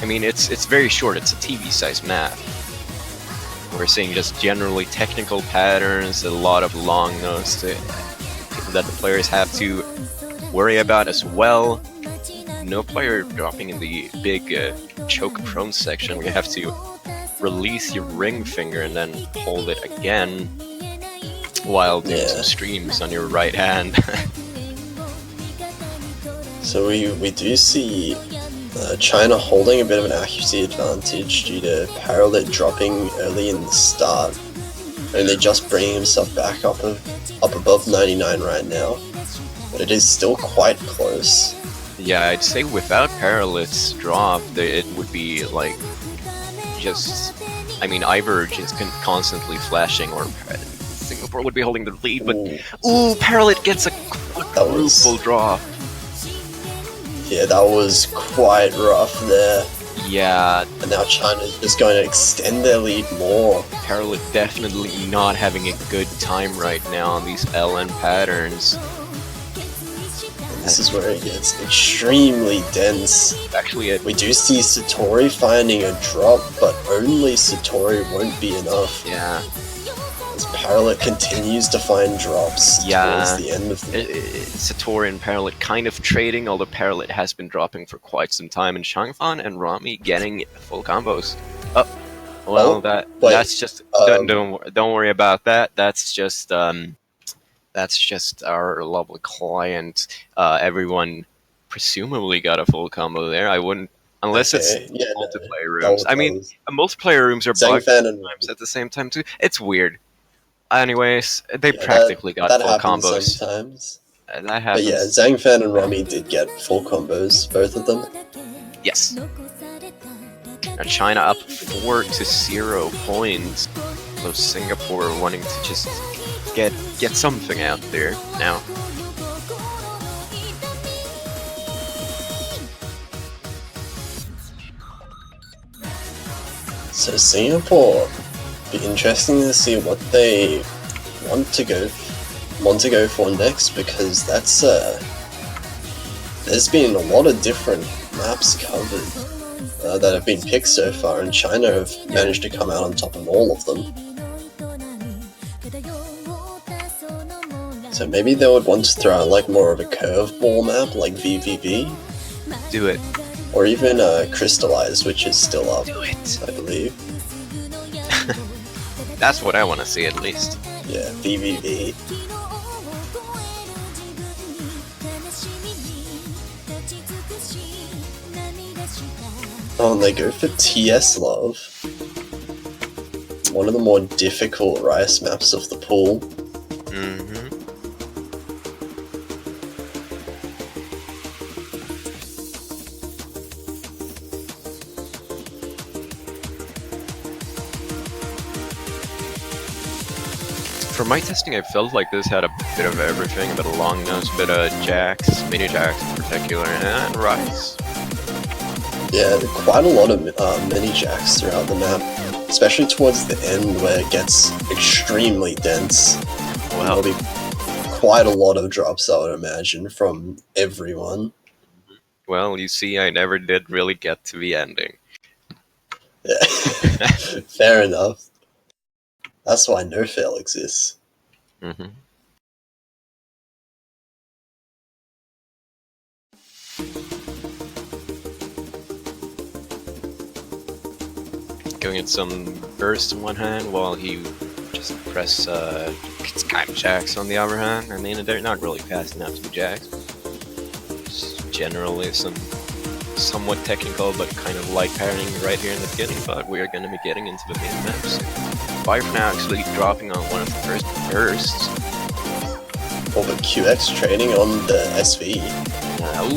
I mean, it's very short, it's a TV-sized map. We're seeing just generally technical patterns, a lot of long notes that the players have to worry about as well. No player dropping in the big choke prone section. We have to release your ring finger and then hold it again while doing some streams on your right hand. So we do see China holding a bit of an accuracy advantage due to Paralit dropping early in the start, and they're just bringing himself back up above 99 right now, but it is still quite close. Yeah, I'd say without Paralit's drop, it would be like just... I mean, Iverge is constantly flashing, or Singapore would be holding the lead, but ooh, Paralit gets a quadruple drop. Yeah, that was quite rough there. Yeah. And now China's just going to extend their lead more. Paralit definitely not having a good time right now on these LN patterns. And this is where it gets extremely dense. Actually, we do see Satori finding a drop, but only Satori won't be enough. Yeah. As Paralit continues to find drops towards the end of the Satori and Paralit kind of trading, although Paralit has been dropping for quite some time, and Shangfan and Rami getting full combos. Oh, well, that's just don't worry about that. That's just our lovely client. Everyone presumably got a full combo there. I wouldn't, unless it's multiplayer rooms. I mean, multiplayer rooms are bugged sometimes at the same time too. It's weird. Anyways, they practically got full combos. Sometimes. That happens. But yeah, Zhangfan and Rami did get full combos, both of them. Yes. And China up 4-0 points. So Singapore wanting to just get something out there now. So Singapore, be interesting to see what they want to go for next, because that's there's been a lot of different maps covered that have been picked so far, and China have managed to come out on top of all of them. So maybe they would want to throw out like more of a curveball map like VVV. Do it. Or even Crystallized, which is still up. Do it. I believe. That's what I want to see at least. Yeah, VVV. Oh, and they go for TS Love. One of the more difficult Rice maps of the pool. For my testing, I felt like this had a bit of everything, a bit of long nose, a bit of jacks, mini jacks in particular, and rice. Yeah, quite a lot of mini jacks throughout the map, especially towards the end where it gets extremely dense. Well, there'll be quite a lot of drops, I would imagine, from everyone. Well, you see, I never did really get to the ending. Yeah, fair enough. That's why no fail exists. Going at some burst in one hand while he just press kind of jacks on the other hand. I mean, they're not really fast enough to be jacks. Just generally somewhat technical but kind of light pairing right here in the beginning, but we are going to be getting into the main maps. Fire now actually dropping on one of the first bursts. Oh, but QX trading on the SV.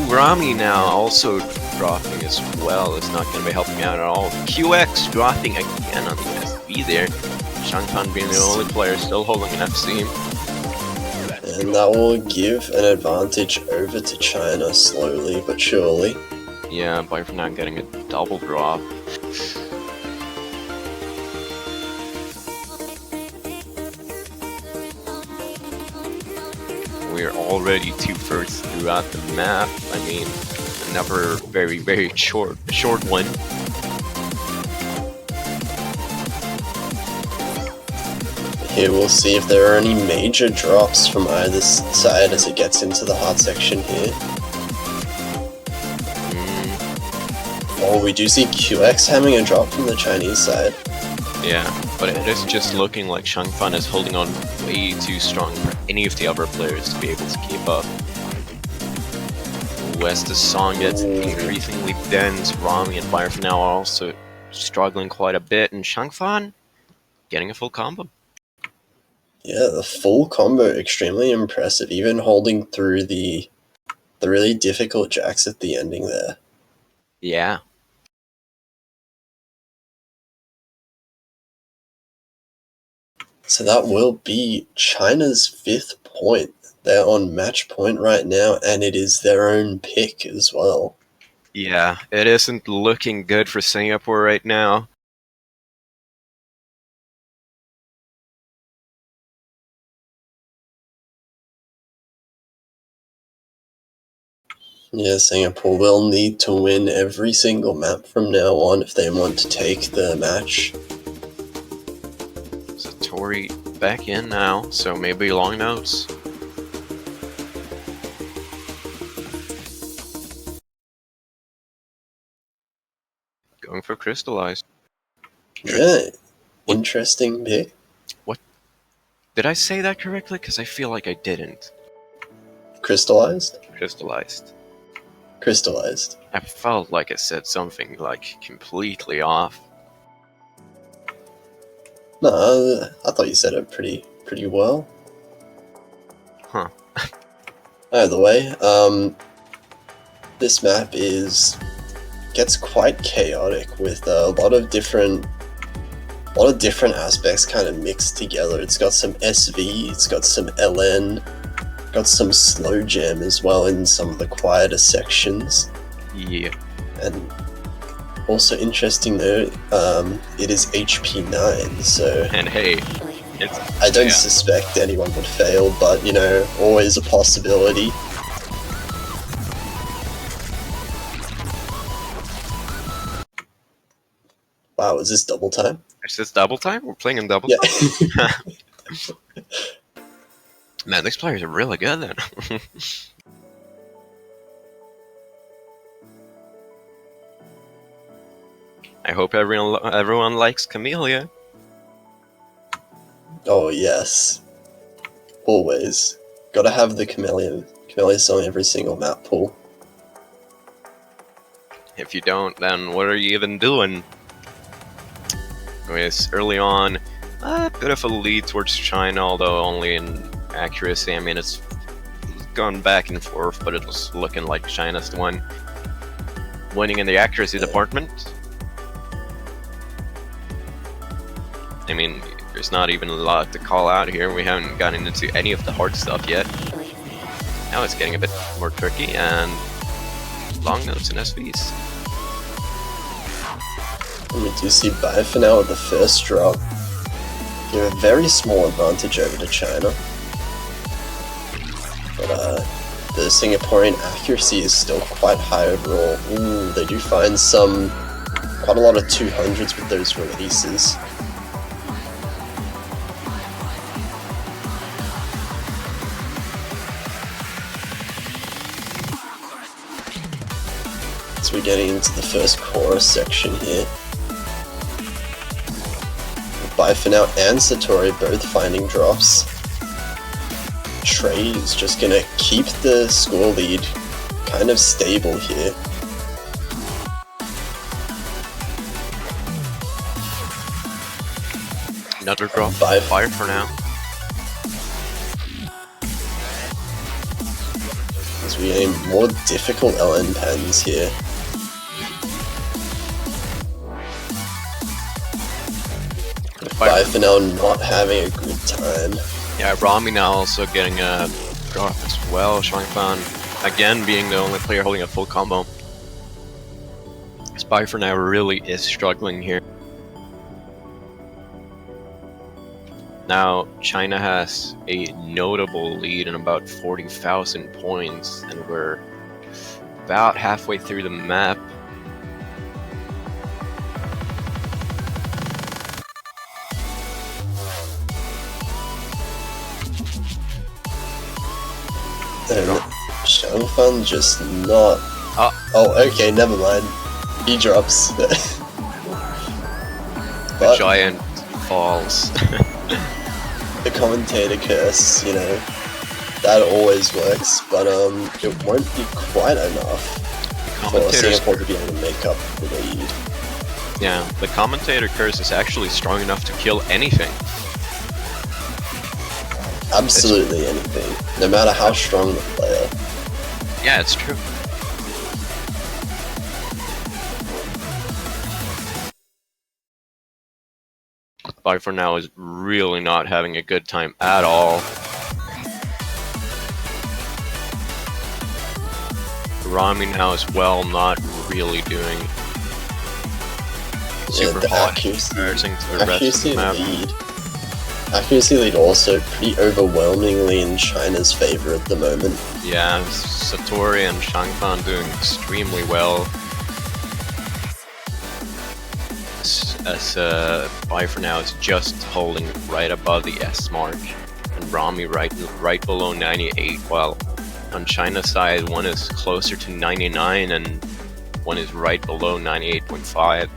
Rami now also dropping as well. It's not going to be helping out at all. QX dropping again on the SV there. Shangfan being the only player still holding an FC. And that will give an advantage over to China slowly but surely. Yeah, by for now getting a double drop. we're already 2/3 throughout the map. I mean, another very, very short one. Here we'll see if there are any major drops from either side as it gets into the hard section here. Oh, we do see QX having a drop from the Chinese side. Yeah, but it is just looking like Shangfan is holding on way too strong for any of the other players to be able to keep up. As the song gets increasingly dense, Rami and Fire for now are also struggling quite a bit, and Shangfan getting a full combo. Yeah, the full combo, extremely impressive, even holding through the really difficult jacks at the ending there. Yeah. So that will be China's 5th point. They're on match point right now, and it is their own pick as well. Yeah, it isn't looking good for Singapore right now. Yeah, Singapore will need to win every single map from now on if they want to take the match. Satori back in now, so maybe long notes. Going for crystallized. Yeah, interesting pick. Did I say that correctly? Because I feel like I didn't. Crystallized? Crystallized. Crystallized. I felt like I said something like completely off. No, I thought you said it pretty well. Huh. Either way, this map gets quite chaotic with a lot of different aspects kind of mixed together. It's got some SV, it's got some LN, got some slow jam as well in some of the quieter sections. Yeah. And also interesting though, it is HP 9, so And hey, I don't suspect anyone would fail, but you know, always a possibility. Wow, is this double time? is this double time? We're playing in double Yeah. time? Man, these players are really good then. I hope everyone likes Camellia. Oh yes, always. Gotta have the Camellia song every single map pool. If you don't, then what are you even doing? Anyways, early on, a bit of a lead towards China, although only in accuracy. I mean, it's gone back and forth, but it was looking like China's the one winning in the accuracy department. I mean, there's not even a lot to call out here. We haven't gotten into any of the hard stuff yet. Now it's getting a bit more tricky, and long notes and SVs. And we do see Bai for now with the first drop. Give a very small advantage over to China. But the Singaporean accuracy is still quite high overall. Ooh, they do find quite a lot of 200s with those releases. So we're getting into the first chorus section here. Bai for now and Satori both finding drops. Trey is just gonna keep the score lead kind of stable here. Another drop. Fire for now. As we aim more difficult LN pens here. Bai for now not having a good time. Yeah, Rami now also getting a drop as well. Shangfan again being the only player holding a full combo. Spy for now really is struggling here. Now, China has a notable lead in about 40,000 points, and we're about halfway through the map. And Shangfan just not. Oh, okay, never mind. He drops. The But giant falls. the commentator curse, you know, that always works, but it won't be quite enough for Commentators, Singapore to be able to make up the lead. yeah, the commentator curse is actually strong enough to kill anything. Absolutely anything, no matter how strong the player. Yeah, it's true. Bye for now is really not having a good time at all. Rami now as well, not really doing super the hot accuracy, comparing to the rest of the map. Accuracy lead also pretty overwhelmingly in China's favor at the moment. Yeah, Satori and Shangfan doing extremely well. As Bye for now is just holding right above the S mark, and Rami right below 98, while on China's side one is closer to 99 and one is right below 98.5.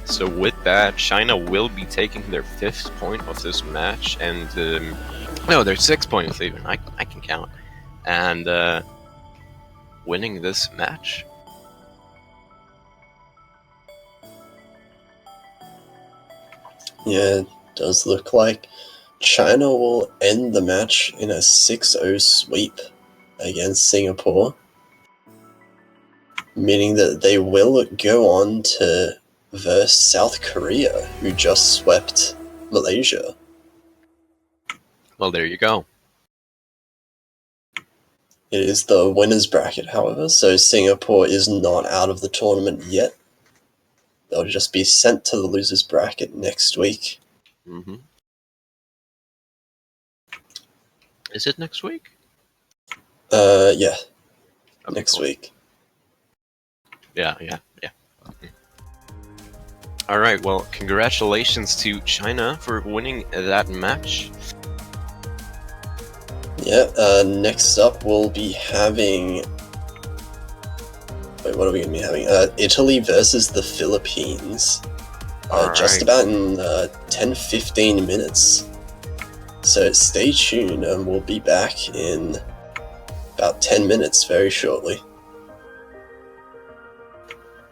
So with that, China will be taking their 5th point of this match, and no, their 6th points even. I can count, and winning this match. Yeah, it does look like China will end the match in a 6-0 sweep against Singapore, meaning that they will go on to verse South Korea, who just swept Malaysia. Well, there you go. It is the winners bracket, however, so Singapore is not out of the tournament yet. They'll just be sent to the losers bracket next week. Mm-hmm. Is it next week? Yeah, Okay, next cool. week. Yeah. All right. Well, congratulations to China for winning that match. Yeah, next up we'll be having... Wait, what are we going to be having? Italy versus the Philippines. Just about in 10-15 minutes. So stay tuned, and we'll be back in about 10 minutes very shortly.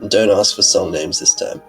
Don't ask for song names this time.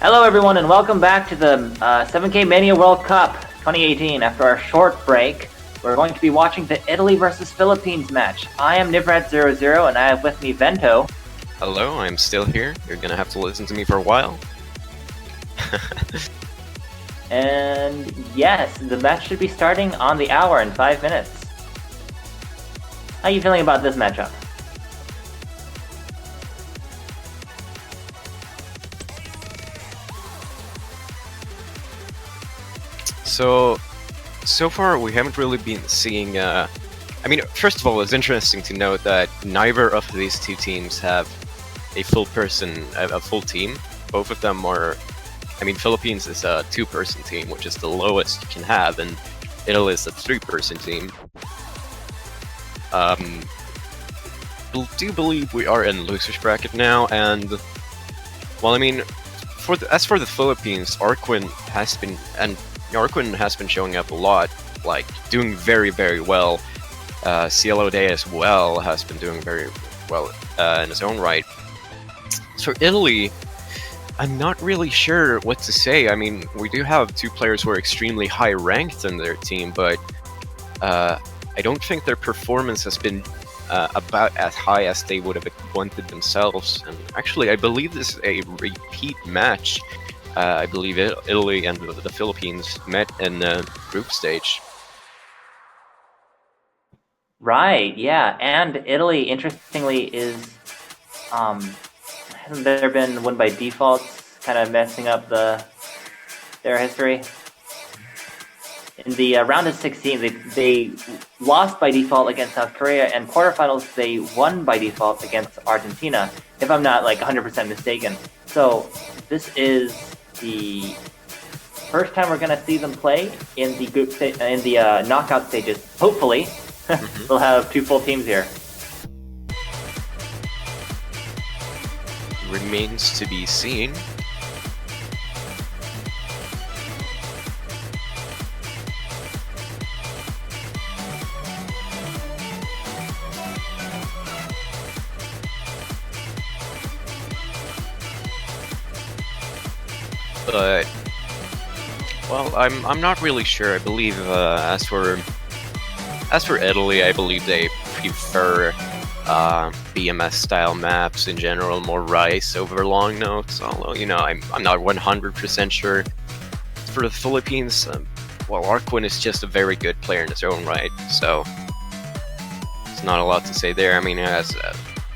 Hello, everyone, and welcome back to the 7K Mania World Cup 2018. After our short break, we're going to be watching the Italy versus Philippines match. I am Nivrat00, and I have with me Vento. Hello, I'm still here. You're gonna have to listen to me for a while. And yes, the match should be starting on the hour in 5 minutes. How are you feeling about this matchup? So far we haven't really been seeing. I mean, first of all, it's interesting to note that neither of these two teams have a full team. Both of them are. I mean, Philippines is a 2-person team, which is the lowest you can have, and Italy is a 3-person team. Do believe we are in losers bracket now, and well, I mean, as for the Philippines, Arquin has been showing up a lot, like doing very, very well. Cielo Day as well has been doing very well in his own right. So Italy, I'm not really sure what to say. I mean, we do have 2 players who are extremely high ranked in their team, but I don't think their performance has been about as high as they would have wanted themselves. And actually, I believe this is a repeat match. I believe Italy and the Philippines met in the group stage. Right, yeah, and Italy, interestingly, hasn't there been win by defaults, kind of messing up their history? In the round of 16, they lost by default against South Korea, and quarterfinals they won by default against Argentina, if I'm not like 100% mistaken. So this is the first time we're gonna see them play in the knockout stages. Hopefully, we'll have 2 full teams here. Remains to be seen. But well, I'm not really sure. I believe as for Italy, I believe they prefer BMS style maps in general, more rice over long notes. Although I'm not 100% sure. For the Philippines, well, Arquin is just a very good player in his own right, so it's not a lot to say there. I mean, he has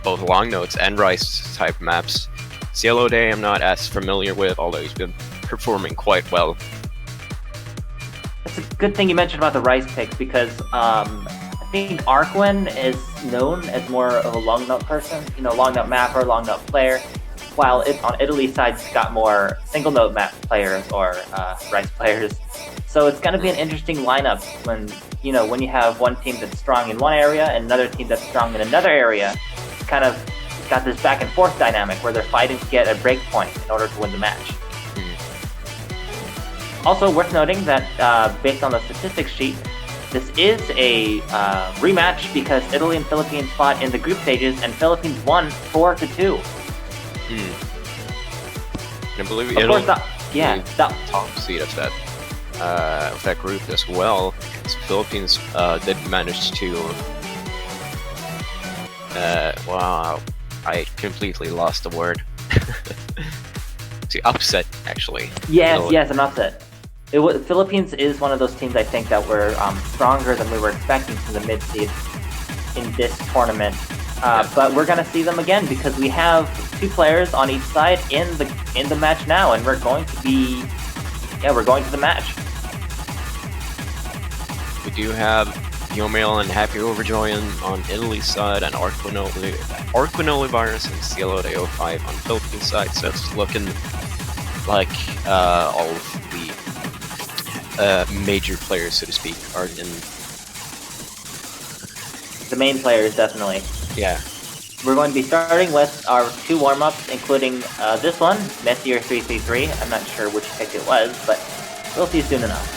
both long notes and rice type maps. Cielo Day I'm not as familiar with, although he's been performing quite well. It's a good thing you mentioned about the rice picks, because I think Arquin is known as more of a long note person, long note mapper, long note player, while on Italy's side, it's got more single note map players or rice players. So it's going to be an interesting lineup when you have one team that's strong in one area and another team that's strong in another area. It's kind of got this back and forth dynamic where they're fighting to get a break point in order to win the match. Also worth noting that based on the statistics sheet, this is a rematch because Italy and Philippines fought in the group stages and Philippines won 4-2. And I believe Of course, top seed of that group as well. So Philippines did manage to wow, I completely lost the word. To upset, actually. Yes, an upset. Philippines is one of those teams I think that were stronger than we were expecting from the mid seed in this tournament. But we're gonna see them again because we have 2 players on each side in the match now, and we're going to the match. We do have Yomel and Happy Overjoy on Italy's side, and Arquin Olivares and Cielo Day 05 on Philippines side. So it's looking like all of the major players, so to speak, are in. The main players, definitely. Yeah. We're going to be starting with our 2 warm-ups, including this one, Messier 333. I'm not sure which pick it was, but we'll see soon enough.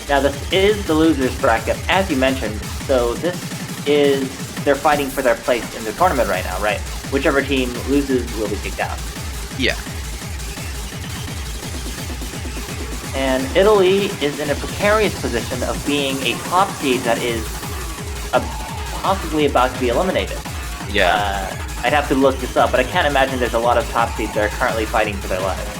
Now this is the losers bracket, as you mentioned, so they're fighting for their place in the tournament right now, right? Whichever team loses will be kicked out. Yeah. And Italy is in a precarious position of being a top seed that is possibly about to be eliminated. Yeah. I'd have to look this up, but I can't imagine there's a lot of top seeds that are currently fighting for their lives.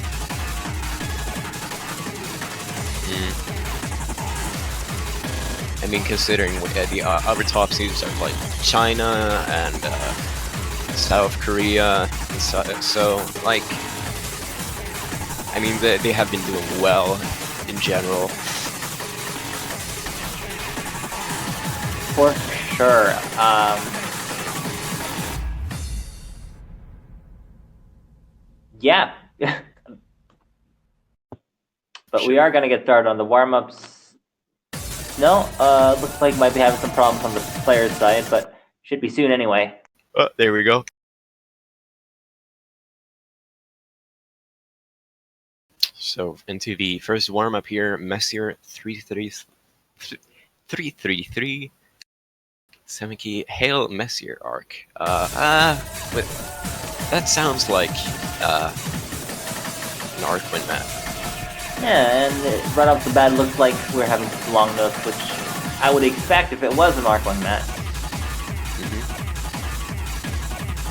I mean, considering the other top seeds are like China and South Korea, and so like, I mean, they have been doing well in general. For sure. Yeah. But we are going to get started on the warm-ups. No, looks like might be having some problems on the player's side, but should be soon anyway. Oh, there we go. So into the first warm-up here, Messier 333 Semiki Hail Messier arc. But that sounds like an arc win map. Yeah, and right off the bat, it looks like we're having some long notes, which I would expect if it was an Arc 1 map.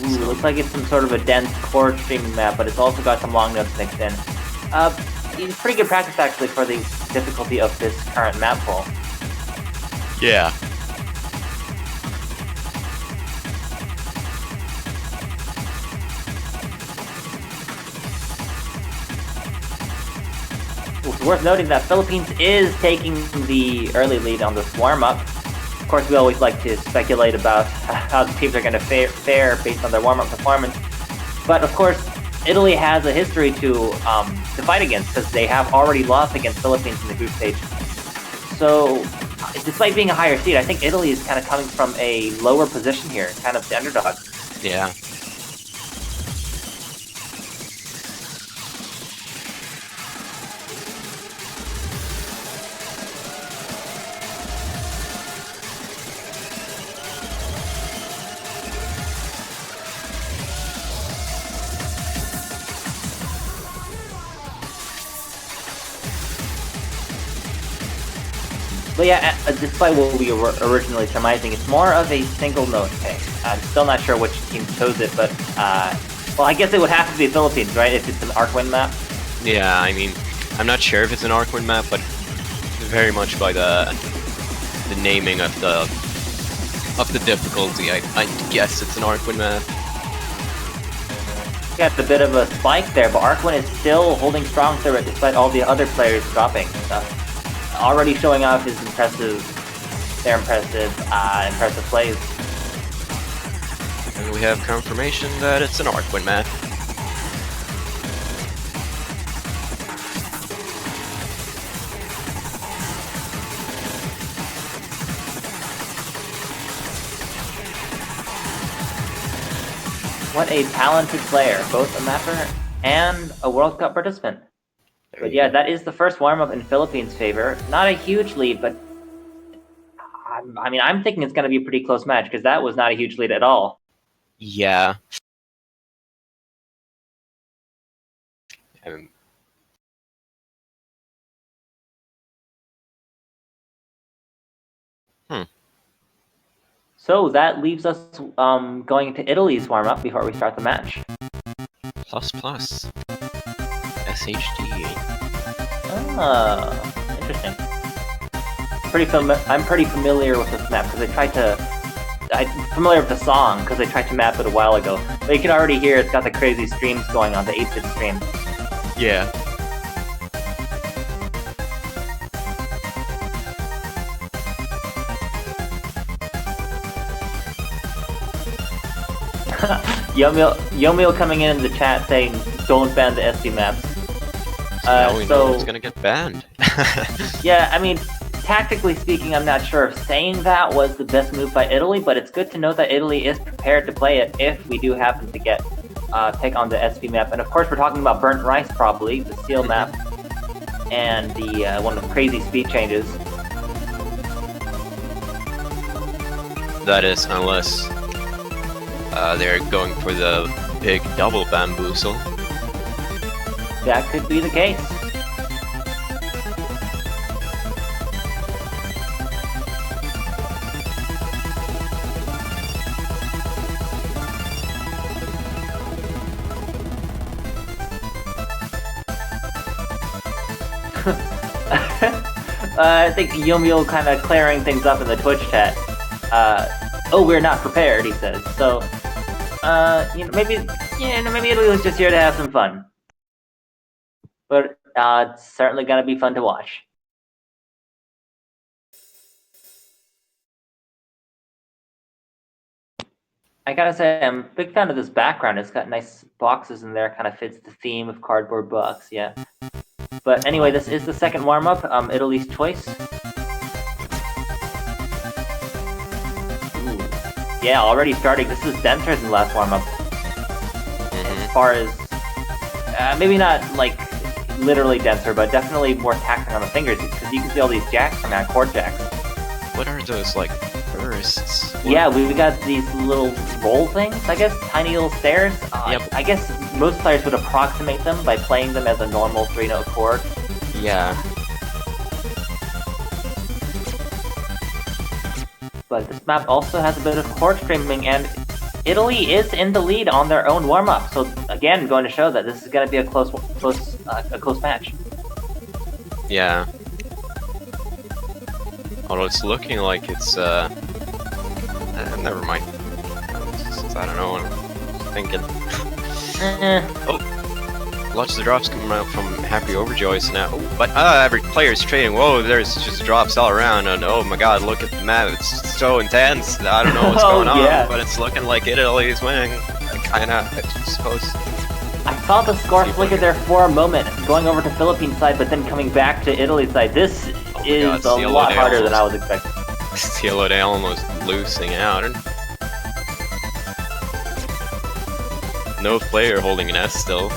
Ooh, looks like it's some sort of a dense core streaming map, but it's also got some long notes mixed in. It's pretty good practice, actually, for the difficulty of this current map pool. Yeah. It's worth noting that Philippines is taking the early lead on this warm-up. Of course, we always like to speculate about how the teams are going to fare based on their warm-up performance. But of course, Italy has a history to fight against, because they have already lost against Philippines in the group stage. So, despite being a higher seed, I think Italy is kind of coming from a lower position here, kind of the underdog. Yeah. But yeah, despite what we were originally surmising, it's more of a single note pick. I'm still not sure which team chose it, but well, I guess it would have to be Philippines, right? If it's an arc win map. Yeah, I mean, I'm not sure if it's an arc win map, but very much by the naming of the difficulty, I guess it's an arc win map. Got a bit of a spike there, but Arkwin is still holding strong through it despite all the other players dropping. Already showing off his impressive plays. And we have confirmation that it's an arc win map. What a talented player, both a mapper and a World Cup participant. But yeah, that is the first warm-up in Philippines' favor. Not a huge lead, but I mean, I'm thinking it's going to be a pretty close match, because that was not a huge lead at all. Yeah. So that leaves us going into Italy's warm-up before we start the match. Plus plus. SHD. Ah, interesting. I'm pretty familiar with this map, because I'm familiar with the song, because I tried to map it a while ago. But you can already hear it's got the crazy streams going on, the 8-bit stream. Yeah. Yomil coming in the chat saying, don't ban the SD maps. So now we know it's gonna get banned. Yeah, I mean, tactically speaking, I'm not sure if saying that was the best move by Italy, but it's good to know that Italy is prepared to play it if we do happen to get take on the SV map. And of course, we're talking about Burnt Rice, probably, the Seal map, and the one with crazy speed changes. That is, unless they're going for the big double bamboozle. That could be the case. I think Yomiel kind of clearing things up in the Twitch chat. Oh, we're not prepared, he says. So, maybe Italy was just here to have some fun. But it's certainly gonna be fun to watch. I gotta say, I'm a big fan of this background. It's got nice boxes in there, kind of fits the theme of cardboard box, yeah. But anyway, this is the second warm-up, Italy's choice. Ooh. Yeah, already starting. This is denser than the last warm-up. As far as, maybe not like literally denser, but definitely more taxing on the fingers, because you can see all these jacks from that, chord jacks. What are those, like, bursts? What? Yeah, we got these little roll things, I guess, tiny little stairs. Yep. I guess most players would approximate them by playing them as a normal 3-note chord. Yeah. But this map also has a bit of chord streaming, and Italy is in the lead on their own warm-up. So again, going to show that this is going to be a close match. Yeah. Although it's looking like it's, never mind. I don't know what I'm thinking. Oh, lots of drops coming out from Happy Overjoys now. But every player's trading. Whoa, there's just drops all around, and oh my god, look at the map. It's so intense. I don't know what's going on, but it's looking like Italy is winning. Kinda, I suppose. I saw the score flicker there for a moment, going over to Philippine side, but then coming back to Italy side. This is a lot harder than I was expecting. Cielo de almost losing out. No player holding an S still.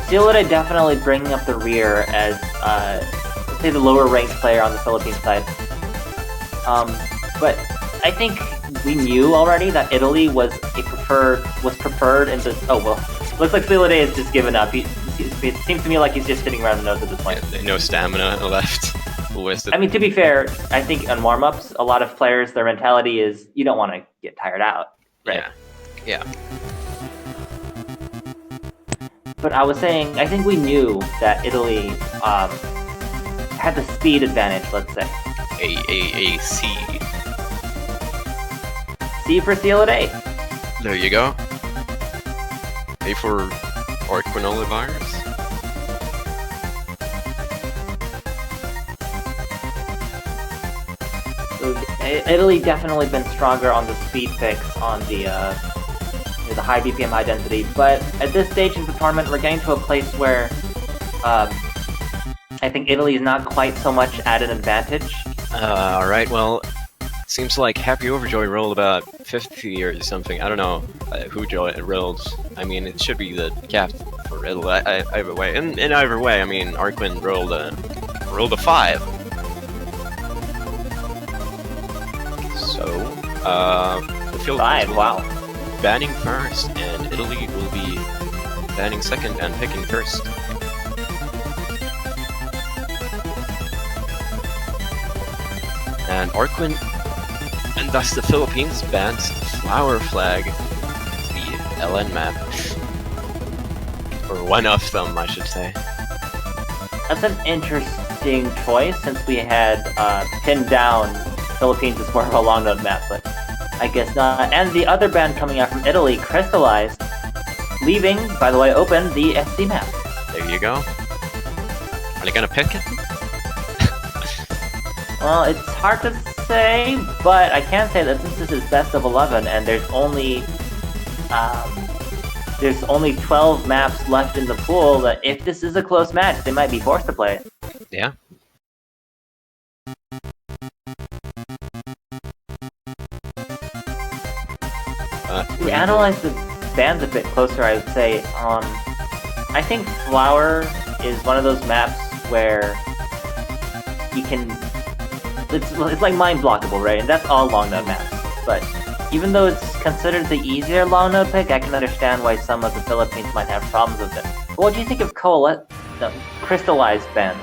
Cielo de definitely bringing up the rear as, let's say, the lower ranked player on the Philippine side. But I think we knew already that Italy was preferred in this. Oh well, looks like Cielo de has just given up. It seems to me like he's just sitting around the nose at this point. Yeah, no stamina left. I mean, to be fair, I think on warm-ups, a lot of players, their mentality is you don't want to get tired out, right? Yeah. But I was saying, I think we knew that Italy had the speed advantage, let's say. C. C for Cielo de. There you go. A for Orquinolivirus. So Italy definitely been stronger on the speed picks on the high BPM, high density, but at this stage in the tournament, we're getting to a place where I think Italy is not quite so much at an advantage. Alright, well, seems like Happy Overjoy rolled about 50 or something. I don't know who rolled. I mean, it should be the cap for Italy. Either way, in either way, I mean, Arquin rolled a 5. So, the Philippines 5, wow. Banning first, and Italy will be banning second and picking first. And Arquin, and thus the Philippines, bans Flower Flag, the LN map. Or one of them, I should say. That's an interesting choice, since we had pinned down Philippines as more of a long node map, but I guess not. And the other band coming out from Italy, Crystallized, leaving, by the way, open the FC map. There you go. Are they gonna pick it? Well, it's hard to say, but I can say that since this is best of 11 and there's only 12 maps left in the pool, that if this is a close match, they might be forced to play it. Yeah. To analyze the bands a bit closer, I would say, I think Flower is one of those maps where you can it's like mind blockable, right? And that's all long node maps. But even though it's considered the easier long node pick, I can understand why some of the Philippines might have problems with it. But what do you think of crystallized ban?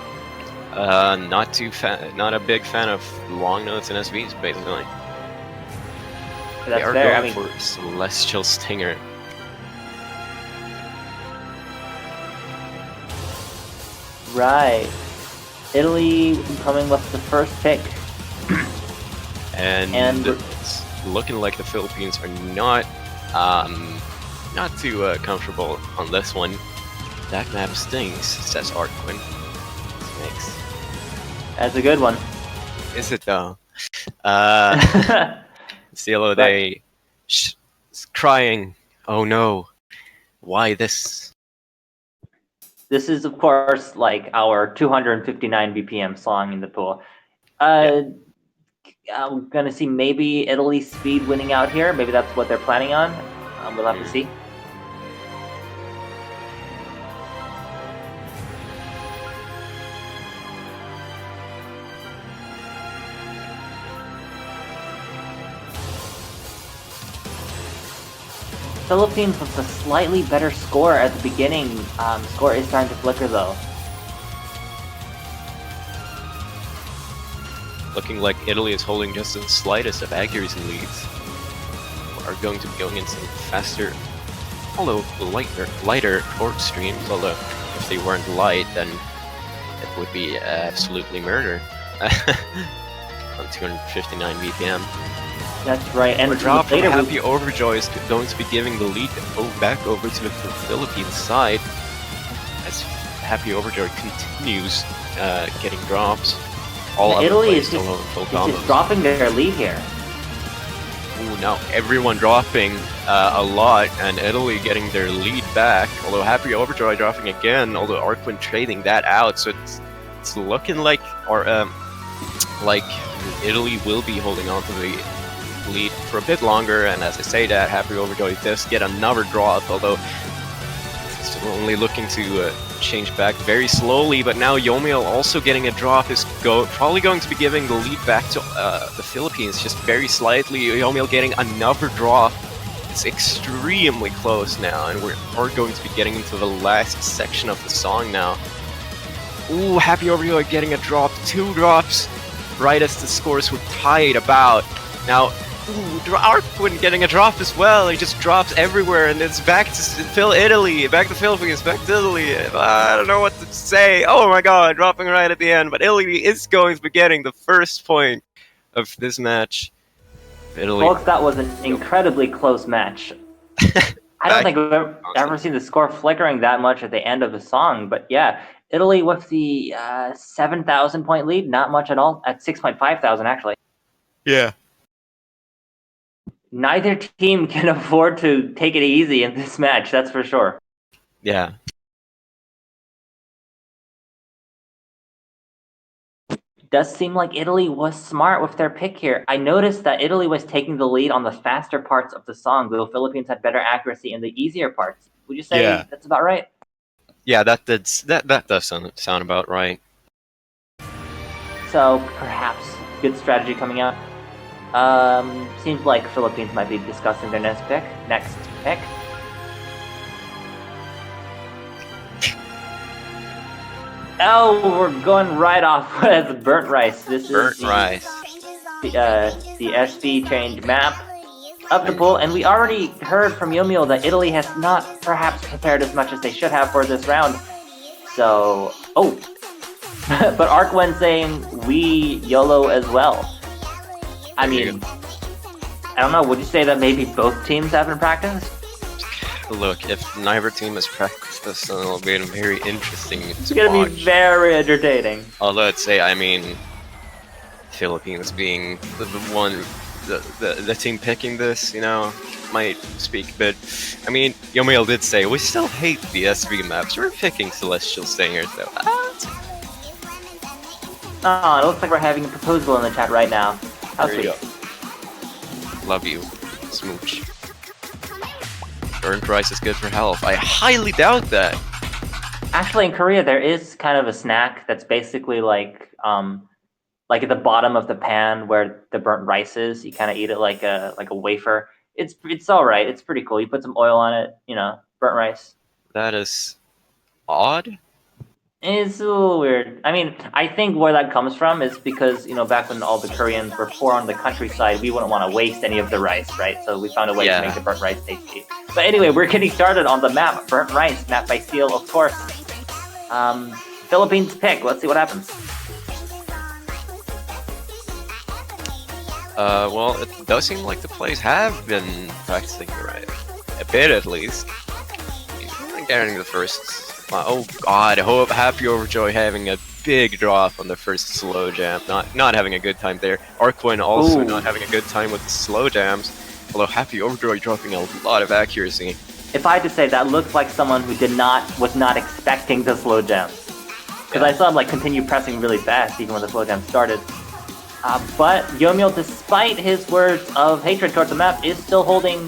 Not a big fan of long nodes and SVs, basically. They That's are fair. going I mean, for Celestial Stinger. right. Italy coming with the first pick. And it's looking like the Philippines are not too comfortable on this one. That map stings, says Artquin. Thanks. That's a good one. Is it though? But Cielo, they crying. Oh no, why this? this is, of course, like our 259 BPM song in the pool. I'm gonna see maybe Italy speed winning out here. Maybe that's what they're planning on. We'll have to see. Philippines with a slightly better score at the beginning. Score is starting to flicker though. Looking like Italy is holding just the slightest of accuracy leads. Are going to be going into faster, although lighter court streams. Although if they weren't light, then it would be absolutely murder. On 259 BPM. That's right. And A drop from later Happy Overjoy is going to be giving the lead back over to the Philippines side as Happy Overjoy continues getting drops. All Italy is just dropping their lead here. Ooh, now everyone dropping a lot, and Italy getting their lead back. Although Happy Overjoy dropping again, although Arquin trading that out, so it's looking like Italy will be holding on to the lead for a bit longer. And as I say that, Happy Overjoy does get another drop, although it's only looking to change back very slowly. But now Yomiel also getting a drop is probably going to be giving the lead back to the Philippines just very slightly. Yomiel getting another drop. It's extremely close now, and we're going to be getting into the last section of the song now. Ooh, Happy Overjoy getting a drop, 2 drops, right as the scores were tied about. Now, Arquin getting a drop as well. He just drops everywhere, and it's back to Italy, back to Philippines, back to Italy. I don't know what to say. Oh my god, dropping right at the end. But Italy is going to be getting the first point of this match. Italy. Folks, that was an incredibly close match. I don't think we've ever seen the score flickering that much at the end of a song, but yeah, Italy with the 7,000 point lead, not much at all, at 6.5 thousand actually. Yeah. Neither team can afford to take it easy in this match, that's for sure. Yeah. It does seem like Italy was smart with their pick here. I noticed that Italy was taking the lead on the faster parts of the song, though Philippines had better accuracy in the easier parts. Would you say that's about right? Yeah, that does sound about right. So perhaps good strategy coming out. Seems like Philippines might be discussing their next pick. Oh, we're going right off with Burnt Rice. This is Rice. the SV change map of the pool, and we already heard from Yomiel that Italy has not perhaps prepared as much as they should have for this round. So, but Arquin saying we YOLO as well. I mean, I don't know, would you say that maybe both teams haven't practiced? Look, if neither team has practiced this, then it'll be very interesting to It's gonna watch. be very entertaining. Although I'd say, I mean, Philippines being the team picking this, you know, might speak a bit. I mean, Yomiel did say, we still hate the SV maps. We're picking Celestial Stingers, though. Oh, it looks like we're having a proposal in the chat right now. How There you sweet. go. Love you, smooch. Burnt rice is good for health. I highly doubt that. Actually, in Korea, there is kind of a snack that's basically like like at the bottom of the pan where the burnt rice is. You kind of eat it like a wafer. It's all right. It's pretty cool. You put some oil on it, burnt rice. That is odd. It's a little weird. I mean, I think where that comes from is because, back when all the Koreans were poor on the countryside, we wouldn't want to waste any of the rice, right? So we found a way to make the burnt rice tasty. But anyway, we're getting started on the map, burnt rice, map by Seal, of course. Philippines pick. Let's see what happens. Well, it does seem like the players have been practicing the right. A bit at least. Getting the first. Oh god, Happy Overjoy having a big drop on the first slow jam. Not having a good time there. Arcoin also not having a good time with the slow jams. Although Happy Overjoy dropping a lot of accuracy. If I had to say, that looks like someone who was not expecting the slow jam. Because I saw him continue pressing really fast even when the slow jam started. But Yomiel, despite his words of hatred towards the map, is still holding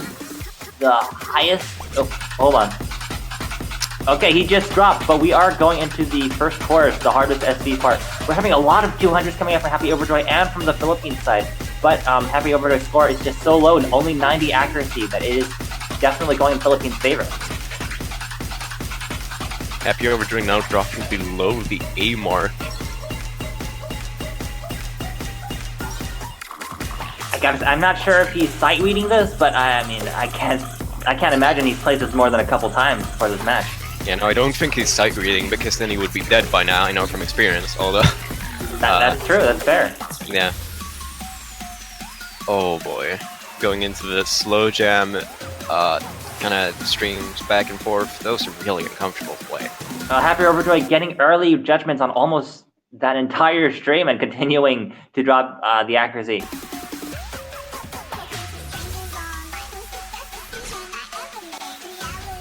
the highest... Oh, hold on. Okay, he just dropped, but we are going into the first course, the hardest SV part. We're having a lot of 200s coming up from Happy Overjoy and from the Philippines side. But Happy Overjoy's score is just so low, and only 90 accuracy, that it is definitely going in Philippines' favor. Happy Overjoy now dropping below the A mark. I'm not sure if he's sight reading this, but I mean, I can't imagine he's played this more than a couple times for this match. Yeah, no, I don't think he's sight reading because then he would be dead by now. I know from experience. Although that's true. That's fair. Yeah. Oh boy, going into the slow jam, kind of streams back and forth. Those are really uncomfortable to play. Happy Overjoy getting early judgments on almost that entire stream and continuing to drop the accuracy.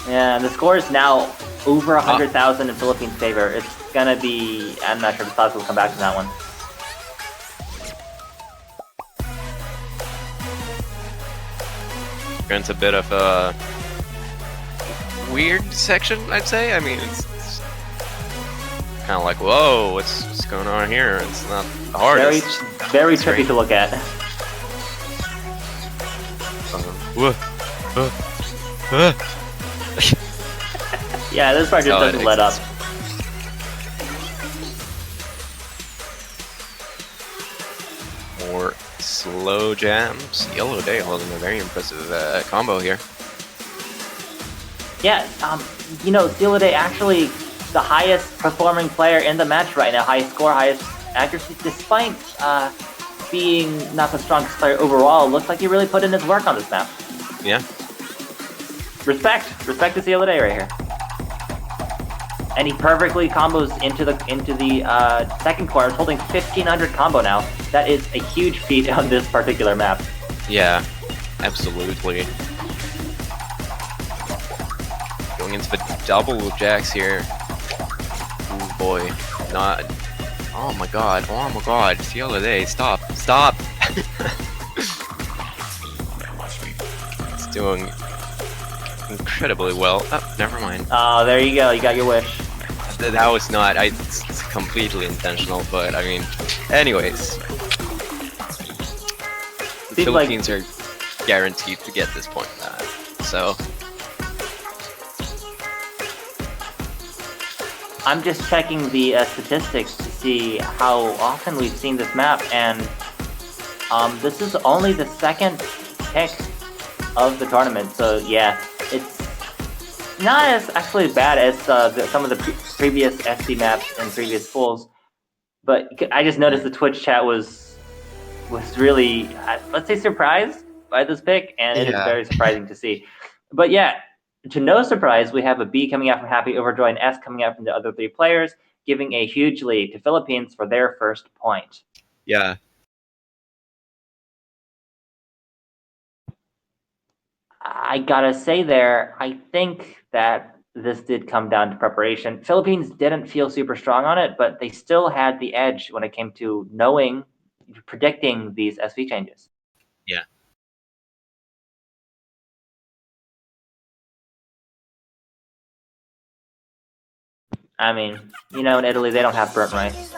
Yeah, the score is now over 100,000 in Philippines' favor. It's gonna be... I'm not sure if Stas will come back to that one. It's a bit of a weird section, I'd say. I mean, it's kind of like, whoa, what's going on here? It's not the hardest. Very trippy to look at. Yeah, this part just doesn't let up. More slow jams. Yellow Day holding a very impressive combo here. Yeah, Sila Day actually the highest performing player in the match right now. Highest score, highest accuracy, despite being not the strongest player overall. Looks like he really put in his work on this map. Yeah. Respect to Sila Day right here. And he perfectly combos into the second quarter, holding 1500 combo now. That is a huge feat on this particular map. Yeah, absolutely. Going into the double jacks here. Oh boy, not. Oh my god! It's the other day. Stop! It's doing incredibly well. Oh, never mind. Oh, there you go. You got your wish. That was not. It's completely intentional, but I mean, anyways, the Philippines are guaranteed to get this point. So I'm just checking the statistics to see how often we've seen this map, and this is only the second pick of the tournament. So yeah, it's not as actually bad as some of the previous FC maps and previous pools, but I just noticed the Twitch chat was really, let's say, surprised by this pick, and it is very surprising to see. But yeah, to no surprise, we have a B coming out from Happy Overjoy and S coming out from the other three players, giving a huge lead to Philippines for their first point. yeah. I gotta say there, I think that this did come down to preparation. Philippines didn't feel super strong on it, but they still had the edge when it came to predicting these SV changes. Yeah. I mean, in Italy, they don't have burnt rice.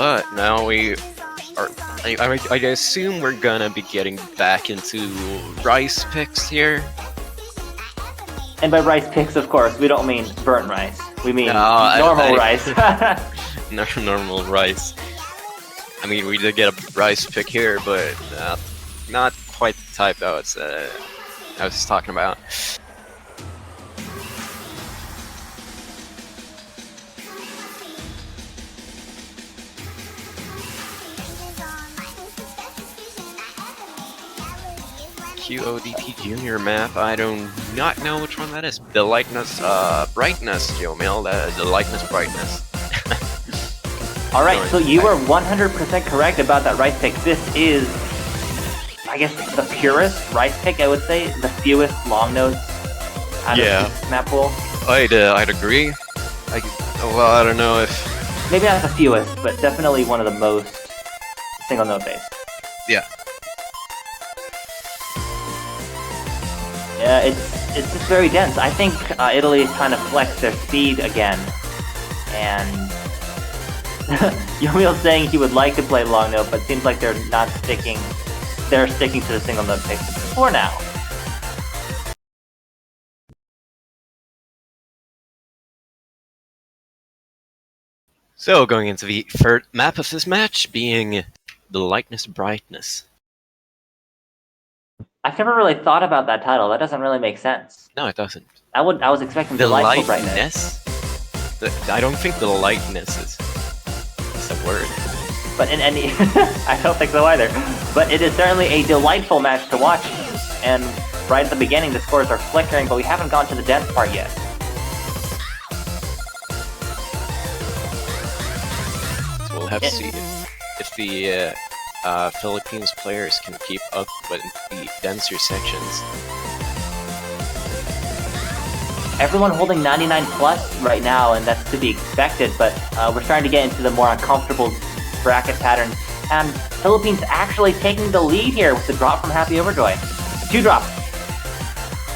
But now we are. I assume we're gonna be getting back into rice picks here. And by rice picks, of course, we don't mean burnt rice. We mean No, normal rice. Normal rice. I mean, we did get a rice pick here, but not quite the type that I was talking about. QODT Junior map. I do not know which one that is. The lightness, brightness, Yomil. The lightness, brightness. Alright, so you were 100% correct about that rice pick. This is, I guess, the purest rice pick, I would say. The fewest long nodes out of this map pool. I'd agree. Well, I don't know if... Maybe not the fewest, but definitely one of the most single node based. Yeah. Yeah, it's just very dense. I think Italy is trying to flex their speed again, and Yomil's saying he would like to play long node, but it seems like they're not sticking. They're sticking to the single node picks for now. So, going into the third map of this match, being the lightness brightness. I've never really thought about that title. That doesn't really make sense. No, it doesn't. I was expecting The delightful brightness. I don't think the lightness is a word. But in any, I don't think so either. But it is certainly a delightful match to watch. And right at the beginning, the scores are flickering, but we haven't gone to the dense part yet. So we'll have to see if the Philippines players can keep up with the denser sections. Everyone holding 99 plus right now, and that's to be expected, but we're starting to get into the more uncomfortable bracket pattern. And Philippines actually taking the lead here with the drop from Happy Overjoy. 2 drops.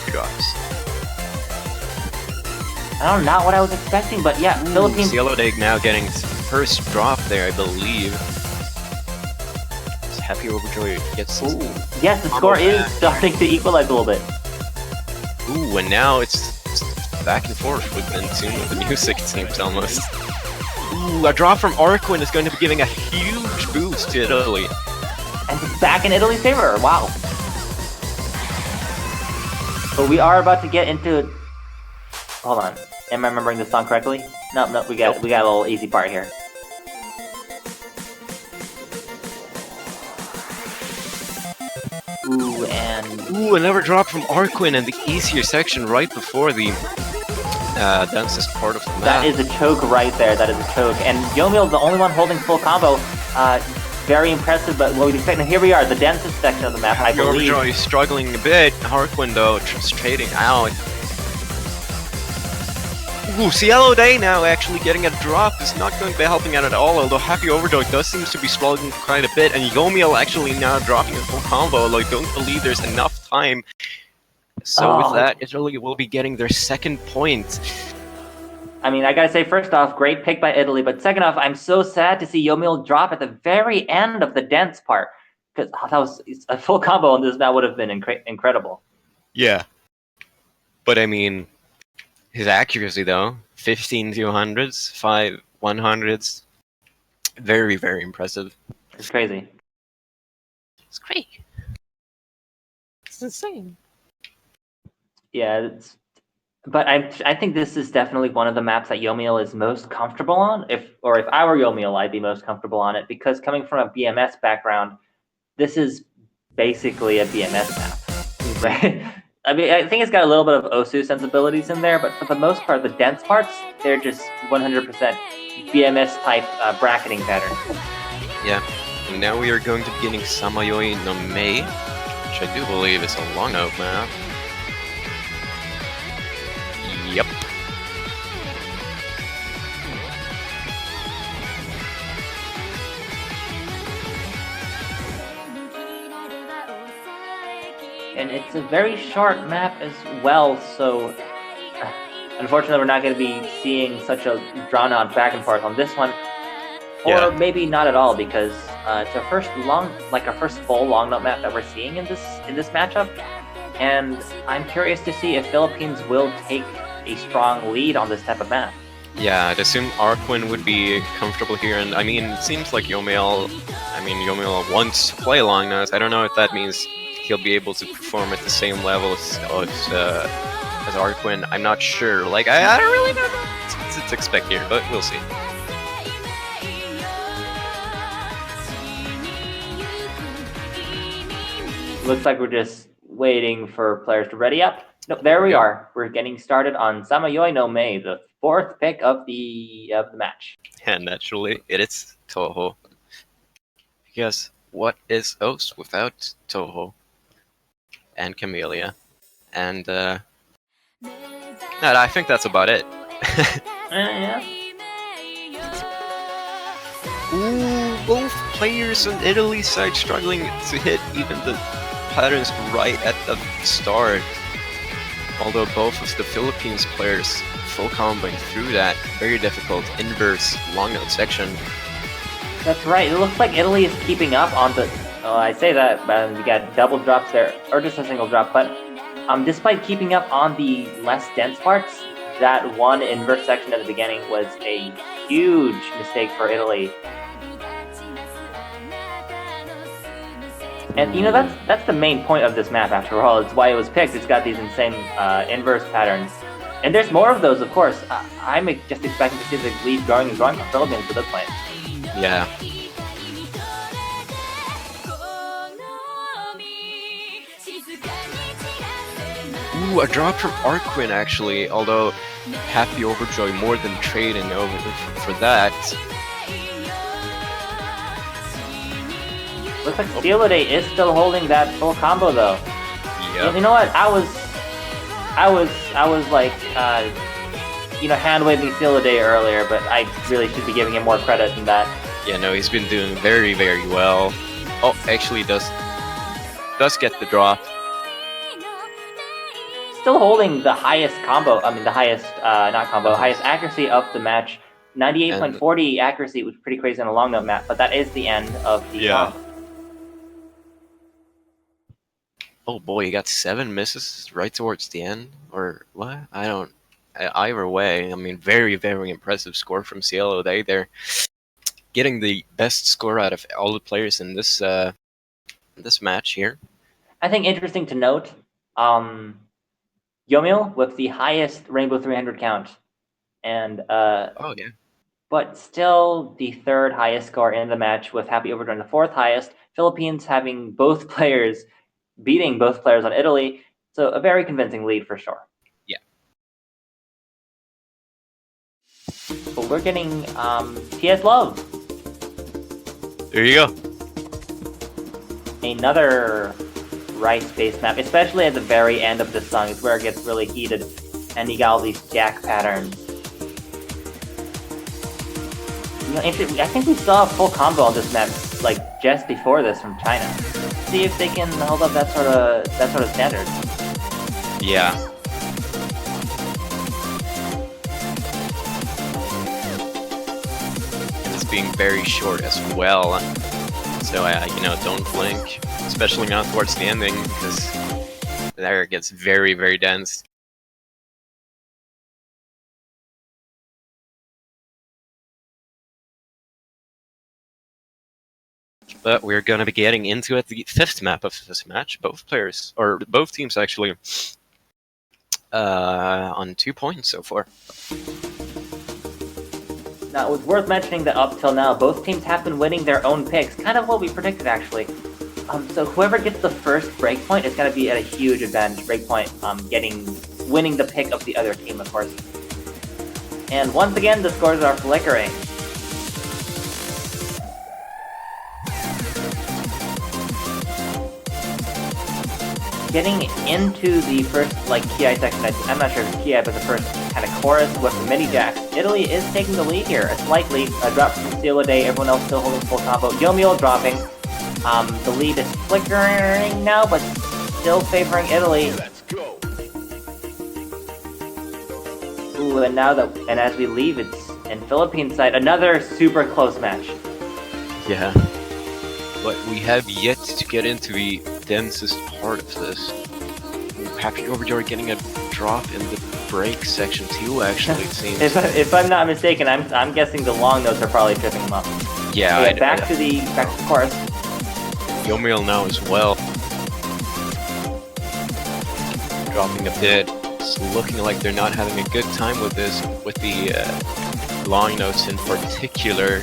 2 drops. I don't know, not what I was expecting, but yeah, Philippines... Yellow Day now getting its first drop there, I believe. Happy Overjoy gets... Ooh. Yes, the score is starting to equalize a little bit. Ooh, and now it's back and forth with the music, it seems almost. Ooh, a drop from Arquin is going to be giving a huge boost to Italy. And it's back in Italy's favor, wow. But we are about to get into... Hold on, am I remembering this song correctly? No, we got a little easy part here. Ooh, and... Ooh, another drop from Arquin in the easier section right before the densest part of the map. That is a choke right there, that is a choke. And Yomil's the only one holding full combo. Very impressive, but what we'd expect... Now here we are, the densest section of the map, I believe. Overjoy struggling a bit. Arquin, though, just trading out. Ooh, Cielo Day now actually getting a drop is not going to be helping out at all, although Happy Overjoy does seem to be struggling quite a bit, and Yomil actually now dropping a full combo, although I don't believe there's enough time. So with that, Italy will be getting their second point. I mean, I gotta say, first off, great pick by Italy, but second off, I'm so sad to see Yomil drop at the very end of the dense part, because that was a full combo on this map would have been incredible. Yeah. But I mean... His accuracy, though, 15 200s, 5 100s, very, very impressive. It's crazy. It's great. It's insane. Yeah, but I think this is definitely one of the maps that Yomil is most comfortable on. If I were Yomil, I'd be most comfortable on it, because coming from a BMS background, this is basically a BMS map, right? I mean, I think it's got a little bit of Osu sensibilities in there, but for the most part, the dense parts, they're just 100% BMS type bracketing pattern. Yeah. And now we are going to be getting Samayoi no Mei, which I do believe is a long out map. Yep. And it's a very short map as well, so unfortunately we're not going to be seeing such a drawn-out back and forth on this one. or maybe not at all, because it's our first full long note map that we're seeing in this matchup, and I'm curious to see if Philippines will take a strong lead on this type of map. Yeah, I'd assume Arquin would be comfortable here, and I mean, it seems like Yomiel wants to play long notes. I don't know if that means he'll be able to perform at the same level as Arquin. I'm not sure. Like, I don't really know what to expect here, but we'll see. Looks like we're just waiting for players to ready up. No, there we are. We're getting started on Samayoy no Mei, the 4th pick of the match. And naturally, it is Toho. Because what is Oast without Toho and Camellia? And no, I think that's about it. Yeah. Ooh, both players on Italy's side struggling to hit even the patterns right at the start. Although both of the Philippines players full comboing through that very difficult inverse long note section. That's right. It looks like Italy is keeping up on the. Oh, I say that, but we got double drops there, or just a single drop. But despite keeping up on the less dense parts, that one inverse section at the beginning was a huge mistake for Italy. And you know, that's the main point of this map after all. It's why it was picked. It's got these insane inverse patterns. And there's more of those, of course. I'm just expecting to see the lead growing and growing for Philippines at this point. Yeah. Ooh, a drop from Arquin actually, although Happy Overjoy more than trading over for that. Looks like Steelade is still holding that full combo though. Yep. You know what? I was like, hand waving Steelade earlier, but I really should be giving him more credit than that. Yeah, no, he's been doing very, very well. Oh, actually does get the drop. Still holding the highest combo. I mean, the highest, highest accuracy of the match. 98.40 accuracy was pretty crazy on a long note map, but that is the end of the combo. Oh boy, you got 7 misses right towards the end, or what? I don't. Either way, I mean, very, very impressive score from Cielo. They're getting the best score out of all the players in this match here. I think interesting to note, Yomiel with the highest Rainbow 300 count, and Oh yeah. but still the 3rd highest score in the match, with Happy Overdrive the 4th highest. Philippines having beating both players on Italy, so a very convincing lead for sure. Yeah. But we're getting TS Love. There you go. Another rice-based map, especially at the very end of the song, is where it gets really heated, and you got all these jack patterns. You know, I think we saw a full combo on this map, like just before this from China. See if they can hold up that sort of standard. Yeah. And it's being very short as well. So don't blink, especially not towards the ending, because there it gets very, very dense. But we're going to be getting into it, the 5th map of this match. Both teams actually, on 2 points so far. Now, it's worth mentioning that up till now, both teams have been winning their own picks, kind of what we predicted actually. So whoever gets the first breakpoint is going to be at a huge advantage. Breakpoint, winning the pick of the other team, of course. And once again, the scores are flickering. Getting into the first, Ki section, I'm not sure if it's Ki, but the first kind of chorus with the mini jacks. Italy is taking the lead here. A slight lead, a drop from Steelade, everyone else still holding full combo. Yomiel dropping. The lead is flickering now, but still favoring Italy. Let's go. Ooh, and as we leave, it's And Philippines side, another super close match. Yeah. But we have yet to get into the densest part of this. Ooh, Patrick Overjoy getting a drop in the break section too, actually, it seems. If I'm not mistaken, I'm guessing the long notes are probably tripping him up. Yeah, Okay, back to the chorus. Yomiel now as well. Dropping a bit. It's looking like they're not having a good time with this, with the long notes in particular,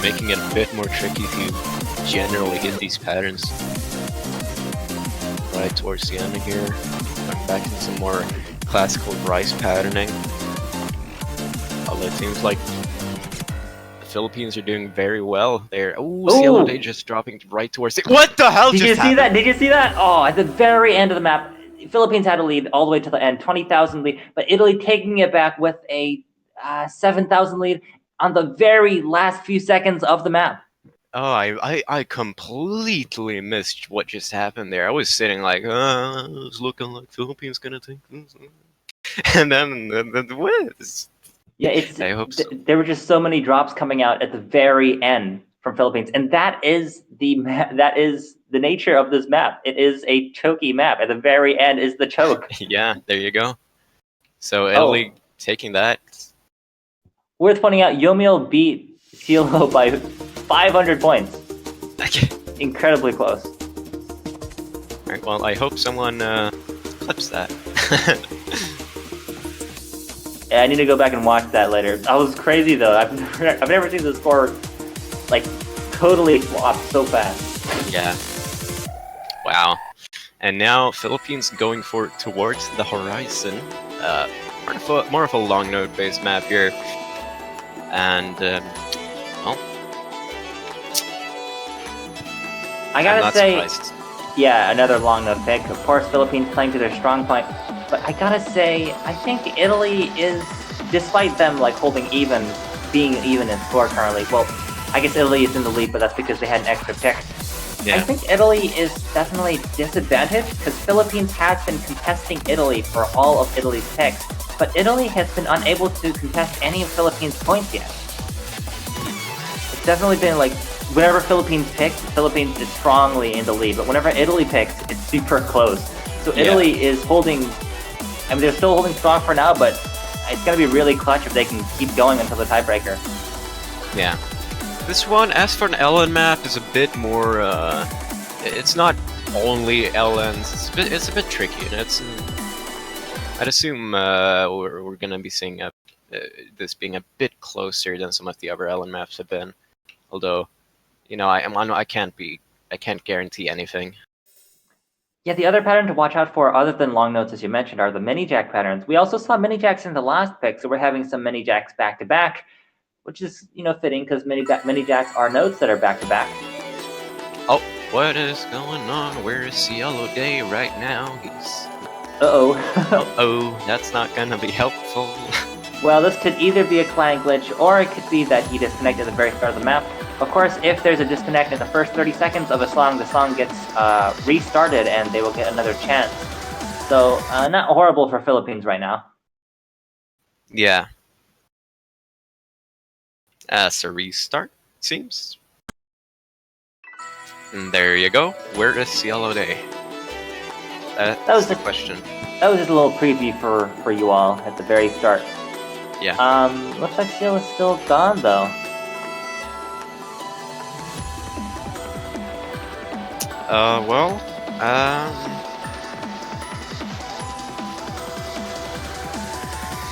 making it a bit more tricky to generally hit these patterns. Right towards the end here, going back into some more classical rice patterning. Although it seems like the Philippines are doing very well there. Oh, Cielo Day just dropping right towards it. What the hell Did just you see happened? that? Did you see that? Oh, at the very end of the map, Philippines had a lead all the way to the end, 20,000 lead, but Italy taking it back with a 7,000 lead on the very last few seconds of the map. Oh, I completely missed what just happened there. I was sitting like, it's looking like Philippines gonna take this. And then what? Yeah, I hope so. There were just so many drops coming out at the very end from Philippines, and that is the nature of this map. It is a chokey map. At the very end is the choke. Yeah, there you go. So Italy taking that. Worth pointing out, Yomiel beat Cielo by 500 points. Incredibly close. Alright, well, I hope someone clips that. Yeah, I need to go back and watch that later. That was crazy though. I've never seen the score like totally flop so fast. Yeah. Wow. And now Philippines going towards the horizon. More of a long node based map here. And well, I gotta I'm not say, surprised. yeah, another long node pick. Of course, Philippines playing to their strong point. But I gotta say, I think Italy is, despite them like being even in score currently. Well, I guess Italy is in the lead, but that's because they had an extra pick. Yeah. I think Italy is definitely disadvantaged because Philippines has been contesting Italy for all of Italy's picks, but Italy has been unable to contest any of Philippines' points yet. It's definitely been like, whenever Philippines picks, Philippines is strongly in the lead, but whenever Italy picks, it's super close. So Italy is holding, I mean, they're still holding strong for now, but it's going to be really clutch if they can keep going until the tiebreaker. Yeah. This one, as for an LN map, is a bit more, it's not only LNs, it's a bit tricky, and I'd assume we're gonna be seeing this being a bit closer than some of the other LN maps have been. Although, you know, I can't guarantee anything. Yeah, the other pattern to watch out for, other than long notes as you mentioned, are the mini jack patterns. We also saw mini jacks in the last pick, so we're having some mini jacks back to back, which is, you know, fitting because mini jacks are notes that are back to back. Oh, what is going on? Where is Cielo Day right now? He's Uh-oh. That's not gonna be helpful. Well, this could either be a client glitch, or it could be that he disconnected at the very start of the map. Of course, if there's a disconnect in the first 30 seconds of a song, the song gets restarted and they will get another chance. So, not horrible for Philippines right now. Yeah. As a restart, seems. And there you go. Where is Cielo Day? That was the question. That was just a little preview for you all at the very start. Yeah. Looks like Cielo is still gone though. Well,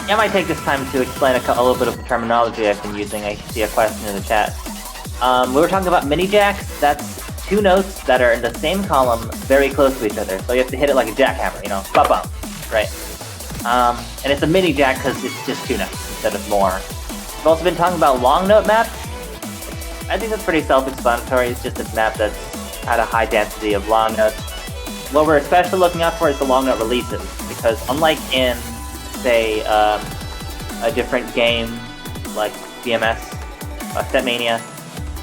Yeah, I might take this time to explain a little bit of the terminology I've been using. I see a question in the chat. We were talking about mini jacks. That's two notes that are in the same column, very close to each other. So you have to hit it like a jackhammer, you know, bum bum, right? And it's a mini jack because it's just two notes instead of more. We've also been talking about long note maps. I think that's pretty self-explanatory. It's just a map that's had a high density of long notes. What we're especially looking out for is the long note releases, because unlike in, say, a different game like BMS, Mania,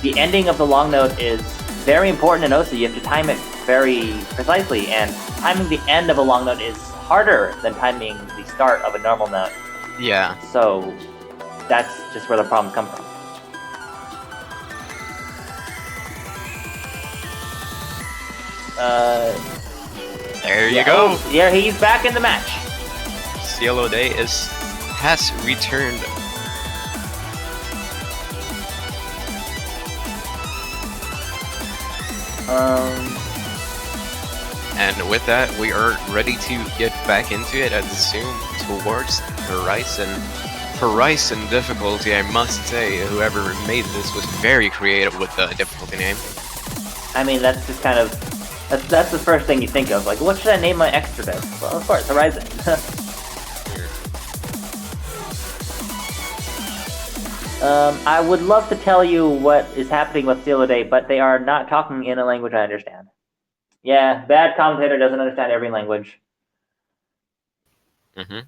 the ending of the long note is very important and also you have to time it very precisely, and timing the end of a long note is harder than timing the start of a normal note. yeah. So that's just where the problems come from. There you Yeah, go. oh, yeah, he's back in the match. Cielo Day has returned. And with that, we are ready to get back into it, I assume, towards Horizon. Horizon difficulty, I must say, whoever made this was very creative with the difficulty name. I mean, that's just kind of that's the first thing you think of. Like, what should I name my extra disc? Well, of course, Horizon. I would love to tell you what is happening with Cielo Day, but they are not talking in a language I understand. Yeah, bad commentator doesn't understand every language. Mm-hmm.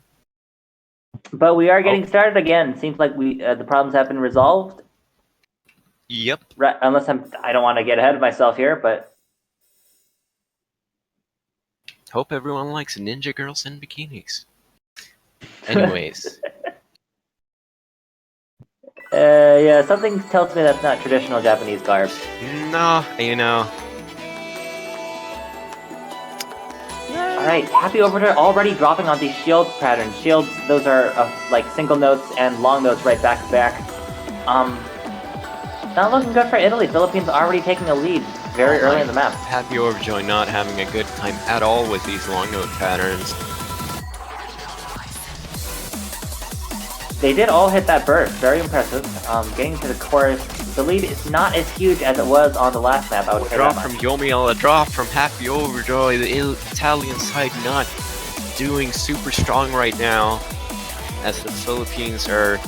But we are getting started again. Seems like the problems have been resolved. Yep. Right, unless I don't want to get ahead of myself here, but Hope everyone likes ninja girls in bikinis. Anyways. Yeah, something tells me that's not traditional Japanese garb. No, you know. Alright, Happy Overture already dropping on these shield patterns. Shields, those are like single notes and long notes right back to back. Not looking good for Italy. Philippines already taking a lead very early in the map. Happy Overjoy not having a good time at all with these long note patterns. They did all hit that burst. Very impressive. Getting to the chorus. The lead is not as huge as it was on the last map, I would say. A drop from Yomiel, a drop from Happy Overjoy. The Italian side not doing super strong right now, as the Philippines are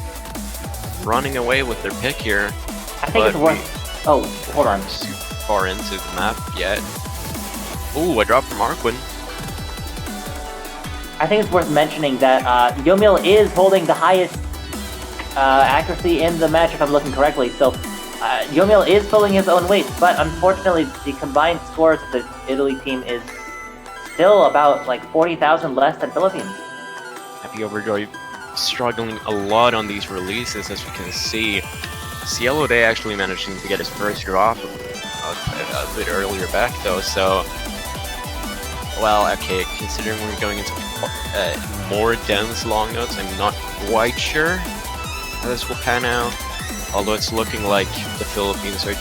running away with their pick here. I think it's worth... Oh, hold on. Super far into the map yet. Ooh, a drop from Arquin. I think it's worth mentioning that Yomiel is holding the highest accuracy in the match, if I'm looking correctly. So Yomiel is pulling his own weight, but unfortunately the combined scores of the Italy team is still about like 40,000 less than Philippines. Happy Overjoy struggling a lot on these releases, as we can see. Cielo Day actually managing to get his first drop a bit earlier back though, so... Well, okay, considering we're going into more dense long notes, I'm not quite sure how this will pan out. Although it's looking like the Philippines are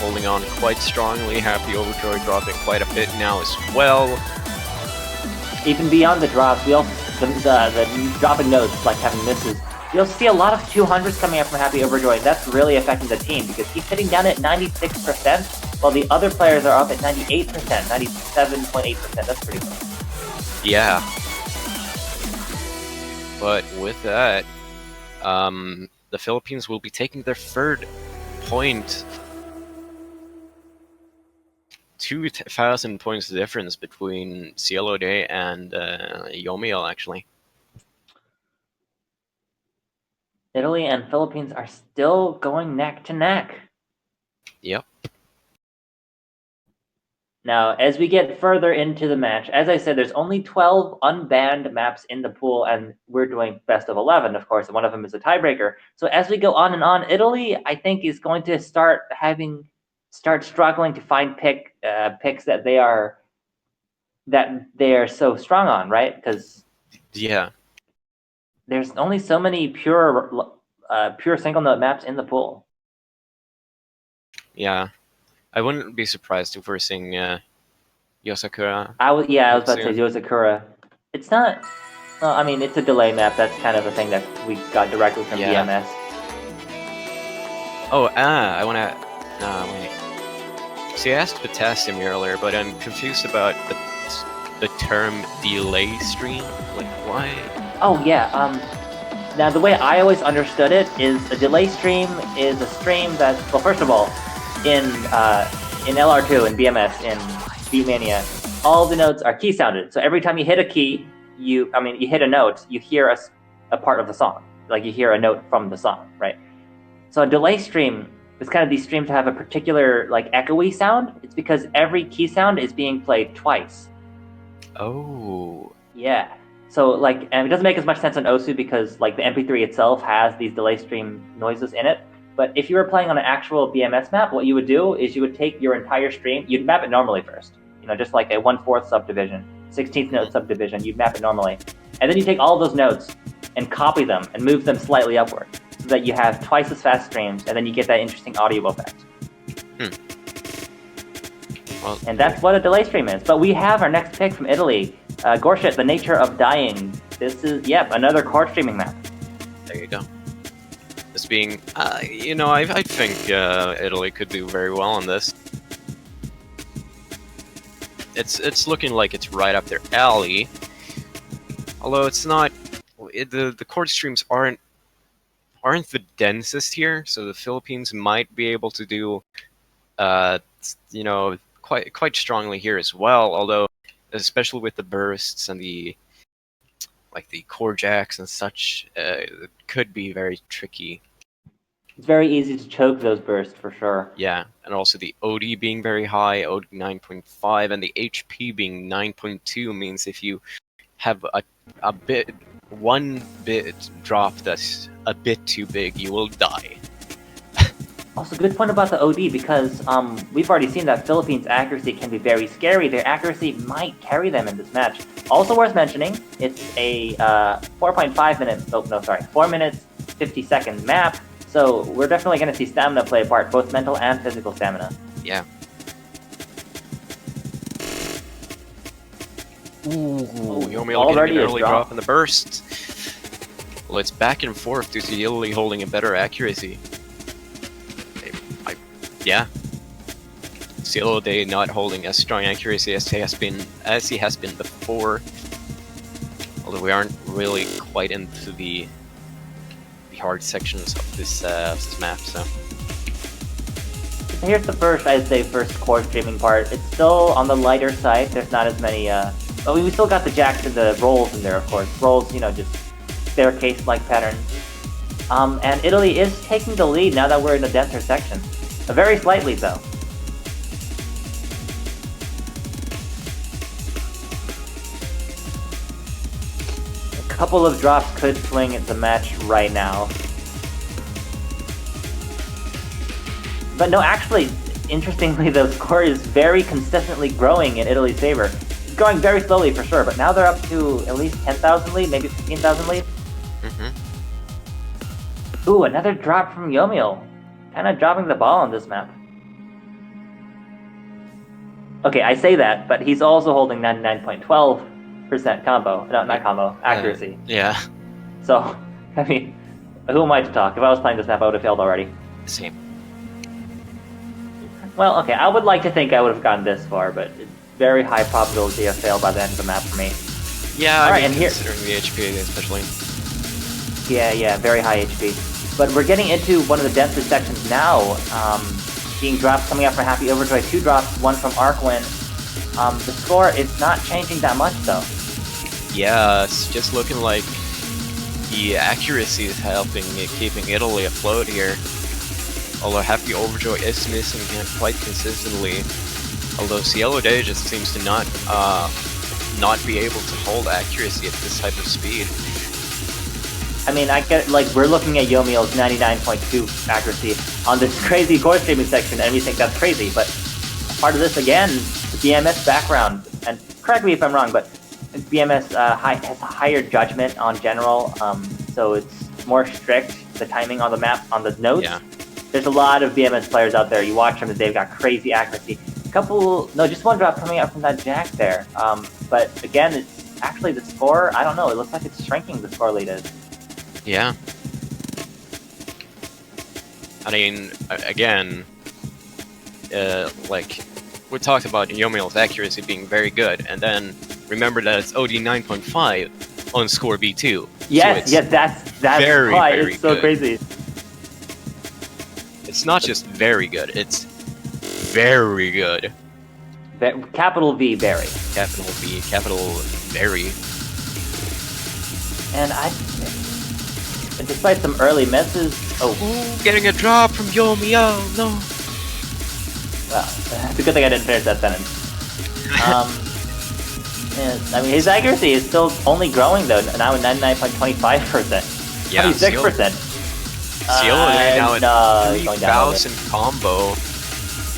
holding on quite strongly. Happy Overjoy dropping quite a bit now as well. Even beyond the drops, we also the dropping notes, like having misses. You'll see a lot of 200s coming up from Happy Overjoy. That's really affecting the team because he's sitting down at 96%, while the other players are up at 98%, 97.8%. That's pretty good. Yeah. But with that, the Philippines will be taking their third point. 2,000 points difference between Cielo Day and Yomiel, actually. Italy and Philippines are still going neck to neck. Yep. Now, as we get further into the match, as I said, there's only 12 unbanned maps in the pool, and we're doing best of 11, of course, and one of them is a tiebreaker. So as we go on and on, Italy, I think, is going to start struggling to find picks that they are so strong on, right? Because yeah, there's only so many pure single note maps in the pool. Yeah. I wouldn't be surprised if we're seeing Yosakura. I was about to say Yosakura. It's not. Well, I mean, it's a delay map. That's kind of a thing that we got directly from BMS. Oh, I wanna. No, wait. See, I asked Potassium earlier, but I'm confused about the term delay stream. Like, why? Oh yeah. Now the way I always understood it is a delay stream is a stream that, well, first of all, in LR2 and BMS in Mania, all the notes are key sounded. So every time you hit a key, you hit a note, you hear a part of the song. Like you hear a note from the song, right? So a delay stream is kind of these streams have a particular like echoey sound. It's because every key sound is being played twice. Oh. Yeah. So like, and it doesn't make as much sense on Osu because like the MP3 itself has these delay stream noises in it. But if you were playing on an actual BMS map, what you would do is you would take your entire stream, you'd map it normally first, just like a 1/4 subdivision, 16th note subdivision, you'd map it normally. And then you take all those notes and copy them and move them slightly upward so that you have twice as fast streams, and then you get that interesting audio effect. Well, And that's what a delay stream is. But we have our next pick from Italy, Gorshit, The Nature of Dying. This is, another core streaming map. there you go. This being, I think Italy could do very well on this. It's looking like it's right up their alley. Although it's not, the chord streams aren't the densest here, so the Philippines might be able to do, quite strongly here as well. Although, especially with the bursts and the chord jacks and such, it could be very tricky. It's very easy to choke those bursts for sure. Yeah, and also the OD being very high, OD 9.5, and the HP being 9.2 means if you have one bit drop that's a bit too big, you will die. Also, good point about the OD because we've already seen that Philippines' accuracy can be very scary. Their accuracy might carry them in this match. Also worth mentioning, it's a 4 minutes 50 second map. So we're definitely going to see stamina play a part, both mental and physical stamina. Yeah. Ooh, Yomiel getting an early drop in the burst. Well, it's back and forth due to Italy holding a better accuracy. Yeah. Cielo Day not holding as strong accuracy as he has been before. Although we aren't really quite into the hard sections of this map, so. Here's the first core streaming part. It's still on the lighter side. There's not as many, but we still got the jacks and the rolls in there, of course. Rolls, just staircase-like patterns. And Italy is taking the lead now that we're in the denser section. Very slightly, though. A couple of drops could swing the match right now. But no, actually, interestingly, the score is very consistently growing in Italy's favor. It's growing very slowly for sure, but now they're up to at least 10,000 lead, maybe 15,000 lead. Ooh, another drop from Yomiel. Kind of dropping the ball on this map. Okay, I say that, but he's also holding 99.12% combo. No, not combo, accuracy. Yeah. So, I mean, who am I to talk? If I was playing this map, I would have failed already. Same. Well, okay, I would like to think I would have gotten this far, but it's very high probability of fail by the end of the map for me. Yeah, Alright, I mean, and here- considering the HP especially. Yeah, very high HP. But we're getting into one of the densest sections now. Being drops coming out from Happy Overjoy, 2 drops, 1 from Arkwin. The score is not changing that much though. Yeah, it's just looking like the accuracy is helping keeping Italy afloat here. Although Happy Overjoy is missing him quite consistently. Although Cielo Day just seems to not be able to hold accuracy at this type of speed. I mean, I get, we're looking at Yomiel's 99.2 accuracy on this crazy core streaming section, and we think that's crazy, but part of this, again, the BMS background, and correct me if I'm wrong, but BMS has a higher judgment on general, so it's more strict, the timing on the map, on the notes. Yeah. There's a lot of BMS players out there, you watch them, and they've got crazy accuracy. Just 1 drop coming out from that jack there, but again, it's actually the score, I don't know, it looks like it's shrinking, the score lead is. Yeah. I mean, again, we talked about Yomiel's accuracy being very good, and then remember that it's OD 9.5 on score B2. Yes, so that's very, why very it's so good. crazy. It's not just very good, it's very good. Capital V, very. Capital V, capital very. And despite some early misses, Getting a drop from Yomiel, no. Well, it's a good thing I didn't finish that sentence. And, I mean, his accuracy is still only growing though. Now at 99.25%. Yeah, 26%. Cielo there now he's at 3 going down a bounce and combo.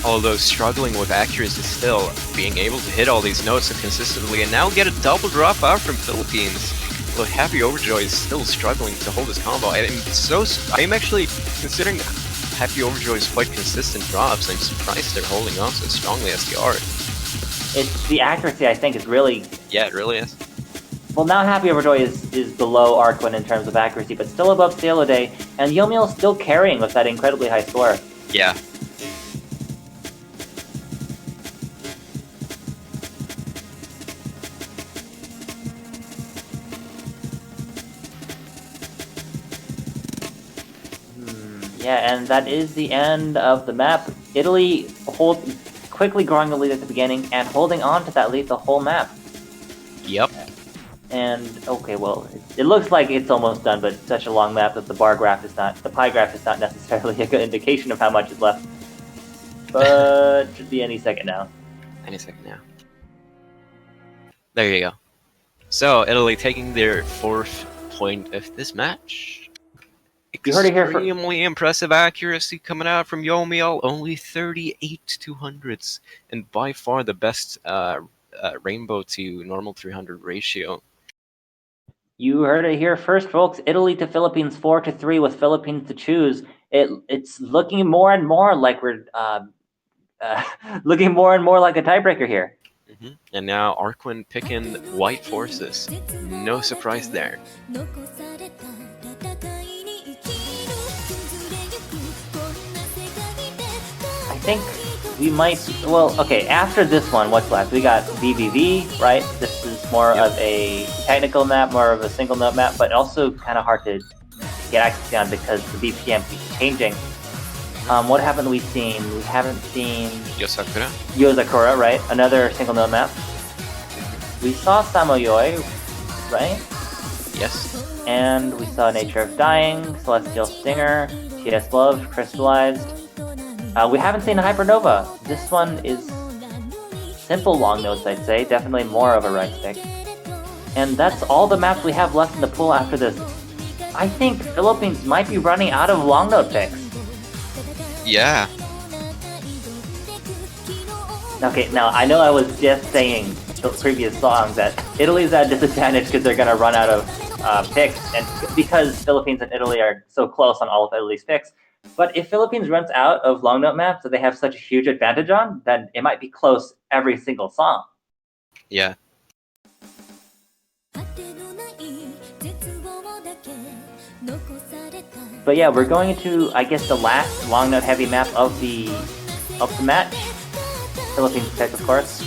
Although struggling with accuracy still, being able to hit all these notes so consistently and now get a double drop out from Philippines. Well, Happy Overjoy is still struggling to hold his combo. I'm actually considering Happy Overjoy's quite consistent drops. I'm surprised they're holding on so strongly as they are. It's the accuracy, I think, is really... Yeah, it really is. Well, now Happy Overjoy is below Arquin in terms of accuracy, but still above Cielo Day, and Yomiel's still carrying with that incredibly high score. Yeah. Yeah, and that is the end of the map. Italy quickly growing the lead at the beginning and holding on to that lead the whole map. Yep. And okay, well, it looks like it's almost done, but it's such a long map that the pie graph is not necessarily a good indication of how much is left. But should be any second now. Any second now. There you go. So Italy taking their 4th point of this match. You heard it here first. Extremely impressive accuracy coming out from Yomiel, only 38 200s, and by far the best rainbow to normal 300 ratio. You heard it here first, folks. Italy to Philippines 4-3 with Philippines to choose. It's looking more and more like we're looking more and more like a tiebreaker here. And now Arquin picking white forces. No surprise there. I think we might. Well, okay. After this one, what's left? We got VVV, right? This is more of a technical map, more of a single note map, but also kind of hard to get access on because the BPM keeps changing. What haven't we seen? We haven't seen Yosakura. Yozakura, right? Another single note map. We saw Samoyoi, right? Yes. And we saw Nature of Dying, Celestial Stinger, TS Love, Crystallized. We haven't seen Hypernova. This one is simple long notes, I'd say. Definitely more of a right stick. And that's all the maps we have left in the pool after this. I think Philippines might be running out of long note picks. Yeah. Okay, now I know I was just saying the previous songs that Italy's at a disadvantage because they're going to run out of picks, and because Philippines and Italy are so close on all of Italy's picks. But if Philippines runs out of long note maps that they have such a huge advantage on, then it might be close every single song. Yeah. But yeah, we're going into, I guess, the last long note heavy map of the match. Philippines pick, of course.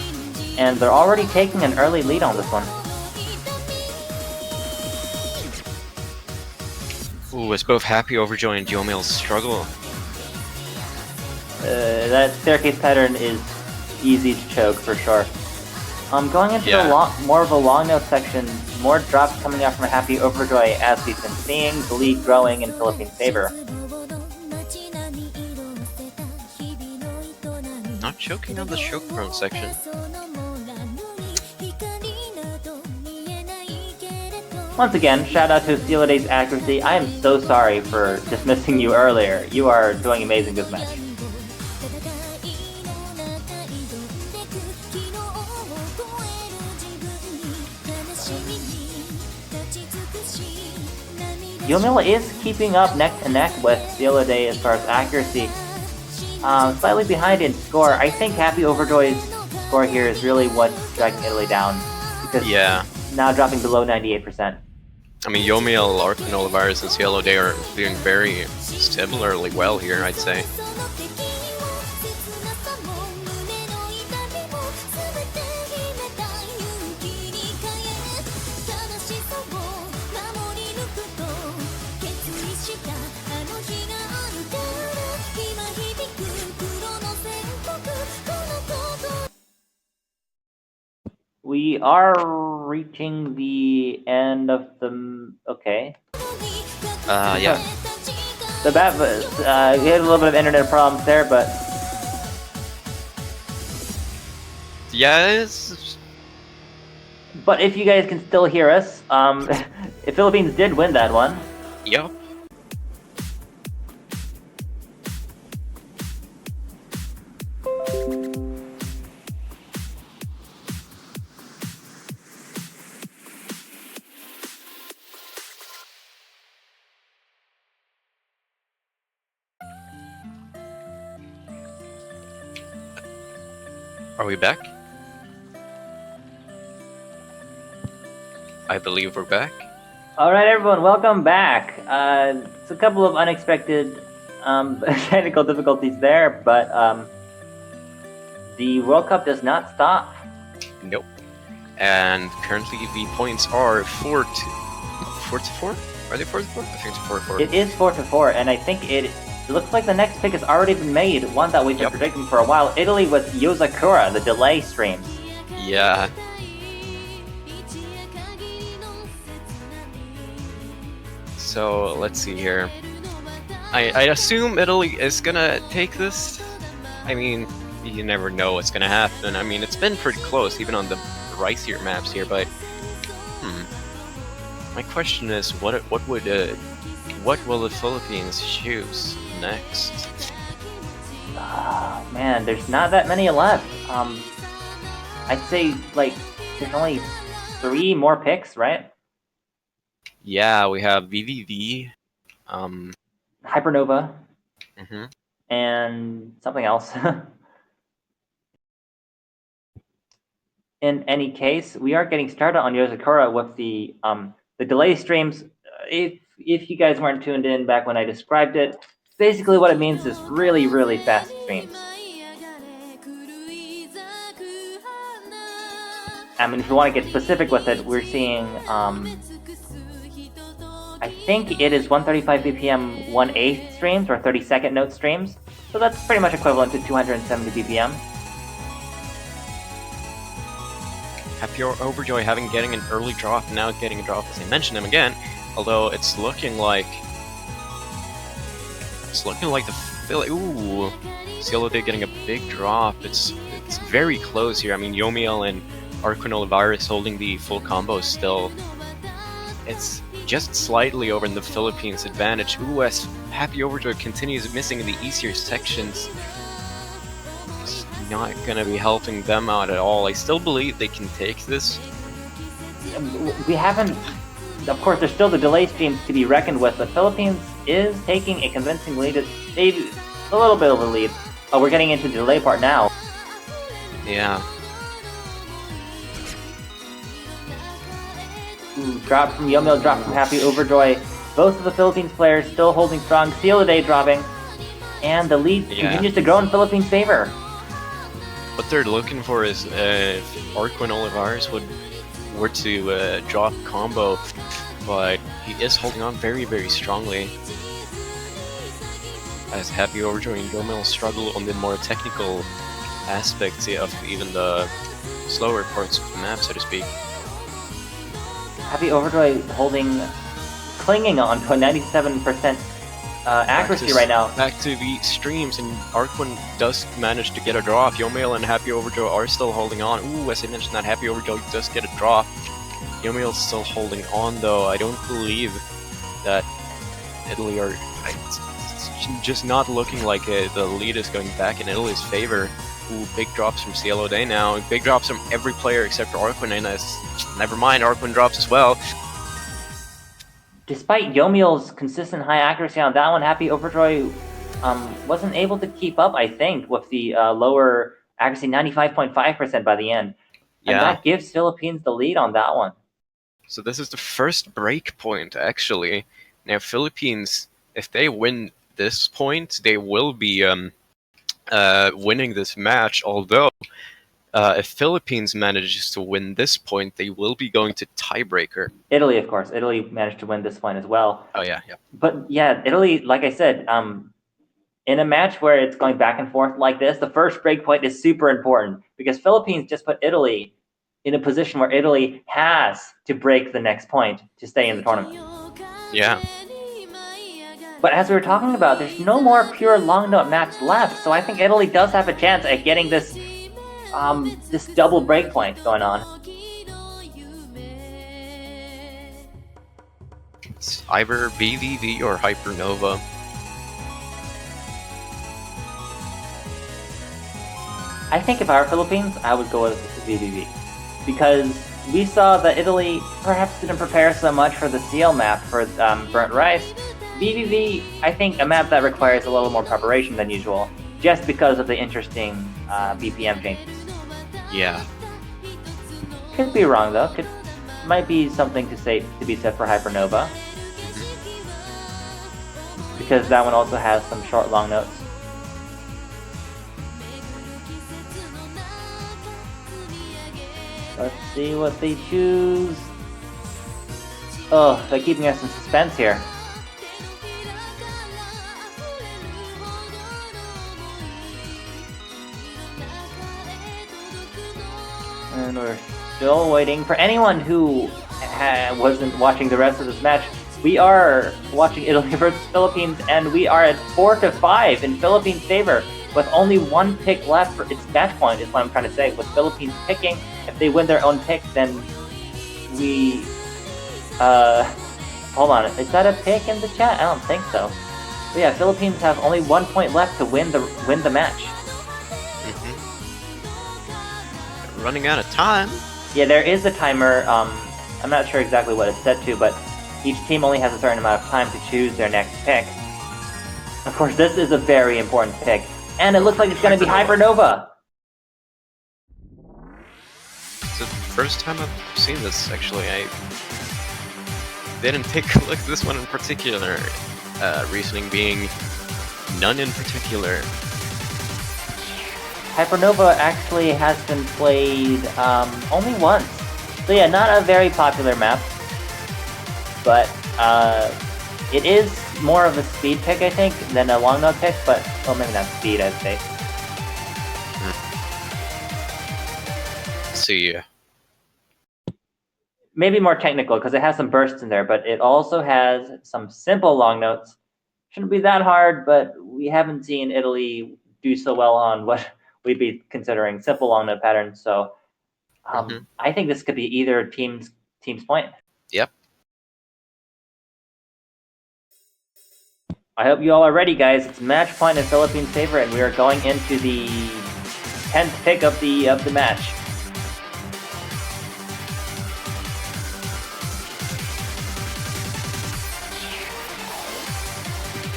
And they're already taking an early lead on this one. Ooh, it's both Happy Overjoy and Yomiel struggle. That staircase pattern is easy to choke for sure. Going into more of a long note section, more drops coming out from Happy Overjoy as we've been seeing, the lead growing in Philippines' favor. Not choking on the choke prone section. Once again, shout out to Cielo Day's accuracy. I am so sorry for dismissing you earlier. You are doing amazing this match. Yomiel is keeping up neck to neck with Cielo Day as far as accuracy. Slightly behind in score. I think Happy Overjoy's score here is really what's dragging Italy down. Because now dropping below 98%. I mean, Yomiel, Arquin Olivares, and Cielo Day are doing very similarly well here, I'd say. We are reaching the end of the... Okay. Yeah. The bat was... we had a little bit of internet problems there, but... Yeah, it's... But if you guys can still hear us, if Philippines did win that one. Yep. Are we back? I believe we're back. All right, everyone, welcome back. It's a couple of unexpected technical difficulties there, but the World Cup does not stop. Nope. And currently the points are 4 to 4? Are they 4 to 4? I think it's 4 to 4. It is 4-4, and I think it looks like the next pick has already been made, one that we've been predicting for a while. Italy with Yozakura, the delay streams. Yeah. So let's see here. I assume Italy is gonna take this. I mean, you never know what's gonna happen. I mean, it's been pretty close, even on the ricier maps here. But my question is, what will the Philippines choose next? Man, there's not that many left. I'd say like there's only 3 more picks, right? Yeah, we have VVV. Hypernova Mm-hmm. and something else. In any case, we are getting started on Yozakura with the delay streams. If you guys weren't tuned in back when I described it, basically what it means is really, really fast streams. I mean, if you want to get specific with it, we're seeing, I think it is 135 BPM 1/8 streams or 30-second note streams. So that's pretty much equivalent to 270 BPM. Happy Overjoy getting an early drop, now getting a drop as I mentioned him again. Although it's looking like the Philly. Ooh, Cielo Day getting a big drop. It's very close here. I mean, Yomiel and Arquin Olivares holding the full combo still. It's just slightly over in the Philippines' advantage. Ooh, as Happy Overjoy continues missing in the easier sections. It's not gonna be helping them out at all. I still believe they can take this. We haven't. Of course, there's still the delay streams to be reckoned with. The Philippines is taking a convincing lead. Maybe a little bit of a lead. Oh, we're getting into the delay part now. Yeah. Ooh, drop from Yomiel, drop from Happy Overjoy. Both of the Philippines players still holding strong. Cielo Day dropping. And the lead continues to grow in Philippines' favor. What they're looking for is if Arquin Olivares were to drop combo, but he is holding on very, very strongly. As Happy Overjoy and Yomiel struggle on the more technical aspects of even the slower parts of the map, so to speak. Happy Overjoy clinging on to a 97% accuracy right now. Back to the streams, and Arquin does manage to get a drop. Yomiel and Happy Overjoy are still holding on. Ooh, as I mentioned, that Happy Overjoy does get a drop. Yomiel's still holding on, though. I don't believe that Italy are... It's just not looking like the lead is going back in Italy's favor. Ooh, big drops from Cielo Day now. Big drops from every player except for Arquin, and never mind, Arquin drops as well. Despite Yomiel's consistent high accuracy on that one, Happy Overjoy wasn't able to keep up, I think, with the lower accuracy, 95.5% by the end. And that gives Philippines the lead on that one. So this is the first break point, actually. Now, Philippines, if they win this point, they will be winning this match, although if Philippines manages to win this point, they will be going to tiebreaker. Italy, of course. Italy managed to win this point as well. Oh, yeah. But yeah, Italy, like I said, in a match where it's going back and forth like this, the first break point is super important because Philippines just put Italy in a position where Italy has to break the next point to stay in the tournament. Yeah. But as we were talking about, there's no more pure long note match left, so I think Italy does have a chance at getting this this double break point going on. It's either BVV or Hypernova. I think if I were Philippines, I would go with VVV. Because we saw that Italy perhaps didn't prepare so much for the CL map for Burnt Rice. VVV, I think a map that requires a little more preparation than usual, just because of the interesting BPM changes. Yeah. Could be wrong though. Might be something to be said for Hypernova. Because that one also has some short long notes. Let's see what they choose. Oh, they're keeping us in suspense here. And we're still waiting for anyone who wasn't watching the rest of this match. We are watching Italy versus Philippines, and we are at 4-5 in Philippines' favor, with only one pick left for its match point, is what I'm trying to say. With Philippines picking, if they win their own pick, then we... hold on, is that a pick in the chat? I don't think so. But yeah, Philippines have only 1 point left to win the match. Running out of time. Yeah, there is a timer. I'm not sure exactly what it's set to, but each team only has a certain amount of time to choose their next pick. Of course, this is a very important pick, and it looks like it's going to be Hypernova. It's the first time I've seen this, actually. I didn't take a look at this one in particular. Reasoning being none in particular. Hypernova actually has been played only once. So yeah, not a very popular map. But it is more of a speed pick, I think, than a long note pick, but, well, maybe not speed, I'd say. Let's see. Maybe more technical, because it has some bursts in there, but it also has some simple long notes. Shouldn't be that hard, but we haven't seen Italy do so well on what we'd be considering simple long note patterns, so I think this could be either team's point. Yep. I hope you all are ready, guys. It's match point in Philippines' favor, and we are going into the 10th pick of the match.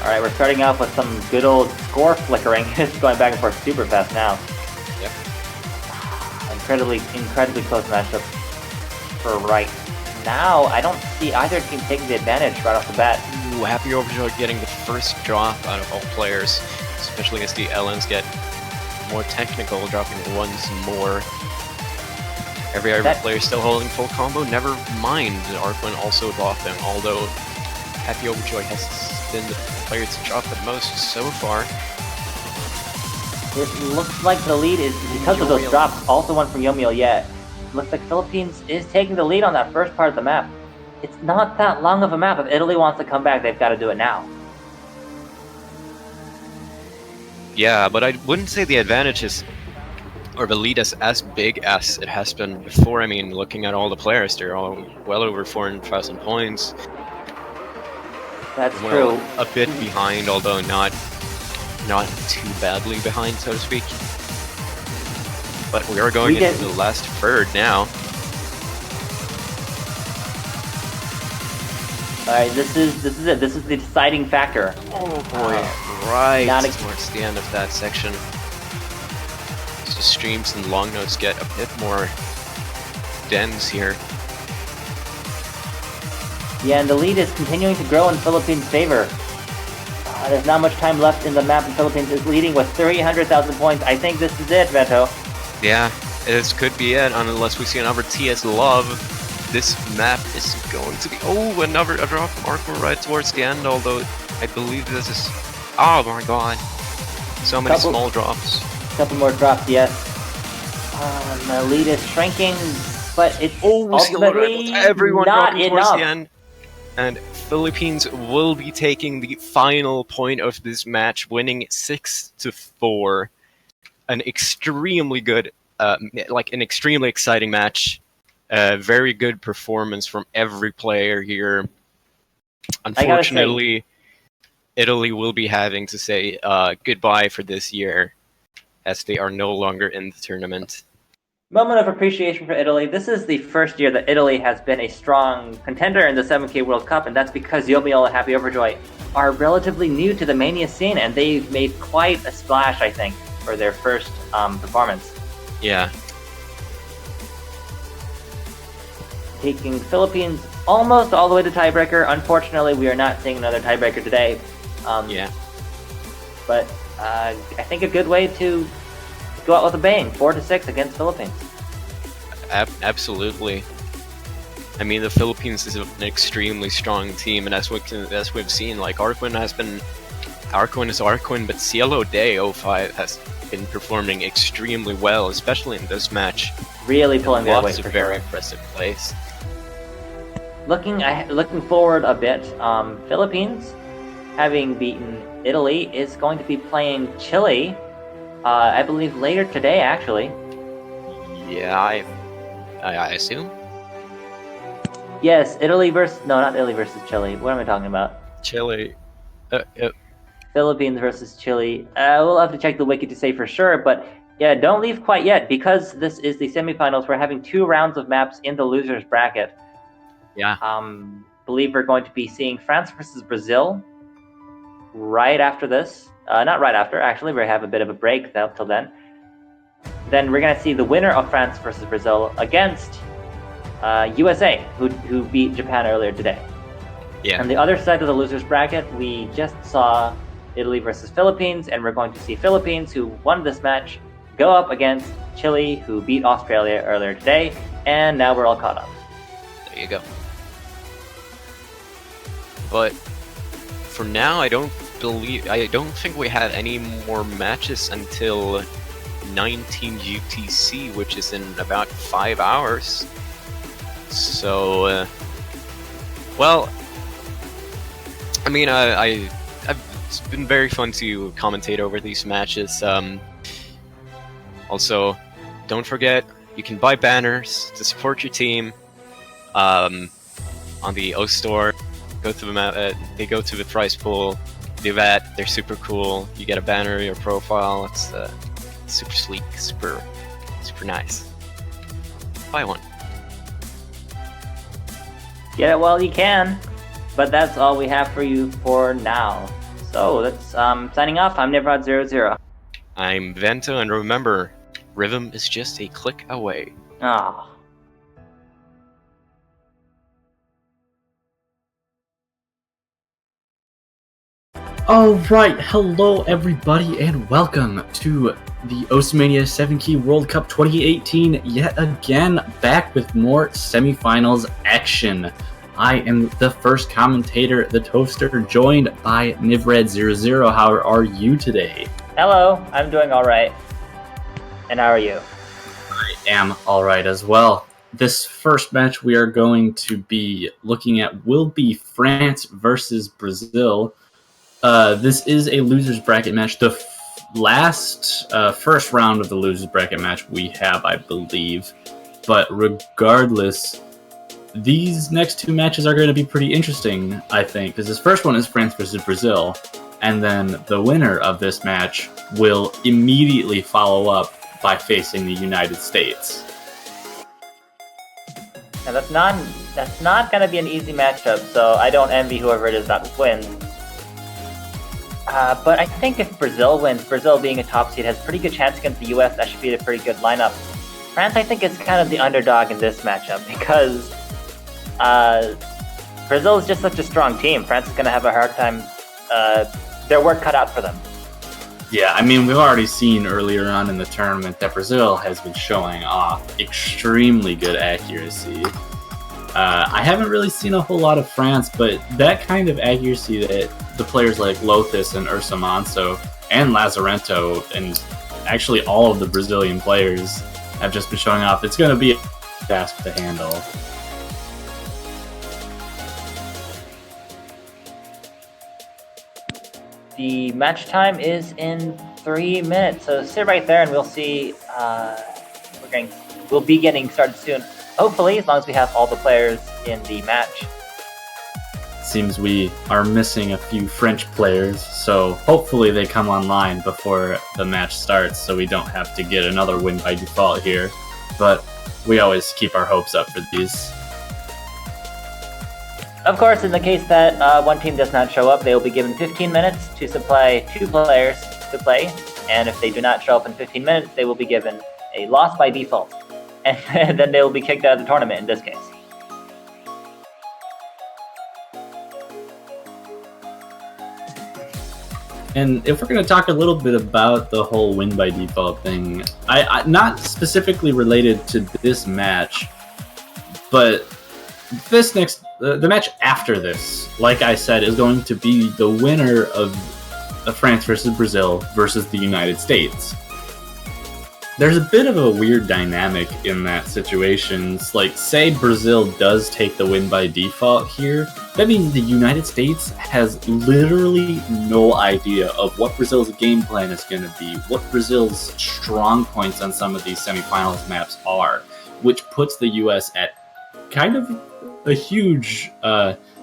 Alright, we're starting off with some good old score flickering. It's going back and forth super fast now. Yep. Incredibly close matchup for right now. I don't see either team taking the advantage right off the bat. Ooh, Happy Overjoy getting the first drop out of all players, especially as the LNs get more technical, dropping once more. Every player still holding full combo, never mind Arkwin also dropping, although Happy Overjoy has been the player to drop the most so far. It looks like the lead is, because of those drops, also one from Yomiel yet. Looks like Philippines is taking the lead on that first part of the map. It's not that long of a map. If Italy wants to come back, they've got to do it now. Yeah, but I wouldn't say the advantage is, or the lead is as big as it has been before. I mean, looking at all the players, they're all well over 400,000 points. That's true. A bit behind, although not too badly behind, so to speak. But we are going into the last third now. Alright, this is it. This is the deciding factor. Oh boy, right towards the end of that section. So streams and long notes get a bit more dense here. Yeah, and the lead is continuing to grow in Philippines' favor. There's not much time left in the map, and Philippines is leading with 300,000 points. I think this is it, Vento. Yeah, this could be it, unless we see another TS Love. This map is going to be... Oh, another drop from Arco right towards the end, although I believe this is... Oh my god. So many small drops. Couple more drops, yes. The lead is shrinking, but it's ultimately everyone not dropping enough. towards the end. And Philippines will be taking the final point of this match, winning 6-4. An extremely good, an extremely exciting match. Very good performance from every player here. Unfortunately, Italy will be having to say goodbye for this year, as they are no longer in the tournament. Moment of appreciation for Italy. This is the first year that Italy has been a strong contender in the 7K World Cup, and that's because Yomiola and Happy Overjoy are relatively new to the Mania scene, and they've made quite a splash, I think, for their first performance. Yeah. Taking Philippines almost all the way to tiebreaker. Unfortunately, we are not seeing another tiebreaker today. Yeah. But I think a good way to go out with a bang, 4-6 against Philippines. Absolutely. I mean, the Philippines is an extremely strong team, and as we've seen, like Arquin is Arquin, but Cielo Day 05 has been performing extremely well, especially in this match. Really pulling their weight Lots of for very sure. impressive plays. Looking forward a bit, Philippines, having beaten Italy, is going to be playing Chile, I believe later today, actually. Yeah, I assume. Yes, not Italy versus Chile. What am I talking about? Chile. Philippines versus Chile. We'll have to check the wiki to say for sure, but yeah, don't leave quite yet, because this is the semifinals. We're having 2 rounds of maps in the losers bracket. Yeah. Believe we're going to be seeing France versus Brazil right after this. Not right after, actually. We have a bit of a break till then. Then we're going to see the winner of France versus Brazil against USA, who beat Japan earlier today. Yeah. On the other side of the losers bracket, we just saw Italy versus Philippines, and we're going to see Philippines, who won this match, go up against Chile, who beat Australia earlier today, and now we're all caught up. There you go. But for now, I don't think we have any more matches until 19 UTC, which is in about 5 hours. So, well, I mean, it's been very fun to commentate over these matches. Also, don't forget, you can buy banners to support your team on the O store. Go to the they go to the prize pool. Do that. They're super cool. You get a banner, your profile. It's super sleek, super nice. Buy one. Get it while you can. But that's all we have for you for now. So that's signing off. I'm Nivrod00. I'm Vento, and remember, rhythm is just a click away. Ah. Alright, hello everybody, and welcome to the Oceania 7Key World Cup 2018, yet again, back with more semifinals action. I am the first commentator, the Toaster, joined by Nivred00. How are you today? Hello, I'm doing alright. And how are you? I am alright as well. This first match we are going to be looking at will be France versus Brazil. This is a losers bracket match. The first round of the losers bracket match we have, I believe. But regardless, these next 2 matches are going to be pretty interesting, I think, because this first one is France versus Brazil, and then the winner of this match will immediately follow up by facing the United States. Now that's not going to be an easy matchup, so I don't envy whoever it is that wins. But I think if Brazil wins, Brazil being a top seed has a pretty good chance against the US. That should be a pretty good lineup. France, I think, is kind of the underdog in this matchup because Brazil is just such a strong team. France is going to have a hard time. Their work cut out for them. Yeah, I mean, we've already seen earlier on in the tournament that Brazil has been showing off extremely good accuracy. I haven't really seen a whole lot of France, but that kind of accuracy that the players like Lothis and Ursa Manso and Lazarento, and actually all of the Brazilian players, have just been showing off, it's going to be a task to handle. The match time is in 3 minutes, so sit right there and we'll see. We'll be getting started soon. Hopefully, as long as we have all the players in the match. seems we are missing a few French players, so hopefully they come online before the match starts so we don't have to get another win by default here. But we always keep our hopes up for these. Of course, in the case that one team does not show up, they will be given 15 minutes to supply 2 players to play, and if they do not show up in 15 minutes, they will be given a loss by default, and then they will be kicked out of the tournament in this case. And if we're going to talk a little bit about the whole win by default thing, I not specifically related to this match, but this next the match after this, like I said, is going to be the winner of France versus Brazil versus the United States. There's a bit of a weird dynamic in that situation. It's like, say Brazil does take the win by default here, that means the United States has literally no idea of what Brazil's game plan is going to be, what Brazil's strong points on some of these semifinals maps are, which puts the US at kind of a huge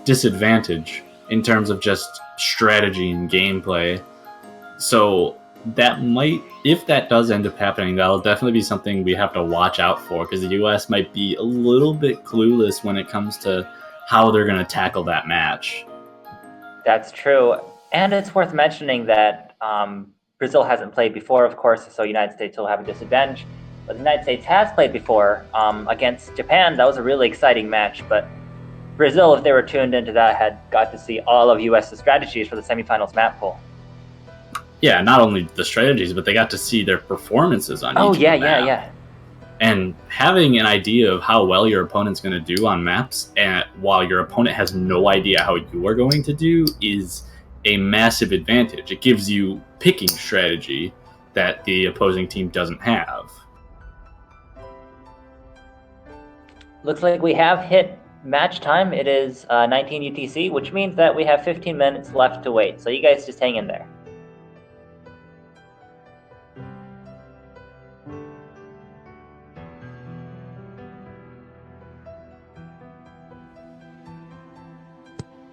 disadvantage in terms of just strategy and gameplay. So that might, if that does end up happening, that'll definitely be something we have to watch out for, because the US might be a little bit clueless when it comes to how they're going to tackle that match. That's true. And it's worth mentioning that Brazil hasn't played before, of course, so United States will have a disadvantage. But the United States has played before against Japan. That was a really exciting match, but Brazil, if they were tuned into that, had got to see all of US's strategies for the semifinals map pool. Yeah, not only the strategies, but they got to see their performances on each map. Yeah. And having an idea of how well your opponent's going to do on maps, and while your opponent has no idea how you are going to do, is a massive advantage. It gives you picking strategy that the opposing team doesn't have. Looks like we have hit match time. It is 19 UTC, which means that we have 15 minutes left to wait. So you guys just hang in there.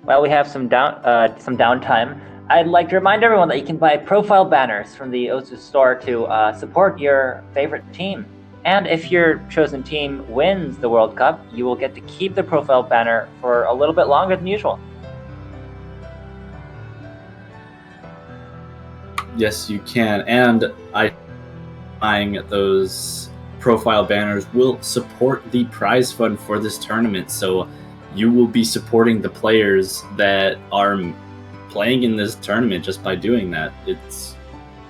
While we have some downtime, I'd like to remind everyone that you can buy profile banners from the Osu store to support your favorite team. And if your chosen team wins the World Cup, you will get to keep the profile banner for a little bit longer than usual. Yes, you can. And buying those profile banners will support the prize fund for this tournament. So you will be supporting the players that are playing in this tournament just by doing that.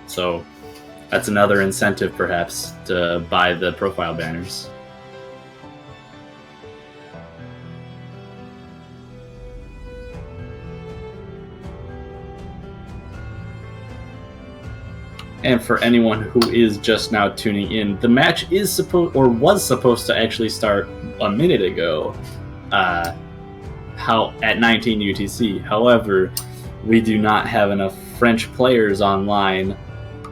So that's another incentive, perhaps, to buy the profile banners. And for anyone who is just now tuning in, the match was supposed to actually start a minute ago. At 19 UTC. However, we do not have enough French players online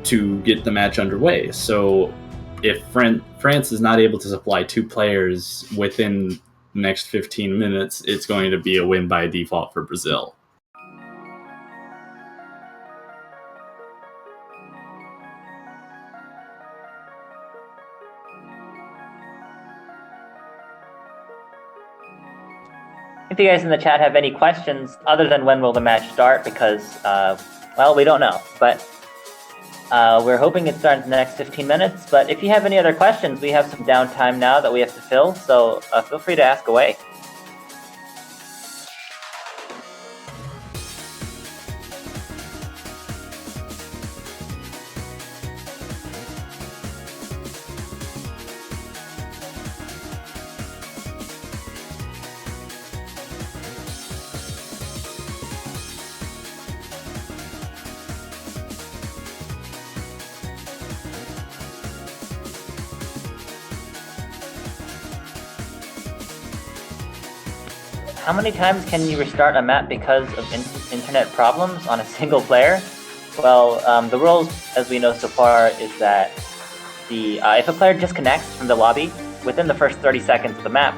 to get the match underway. So if France is not able to supply 2 players within the next 15 minutes, it's going to be a win by default for Brazil. If you guys in the chat have any questions other than when will the match start, because, well, we don't know. But we're hoping it starts in the next 15 minutes. But if you have any other questions, we have some downtime now that we have to fill, so feel free to ask away. How many times can you restart a map because of internet problems on a single player? Well, the rules, as we know so far, is that if a player disconnects from the lobby within the first 30 seconds of the map,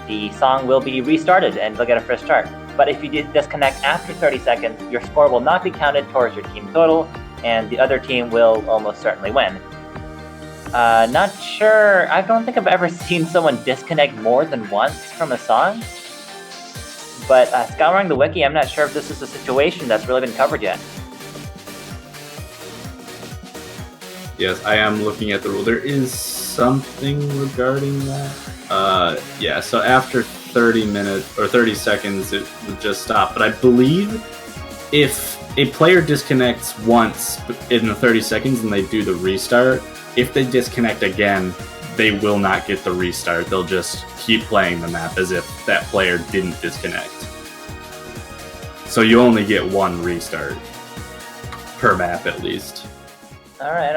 the song will be restarted and they'll get a fresh start. but if you disconnect after 30 seconds, your score will not be counted towards your team total, and the other team will almost certainly win. Not sure, I don't think I've ever seen someone disconnect more than once from a song, but scouring the wiki, I'm not sure if this is a situation that's really been covered yet. Yes, I am looking at the rule. There is something regarding that. Yeah, so after 30 minutes or 30 seconds, it would just stop. But I believe if a player disconnects once in the 30 seconds and they do the restart, if they disconnect again, they will not get the restart. They'll just keep playing the map as if that player didn't disconnect. So you only get one restart per map at least. Alright.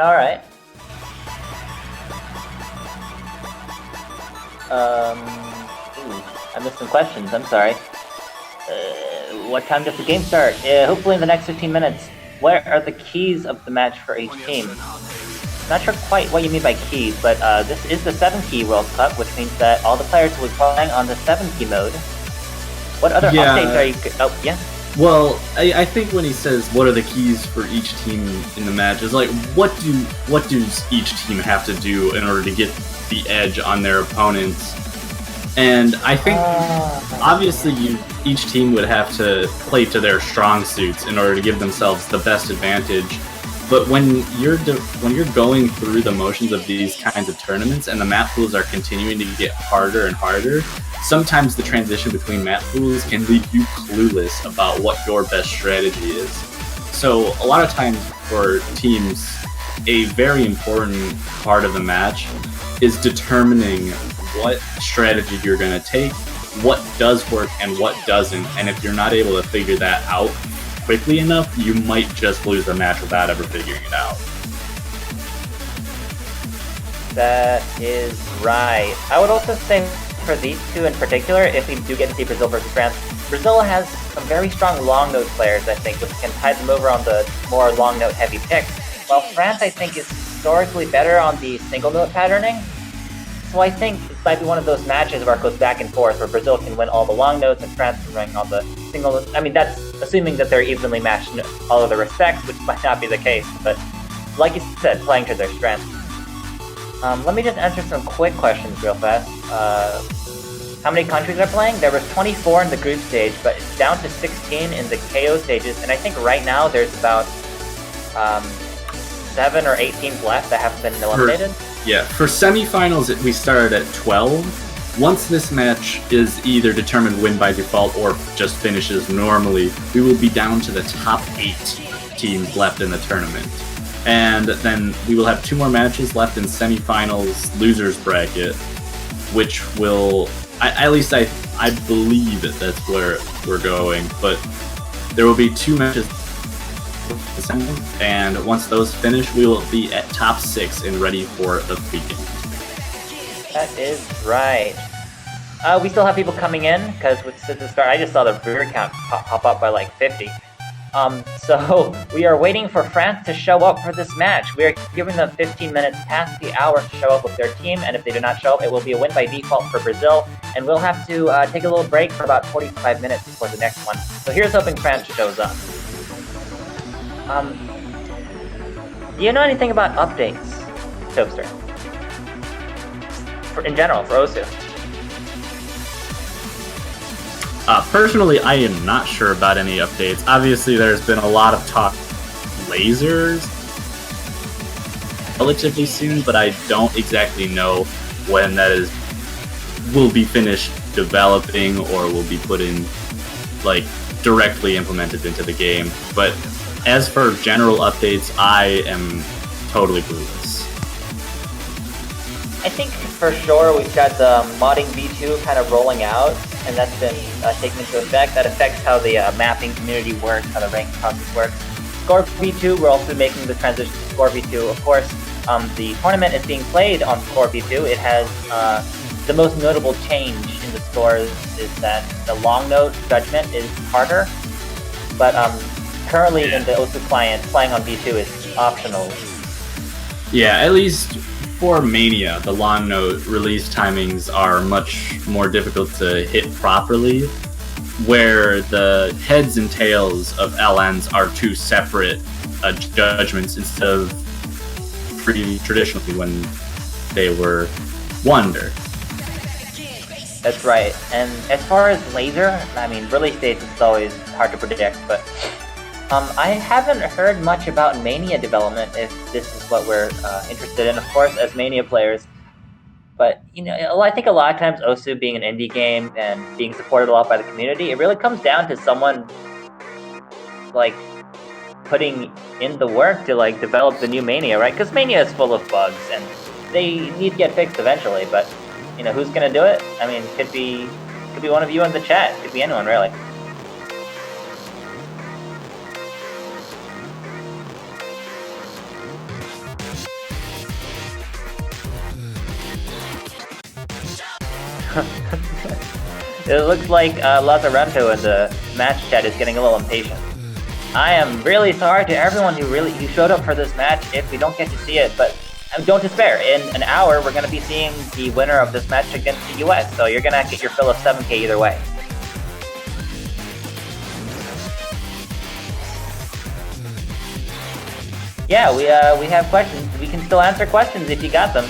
I missed some questions, I'm sorry. What time does the game start? Hopefully in the next 15 minutes. What are the keys of the match for each team? Not sure quite what you mean by keys, but this is the 7-key World Cup, which means that all the players will be playing on the 7-key mode. What other updates are you... Oh, yeah? Well, I think when he says what are the keys for each team in the match, is like what does each team have to do in order to get the edge on their opponents? And I think obviously each team would have to play to their strong suits in order to give themselves the best advantage. But when you're going through the motions of these kinds of tournaments and the map pools are continuing to get harder and harder, sometimes the transition between map pools can leave you clueless about what your best strategy is. So a lot of times for teams, a very important part of the match is determining what strategy you're going to take, what does work and what doesn't, and if you're not able to figure that out quickly enough, you might just lose the match without ever figuring it out. That is right. I would also say for these two in particular, if we do get to see Brazil versus France, Brazil has some very strong long note players, I think, which can tide them over on the more long note heavy picks, while France, I think, is historically better on the single note patterning. So I think it might be one of those matches where it goes back and forth, where Brazil can win all the long notes and France can win all the single notes. I mean, that's assuming that they're evenly matched in all of the respects, which might not be the case, but like you said, playing to their strengths. Let me just answer some quick questions real fast. How many countries are playing? There was 24 in the group stage, but it's down to 16 in the KO stages, and I think right now there's about 7 or 8 teams left that have been eliminated. For semifinals, we started at 12. Once this match is either determined win by default or just finishes normally, we will be down to the top 8 teams left in the tournament. And then we will have 2 more matches left in semifinals losers bracket, which will, at least I believe that's where we're going, but there will be 2 matches, and once those finish, we will be at top 6 and ready for the weekend. That is right. We still have people coming in, because since the start, I just saw the viewer count pop up by like 50. So we are waiting for France to show up for this match. We are giving them 15 minutes past the hour to show up with their team, and if they do not show up, it will be a win by default for Brazil, and we'll have to take a little break for about 45 minutes before the next one. So here's hoping France shows up. Do you know anything about updates, Toaster? In general, for Osu? Personally, I am not sure about any updates. Obviously, there's been a lot of talk lasers relatively soon, but I don't exactly know when that will be finished developing or will be put in, like, directly implemented into the game. But as for general updates, I am totally clueless. I think for sure we've got the modding V2 kind of rolling out, and that's been taken into effect. That affects how the mapping community works, how the ranking process works. Score V2, we're also making the transition to Score V2. Of course, the tournament is being played on Score V2. It has the most notable change in the scores is that the long note judgment is harder, but currently in the Osu client, playing on V2 is optional. Yeah, at least for Mania, the long note release timings are much more difficult to hit properly. where the heads and tails of LNs are two separate judgments instead of pretty traditionally when they were Wonder. That's right. And as far as Laser, I mean, release dates is always hard to predict, but I haven't heard much about Mania development, if this is what we're interested in, of course, as Mania players. But, you know, I think a lot of times Osu being an indie game and being supported a lot by the community, it really comes down to someone, like, putting in the work to, like, develop the new Mania, right? Because Mania is full of bugs, and they need to get fixed eventually, but, you know, who's gonna do it? I mean, could be one of you in the chat. Could be anyone, really. It looks like Lazaretto in the match chat is getting a little impatient. I am really sorry to everyone who showed up for this match if we don't get to see it, but don't despair. In an hour, we're going to be seeing the winner of this match against the US, so you're going to get your fill of 7K either way. Yeah, we have questions. We can still answer questions if you got them.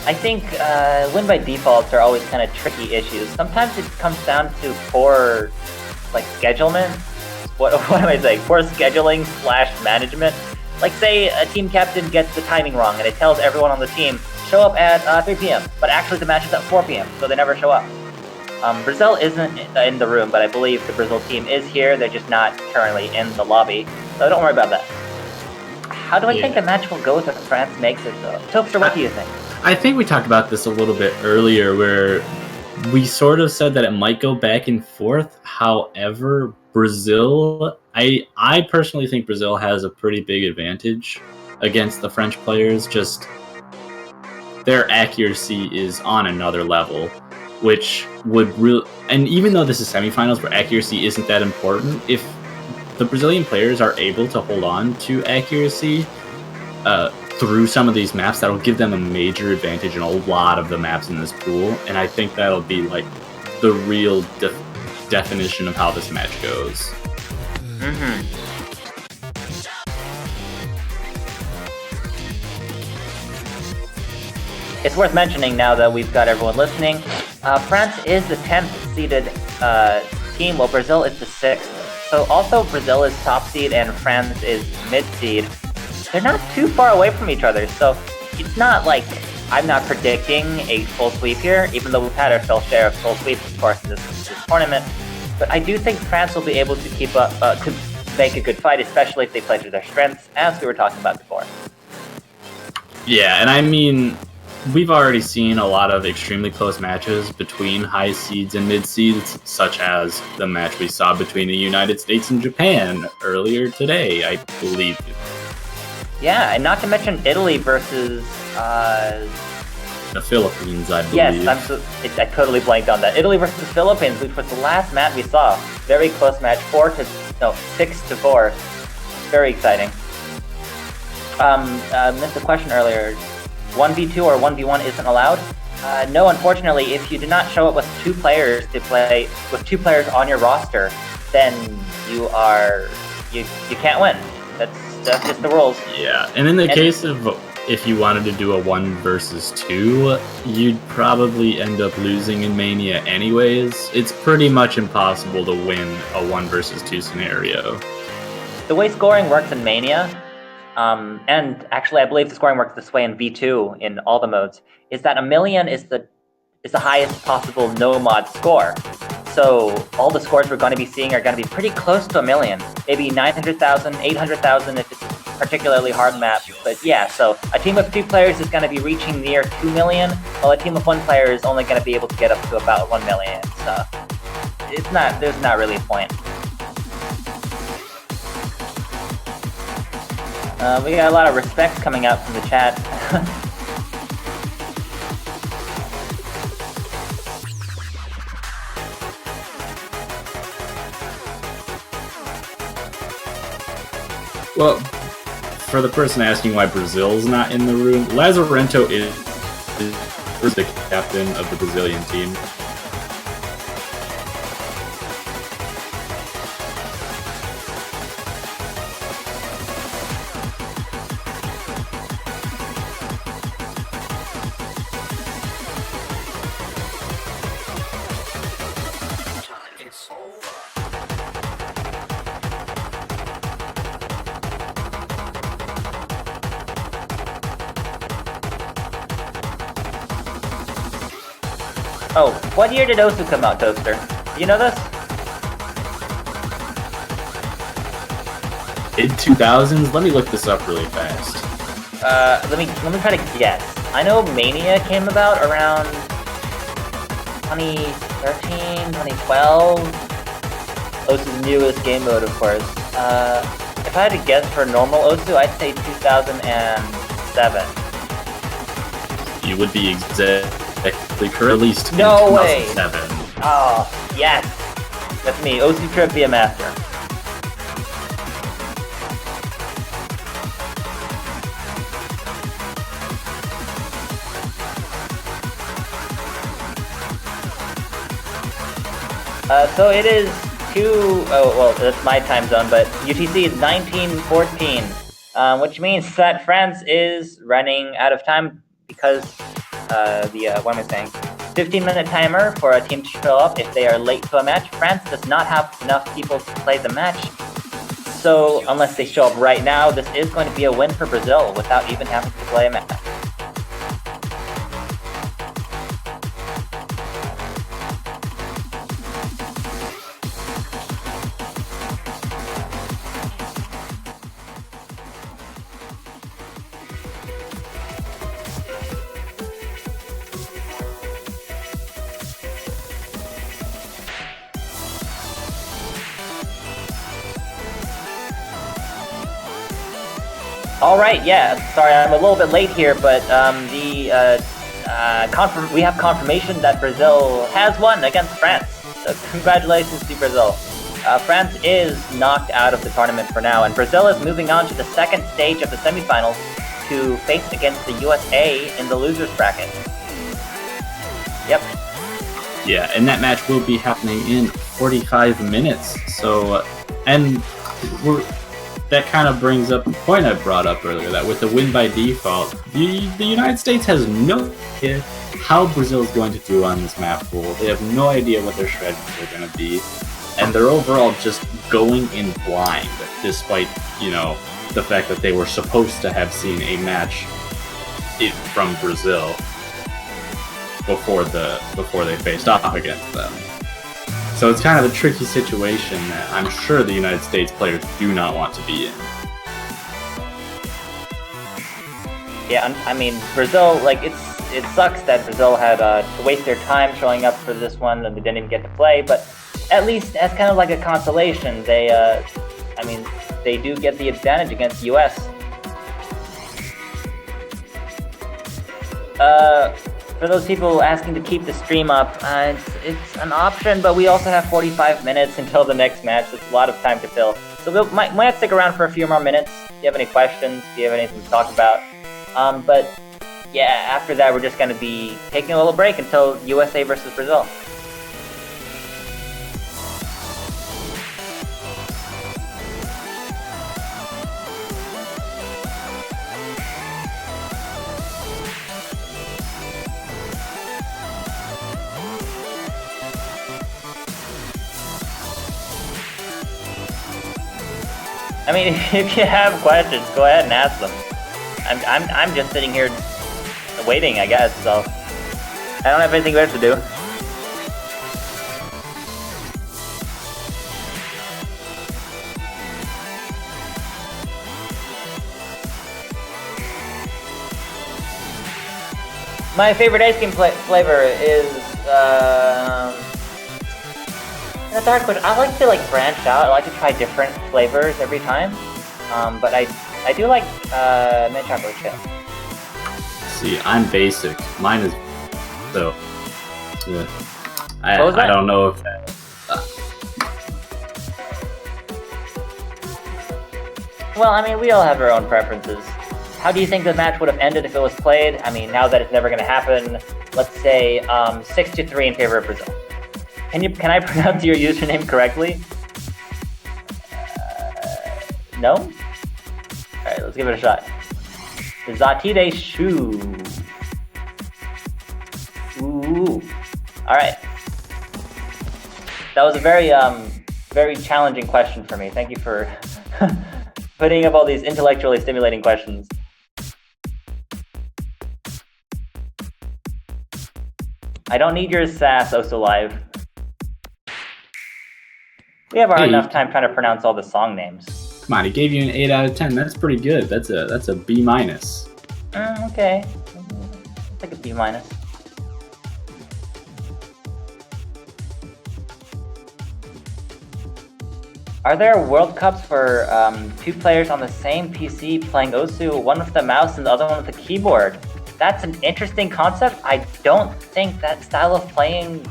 I think win by defaults are always kind of tricky issues. Sometimes it comes down to poor, like, schedulement. What am I saying? Poor scheduling / management. Like, say a team captain gets the timing wrong and it tells everyone on the team, show up at 3 p.m. But actually the match is at 4 p.m. so they never show up. Brazil isn't in the room, but I believe the Brazil team is here. They're just not currently in the lobby, so don't worry about that. How do I think the match will go if France makes it, though? Topster, what do you think? I think we talked about this a little bit earlier, where we sort of said that it might go back and forth. However, Brazil, I personally think Brazil has a pretty big advantage against the French players. Just their accuracy is on another level, which would really... And even though this is semifinals where accuracy isn't that important, if the Brazilian players are able to hold on to accuracy through some of these maps, that'll give them a major advantage in a lot of the maps in this pool, and I think that'll be like the real definition of how this match goes. It's worth mentioning now that we've got everyone listening, France is the 10th seeded team, while Brazil is the 6th. So also Brazil is top seed and France is mid seed. They're not too far away from each other, so it's not like I'm not predicting a full sweep here, even though we've had our full share of full sweeps, of course, in this tournament. But I do think France will be able to keep up, to make a good fight, especially if they play to their strengths, as we were talking about before. Yeah, and I mean, we've already seen a lot of extremely close matches between high seeds and mid seeds, such as the match we saw between the United States and Japan earlier today, I believe. Yeah, and not to mention Italy versus the Philippines, I believe. Yes, I totally blanked on that. Italy versus the Philippines, which was the last match we saw. Very close match, 6-4. Very exciting. Missed a question earlier. 1v2 or 1v1 isn't allowed? No, unfortunately, if you do not show up with 2 players to play, with 2 players on your roster, then you can't win. That's just the rules. Yeah, and in the case of if you wanted to do a 1 versus 2, you'd probably end up losing in Mania anyways. It's pretty much impossible to win a 1 versus 2 scenario. The way scoring works in Mania, and actually I believe the scoring works this way in V2 in all the modes, is that 1 million is the highest possible no-mod score. So all the scores we're going to be seeing are going to be pretty close to 1 million. Maybe 900,000, 800,000 if it's a particularly hard map. But yeah, so a team of 2 players is going to be reaching near 2 million, while a team of 1 player is only going to be able to get up to about 1 million. So it's not. There's not really a point. We got a lot of respect coming out from the chat. Well, for the person asking why Brazil's not in the room, Lazarento is the captain of the Brazilian team. Oh, what year did Osu come out, Toaster? Do you know this? Mid 2000s? Let me look this up really fast. Let me try to guess. I know Mania came about around 2013, 2012. Osu's newest game mode, of course. If I had to guess for normal Osu, I'd say 2007. You would be exactly correct. Released No in way. 2007. Oh, yes! That's me, Osu Trivia Master. So it is that's my time zone, but UTC is 1914, which means that France is running out of time because what am I saying? 15-minute timer for a team to show up if they are late to a match. France does not have enough people to play the match, so unless they show up right now, this is going to be a win for Brazil without even having to play a match. All right, yeah. Sorry, I'm a little bit late here, but we have confirmation that Brazil has won against France. So congratulations to Brazil. France is knocked out of the tournament for now, and Brazil is moving on to the second stage of the semifinals to face against the USA in the losers bracket. Yep. Yeah, and that match will be happening in 45 minutes. So, and that kind of brings up the point I brought up earlier, that with the win by default, the United States has no idea how Brazil is going to do on this map pool. They have no idea what their strategies are going to be, and they're overall just going in blind, despite, the fact that they were supposed to have seen a match from Brazil before they faced off against them. So it's kind of a tricky situation that I'm sure the United States players do not want to be in. Yeah, I mean, Brazil, it sucks that Brazil had to waste their time showing up for this one and they didn't even get to play, but at least as kind of like a consolation, they do get the advantage against the US. For those people asking to keep the stream up, it's an option, but we also have 45 minutes until the next match. It's a lot of time to fill. So we might stick around for a few more minutes. If you have any questions, if you have anything to talk about. But yeah, after that, we're just going to be taking a little break until USA versus Brazil. I mean, if you have questions, go ahead and ask them. I'm just sitting here waiting, I guess, so I don't have anything better to do. My favorite ice cream flavor is That's a hard question. I like to like branch out. I like to try different flavors every time. But I do like mint chocolate chip. See, I'm basic. Mine is so. Yeah. What was I that? don't know if. Well, I mean, we all have our own preferences. How do you think the match would have ended if it was played? I mean, now that it's never going to happen, let's say 6-3 in favor of Brazil. Can I pronounce your username correctly? No? Alright, let's give it a shot. Zatide Shu. Ooh. Alright. That was a very very challenging question for me. Thank you for putting up all these intellectually stimulating questions. I don't need your sass, Oso Live. We have a hard enough time trying to pronounce all the song names. Come on, he gave you an 8 out of 10. That's pretty good. That's a B minus. Okay. It's like a B minus. Are there World Cups for 2 players on the same PC playing Osu, one with the mouse and the other one with the keyboard? That's an interesting concept. I don't think that style of playing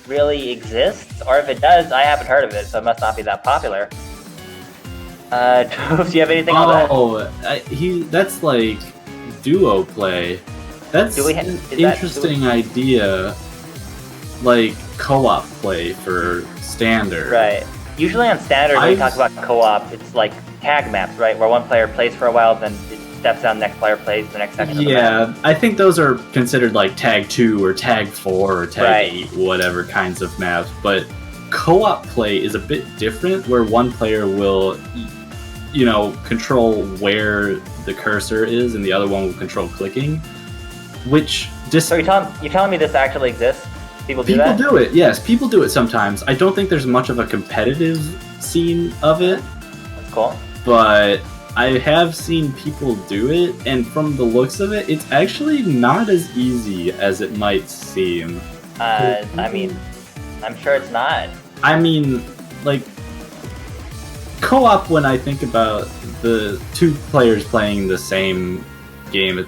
really exists, or if it does, I haven't heard of it, so it must not be that popular. Do you have anything on that? Oh, that's like duo play. That's an interesting idea. Like co-op play for standard. Right. Usually on standard, when we talk about co-op, it's like tag maps, right? Where one player plays for a while, then it steps down, next player plays the next second of the map. Yeah, I think those are considered like tag 2 or tag 4 or tag 8, whatever kinds of maps. But co-op play is a bit different, where one player will, control where the cursor is, and the other one will control clicking. Which So you're telling me this actually exists? People do that? People do it, yes. People do it sometimes. I don't think there's much of a competitive scene of it. That's cool. But I have seen people do it, and from the looks of it, it's actually not as easy as it might seem. I mean, I'm sure it's not. I mean, like, co-op, when I think about the 2 players playing the same game,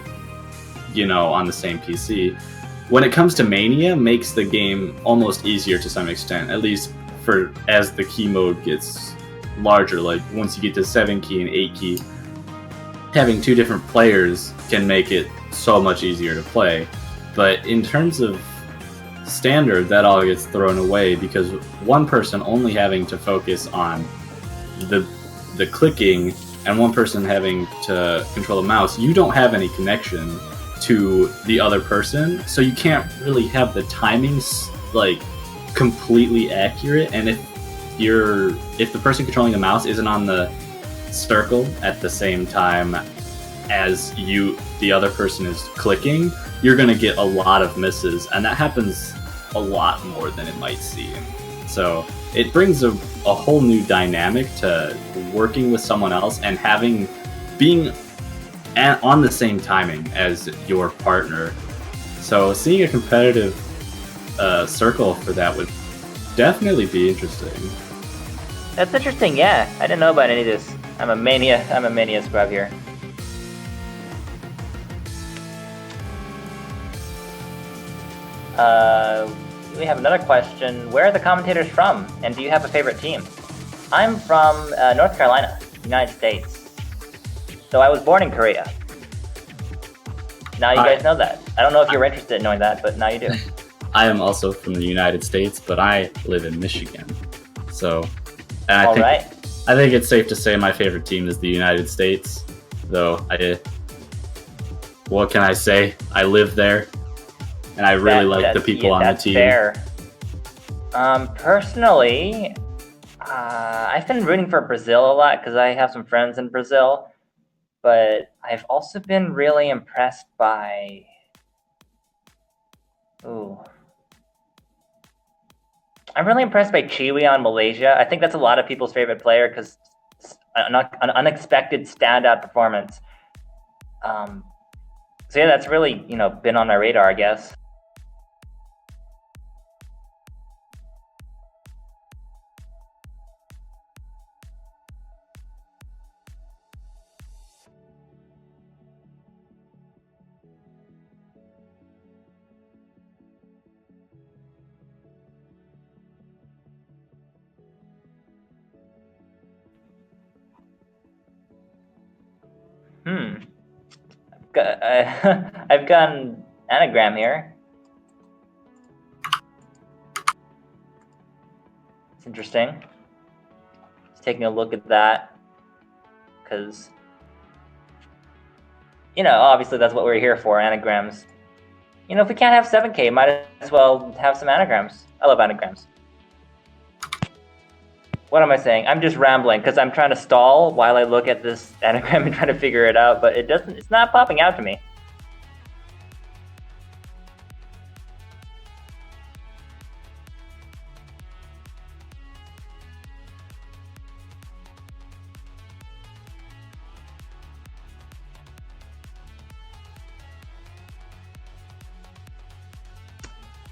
on the same PC, when it comes to Mania, makes the game almost easier to some extent, at least as the key mode gets larger. Like once you get to 7 key and 8 key, having 2 different players can make it so much easier to play. But in terms of standard, that all gets thrown away because one person only having to focus on the clicking and one person having to control the mouse, you don't have any connection to the other person, so you can't really have the timings like completely accurate. And if the person controlling the mouse isn't on the circle at the same time as the other person is clicking, you're gonna get a lot of misses, and that happens a lot more than it might seem. So it brings a whole new dynamic to working with someone else and being on the same timing as your partner. So seeing a competitive circle for that would definitely be interesting. That's interesting, yeah. I didn't know about any of this. I'm a mania scrub here. We have another question. Where are the commentators from? And do you have a favorite team? I'm from North Carolina, United States. So I was born in Korea. Now you guys know that. I don't know if you're interested in knowing that, but now you do. I am also from the United States, but I live in Michigan. So, I think it's safe to say my favorite team is the United States. Though what can I say? I live there, and I really like the people on the team. Fair. Personally, I've been rooting for Brazil a lot because I have some friends in Brazil. But I've also been really impressed by... I'm really impressed by Chiwi on Malaysia. I think that's a lot of people's favorite player because an unexpected standout performance. So yeah, that's really, been on my radar, I guess. I've got an anagram here. It's interesting. Just taking a look at that, because obviously that's what we're here for, anagrams. If we can't have 7K, might as well have some anagrams. I love anagrams. What am I saying? I'm just rambling because I'm trying to stall while I look at this anagram and try to figure it out, but it's not popping out to me.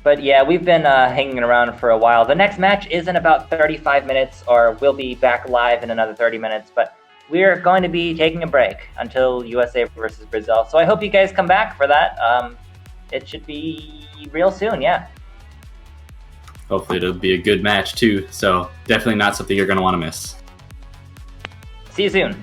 But yeah, we've been hanging around for a while. The next match is in about 35 minutes, or we'll be back live in another 30 minutes. But we're going to be taking a break until USA versus Brazil. So I hope you guys come back for that. It should be real soon, yeah. Hopefully it'll be a good match too. So definitely not something you're going to want to miss. See you soon.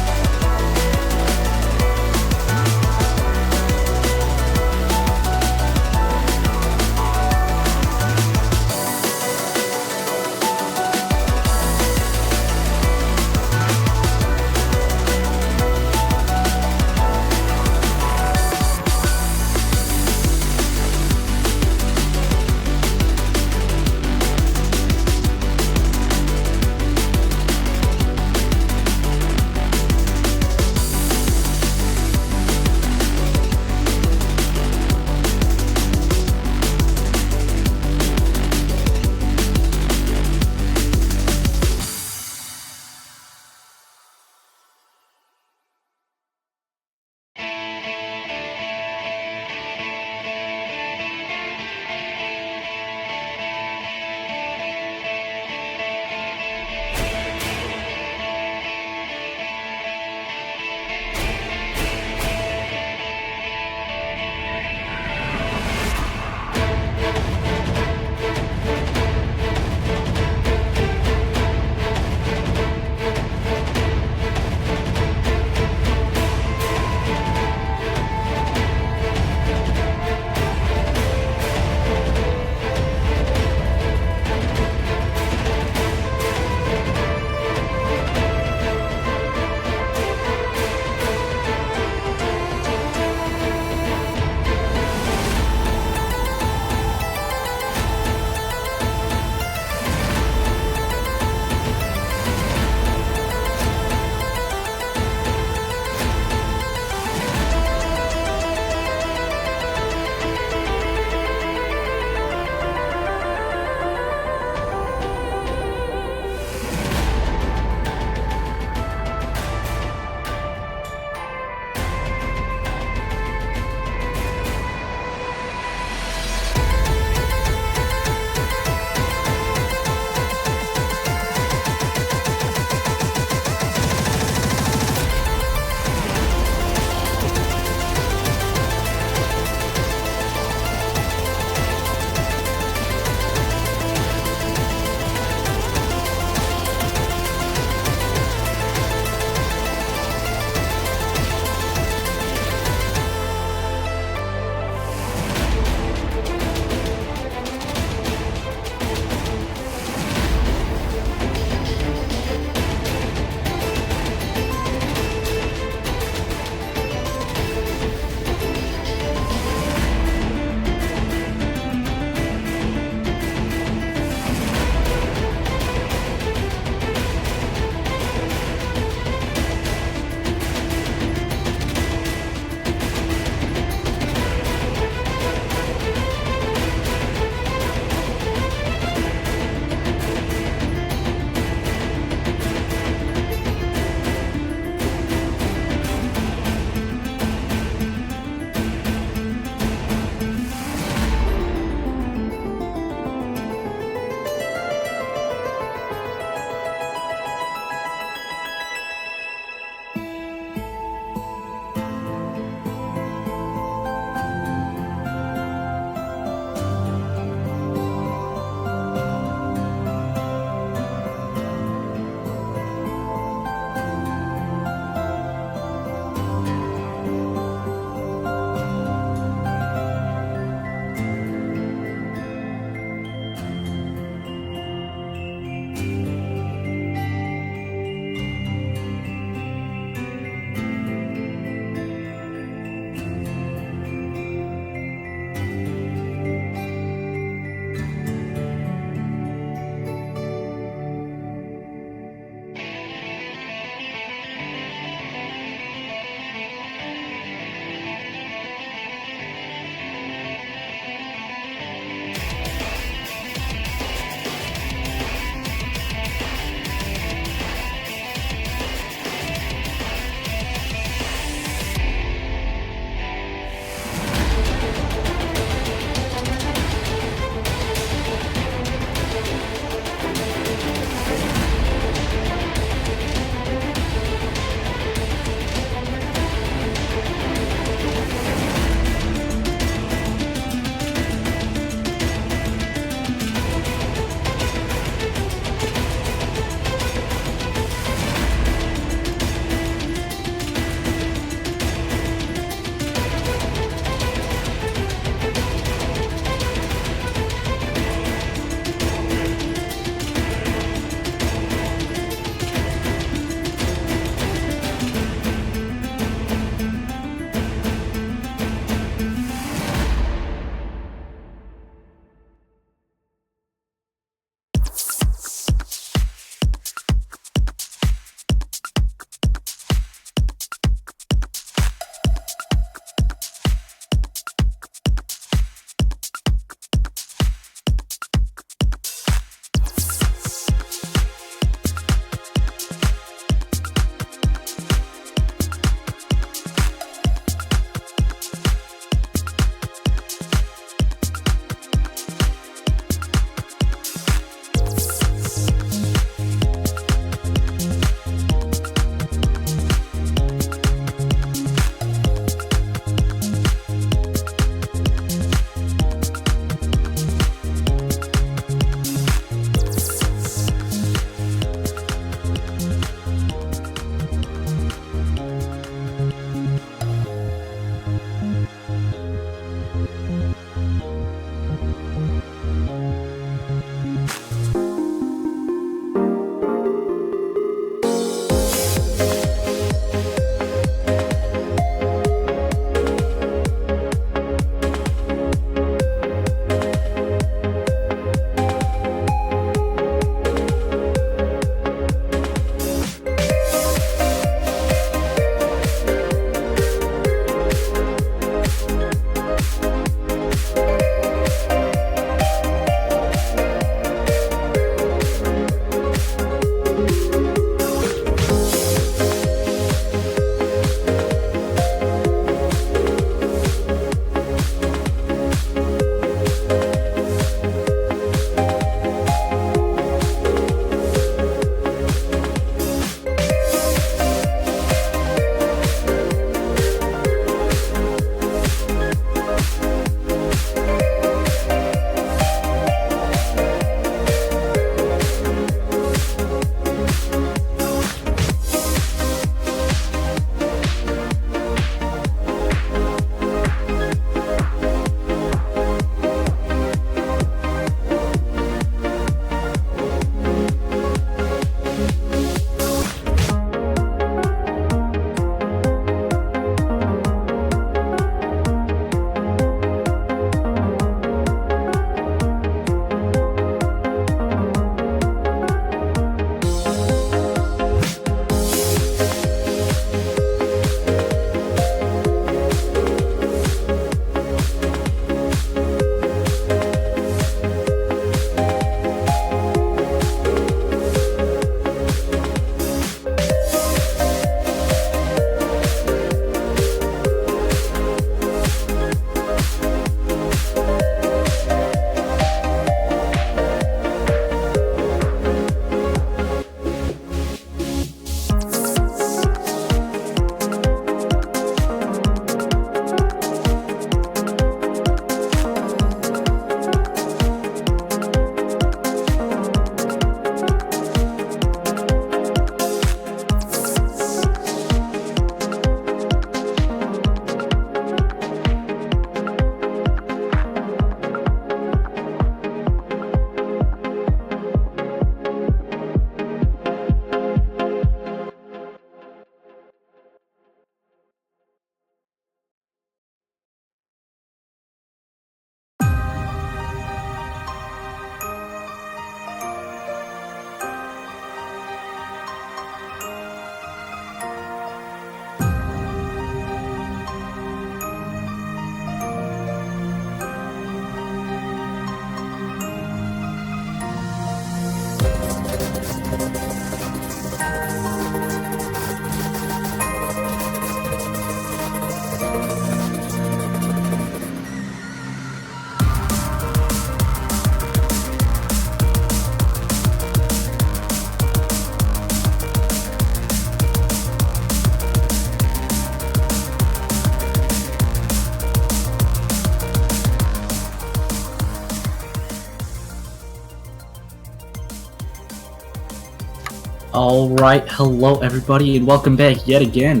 Alright, hello everybody, and welcome back yet again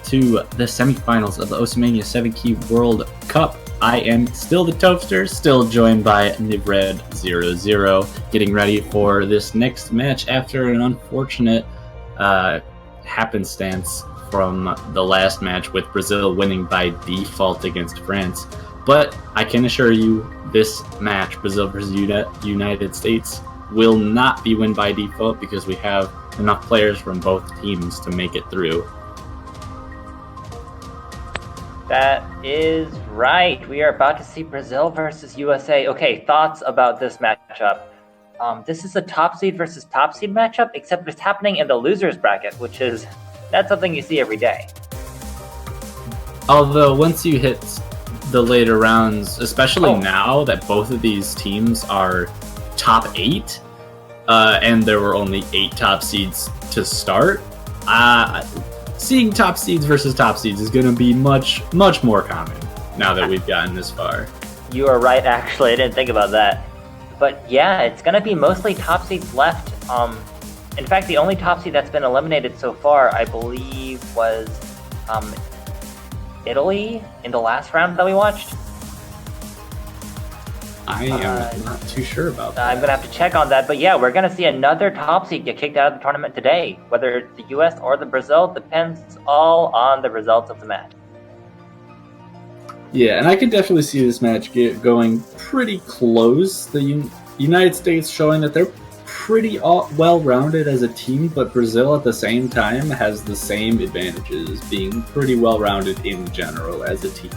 to the semifinals of the Oceania 7 Key World Cup. I am still the Toaster, still joined by Nibred00, getting ready for this next match after an unfortunate happenstance from the last match with Brazil winning by default against France. But I can assure you, this match, Brazil versus United States, will not be win by default because we have enough players from both teams to make it through. That is right. We are about to see Brazil versus USA. Okay, thoughts about this matchup. This is a top seed versus top seed matchup, except it's happening in the losers bracket, which is that's something you see every day. Although once you hit the later rounds, especially now that both of these teams are top 8, and there were only 8 top seeds to start, seeing top seeds versus top seeds is going to be much more common now that we've gotten this far. You are right, actually. I didn't think about that. But yeah, it's going to be mostly top seeds left. In fact, the only top seed that's been eliminated so far, I believe, was Italy in the last round that we watched. I am not too sure about that. I'm going to have to check on that. But yeah, we're going to see another top seed get kicked out of the tournament today. Whether it's the US or the Brazil depends all on the results of the match. Yeah, and I could definitely see this match going pretty close. The United States showing that they're pretty well-rounded as a team, but Brazil at the same time has the same advantages, being pretty well-rounded in general as a team.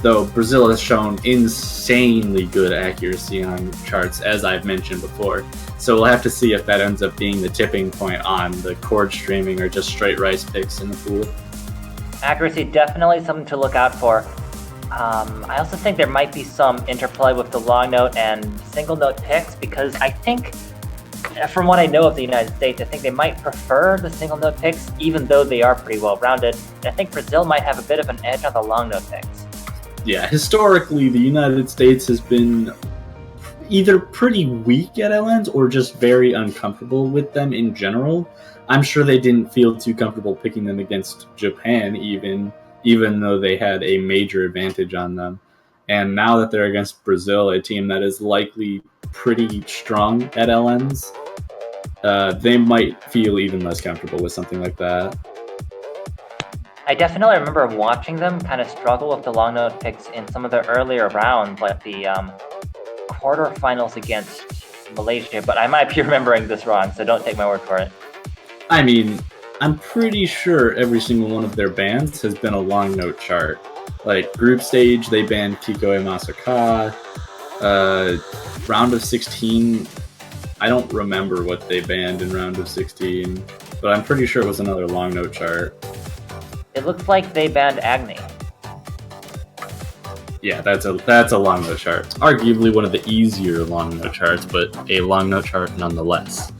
Though Brazil has shown insanely good accuracy on charts, as I've mentioned before. So we'll have to see if that ends up being the tipping point on the chord streaming or just straight rice picks in the pool. Accuracy, definitely something to look out for. I also think there might be some interplay with the long note and single note picks, because I think, from what I know of the United States, I think they might prefer the single note picks, even though they are pretty well rounded. And I think Brazil might have a bit of an edge on the long note picks. Yeah, historically, the United States has been either pretty weak at LNs or just very uncomfortable with them in general. I'm sure they didn't feel too comfortable picking them against Japan, even though they had a major advantage on them. And now that they're against Brazil, a team that is likely pretty strong at LNs, they might feel even less comfortable with something like that. I definitely remember watching them kind of struggle with the long note picks in some of the earlier rounds, like the quarterfinals against Malaysia, but I might be remembering this wrong, so don't take my word for it. I mean, I'm pretty sure every single one of their bans has been a long note chart. Like, group stage, they banned Kiko and Masaka. Round of 16, I don't remember what they banned in round of 16, but I'm pretty sure it was another long note chart. It looks like they banned Agni. Yeah, that's a long note chart. Arguably one of the easier long note charts, but a long note chart nonetheless.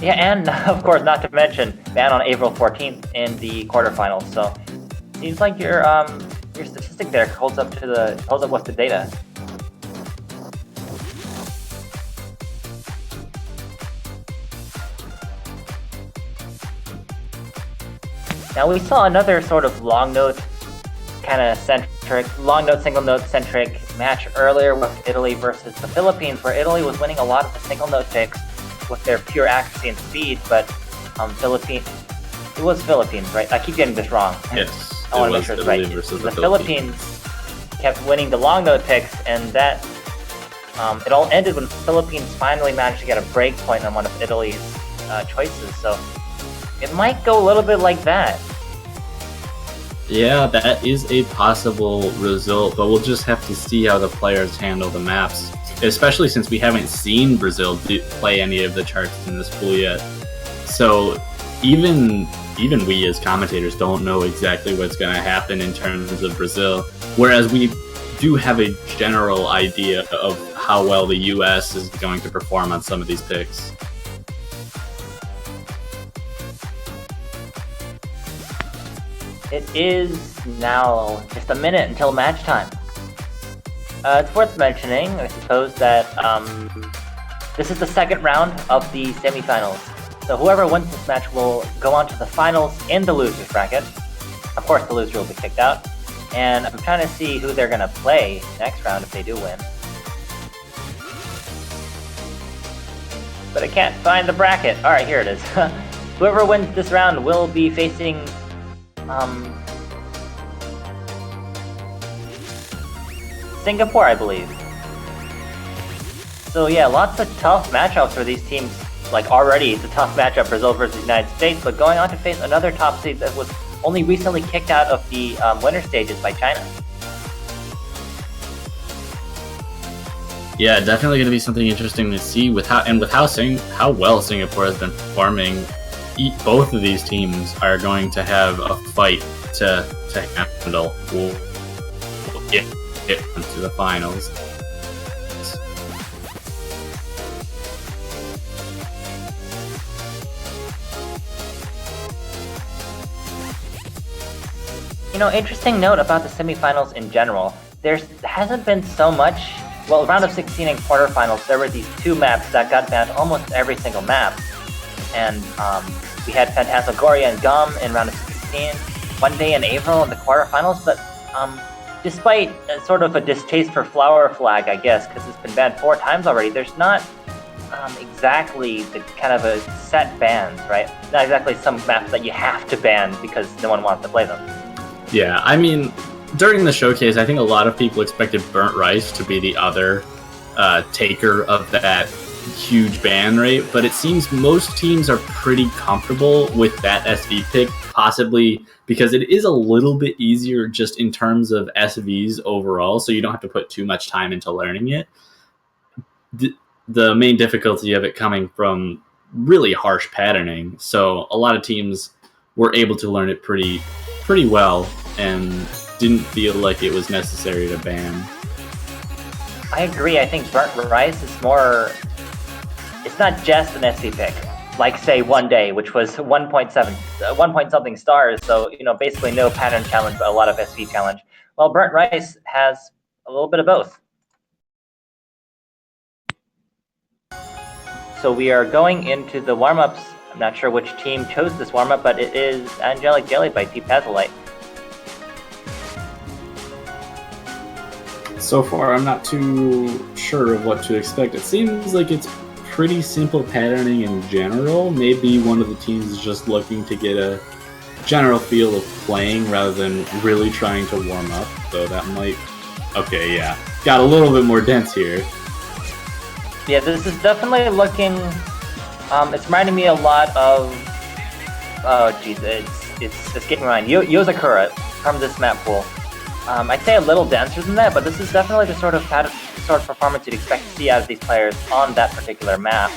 Yeah, and of course, not to mention, banned on April 14th in the quarterfinals. So, seems like your statistic there holds up with the data. Now we saw another sort of long note single note centric match earlier with Italy versus the Philippines, where Italy was winning a lot of the single note picks with their pure accuracy and speed, but it was Philippines, right? I keep getting this wrong. Yes, I want to make sure it's right. The Philippines kept winning the long note picks, and that it all ended when the Philippines finally managed to get a break point on one of Italy's choices. So it might go a little bit like that. Yeah, that is a possible result, but we'll just have to see how the players handle the maps. especially since we haven't seen Brazil play any of the charts in this pool yet. So even we as commentators don't know exactly what's going to happen in terms of Brazil, whereas we do have a general idea of how well the US is going to perform on some of these picks. It is now just a minute until match time. It's worth mentioning, I suppose, that this is the second round of the semifinals. So whoever wins this match will go on to the finals in the loser's bracket. Of course, the loser will be kicked out. And I'm trying to see who they're going to play next round if they do win. But I can't find the bracket. Alright, here it is. Whoever wins this round will be facing Singapore, I believe. So yeah, lots of tough matchups for these teams. Like already, it's a tough matchup, Brazil versus United States, but going on to face another top seed that was only recently kicked out of the winter stages by China. Yeah, definitely going to be something interesting to see with how well Singapore has been performing. Both of these teams are going to have a fight to handle. We'll get to the finals. You know, interesting note about the semifinals in general. There hasn't been so much. Well, round of 16 and quarterfinals, there were these two maps that got banned almost every single map. And we had Phantasmagoria and Gum in round of 16, one day in April in the quarterfinals, but despite sort of a distaste for Flower Flag, I guess, because it's been banned 4 times already, there's not exactly the kind of a set bans, right? Not exactly some maps that you have to ban because no one wants to play them. Yeah, I mean, during the showcase, I think a lot of people expected Burnt Rice to be the other taker of that huge ban rate, but it seems most teams are pretty comfortable with that SV pick, possibly because it is a little bit easier just in terms of SVs overall, so you don't have to put too much time into learning it. The main difficulty of it coming from really harsh patterning, so a lot of teams were able to learn it pretty well and didn't feel like it was necessary to ban. I agree. I think Burnt Rice is more... It's not just an SV pick. Like, say, One Day, which was 1 point something stars, so, you know, basically no pattern challenge, but a lot of SV challenge. Well, Burnt Rice has a little bit of both. So we are going into the warm-ups. I'm not sure which team chose this warm-up, but it is Angelic Jelly by T Pazolite. So far, I'm not too sure of what to expect. It seems like it's pretty simple patterning in general. Maybe one of the teams is just looking to get a general feel of playing rather than really trying to warm up. So that might... Okay, yeah. Got a little bit more dense here. Yeah, this is definitely looking... it's reminding me a lot of... Oh, jeez, it's escaping my mind. Yozakura from this map pool. I'd say a little denser than that, but this is definitely the sort of performance you'd expect to see out of these players on that particular map.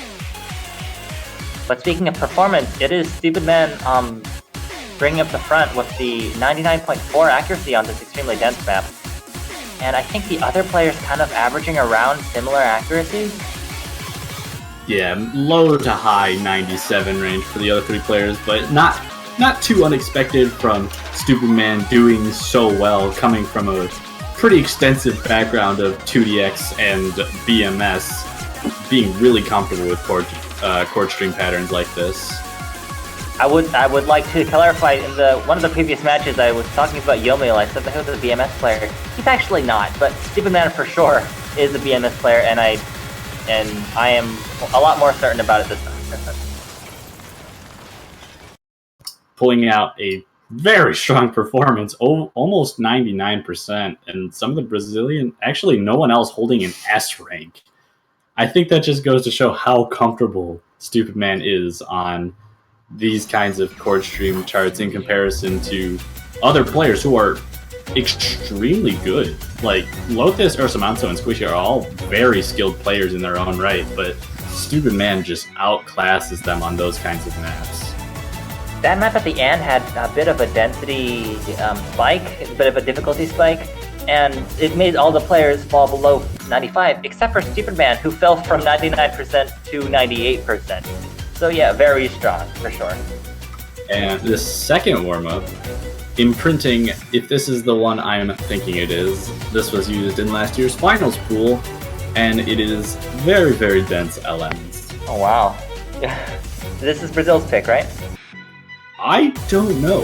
But speaking of performance, it is Stupid Man bringing up the front with the 99.4 accuracy on this extremely dense map. And I think the other players kind of averaging around similar accuracies. Yeah, low to high 97 range for the other 3 players, but not too unexpected from Stupid Man doing so well, coming from a pretty extensive background of 2DX and BMS, being really comfortable with chord string patterns like this. I would like to clarify, in one of the previous matches I was talking about Yomil, I said that he was a BMS player. He's actually not, but Stupid Man for sure is a BMS player, and I am a lot more certain about it this time. Pulling out a very strong performance, almost 99%, and some of the Brazilian, actually no one else holding an S rank. I think that just goes to show how comfortable Stupid Man is on these kinds of chord stream charts in comparison to other players who are extremely good. Like, Lothus, Ursamanto, and Squishy are all very skilled players in their own right, but Stupid Man just outclasses them on those kinds of maps. That map at the end had a bit of a density spike, a bit of a difficulty spike, and it made all the players fall below 95, except for Stupid Man, who fell from 99% to 98%. So yeah, very strong, for sure. And the second warm-up, Imprinting, if this is the one I'm thinking it is, this was used in last year's finals pool, and it is very, very dense LMs. Oh wow. This is Brazil's pick, right? I don't know.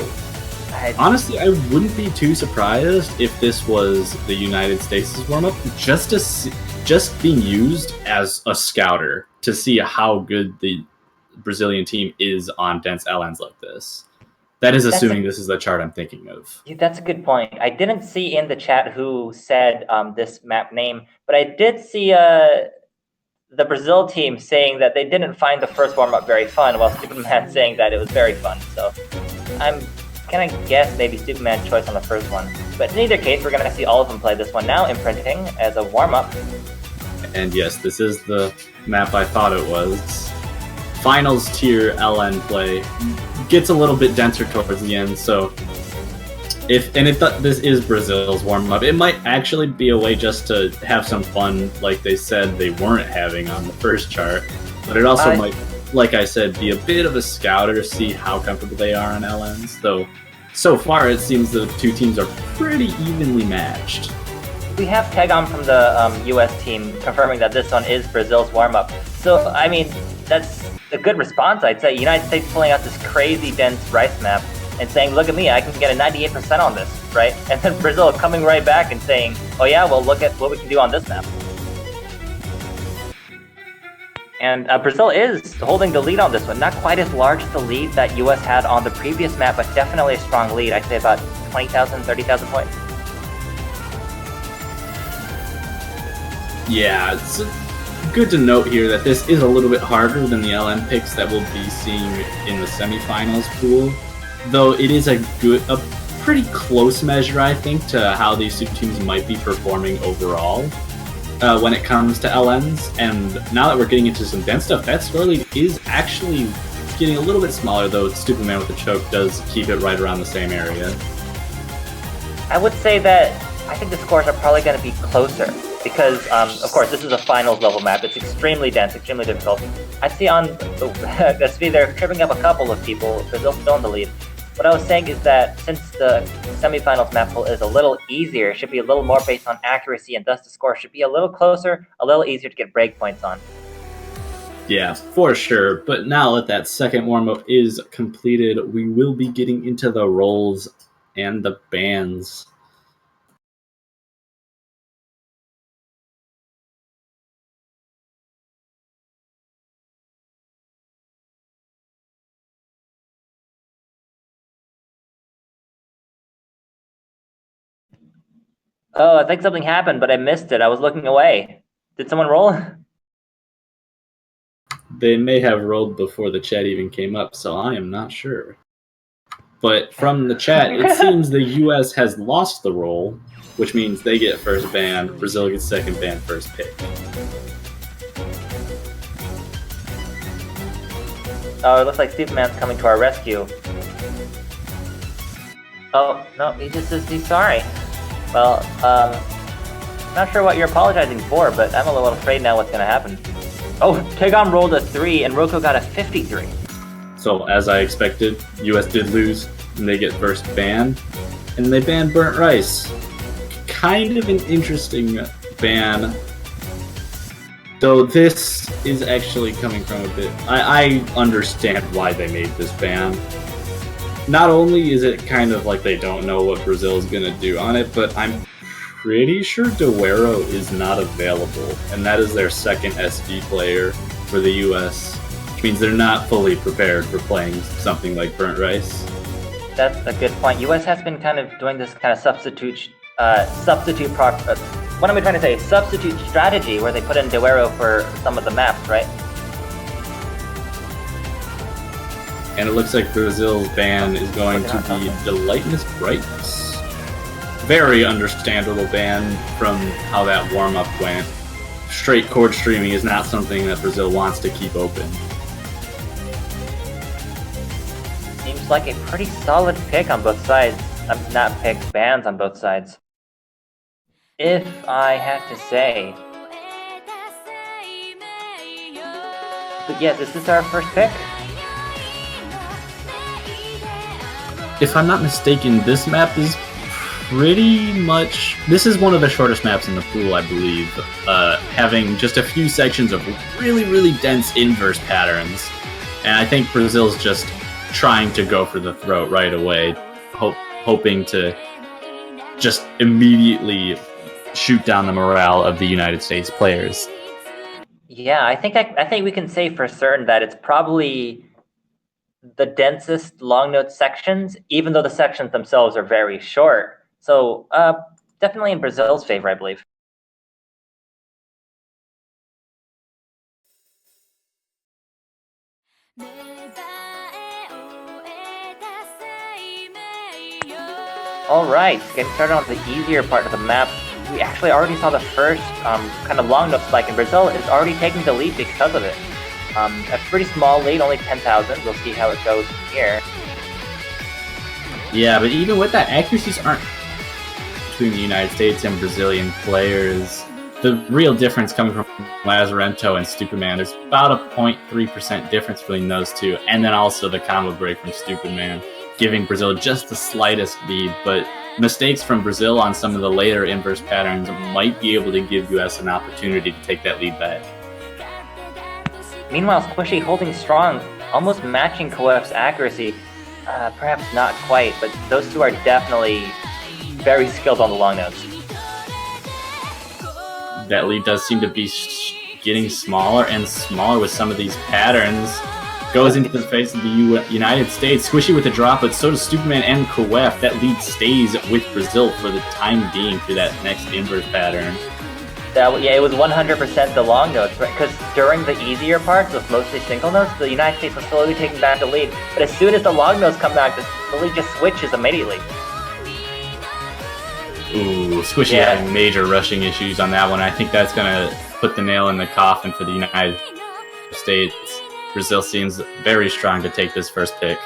I- Honestly, I wouldn't be too surprised if this was the United States' warm-up, just being used as a scouter to see how good the Brazilian team is on dense LNs like this. That is assuming this is the chart I'm thinking of. That's a good point. I didn't see in the chat who said this map name, but I did see the Brazil team saying that they didn't find the first warm-up very fun, while Stupid Man saying that it was very fun. So I'm gonna guess maybe Stupid Man's choice on the first one. But in either case, we're gonna see all of them play this one now, Imprinting as a warm-up. And yes, this is the map I thought it was. Finals tier LN play gets a little bit denser towards the end, so this is Brazil's warm-up. It might actually be a way just to have some fun, like they said they weren't having on the first chart, but it also might, like I said, be a bit of a scouter to see how comfortable they are on LNs, though so far it seems the two teams are pretty evenly matched. We have Tegon from the US team confirming that this one is Brazil's warm-up. So, I mean, that's a good response, I'd say. United States pulling out this crazy dense rice map and saying, look at me, I can get a 98% on this, right? And then Brazil coming right back and saying, oh yeah, well look at what we can do on this map. And Brazil is holding the lead on this one. Not quite as large as the lead that US had on the previous map, but definitely a strong lead. I'd say about 20,000, 30,000 points. Yeah, it's good to note here that this is a little bit harder than the LN picks that we'll be seeing in the semifinals pool, though it is a pretty close measure, I think, to how these two teams might be performing overall when it comes to LNs. And now that we're getting into some dense stuff, that score lead is actually getting a little bit smaller, though Stupid Man with the choke does keep it right around the same area. I would say that I think the scores are probably going to be closer because, of course, this is a finals level map. It's extremely dense, extremely difficult. I'd see on the SV they're tripping up a couple of people. Brazil's still in the lead. What I was saying is that since the semifinals map pool is a little easier, it should be a little more based on accuracy, and thus the score should be a little closer, a little easier to get breakpoints on. Yeah, for sure. But now that second warm-up is completed, we will be getting into the roles and the bans. Oh, I think something happened, but I missed it. I was looking away. Did someone roll? They may have rolled before the chat even came up, so I am not sure. But from the chat, it seems the US has lost the roll, which means they get first ban, Brazil gets second ban, first pick. Oh, it looks like Stupid Man's coming to our rescue. Oh, no, he just says he's sorry. Well, not sure what you're apologizing for, but I'm a little afraid now what's gonna happen. Oh, Tegon rolled a 3 and Roko got a 53. So, as I expected, US did lose, and they get first ban, and they ban Burnt Rice. Kind of an interesting ban, though this is actually coming from a bit... I understand why they made this ban. Not only is it kind of like they don't know what Brazil's gonna do on it, but I'm pretty sure Duero is not available, and that is their second SV player for the US, which means they're not fully prepared for playing something like Burnt Rice. That's a good point. US has been kind of doing this kind of substitute strategy where they put in Duero for some of the maps, right? And it looks like Brazil's ban is going to be Delightness Brightness. very understandable ban from how that warm-up went. Straight chord streaming is not something that Brazil wants to keep open. Seems like a pretty solid pick on both sides. Not pick, bans on both sides. If I had to say. But yeah, this is our first pick. If I'm not mistaken, this map is pretty much... This is one of the shortest maps in the pool, I believe. Having just a few sections of really, really dense inverse patterns. And I think Brazil's just trying to go for the throat right away, hoping to just immediately shoot down the morale of the United States players. Yeah, I think we can say for certain that it's probably the densest long note sections, even though the sections themselves are very short. So definitely in Brazil's favor, I believe. Alright, getting started on the easier part of the map. We actually already saw the first kind of long note spike in Brazil. It's already taking the lead because of it. A pretty small lead, only 10,000. We'll see how it goes from here. Yeah, but even with that, accuracies aren't between the United States and Brazilian players. The real difference coming from Lazarento and Stupid Man, there's about a 0.3% difference between those two, and then also the combo break from Stupid Man, giving Brazil just the slightest lead, but mistakes from Brazil on some of the later inverse patterns might be able to give US an opportunity to take that lead back. Meanwhile, Squishy holding strong, almost matching Koef's accuracy. Perhaps not quite, but those two are definitely very skilled on the long notes. That lead does seem to be getting smaller and smaller with some of these patterns. Goes into the face of the United States. Squishy with a drop, but so does Stupidman and Koef. That lead stays with Brazil for the time being through that next inverse pattern. Yeah, it was 100% the long notes, right? Because during the easier parts with mostly single notes, the United States was slowly taking back the lead. But as soon as the long notes come back, the lead just switches immediately. Ooh, Squishy having major rushing issues on that one. I think that's going to put the nail in the coffin for the United States. Brazil seems very strong to take this first pick.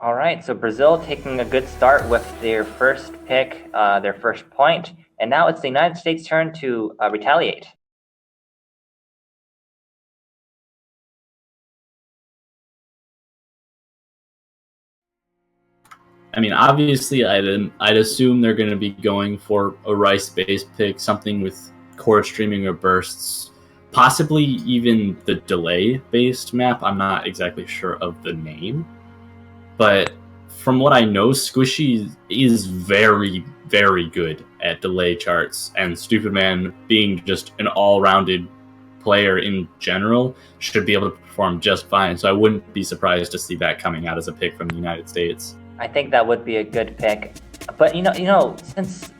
Alright, so Brazil taking a good start with their first pick, their first point, and now it's the United States' turn to retaliate. I mean, obviously, I'd assume they're going to be going for a rice-based pick, something with chord streaming or bursts, possibly even the delay-based map. I'm not exactly sure of the name, but from what I know, Squishy is very, very good at delay charts, and Stupid Man, being just an all-rounded player in general, should be able to perform just fine. So I wouldn't be surprised to see that coming out as a pick from the United States. I think that would be a good pick, but you know, since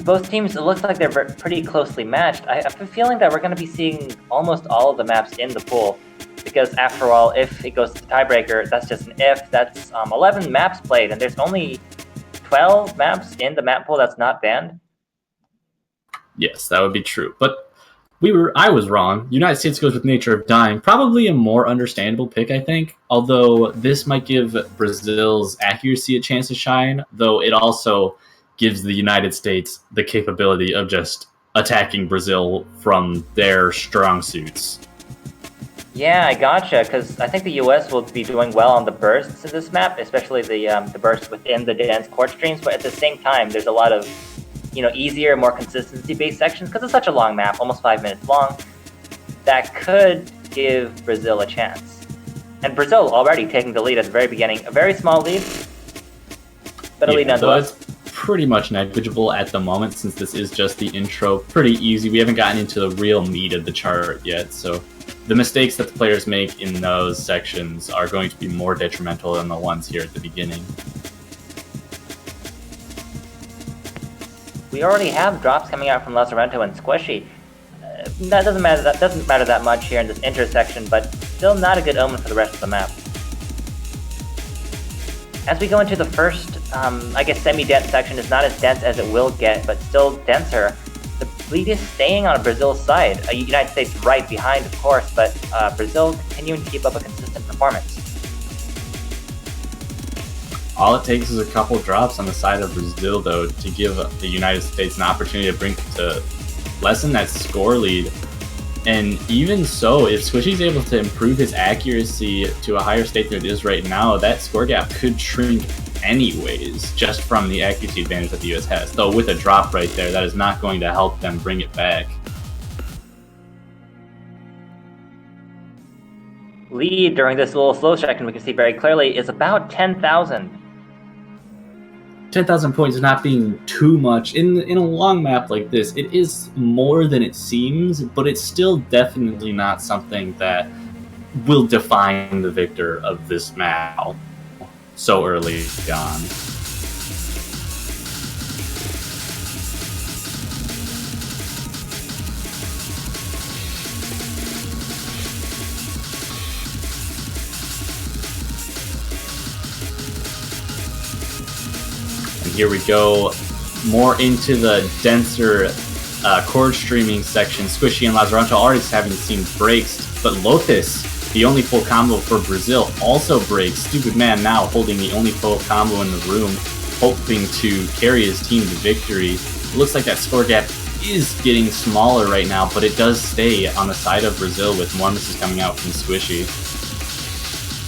both teams, it looks like they're pretty closely matched, I have a feeling that we're going to be seeing almost all of the maps in the pool. Because after all, if it goes to tiebreaker, that's just an if. That's 11 maps played, and there's only 12 maps in the map pool that's not banned. Yes, that would be true. But I was wrong. United States goes with Nature of Dying. Probably a more understandable pick, I think. Although this might give Brazil's accuracy a chance to shine, though it also gives the United States the capability of just attacking Brazil from their strong suits. Yeah, I gotcha, because I think the US will be doing well on the bursts in this map, especially the bursts within the dense chord streams, but at the same time, there's a lot of, easier, more consistency-based sections, because it's such a long map, almost 5 minutes long, that could give Brazil a chance. And Brazil already taking the lead at the very beginning, a very small lead, but a lead nonetheless. Pretty much negligible at the moment, since this is just the intro. Pretty easy. We haven't gotten into the real meat of the chart yet, so the mistakes that the players make in those sections are going to be more detrimental than the ones here at the beginning. We already have drops coming out from Lazarento and Squishy. That doesn't matter that much here in this intersection, but still not a good omen for the rest of the map. as we go into the first, I guess, semi-dense section, is not as dense as it will get, but still denser. The lead is staying on Brazil's side. United States right behind, of course, but Brazil continuing to keep up a consistent performance. All it takes is a couple drops on the side of Brazil, though, to give the United States an opportunity to lessen that score lead. And even so, if Squishy's able to improve his accuracy to a higher state than it is right now, that score gap could shrink anyways, just from the accuracy advantage that the US has. Though with a drop right there, that is not going to help them bring it back. Lead during this little slow section, we can see very clearly, is about 10,000. 10,000 points not being too much in a long map like this. It is more than it seems, but it's still definitely not something that will define the victor of this map so early on. Here we go, more into the denser chord streaming section. Squishy and Lazaranto already having seen breaks, but Lotus, the only full combo for Brazil, also breaks. Stupid Man now holding the only full combo in the room, hoping to carry his team to victory. It looks like that score gap is getting smaller right now, but it does stay on the side of Brazil with more misses coming out from Squishy.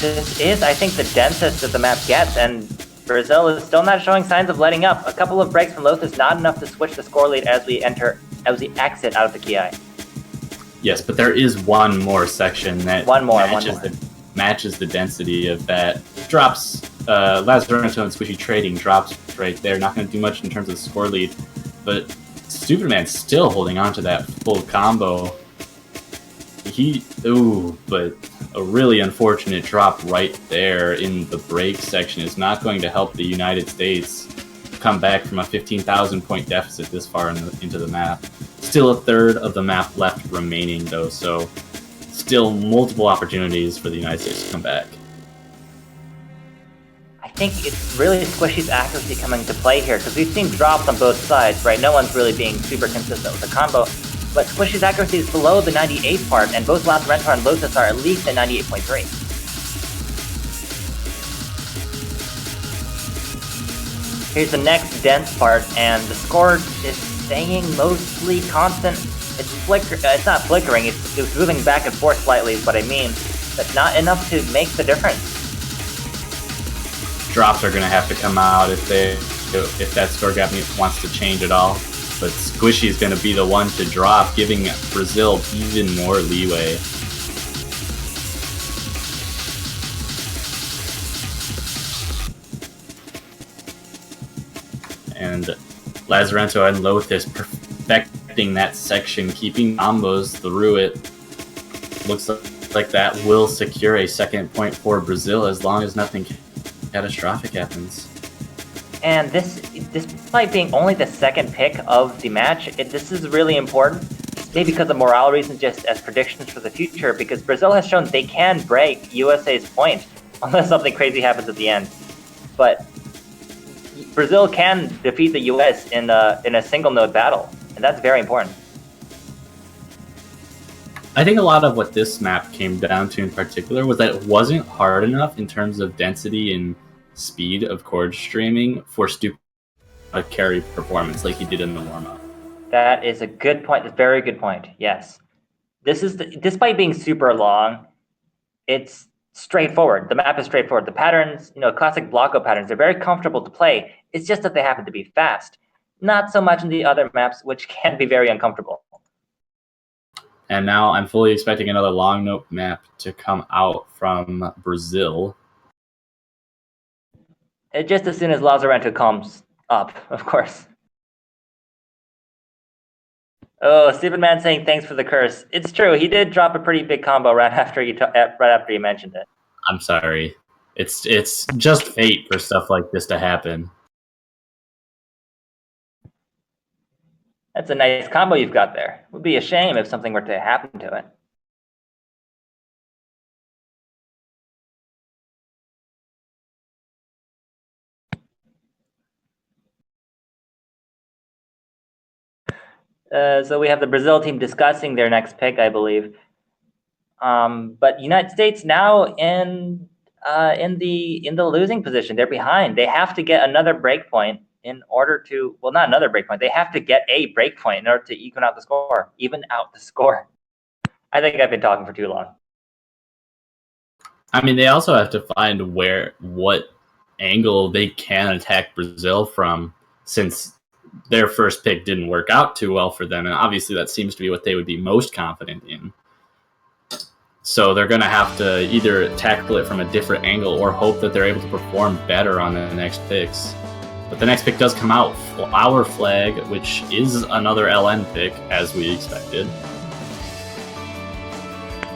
This is, I think, the densest that the map gets, and Brazil is still not showing signs of letting up. A couple of breaks from Lotus, not enough to switch the score lead as we exit out of the Ki. Yes, but there is one more section that matches the density of that. Drops, Lazaranto and Squishy trading drops right there. Not going to do much in terms of the score lead, but Stupid Man still holding on to that full combo. But a really unfortunate drop right there in the break section is not going to help the United States come back from a 15,000 point deficit this far into the map. Still a third of the map left remaining, though, so still multiple opportunities for the United States to come back. I think it's really Squishy's accuracy coming to play here, because we've seen drops on both sides, right? No one's really being super consistent with the combo. But Squishy's accuracy is below the 98 part, and both Lazaranto and Lotus are at least at 98.3. Here's the next dense part, and the score is staying mostly constant. It's not flickering, it's moving back and forth slightly is what I mean. But not enough to make the difference. Drops are going to have to come out if that score gap wants to change at all. But Squishy is going to be the one to drop, giving Brazil even more leeway. And Lazaranto and Lotus perfecting that section, keeping combos through it. Looks like that will secure a second point for Brazil as long as nothing catastrophic happens. And this, despite being only the second pick of the match, this is really important. Maybe because of morale reasons, just as predictions for the future, because Brazil has shown they can break USA's point, unless something crazy happens at the end. But Brazil can defeat the US in a single node battle, and that's very important. I think a lot of what this map came down to in particular was that it wasn't hard enough in terms of density and speed of chord streaming for Stupid to carry performance like he did in the warm-up. That is a good point. A very good point. Yes, this is despite being super long, it's straightforward. The map is straightforward. The patterns, classic Blocko patterns, they're very comfortable to play. It's just that they happen to be fast. Not so much in the other maps, which can be very uncomfortable. And now I'm fully expecting another long note map to come out from Brazil. Just as soon as Lazaranto comes up, of course. Oh, Stupid Man saying thanks for the curse. It's true. He did drop a pretty big combo right after you mentioned it. I'm sorry. It's just fate for stuff like this to happen. That's a nice combo you've got there. It would be a shame if something were to happen to it. So we have the Brazil team discussing their next pick, I believe. But United States now in the losing position. They're behind. They have to get another break point in order to, well, not another break point. They have to get a break point in order to even out the score. I think I've been talking for too long. I mean, they also have to find what angle they can attack Brazil from, since their first pick didn't work out too well for them, and obviously that seems to be what they would be most confident in. So they're going to have to either tackle it from a different angle or hope that they're able to perform better on the next picks. But the next pick does come out, Flower Flag, which is another LN pick, as we expected.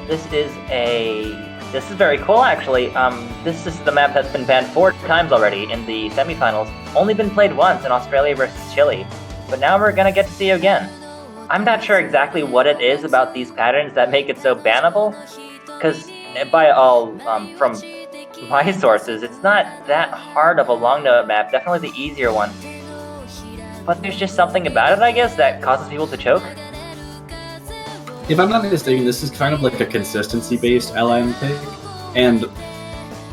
This is very cool, actually. This is the map that's been banned 4 times already in the semifinals. Only been played once in Australia versus Chile, but now we're gonna get to see it again. I'm not sure exactly what it is about these patterns that make it so bannable, because by all from my sources, it's not that hard of a long note map. Definitely the easier one. But there's just something about it, I guess, that causes people to choke. If I'm not mistaken, this is kind of like a consistency-based LN pick, and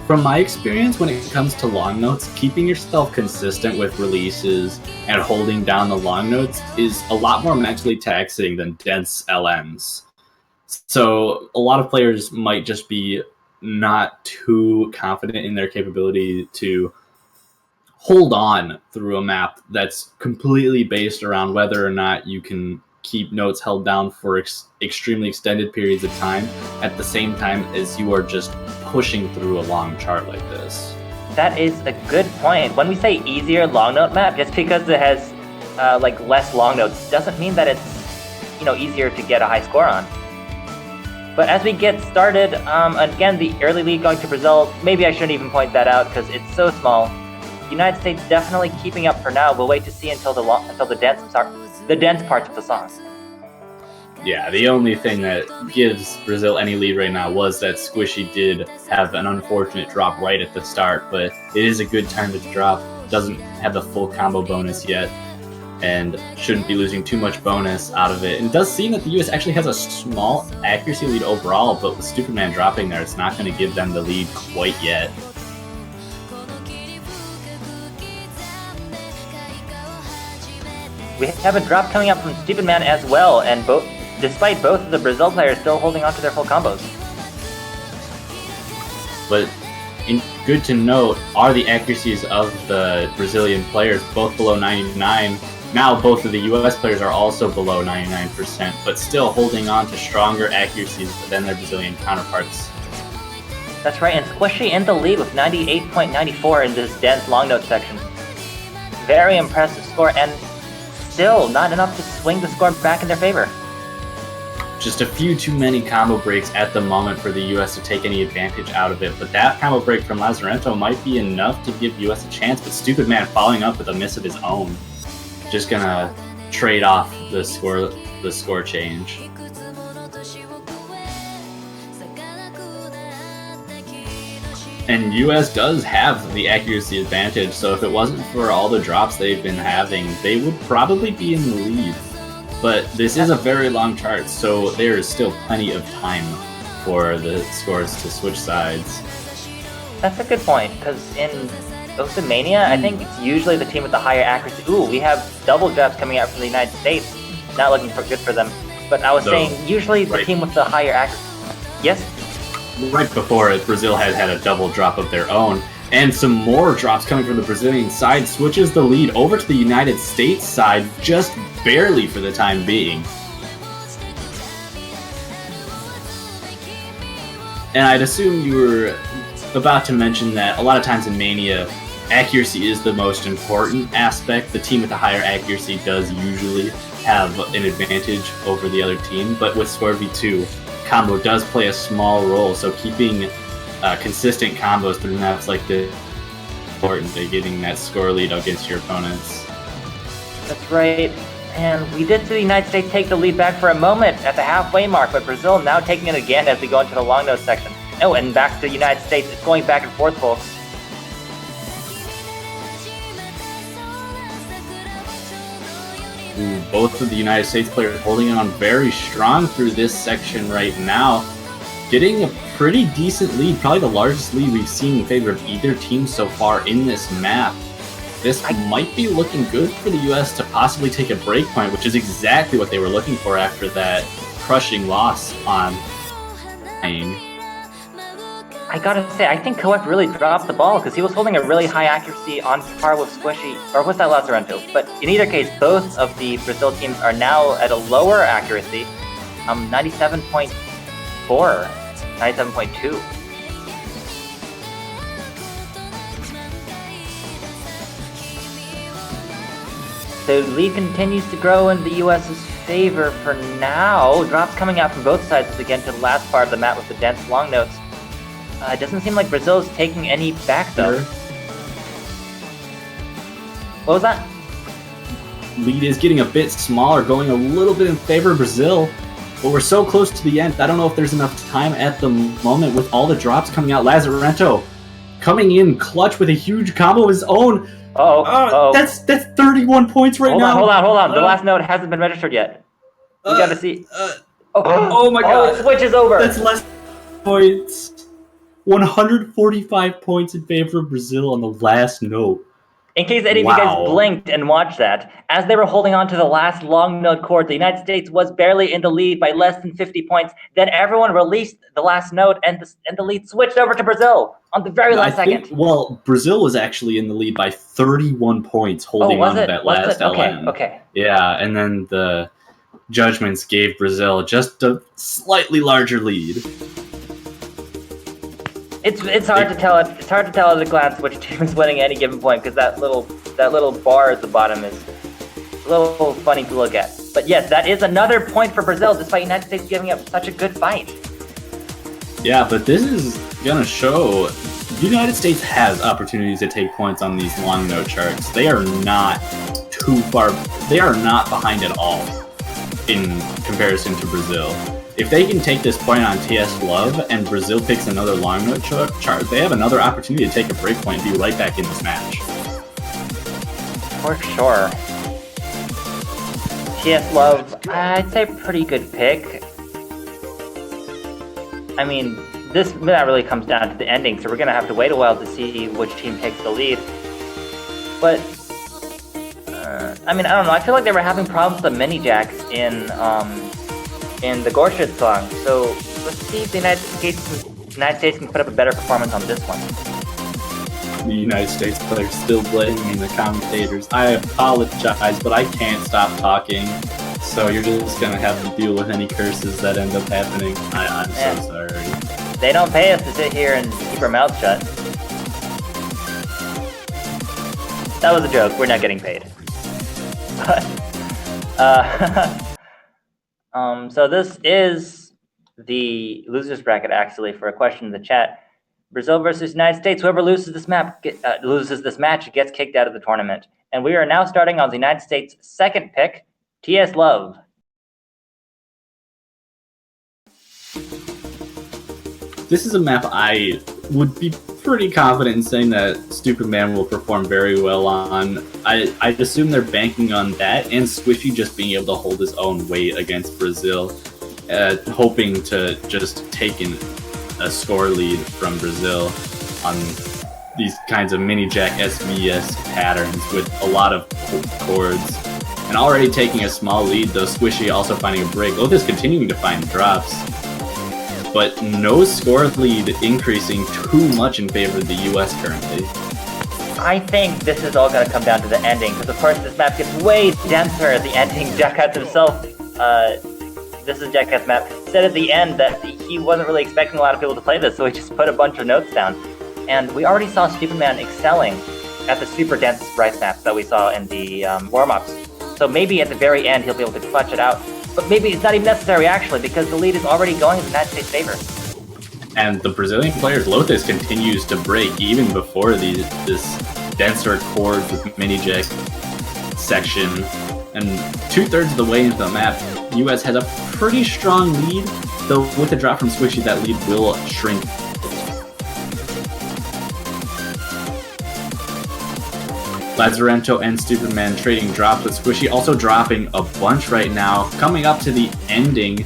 from my experience when it comes to long notes, keeping yourself consistent with releases and holding down the long notes is a lot more mentally taxing than dense LNs. So a lot of players might just be not too confident in their capability to hold on through a map that's completely based around whether or not you can keep notes held down for extremely extended periods of time at the same time as you are just pushing through a long chart like this. That is a good point. When we say easier long note map, just because it has like less long notes doesn't mean that it's easier to get a high score on. But as we get started, again, the early lead going to Brazil, maybe I shouldn't even point that out because it's so small. United States definitely keeping up for now. We'll wait to see until the dense parts of the song. Yeah, the only thing that gives Brazil any lead right now was that Squishy did have an unfortunate drop right at the start, but it is a good time to drop. Doesn't have the full combo bonus yet, and shouldn't be losing too much bonus out of it. And it does seem that the US actually has a small accuracy lead overall, but with Stupid Man dropping there, it's not going to give them the lead quite yet. We have a drop coming up from Stupid Man as well, and despite both of the Brazil players still holding on to their full combos. But good to note are the accuracies of the Brazilian players, both below 99. Now both of the US players are also below 99%, but still holding on to stronger accuracies than their Brazilian counterparts. That's right, and Squishy in the lead with 98.94 in this dense long note section. Very impressive score, and still not enough to swing the score back in their favor. Just a few too many combo breaks at the moment for the US to take any advantage out of it, but that combo break from Lazarento might be enough to give US a chance, but Stupid Man following up with a miss of his own. Just gonna trade off the score change. And US does have the accuracy advantage, so if it wasn't for all the drops they've been having, they would probably be in the lead. But this is a very long chart, so there is still plenty of time for the scores to switch sides. That's a good point, because in Mania, I think it's usually the team with the higher accuracy. Ooh, we have double drops coming out from the United States. Not looking good for them. But I was saying, usually the team with the higher accuracy. Yes? Right before it, Brazil had a double drop of their own, and some more drops coming from the Brazilian side switches the lead over to the United States side just barely for the time being. And I'd assume you were about to mention that a lot of times in Mania, accuracy is the most important aspect. The team with the higher accuracy does usually have an advantage over the other team, but with Score v2, combo does play a small role, so keeping consistent combos through maps like this is important to getting that score lead against your opponents. That's right. And we did see the United States take the lead back for a moment at the halfway mark, but Brazil now taking it again as we go into the long nose section. Oh, and back to the United States. It's going back and forth, folks. both of the United States players holding on very strong through this section right now, getting a pretty decent lead, probably the largest lead we've seen in favor of either team so far in this map. This might be looking good for the US to possibly take a break point, which is exactly what they were looking for after that crushing loss on Aang. I gotta say, I think Koek really dropped the ball because he was holding a really high accuracy on par with Squishy, or was that Lazarento? But in either case, both of the Brazil teams are now at a lower accuracy, 97.4, 97.2. The lead continues to grow in the US's favor for now. Drops coming out from both sides again to the last part of the map with the dense long notes. It doesn't seem like Brazil is taking any back though. What was that? Lead is getting a bit smaller, going a little bit in favor of Brazil. But we're so close to the end, I don't know if there's enough time at the moment with all the drops coming out. Lazarento coming in clutch with a huge combo of his own. That's 31 points right now. Hold on. The last note hasn't been registered yet. We gotta see. Oh my god. It switches over. That's less points. 145 points in favor of Brazil on the last note. In case any of you guys blinked and watched that, as they were holding on to the last long note chord, the United States was barely in the lead by less than 50 points. Then everyone released the last note, and the lead switched over to Brazil on the very last second. Well, Brazil was actually in the lead by 31 points, holding on to that last LN. Okay. Yeah, and then the judgments gave Brazil just a slightly larger lead. It's hard to tell. It's hard to tell at a glance which team is winning at any given point because that little bar at the bottom is a little funny to look at. But yes, that is another point for Brazil, despite United States giving up such a good fight. Yeah, but this is gonna show the United States has opportunities to take points on these long note charts. They are not too far. They are not behind at all in comparison to Brazil. If they can take this point on TS Love and Brazil picks another long note chart, they have another opportunity to take a break point and be right back in this match. For sure. TS Love, I'd say pretty good pick. I mean, that really comes down to the ending, so we're going to have to wait a while to see which team takes the lead. But, I mean, I don't know. I feel like they were having problems with the mini jacks in the Gorshit song. So let's see if the United States can put up a better performance on this one. The United States players still blaming the commentators. I apologize, but I can't stop talking. So you're just gonna have to deal with any curses that end up happening. I'm so sorry. They don't pay us to sit here and keep our mouths shut. That was a joke. We're not getting paid. So this is the losers bracket actually for a question in the chat. Brazil versus United States. Whoever loses this match gets kicked out of the tournament. And we are now starting on the United States' second pick, TS Love. This is a map I would be pretty confident in saying that Stupid Man will perform very well on. I'd assume they're banking on that and Squishy just being able to hold his own weight against Brazil, hoping to just take a score lead from Brazil on these kinds of mini jack SVS patterns with a lot of chords. And already taking a small lead, though Squishy also finding a break. Loth is continuing to find drops, but no score lead increasing too much in favor of the US currently. I think this is all going to come down to the ending, because of course this map gets way denser at the ending. Jackass himself, this is Jackass map, said at the end that he wasn't really expecting a lot of people to play this, so he just put a bunch of notes down. And we already saw Stupid Man excelling at the super dense rice maps that we saw in the warm-ups. So maybe at the very end he'll be able to clutch it out. But maybe it's not even necessary actually, because the lead is already going in the United States' favor. And the Brazilian players, Lotus continues to break even before this denser chord with mini jack section. And 2/3 of the way into the map, US has a pretty strong lead, though with the drop from Squishy that lead will shrink. Lazarento and Stupid Man trading drops with Squishy also dropping a bunch right now. Coming up to the ending,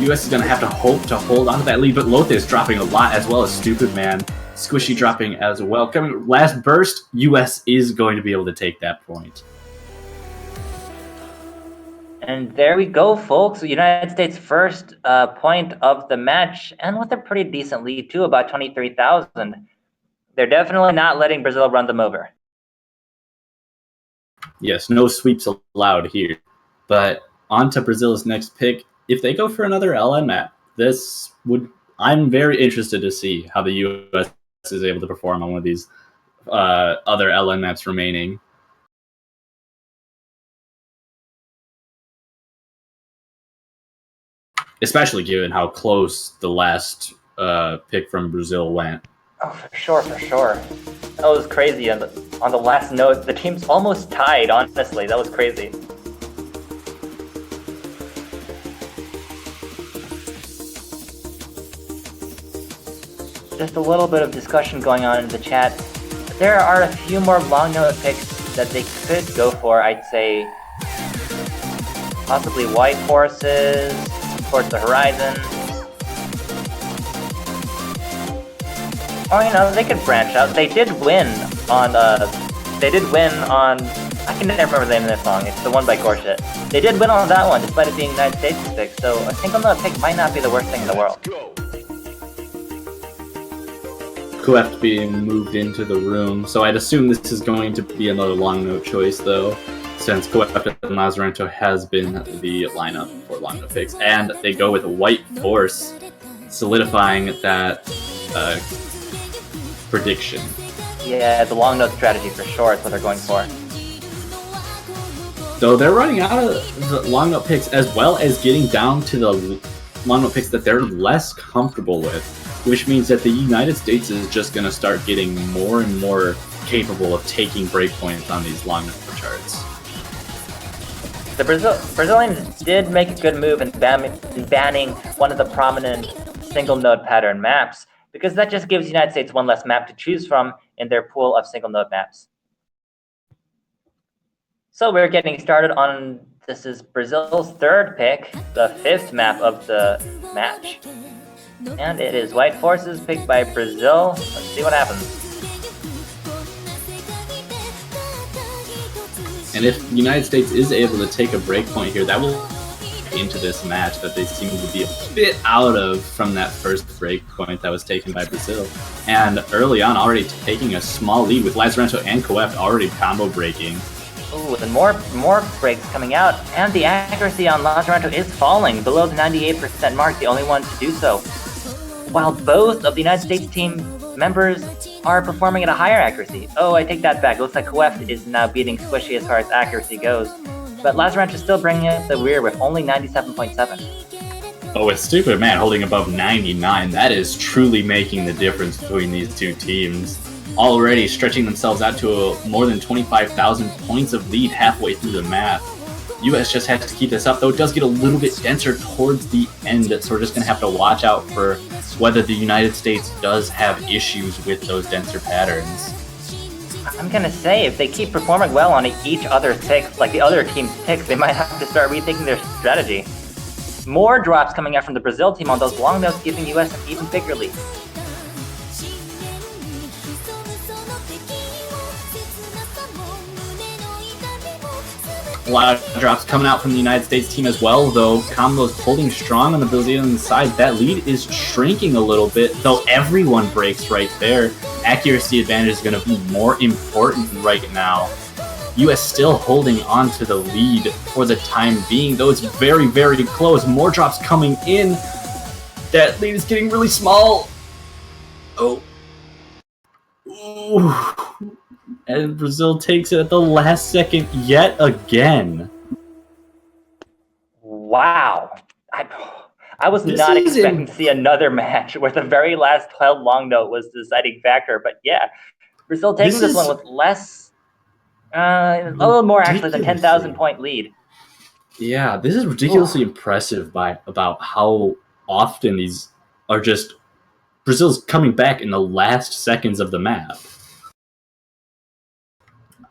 US is going to have to hope to hold on to that lead, but Lotte is dropping a lot as well as Stupid Man. Squishy dropping as well. Coming last burst, US is going to be able to take that point. And there we go, folks. United States' first point of the match, and with a pretty decent lead too, about 23,000. They're definitely not letting Brazil run them over. Yes, no sweeps allowed here. But on to Brazil's next pick. If they go for another LN map, I'm very interested to see how the US is able to perform on one of these other LN maps remaining. Especially given how close the last pick from Brazil went. Oh, for sure, for sure. That was crazy. On the last note, the teams almost tied, honestly. That was crazy. Just a little bit of discussion going on in the chat. There are a few more long note picks that they could go for, I'd say. Possibly White Forces, towards the horizon. Or, they could branch out. They did win on, I can never remember the name of this song. It's the one by Gorshit. They did win on that one, despite it being United States pick, so a single note pick might not be the worst thing in the world. Kueft being moved into the room, so I'd assume this is going to be another long note choice, though, since Kueft and Lazarento has been the lineup for long note picks, and they go with White Force, solidifying that prediction. Yeah, the long note strategy for sure is what they're going for. Though they're running out of the long note picks, as well as getting down to the long note picks that they're less comfortable with, which means that the United States is just going to start getting more and more capable of taking breakpoints on these long note charts. The Brazilians did make a good move in banning one of the prominent single node pattern maps, because that just gives the United States one less map to choose from in their pool of single node maps. So we're getting started on, this is Brazil's third pick, the fifth map of the match. And it is White Forces picked by Brazil. Let's see what happens. And if the United States is able to take a breakpoint here, that will into this match that they seem to be a bit out of from that first breakpoint that was taken by Brazil. And early on, already taking a small lead with Lazarento and Kueft already combo breaking. Ooh, and more breaks coming out, and the accuracy on Lazarento is falling below the 98% mark, the only one to do so. While both of the United States team members are performing at a higher accuracy. Oh, I take that back. It looks like Kueft is now beating Squishy as far as accuracy goes. But Lazarento is still bringing up the rear with only 97.7. Oh, with Stupid Man holding above 99, that is truly making the difference between these two teams. Already stretching themselves out to more than 25,000 points of lead halfway through the map. US just has to keep this up, though it does get a little bit denser towards the end, so we're just going to have to watch out for whether the United States does have issues with those denser patterns. I'm going to say, if they keep performing well on each other's picks, like the other team's picks, they might have to start rethinking their strategy. More drops coming out from the Brazil team on those long notes, giving US an even bigger lead. A lot of drops coming out from the United States team as well, though combos holding strong on the Brazilian side. That lead is shrinking a little bit, though everyone breaks right there. Accuracy advantage is going to be more important right now. US still holding on to the lead for the time being, though it's very, very close. More drops coming in. That lead is getting really small. Oh. Ooh. And Brazil takes it at the last second yet again. Wow. I was not expecting to see another match where the very last held long note was the deciding factor. But yeah, Brazil taking this one with less, a little more actually than 10,000 point lead. Yeah, this is ridiculously impressive about how often these are just Brazil's coming back in the last seconds of the map.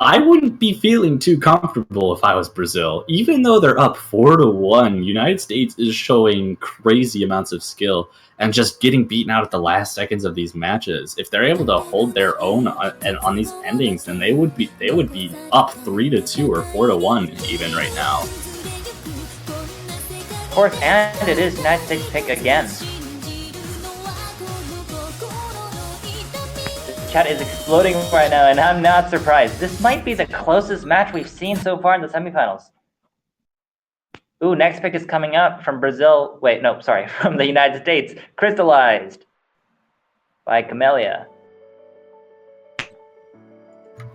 I wouldn't be feeling too comfortable if I was Brazil. Even though they're up 4-1, United States is showing crazy amounts of skill and just getting beaten out at the last seconds of these matches. If they're able to hold their own on these endings, then they would be up 3-2 or 4-1 even right now. Of course, and it is United States pick again. Chat is exploding right now, and I'm not surprised. This might be the closest match we've seen so far in the semifinals. Ooh, next pick is coming up from Brazil. Wait, no, sorry, from the United States. Crystallized by Camellia.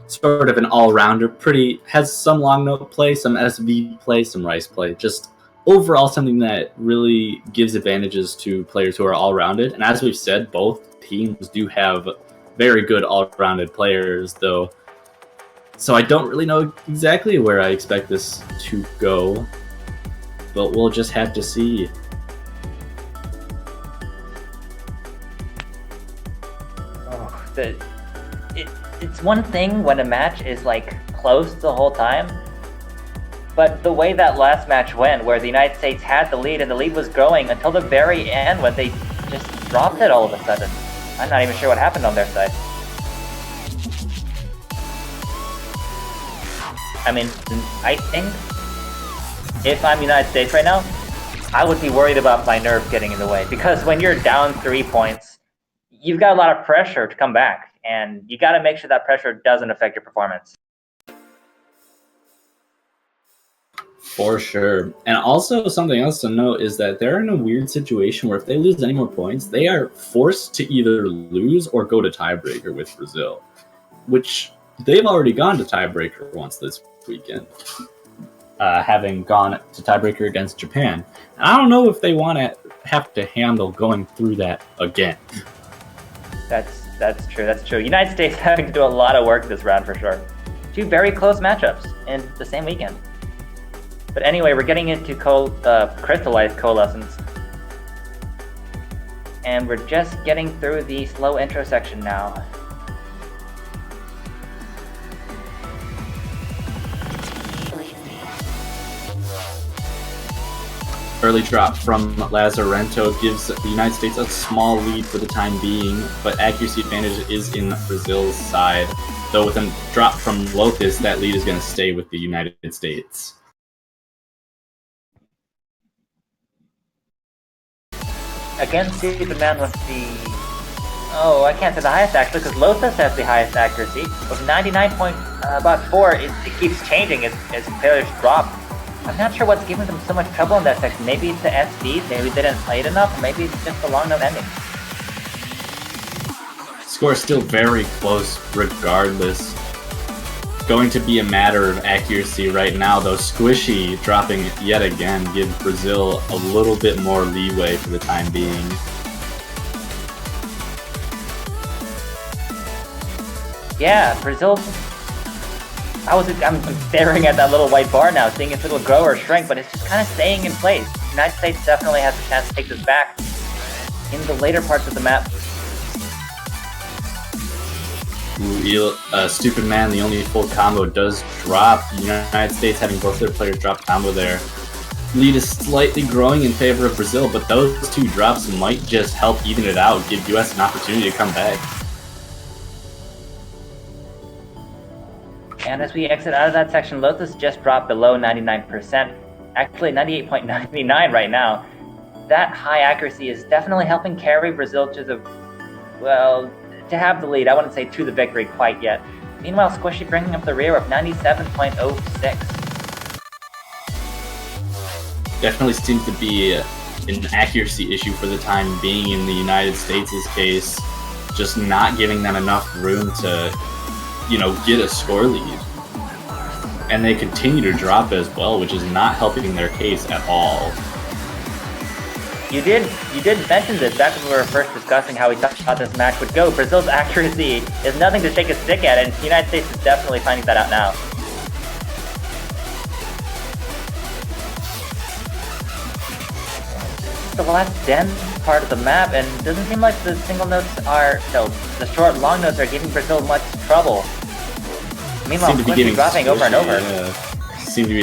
Sort of an all-rounder, has some long note play, some SV play, some rice play. Just overall something that really gives advantages to players who are all-rounded. And as we've said, both teams do have very good all-rounded players, though. So I don't really know exactly where I expect this to go, but we'll just have to see. Oh, it's one thing when a match is like close the whole time, but the way that last match went, where the United States had the lead and the lead was growing until the very end when they just dropped it all of a sudden. I'm not even sure what happened on their side. I mean, I think if I'm United States right now, I would be worried about my nerve getting in the way, because when you're down 3 points, you've got a lot of pressure to come back, and you got to make sure that pressure doesn't affect your performance. For sure. And also something else to note is that they're in a weird situation where if they lose any more points, they are forced to either lose or go to tiebreaker with Brazil, which they've already gone to tiebreaker once this weekend, having gone to tiebreaker against Japan. And I don't know if they want to have to handle going through that again. That's true. United States having to do a lot of work this round for sure. 2 very close matchups in the same weekend. But anyway, we're getting into crystallized coalescence. And we're just getting through the slow intro section now. Early drop from Lazarento gives the United States a small lead for the time being, but accuracy advantage is in Brazil's side. Though with a drop from Lopez, that lead is going to stay with the United States. Again, Stupid Man with the... Oh, I can't say the highest actually, because Lotus has the highest accuracy. With 99.4, it keeps changing as players drop. I'm not sure what's giving them so much trouble in that section. Maybe it's the SVs, maybe they didn't play it enough, or maybe it's just the long note ending. Score is still very close regardless. Going to be a matter of accuracy right now, though Squishy dropping yet again gives Brazil a little bit more leeway for the time being. Yeah, Brazil... I'm staring at that little white bar now, seeing if it'll grow or shrink, but it's just kind of staying in place. The United States definitely has a chance to take this back in the later parts of the map. Stupid Man, the only full combo does drop. The United States having both their players drop combo there. Lead is slightly growing in favor of Brazil, but those 2 drops might just help even it out, give US an opportunity to come back. And as we exit out of that section, Lotus just dropped below 99%. Actually 98.99 right now. That high accuracy is definitely helping carry Brazil to the... well... to have the lead. I wouldn't say to the victory quite yet. Meanwhile, Squishy bringing up the rear of 97.06. Definitely seems to be an accuracy issue for the time being in the United States' case. Just not giving them enough room to, get a score lead. And they continue to drop as well, which is not helping their case at all. You did mention this back when we were first discussing how we thought this match would go. Brazil's accuracy is nothing to shake a stick at, and the United States is definitely finding that out now. The last dense part of the map, and it doesn't seem like the single notes are... no, the short long notes are giving Brazil much trouble. Meanwhile, seem to be Squishy getting dropping over and over. Yeah. Seem to be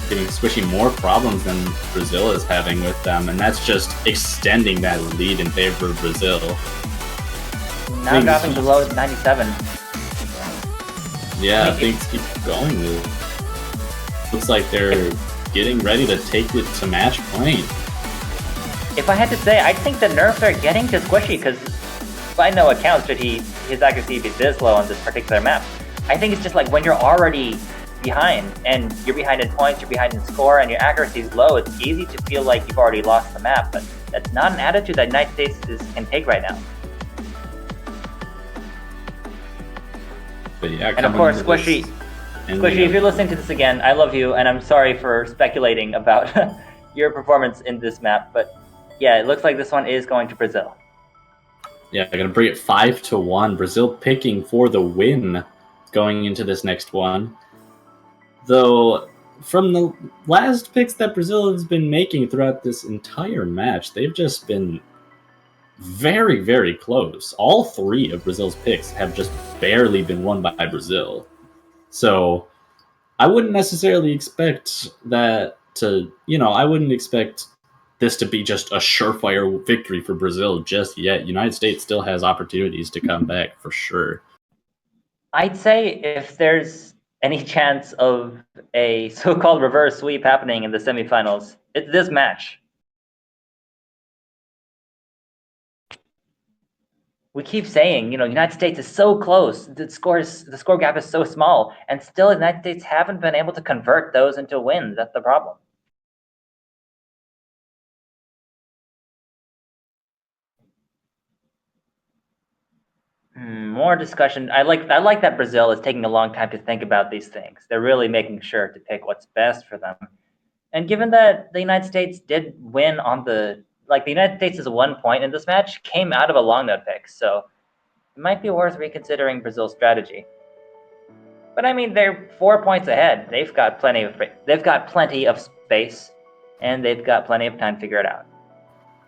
giving Squishy more problems than Brazil is having with them, and that's just extending that lead in favor of Brazil. Now dropping below 97. Yeah, I mean, things keep going. Looks like they're getting ready to take it to match point. If I had to say, I think the nerfs are getting to Squishy, because by no account should his accuracy be this low on this particular map. I think it's just like when you're already behind, and you're behind in points, you're behind in score, and your accuracy is low, it's easy to feel like you've already lost the map, but that's not an attitude that United States can take right now. But yeah, And of course, Squishy, if you're listening to this again, I love you, and I'm sorry for speculating about your performance in this map, but yeah, it looks like this one is going to Brazil. Yeah, they're going to bring it 5-1. Brazil picking for the win going into this next one. Though, from the last picks that Brazil has been making throughout this entire match, they've just been very, very close. All three of Brazil's picks have just barely been won by Brazil. So, I wouldn't necessarily expect that to, I wouldn't expect this to be just a surefire victory for Brazil just yet. United States still has opportunities to come back for sure. I'd say if there's any chance of a so-called reverse sweep happening in the semifinals, it's this match. We keep saying, United States is so close. The score gap is so small, and still the United States haven't been able to convert those into wins. That's the problem. More discussion. I like that Brazil is taking a long time to think about these things. They're really making sure to pick what's best for them. And given that the United States did win on the United States' 1 point in this match came out of a long note pick, so it might be worth reconsidering Brazil's strategy. But I mean, they're 4 points ahead. They've got plenty of space, and they've got plenty of time to figure it out.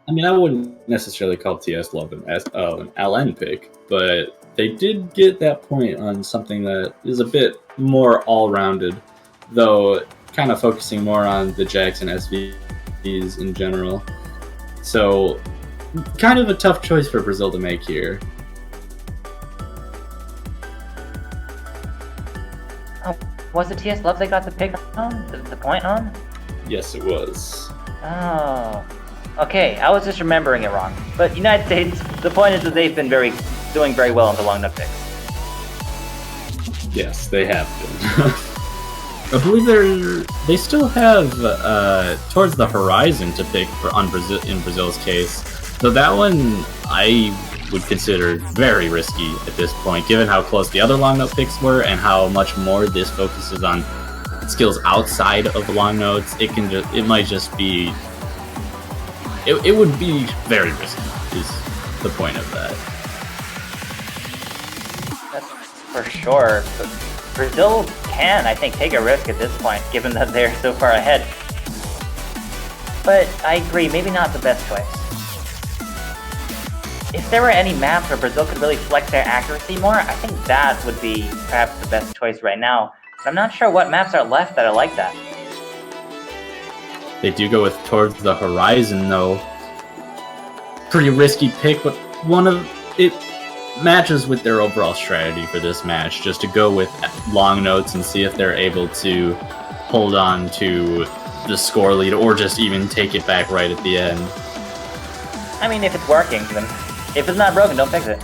I mean, I wouldn't necessarily call TS Love an LN pick, but they did get that point on something that is a bit more all-rounded, though kind of focusing more on the Jax and SVs in general. So, kind of a tough choice for Brazil to make here. Oh, was it TS Love they got the pick on? The point on? Yes, it was. Oh. Okay, I was just remembering it wrong. But United States, the point is that they've been doing very well on the long nut picks. Yes, they have been. I believe they still have Towards the Horizon to pick in Brazil's case. So that one I would consider very risky at this point, given how close the other long note picks were and how much more this focuses on skills outside of the long notes. It might just be. It would be very risky, is the point of that. That's for sure. But Brazil can, I think, take a risk at this point, given that they're so far ahead. But I agree, maybe not the best choice. If there were any maps where Brazil could really flex their accuracy more, I think that would be perhaps the best choice right now. But I'm not sure what maps are left that are like that. They do go with Towards the Horizon, though. Pretty risky pick, but it matches with their overall strategy for this match, just to go with long notes and see if they're able to hold on to the score lead or just even take it back right at the end. I mean, if it's working, then if it's not broken, don't fix it.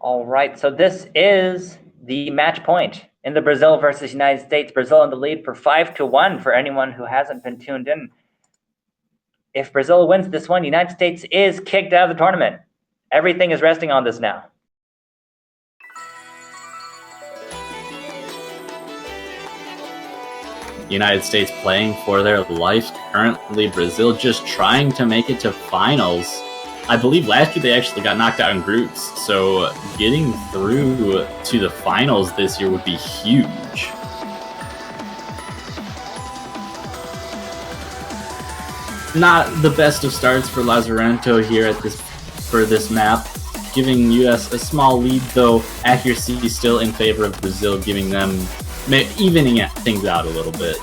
Alright, so this is the match point in the Brazil versus United States. Brazil in the lead for 5-1 for anyone who hasn't been tuned in. If Brazil wins this one, United States is kicked out of the tournament. Everything is resting on this now. United States playing for their life currently. Brazil just trying to make it to finals. I believe last year they actually got knocked out in groups, so getting through to the finals this year would be huge. not the best of starts for Lazarento here for this map, giving US a small lead, though accuracy is still in favor of Brazil, giving them evening things out a little bit.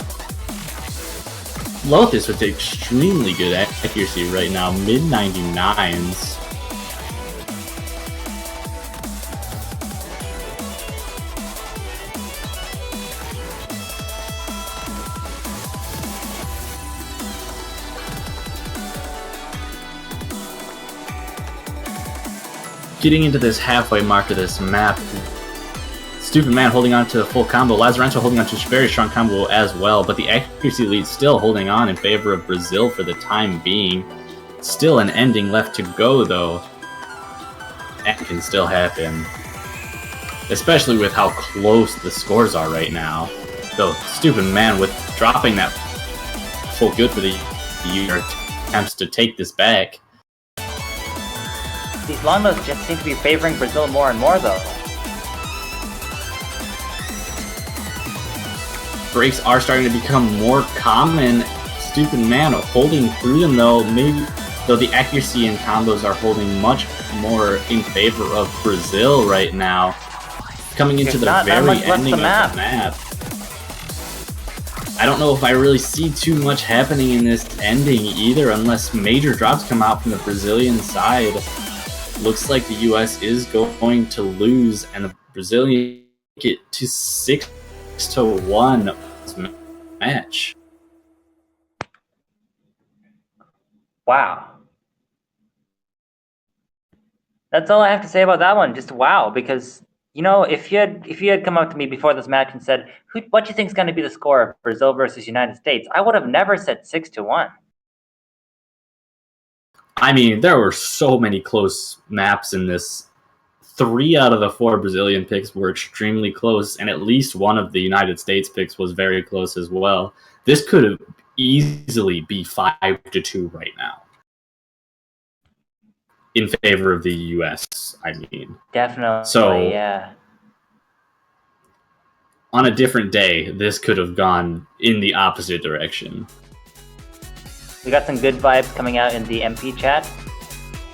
Lotus with extremely good accuracy right now, mid 99s. Getting into this halfway mark of this map, Stupid Man holding on to a full combo, Lazarento holding on to a very strong combo as well, but the accuracy lead still holding on in favor of Brazil for the time being. Still an ending left to go though. That can still happen. Especially with how close the scores are right now. Though Stupid Man with dropping that full good for the year attempts to take this back. These longbows just seem to be favoring Brazil more and more, though. Breaks are starting to become more common. Stupid Man holding through them, though the accuracy and combos are holding much more in favor of Brazil right now. Coming into the very ending of the map. I don't know if I really see too much happening in this ending either, unless major drops come out from the Brazilian side. Looks like the US is going to lose, and the Brazilians get to 6-1 match. Wow. That's all I have to say about that one. Just wow, because you know, if you had come up to me before this match and said, "What do you think is going to be the score of Brazil versus United States?" I would have never said 6-1. I mean, there were so many close maps in this. 3 out of the 4 Brazilian picks were extremely close, and at least one of the United States picks was very close as well. This could have easily be 5-2 right now. In favor of the US, I mean. Definitely, So, yeah. On a different day, this could have gone in the opposite direction. We got some good vibes coming out in the MP chat,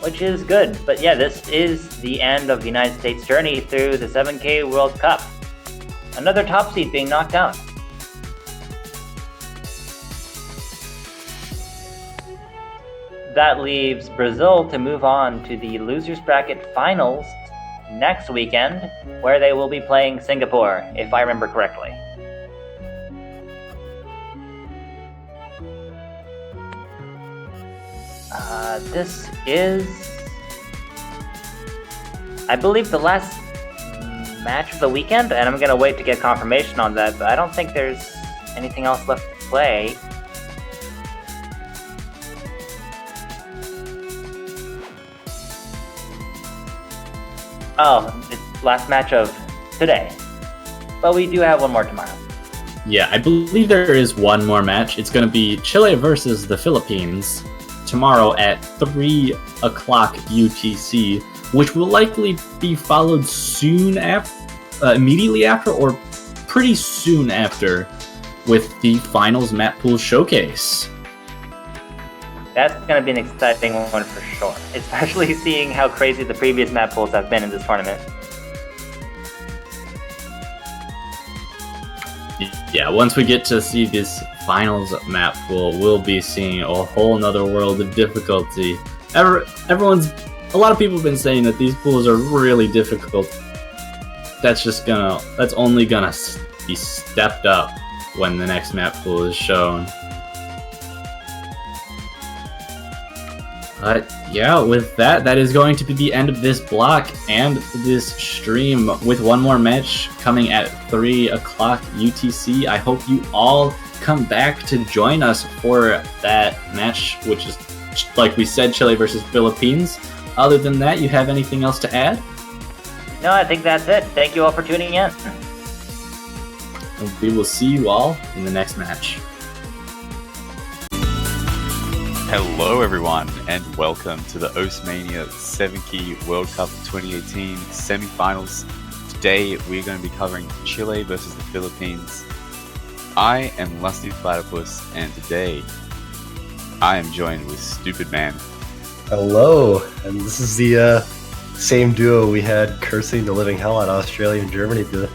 which is good. But yeah, this is the end of the United States' journey through the 7K World Cup. Another top seed being knocked out. That leaves Brazil to move on to the losers bracket finals next weekend, where they will be playing Singapore, if I remember correctly. This is, I believe, the last match of the weekend, and I'm gonna wait to get confirmation on that, but I don't think there's anything else left to play. Oh, it's last match of today. But we do have one more tomorrow. Yeah, I believe there is one more match. It's going to be Chile versus the Philippines tomorrow at 3 o'clock UTC, which will likely be followed soon after, immediately after, or pretty soon after, with the finals map pool showcase. That's going to be an exciting one for sure, especially seeing how crazy the previous map pools have been in this tournament. Yeah, once we get to see this finals map pool, we'll be seeing a whole nother world of difficulty. A lot of people have been saying that these pools are really difficult. That's only gonna be stepped up when the next map pool is shown. But yeah, with that is going to be the end of this block and this stream, with one more match coming at 3 o'clock UTC. I hope you all come back to join us for that match, which is, like we said, Chile versus Philippines. Other than that, you have anything else to add? No, I think that's it. Thank you all for tuning in. And we will see you all in the next match. Hello everyone, and welcome to the Mania 7K World Cup 2018 Semifinals. Today we're going to be covering Chile versus the Philippines. I am Lusty Platypus, and today I am joined with Stupid Man. Hello, and this is the same duo we had cursing the living hell out of Australia and Germany the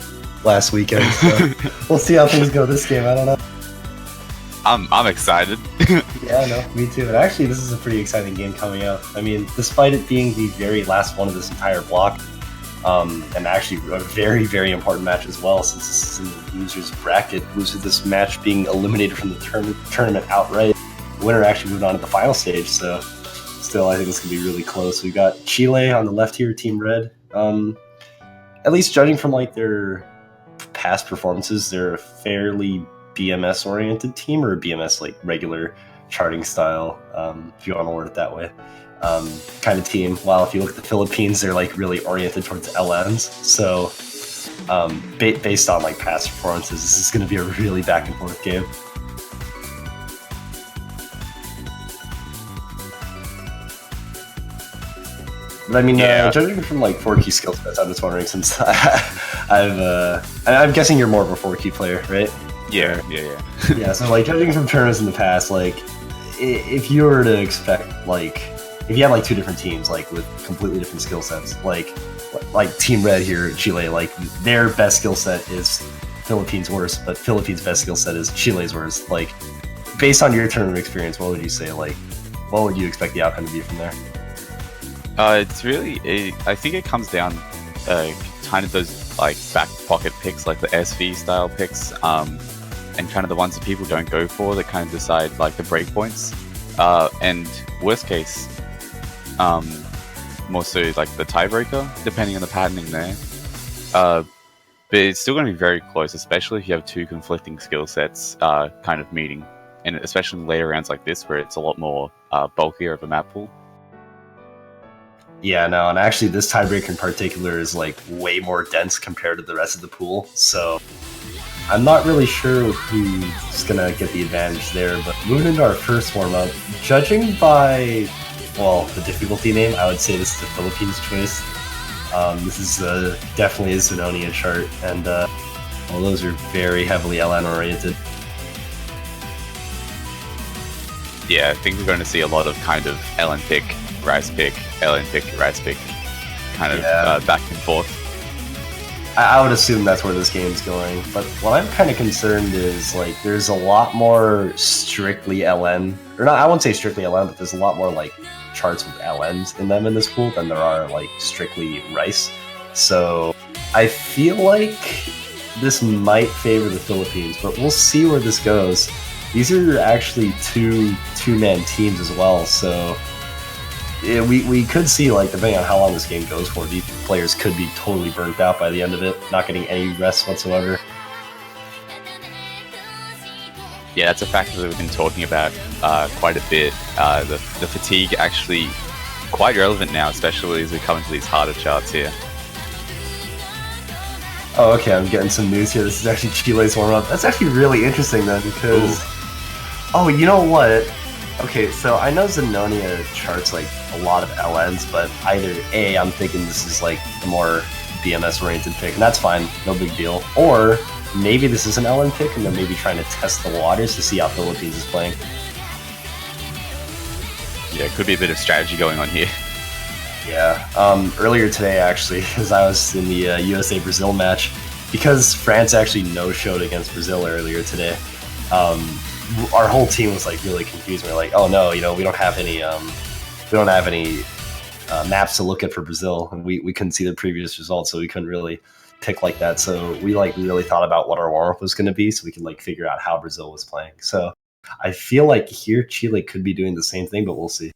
last weekend. So we'll see how things go this game. I don't know. I'm excited. Yeah, no, me too. And actually, this is a pretty exciting game coming up. I mean, despite it being the very last one of this entire block, and actually a very, very important match as well, since this is in the loser's bracket. Loser of this match being eliminated from the tournament outright. The winner actually moved on to the final stage, so still, I think this can be really close. We got Chile on the left here, Team Red. At least judging from like their past performances, they're a fairly BMS-oriented team, or a BMS like regular charting style, if you want to word it that way, kind of team. While if you look at the Philippines, they're like really oriented towards LNs. So based on like past performances, this is going to be a really back and forth game. But I mean, judging from like 4Q skill sets, I'm just wondering, since I'm guessing you're more of a 4Q player, right? Yeah. Yeah, so like judging from tournaments in the past, like if you were to expect, like if you had like two different teams like with completely different skill sets, like Team Red here, Chile, like their best skill set is Philippines' worst, but Philippines' best skill set is Chile's worst. Like based on your tournament experience, what would you say? Like what would you expect the outcome to be from there? It's really, I think it comes down kind of those like back pocket picks, like the SV style picks, and kind of the ones that people don't go for that kind of decide like the breakpoints, and worst case, more so like the tiebreaker, depending on the patterning there. But it's still going to be very close, especially if you have two conflicting skill sets kind of meeting, and especially in later rounds like this where it's a lot more bulkier of a map pool. Yeah, no, and actually this tiebreaker in particular is like way more dense compared to the rest of the pool, so I'm not really sure who's gonna get the advantage there. But moving into our first warm-up, judging by, well, the difficulty name, I would say this is the Philippines choice. This is definitely a Zenonia chart, and well, those are very heavily LN oriented. Yeah, I think we're going to see a lot of kind of LN pick, Rice pick, LN pick, Rice pick, kind of back and forth. I would assume that's where this game's going, but what I'm kind of concerned is like there's a lot more strictly LN, or not, I won't say strictly LN, but there's a lot more like charts with LNs in them in this pool than there are like strictly Rice. So I feel like this might favor the Philippines, but we'll see where this goes. These are actually two-man teams as well, so yeah, we could see, like, depending on how long this game goes for, these players could be totally burnt out by the end of it, not getting any rest whatsoever. Yeah, that's a factor that we've been talking about quite a bit. The fatigue actually quite relevant now, especially as we come into these harder charts here. Oh, okay, I'm getting some news here. This is actually Chile's warm-up. That's actually really interesting, then, because... Oh, you know what? Okay, so I know Zenonia charts like a lot of LNs, but either A, I'm thinking this is like the more BMS-oriented pick, and that's fine, no big deal. Or maybe this is an LN pick, and they're maybe trying to test the waters to see how Philippines is playing. Yeah, it could be a bit of strategy going on here. Yeah, earlier today, actually, as I was in the USA-Brazil match, because France actually no-showed against Brazil earlier today, our whole team was like really confused. We were like, "Oh no, you know, we don't have any maps to look at for Brazil, and we couldn't see the previous results, so we couldn't really pick like that." So we like really thought about what our warm up was going to be, so we could like figure out how Brazil was playing. So I feel like here Chile could be doing the same thing, but we'll see.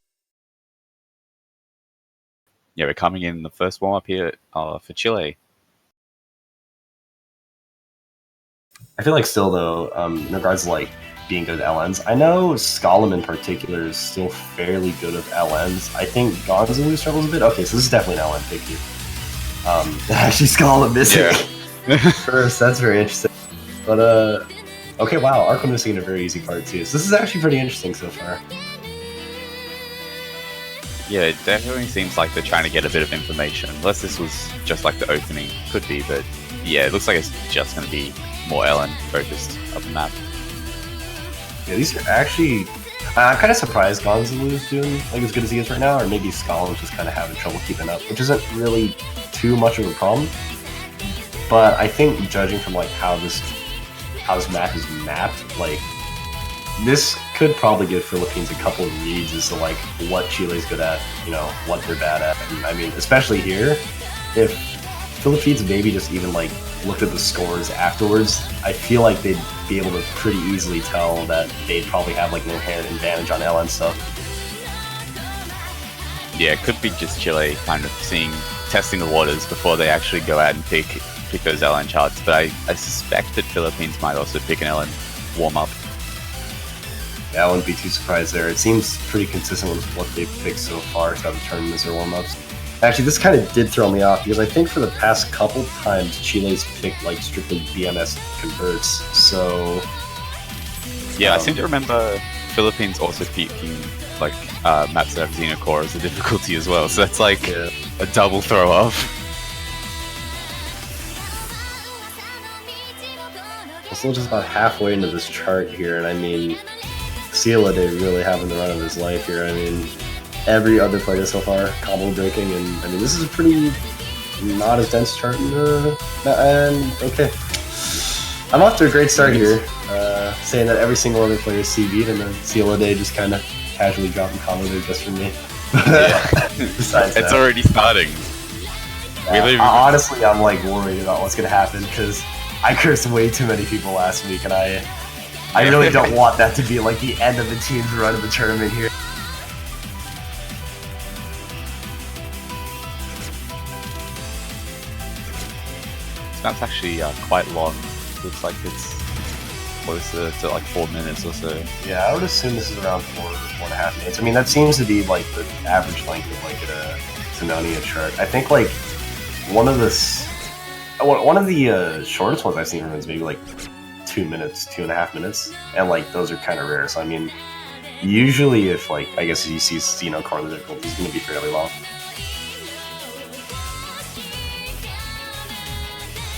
Yeah, we're coming in the first warm up here for Chile. I feel like still though, in regards to like being good at LNs, I know Skolem in particular is still fairly good at LNs. I think Gonzalo struggles a bit. Okay, so this is definitely an LN pick here. Actually, Skolem missing first. That's very interesting. But okay, wow, Arco missing in a very easy part too. So this is actually pretty interesting so far. Yeah, it definitely seems like they're trying to get a bit of information. Unless this was just like the opening, could be, but yeah, it looks like it's just going to be more LN focused of the map. Yeah, these are actually I'm kind of surprised Gonzalu's doing like as good as he is right now, or maybe Scolin's just kind of having trouble keeping up, which isn't really too much of a problem. But I think judging from like how this map is mapped, like this could probably give Philippines a couple of reads as to like what Chile's good at, you know, what they're bad at. And, I mean, especially here, if Philippines maybe just even like looked at the scores afterwards, I feel like they'd be able to pretty easily tell that they'd probably have like an inherent advantage on LN stuff. Yeah, it could be just Chile kind of testing the waters before they actually go out and pick those LN charts. But I suspect that Philippines might also pick an LN warm up. Yeah, I wouldn't be too surprised there. It seems pretty consistent with what they've picked so far throughout the tournament as their warm-ups. Actually, this kind of did throw me off because I think for the past couple times Chile's picked like strictly BMS converts. So yeah, I seem to remember Philippines also picking like maps that have Xenocore as a difficulty as well. So that's like a double throw off. We're still just about halfway into this chart here, and I mean, Cielade really having the run of his life here. I mean, every other player so far combo breaking, and I mean this is a pretty not as dense chart. And okay, I'm off to a great start here, saying that every single other player is CB'd, and then Cielade just kind of casually dropping combo there just for me. Besides it's that, already starting. Honestly, I'm like worried about what's gonna happen because I cursed way too many people last week, and I really don't want that to be like the end of the team's run of the tournament here. This map's actually quite long. Looks like it's closer to like 4 minutes or so. Yeah, I would assume this is around 4.5 minutes. I mean, that seems to be like the average length of like a Zenonia chart. I think like one of the shortest ones I've seen from is maybe like 2 minutes, 2.5 minutes, and like those are kind of rare. So I mean, usually if like I guess you see Xenocore, the difficulty is going to be fairly long.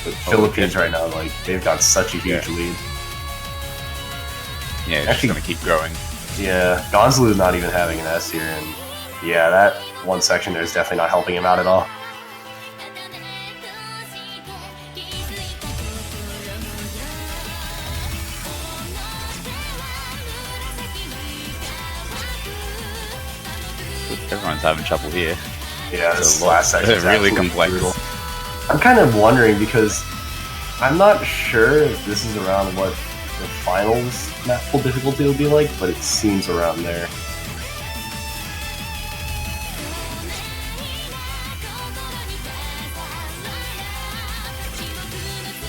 But Philippines right now, like they've got such a huge lead. Yeah, it's Actually, just gonna keep growing. Yeah, Gonzalu's not even having an S here, and yeah, that one section there is definitely not helping him out at all. Everyone's having trouble here. Yeah, this last section is really absolutely complex. brutal. I'm kind of wondering because I'm not sure if this is around what the finals map pool difficulty will be like, but it seems around there.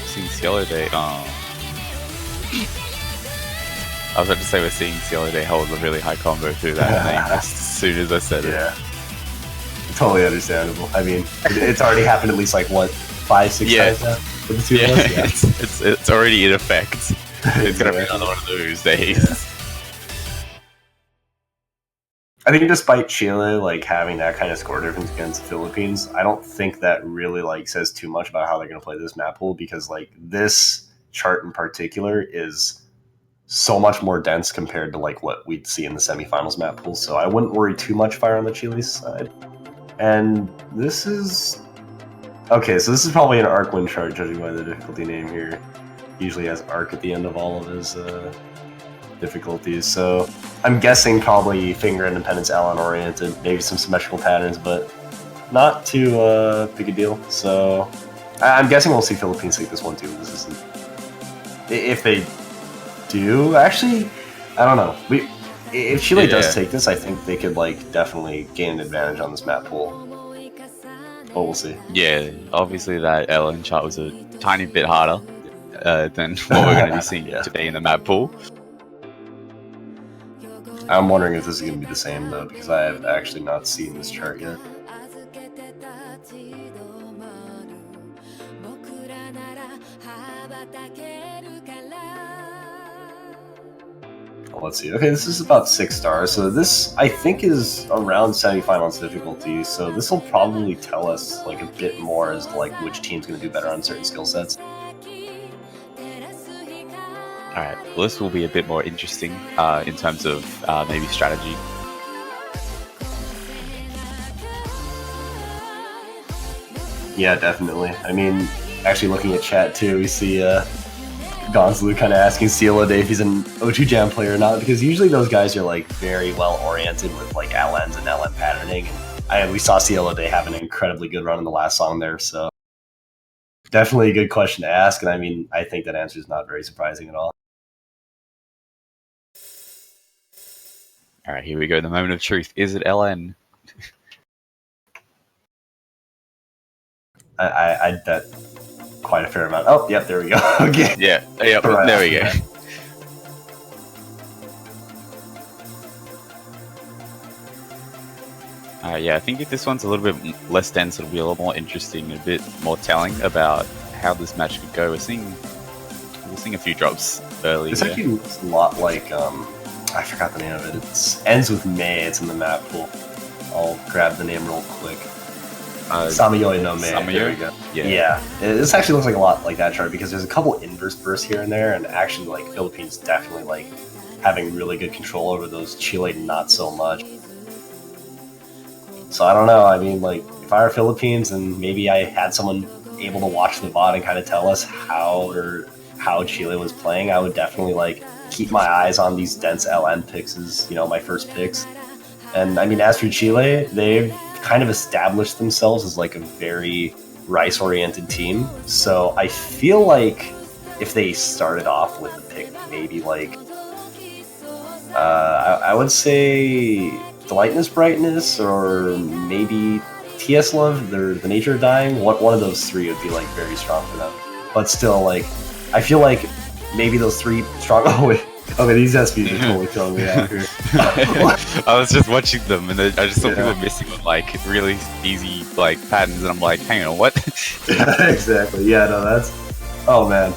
Seeing Cielade. I was about to say we're seeing Cielade hold a really high combo through that name as soon as I said it. Yeah, totally understandable. I mean, it's already happened at least like what 5-6 times now with the two of us. Yeah, it's already in effect. It's gonna be another one of those days. Yeah. I think despite Chile like having that kind of score difference against the Philippines, I don't think that really like says too much about how they're going to play this map pool, because like this chart in particular is so much more dense compared to like what we'd see in the semifinals map pool. So I wouldn't worry too much fire on the Chile side. And this is okay. So this is probably an arc win chart, judging by the difficulty name here. Usually has arc at the end of all of his difficulties. So I'm guessing probably finger independence Allen oriented, maybe some symmetrical patterns, but not too big a deal. So I'm guessing we'll see Philippines take this one too. This isn't. If they do, actually, I don't know. If Chile does take this, I think they could like definitely gain an advantage on this map pool. But we'll see. Yeah, obviously that LN chart was a tiny bit harder than what we're going to be seeing today in the map pool. I'm wondering if this is going to be the same though, because I have actually not seen this chart yet. Let's see. Okay, this is about 6 stars. So this, I think, is around semifinals difficulty. So this will probably tell us like a bit more as to like which team's going to do better on certain skill sets. Alright, well, this will be a bit more interesting in terms of maybe strategy. Yeah, definitely. I mean, actually looking at chat too, we see Gonzlu kind of asking CLOD if he's an O2 Jam player or not, because usually those guys are like very well oriented with like LNs and LN patterning, and we saw CLOD have an incredibly good run in the last song there, so definitely a good question to ask, and I mean, I think that answer is not very surprising at all. Alright, here we go, the moment of truth. Is it LN? I'd bet quite a fair amount. Oh, yep, there we go. Okay. Yeah, yep, Right there off we the go. bat. Yeah, I think if this one's a little bit less dense, it'll be a lot more interesting and a bit more telling about how this match could go. We're seeing a few drops early. This actually looks a lot like I forgot the name of it. It ends with May. It's in the map pool. I'll grab the name real quick. Samiyoi no May. Samiyoi? There we go. Yeah. This actually looks like a lot like that chart because there's a couple inverse bursts here and there, and actually like Philippines definitely like having really good control over those. Chile not so much. So I don't know. I mean, like if I were Philippines and maybe I had someone able to watch the VOD and kind of tell us how Chile was playing, I would definitely like keep my eyes on these dense LN picks as, you know, my first picks. And I mean, as for Chile, they've kind of established themselves as like a very Rice-oriented team. So I feel like if they started off with a pick, maybe like I would say the Lightness Brightness or maybe TS Love, the Nature of Dying, one of those three would be like very strong for them. But still, like I feel like maybe those three strong. Oh wait, okay, these SPs are totally killing me out here. I was just watching them and I just saw people missing with like really easy like patterns, and I'm like, hang on, what? Exactly. Yeah, no, that's. Oh man.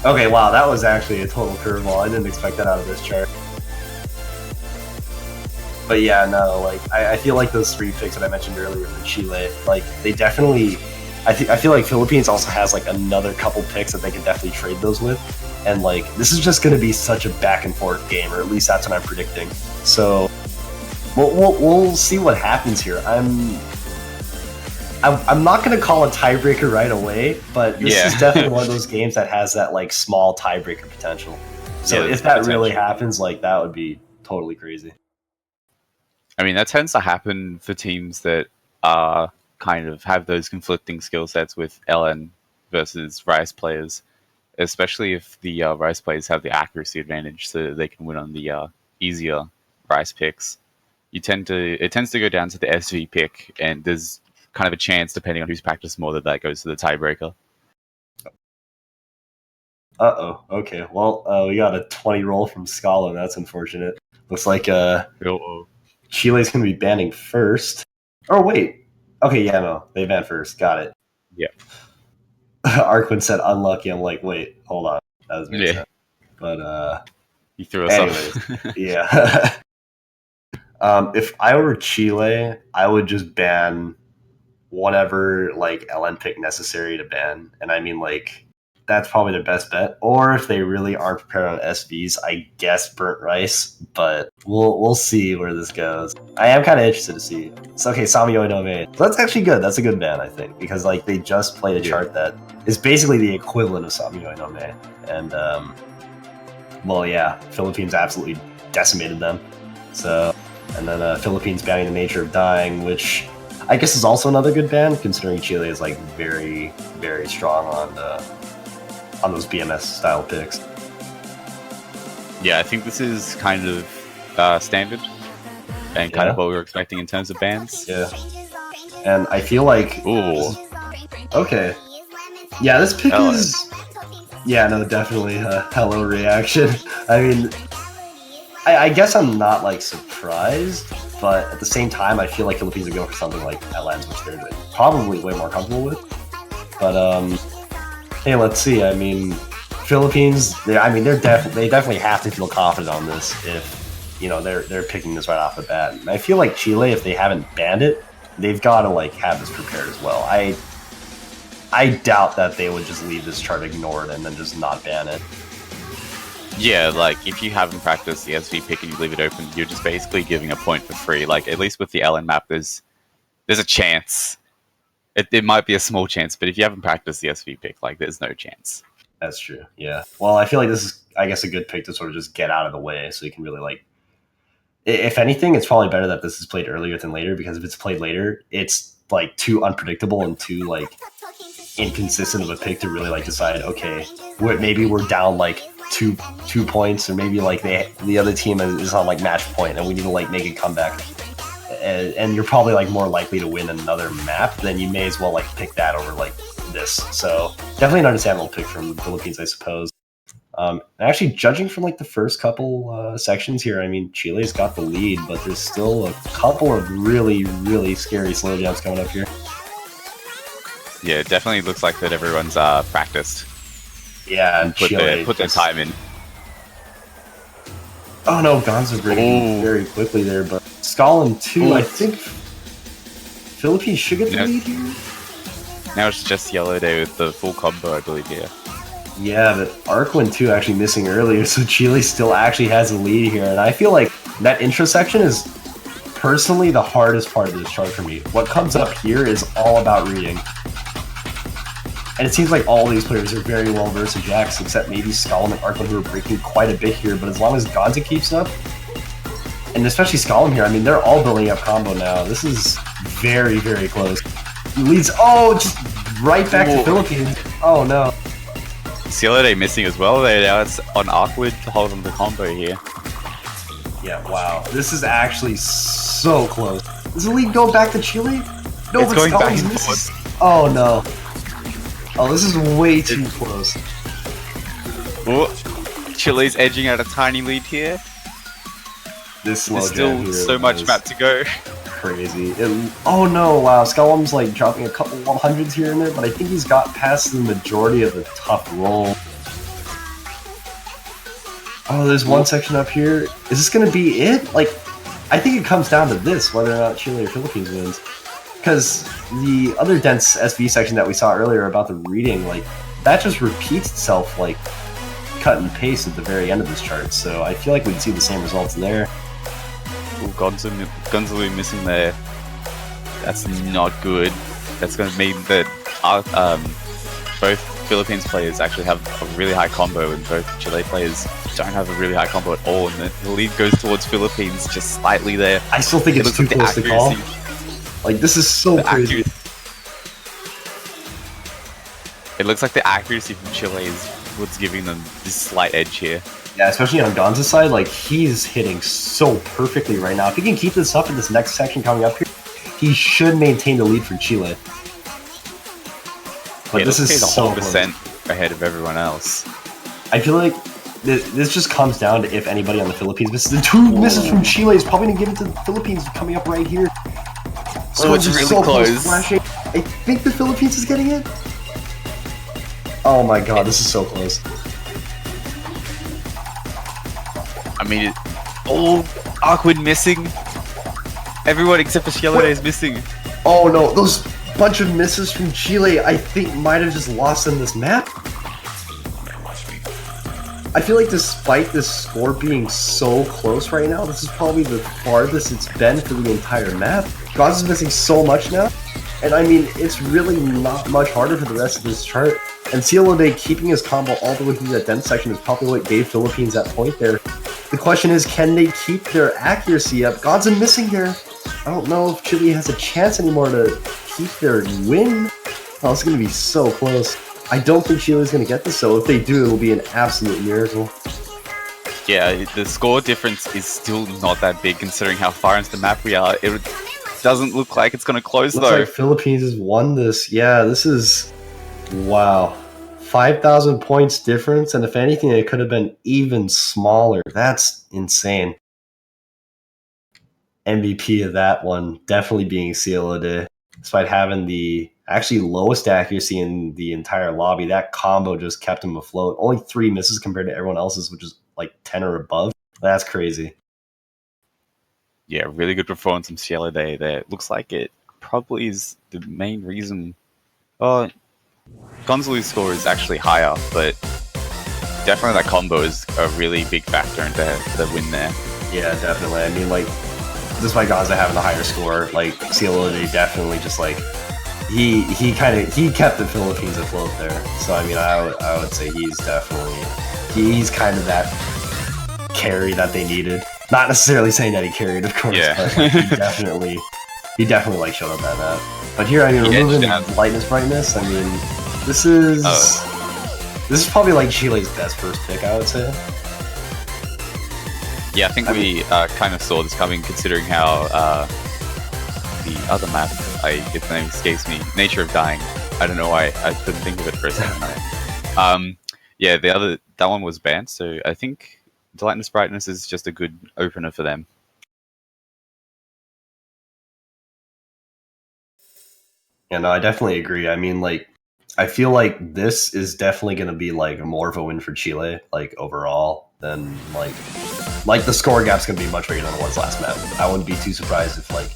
Okay, wow, that was actually a total curveball. I didn't expect that out of this chart. But yeah, no, like I feel like those three picks that I mentioned earlier for Chile, like they definitely. I feel like Philippines also has like another couple picks that they can definitely trade those with, and like this is just going to be such a back and forth game, or at least that's what I'm predicting. So we'll see what happens here. I'm not going to call a tiebreaker right away, but this is definitely one of those games that has that like small tiebreaker potential. So if that really happens, like that would be totally crazy. I mean, that tends to happen for teams that are kind of have those conflicting skill sets with LN versus Rice players, especially if the Rice players have the accuracy advantage, so they can win on the easier Rice picks. It tends to go down to the SV pick, and there's kind of a chance, depending on who's practiced more, that goes to the tiebreaker. Uh-oh. Okay. Well, we got a 20 roll from Scala. That's unfortunate. Looks like Chile's going to be banning first. Oh, wait. Okay, yeah, no. They banned first. Got it. Yeah. Arquin said unlucky. I'm like, wait, hold on. That was sense. But, you threw us off. Yeah. If I were Chile, I would just ban whatever, like, LN pick necessary to ban. And I mean, like, that's probably their best bet. Or if they really aren't prepared on SVs, I guess Burnt Rice. But we'll see where this goes. I am kind of interested to see. It's okay, Samiyoi no Mei. That's actually good. That's a good ban, I think. Because like they just played a chart that is basically the equivalent of Samiyoi no Mei. And, well, yeah, Philippines absolutely decimated them. So, and then Philippines banning the Nature of Dying, which I guess is also another good ban, considering Chile is like very, very strong on those BMS style picks. Yeah, I think this is kind of standard and kind of what we were expecting in terms of bans. Yeah. And I feel like... Ooh. Okay. Yeah, this pick is... Yeah, no, definitely a hello reaction. I mean, I guess I'm not, like, surprised, but at the same time, I feel like Philippines are going for something like LNs, which they're probably way more comfortable with. But, hey, let's see. I mean, Philippines, they definitely have to feel confident on this if, you know, they're picking this right off the bat. And I feel like Chile, if they haven't banned it, they've got to, like, have this prepared as well. I doubt that they would just leave this chart ignored and then just not ban it. Yeah, like if you haven't practiced the SV pick and you leave it open, you're just basically giving a point for free. Like at least with the LN map, there's a chance. It might be a small chance, but if you haven't practiced the SV pick, like there's no chance. That's true. Yeah. Well, I feel like this is, I guess, a good pick to sort of just get out of the way, so you can really like. If anything, it's probably better that this is played earlier than later, because if it's played later, it's like too unpredictable and too like inconsistent of a pick to really like decide. Okay, maybe we're down like two points, or maybe like the other team is on like match point, and we need to like make a comeback. And you're probably like more likely to win another map, then you may as well like pick that over like this. So definitely an understandable pick from the Philippines, I suppose. Actually, judging from like the first couple sections here, I mean, Chile's got the lead, but there's still a couple of really, really scary slow jumps coming up here. Yeah, it definitely looks like that everyone's practiced. Yeah, and Put Chile their time in. Oh no, Gonzo breaking very quickly there, but Stalin 2, I think Philippines should get the lead here. Now it's just Yellow Day with the full combo, I believe, here. Yeah, but Arkwin 2 actually missing earlier, so Chile still actually has a lead here. And I feel like that intro section is personally the hardest part of this chart for me. What comes up here is all about reading. And it seems like all these players are very well versed in Jax, except maybe Skalem and Arkwin, who are breaking quite a bit here. But as long as Gonza keeps up, and especially Skalem here, I mean, they're all building up combo now. This is very, very close. Leads, just right back to Philippines. Oh no. Yellow Day missing as well. Now it's on Arkwin to hold on the combo here. Yeah, wow. This is actually so close. Is the lead going back to Chile? No, it's but going back Skalem's and missing. forth. Oh no. Oh, this is way too close. Oh, Chile's edging out a tiny lead here. This There's still so much map to go. Crazy. Oh no, wow. Skalem's like dropping a couple 100s here and there, but I think he's got past the majority of the tough roll. Oh, there's one section up here. Is this going to be it? Like, I think it comes down to this, whether or not Chile or Philippines wins. Because the other dense SV section that we saw earlier about the reading, like, that just repeats itself, like, cut and paste at the very end of this chart. So I feel like we'd see the same results there. Ooh, Gonzalo missing there. That's not good. That's going to mean that both Philippines players actually have a really high combo, and both Chile players don't have a really high combo at all. And the lead goes towards Philippines just slightly there. I still think it's too like close to call. Like, this is so crazy. It looks like the accuracy from Chile is what's giving them this slight edge here. Yeah, especially on Gonza's side, like, he's hitting so perfectly right now. If he can keep this up in this next section coming up here, he should maintain the lead for Chile. But this is so close. Ahead of everyone else. I feel like this just comes down to if anybody on the Philippines misses. The two misses from Chile is probably going to give it to the Philippines coming up right here. So it's really so close. Flashing. I think the Philippines is getting it. Oh my god, this is so close. I mean, Arkwin missing. Everyone except for Yellow Day is missing. Oh no, those bunch of misses from Chile, I think, might have just lost them this map. I feel like despite this score being so close right now, this is probably the farthest it's been for the entire map. Gauze is missing so much now, and I mean, it's really not much harder for the rest of this chart. And Cielo keeping his combo all the way through that dense section is probably what gave Philippines that point there. The question is, can they keep their accuracy up? God's missing here. I don't know if Chile has a chance anymore to keep their win. Oh, it's going to be so close. I don't think Chile's going to get this, so if they do, it will be an absolute miracle. Yeah, the score difference is still not that big considering how far into the map we are. It doesn't look like it's going to close Looks though. like Philippines has won this. Yeah, this is... Wow. 5,000 points difference, and if anything, it could have been even smaller. That's insane. MVP of that one definitely being Cielo, despite having the actually lowest accuracy in the entire lobby. That combo just kept him afloat. Only 3 misses compared to everyone else's, which is like 10 or above. That's crazy. Yeah, really good performance from Cielo Day there. Looks like it probably is the main reason. Gonzalo's score is actually higher, but definitely that combo is a really big factor into the win there. Yeah, definitely. I mean, like, despite Gaza having the higher score, like, CLOD definitely just, like, he kept the Philippines afloat there. So, I mean, I would say he's definitely, he's kind of that carry that they needed. Not necessarily saying that he carried, of course, Yeah. but like, he definitely, like, showed up that map. But here, I mean, He removing edged down. lightness brightness, I mean, this is probably, like, Chile's best first pick, I would say. Yeah, I think we kind of saw this coming, considering how the other map, its name escapes me, Nature of Dying. I don't know why I couldn't think of it for a second. Yeah, that one was banned, so I think the lightness brightness is just a good opener for them. Yeah, no, I definitely agree. I mean, like, I feel like this is definitely going to be, like, more of a win for Chile, like, overall, than, like the score gap's going to be much bigger than it was last map. I wouldn't be too surprised if, like,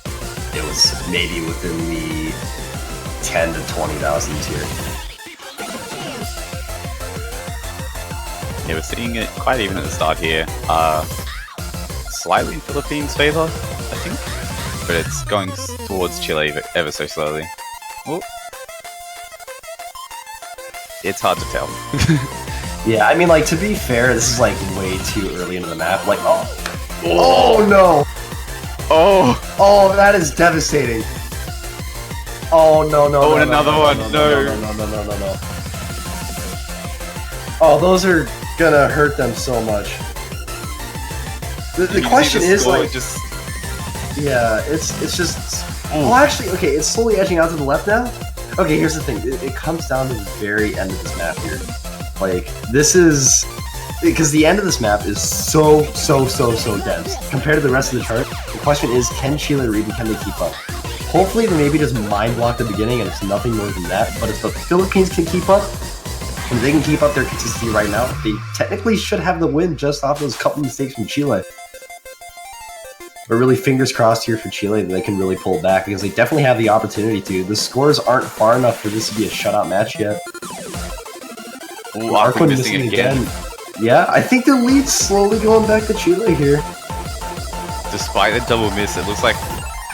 it was maybe within the 10 to 20,000 tier. Yeah, we're seeing it quite even at the start here. Slightly in Philippines' favor, I think, but it's going towards Chile ever so slowly. Oh. It's hard to tell. Yeah, I mean, like, to be fair, this is, like, way too early into the map. Like, oh no! Oh, that is devastating. Oh, no. Oh, and another one, no. No. Oh, those are gonna hurt them so much. The question is, like, yeah, it's just. Oh, actually, okay, it's slowly edging out to the left now. Okay, here's the thing. It comes down to the very end of this map here. Like, this is because the end of this map is so dense compared to the rest of the chart. The question is, can Chile read and can they keep up? Hopefully, they maybe just mind block the beginning and it's nothing more than that. But if the Philippines can keep up, and they can keep up their consistency right now, they technically should have the win just off those couple mistakes from Chile. But really, fingers crossed here for Chile that they can really pull back because they definitely have the opportunity to. The scores aren't far enough for this to be a shutout match yet. Ooh, Aqua missing again. Yeah, I think the lead's slowly going back to Chile here. Despite the double miss, it looks like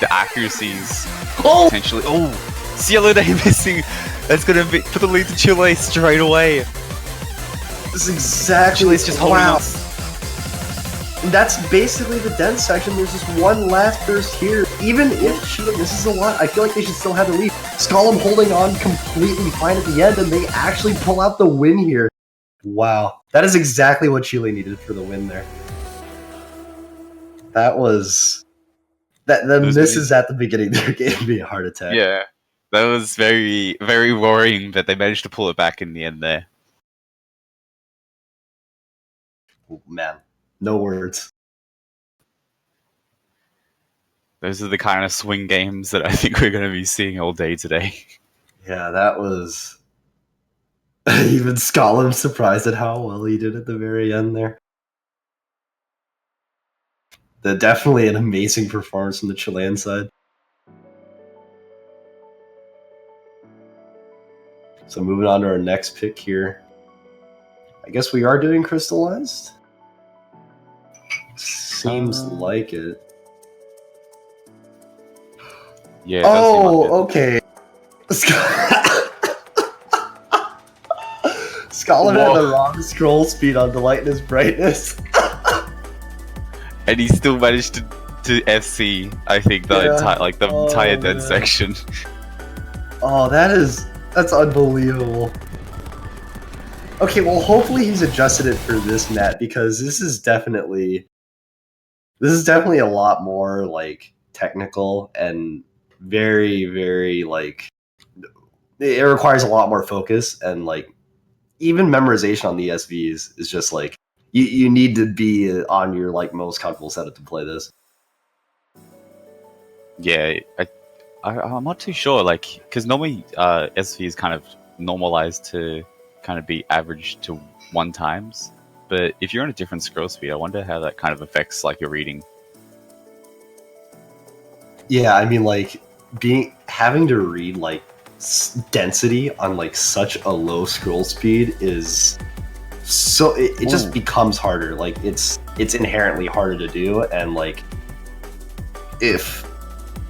the accuracies potentially. Oh, CLOD missing. That's gonna put the lead to Chile straight away. This is exactly. Chile's just holding on. And that's basically the dense section. There's just one last burst here. Even if Chile misses a lot, I feel like they should still have the lead. Skolum holding on completely fine at the end, and they actually pull out the win here. Wow. That is exactly what Chile needed for the win there. That was... The misses at the beginning there gave me a heart attack. Yeah, that was very, very worrying, but they managed to pull it back in the end there. Oh, man. No words. Those are the kind of swing games that I think we're going to be seeing all day today. Yeah, that was... Even Skolum surprised at how well he did at the very end there. Definitely an amazing performance from the Chilean side. So moving on to our next pick here. I guess we are doing Crystallized? Seems like it. Yeah. Oh, okay. Skolum had the wrong scroll speed on the lightness brightness. And he still managed to FC, I think, the entire dead section. Oh, that's unbelievable. Okay, well, hopefully he's adjusted it for this map because this is definitely a lot more like technical and very, very like it requires a lot more focus and like even memorization on the SVs is just like you need to be on your like most comfortable setup to play this. Yeah, I'm not too sure, like, because normally SV is kind of normalized to kind of be average to 1 times, but if you're on a different scroll speed, I wonder how that kind of affects like your reading. Yeah, I mean, like having to read like density on like such a low scroll speed is so it just becomes harder. Like it's inherently harder to do, and like if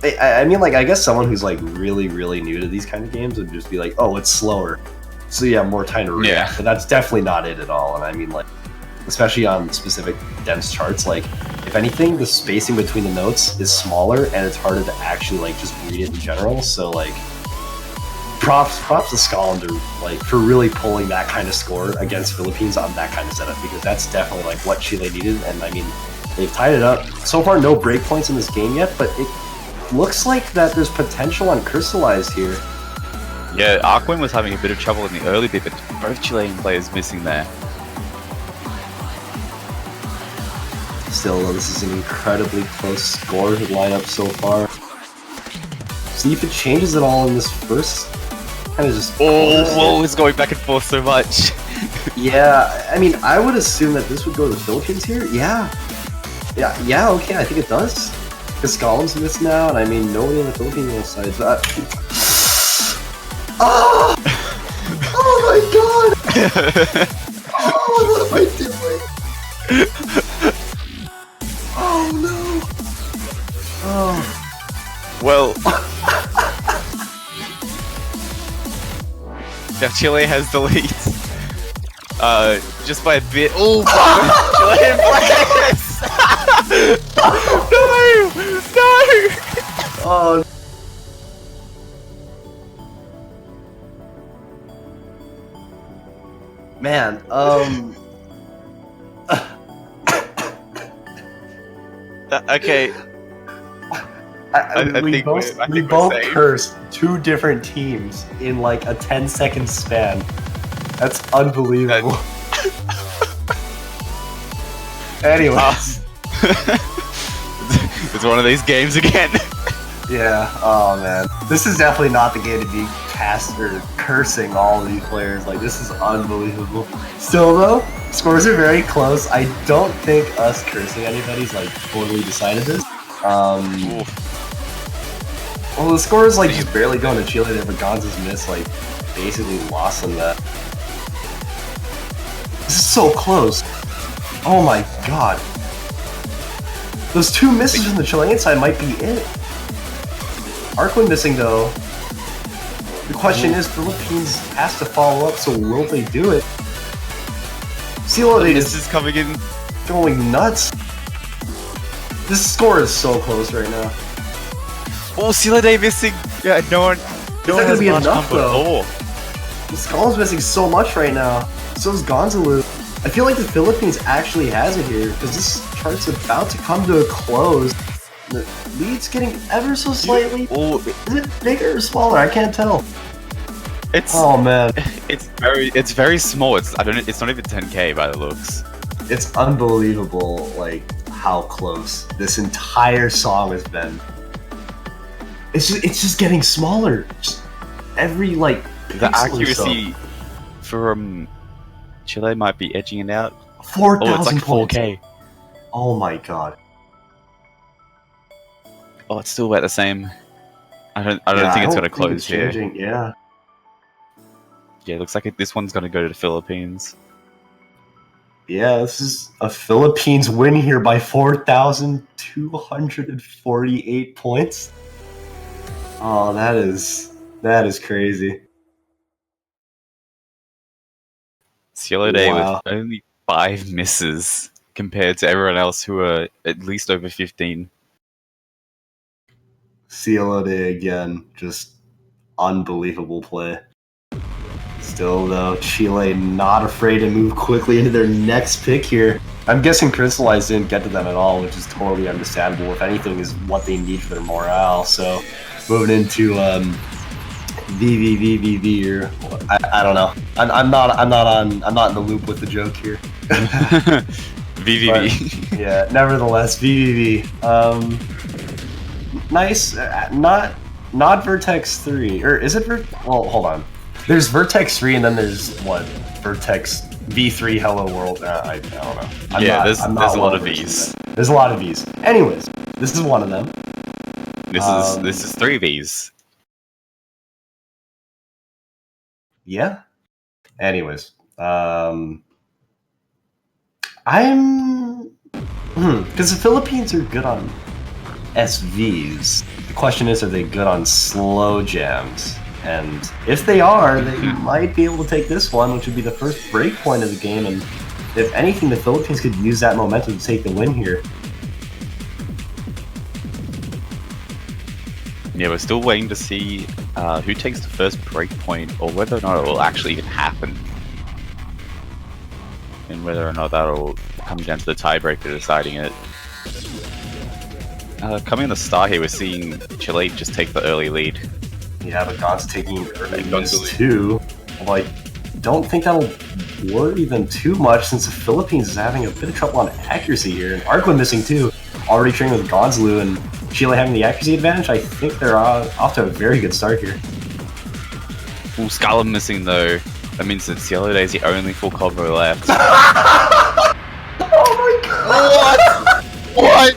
I mean, like I guess someone who's like really new to these kind of games would just be like, oh, it's slower, so you have more time to react. Yeah. But that's definitely not it at all. And I mean, like especially on specific dense charts, like if anything, the spacing between the notes is smaller, and it's harder to actually like just read it in general. So like props to Scotland like for really pulling that kind of score against Philippines on that kind of setup, because that's definitely like what Chile needed. And I mean, they've tied it up. So far, no break points in this game yet, but it looks like that there's potential on Crystallized here. Yeah, Arkwin was having a bit of trouble in the early bit, but both Chilean players missing there. Still, though, this is an incredibly close score lineup so far. See if it changes at all in this first. Kind of just. Oh, it's going back and forth so much. Yeah, I mean, I would assume that this would go to the Philippines here. Yeah. Okay, I think it does. Because Scotland's missed now, and I mean, nobody on the Filipino side. Oh! Oh my god! Oh, what am I doing? Oh no! Oh. Well. Now Chile has the lead. Just by a bit. Oh, Chilean players! No! Oh. Man, Okay. we both cursed two different teams in like a 10-second span. That's unbelievable. Anyways. It's one of these games again. Yeah, oh man. This is definitely not the game to be cursing all these players. Like, this is unbelievable. Still though, scores are very close. I don't think us cursing anybody's like totally decided this. Well, the score is like just barely going to Chile there, but Gonza's miss like basically lost on that. This is so close. Oh my god. Those two misses from the Chilean side might be it. Arkwin missing though. The question is, Philippines has to follow up, so will they do it? Silo Day This is coming in. going nuts. This score is so close right now. Oh, Sila Day missing. Yeah, no one. Is that gonna be enough though? Oh. Skull's missing so much right now. So is Gonzalo. I feel like the Philippines actually has it here, because this chart's about to come to a close. The lead's getting ever so slightly. Oh, is it bigger or smaller? I can't tell. It's oh man, it's very small. It's not even 10K by the looks. It's unbelievable, like how close this entire song has been. It's just getting smaller. Just every like the accuracy for Chile might be edging it out. 4,000 it's like 4K. Oh my god. Oh, it's still about the same. I don't think it's gonna close here. Yeah. Yeah, it looks like this one's gonna go to the Philippines. Yeah, this is a Philippines win here by 4,248 points. Oh, that is crazy. Cielo Day with only 5 misses compared to everyone else who are at least over 15. Cielo Day again, just unbelievable play. Still though, Chile not afraid to move quickly into their next pick here. I'm guessing Crystallized didn't get to them at all, which is totally understandable. If anything, is what they need for their morale. So moving into VVVVV or I don't know. I'm not in the loop with the joke here. VVV. But, yeah, nevertheless, VVV. Nice. Not Vertex 3, or is it well, hold on. There's Vertex 3 and then there's what? Vertex V3 Hello World. I don't know. There's a lot of V's. There's a lot of V's. Anyways, this is one of them. This is 3 V's. Yeah. Anyways, I'm... Because the Philippines are good on SVs. The question is, are they good on slow jams? And if they are, they might be able to take this one, which would be the first break point of the game. And if anything, the Philippines could use that momentum to take the win here. Yeah, we're still waiting to see who takes the first break point, or whether or not it will actually even happen. And whether or not that'll come down to the tiebreaker deciding it. Coming in the start here, we're seeing Chile just take the early lead. Yeah, but God's taking early leads too. Like, don't think that'll worry them too much since the Philippines is having a bit of trouble on accuracy here. And Arqua missing too. Already training with Gonzlu and Chile having the accuracy advantage. I think they're off to a very good start here. Ooh, Scala missing though. That means that Cielo Day is the only full combo left. Oh my god! What?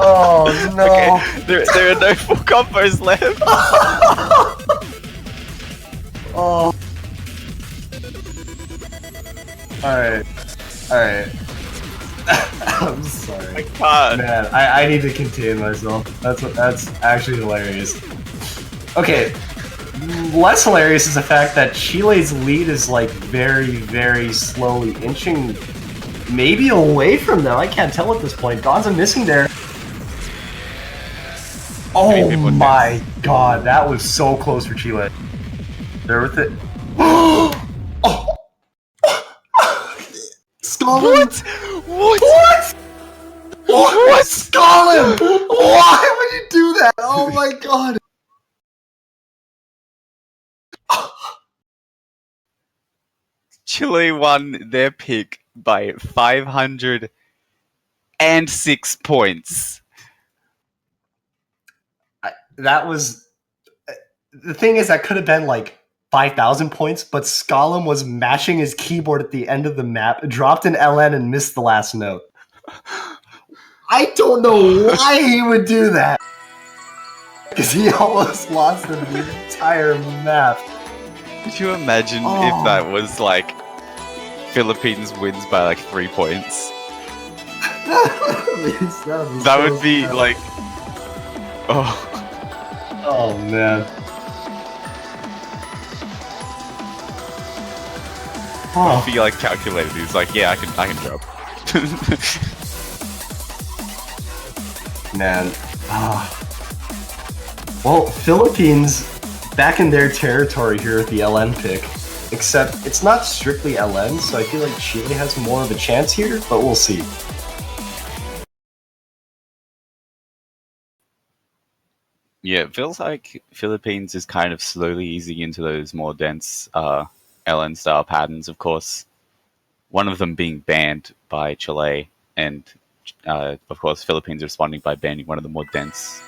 Oh no! Okay, there are no full combos left. Oh. Alright. I'm sorry. I can't. Man, I need to contain myself. That's actually hilarious. Okay. Less hilarious is the fact that Chile's lead is like very, very slowly inching maybe away from them. I can't tell at this point. Gonza missing there. Oh my god, that was so close for Chile. They're with it. Oh! Scotland! What? What? Scotland! Why would you do that? Oh my god! Chile won their pick by 506 points. That was... The thing is, that could have been like 5,000 points, but Skolem was mashing his keyboard at the end of the map, dropped an LN, and missed the last note. I don't know why he would do that. Because he almost lost the entire map. Could you imagine if that was like Philippines wins by like 3 points? That would be like... Oh man. If he like calculated, he's like, yeah, I can drop. Man. Well, Philippines back in their territory here with the LN pick. Except it's not strictly LN, so I feel like Chile has more of a chance here, but we'll see. Yeah, it feels like Philippines is kind of slowly easing into those more dense LN style patterns, of course. One of them being banned by Chile, and of course Philippines responding by banning one of the more dense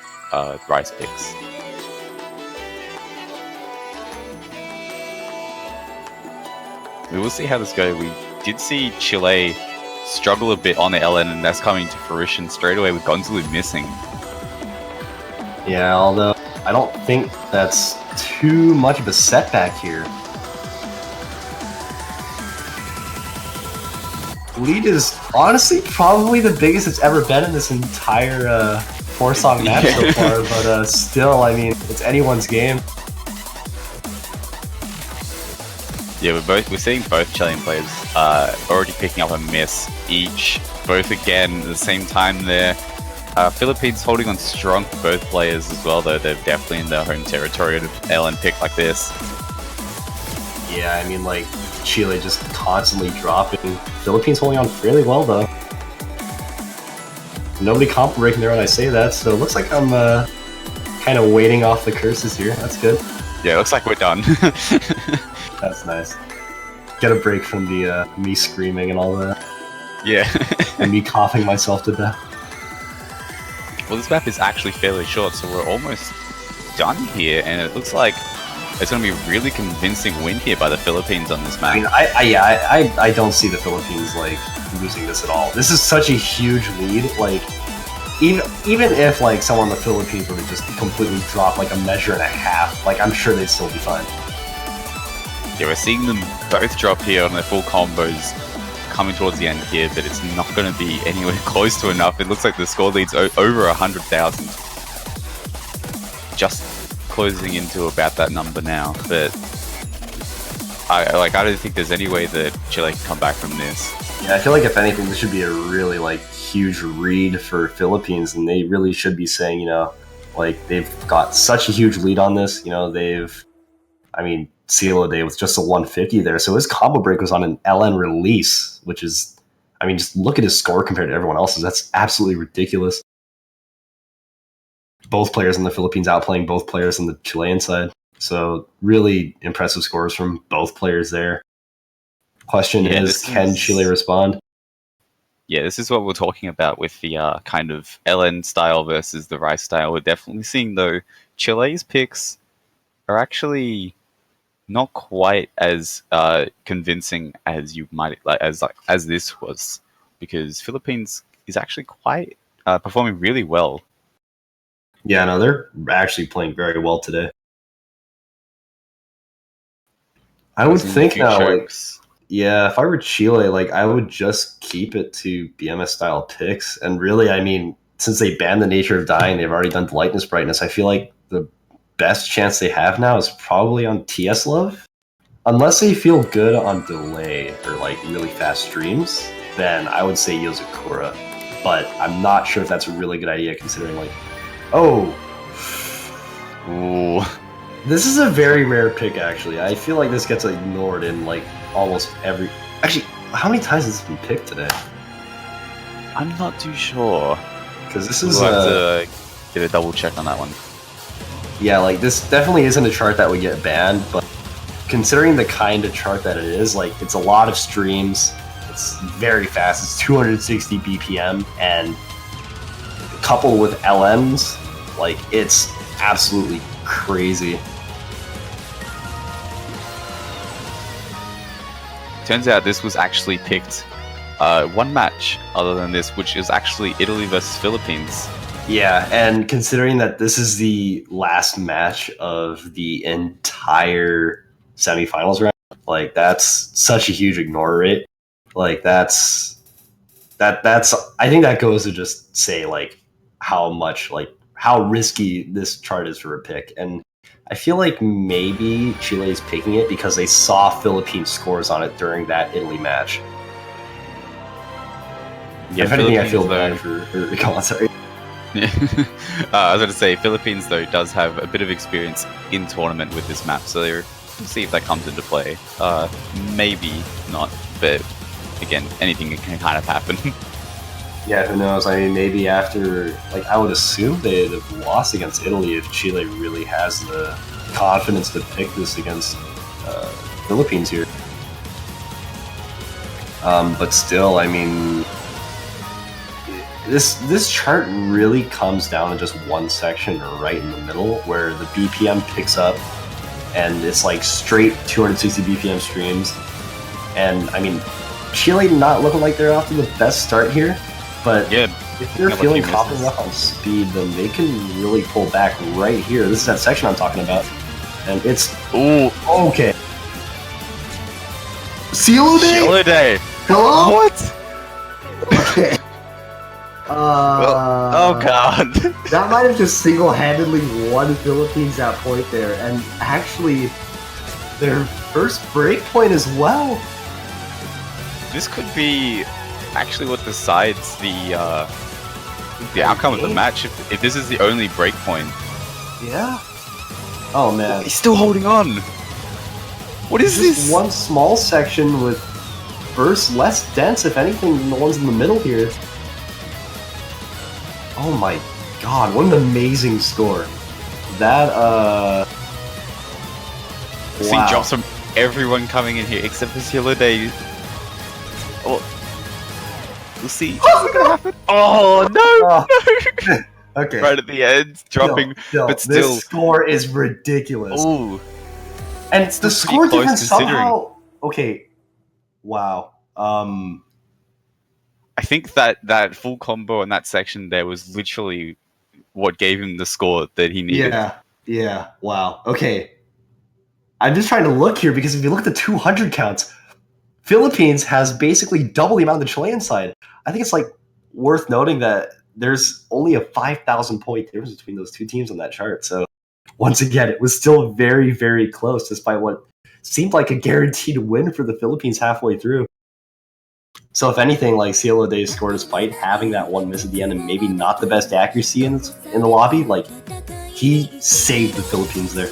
rice picks. We will see how this goes. We did see Chile struggle a bit on the LN, and that's coming to fruition straight away with Gonzalo missing. Yeah, although I don't think that's too much of a setback here. Lead is honestly probably the biggest it's ever been in this entire 4-song match so far, but still, I mean, it's anyone's game. Yeah, we're seeing both Chilean players already picking up a miss each, both again at the same time there. Philippines holding on strong for both players as well, though they're definitely in their home territory to LN pick like this. Yeah, I mean, like, Chile just constantly dropping. Philippines holding on fairly well, though. Nobody comp breaking there when I say that, so it looks like I'm kind of waiting off the curses here. That's good. Yeah, it looks like we're done. That's nice. Get a break from the me screaming and all that. Yeah. And me coughing myself to death. Well, this map is actually fairly short, so we're almost done here, and it looks like it's going to be a really convincing win here by the Philippines on this map. I mean, I don't see the Philippines like losing this at all. This is such a huge lead. Like, even if like someone in the Philippines were to just completely drop like a measure and a half, like I'm sure they'd still be fine. Yeah, we're seeing them both drop here on their full combos coming towards the end here, but it's not going to be anywhere close to enough. It looks like the score leads over 100,000. Just closing into about that number now, but I don't think there's any way that Chile can come back from this. Yeah, I feel like if anything, this should be a really huge read for Philippines, and they really should be saying, they've got such a huge lead on this. Cielo Day with just a 150 there, so his combo break was on an LN release, which is, just look at his score compared to everyone else's. That's absolutely ridiculous. Both players in the Philippines outplaying both players on the Chilean side. So really impressive scores from both players there. Question is, can Chile respond? Yeah, this is what we're talking about with the kind of LN style versus the Rice style. We're definitely seeing, though, Chile's picks are actually not quite as convincing as you might as this was, because Philippines is actually quite performing really well. Yeah, no, they're actually playing very well today. I would think now, if I were Chile, I would just keep it to BMS style picks. And really, since they banned the nature of dying, they've already done the lightness brightness. I feel like the best chance they have now is probably on TS Love. Unless they feel good on delay or really fast streams, then I would say Yozakura. But I'm not sure if that's a really good idea considering Ooh. This is a very rare pick, actually. I feel like this gets ignored in almost every. Actually, how many times has this been picked today? I'm not too sure, because this is. We'll have to get a double check on that one. Yeah, this definitely isn't a chart that would get banned, but considering the kind of chart that it is, it's a lot of streams. It's very fast. It's 260 BPM, and coupled with LMs, it's absolutely crazy. Turns out this was actually picked one match other than this, which is actually Italy versus Philippines. Yeah, and considering that this is the last match of the entire semifinals round, that's such a huge ignore rate. That's I think that goes to just say how much how risky this chart is for a pick. And I feel like maybe Chile is picking it because they saw Philippine scores on it during that Italy match. Yeah, if anything, I feel bad for come on, sorry. I was going to say, Philippines, though, does have a bit of experience in tournament with this map, so we'll see if that comes into play. Maybe not, but again, anything can kind of happen. Yeah, who knows? Maybe after, I would assume they'd have lost against Italy if Chile really has the confidence to pick this against Philippines here. But still, this chart really comes down to just one section right in the middle where the BPM picks up, and it's straight 260 BPM streams. And Chile not looking like they're off to the best start here. But if they're feeling confident enough on speed, then they can really pull back right here. This is that section I'm talking about. And it's... Ooh. Okay. Cielo Day? Cielo Day. Hello? What? Okay. Oh, God. That might have just single-handedly won Philippines that point there. And actually, their first break point as well. This could be actually what decides the outcome of the match if this is the only break point. Yeah. Oh man, he's still holding on. What is this? One small section with bursts less dense, if anything, than the ones in the middle here. Oh my god, what an amazing score! That Seeing drops from everyone coming in here except for Cielo Day. Oh. We'll see. What's gonna happen? Oh no! No! Okay. Right at the end, dropping, but still. This score is ridiculous. Ooh. And the score difference somehow. Okay. Wow. I think that full combo in that section there was literally what gave him the score that he needed. Yeah. Yeah. Wow. Okay. I'm just trying to look here because if you look at the 200 counts, Philippines has basically double the amount of the Chilean side. I think it's like worth noting that there's only a 5,000 point difference between those two teams on that chart. So once again, it was still very, very close, despite what seemed like a guaranteed win for the Philippines halfway through. So if anything, like Cielo Day scored despite having that one miss at the end and maybe not the best accuracy in the lobby, like he saved the Philippines there.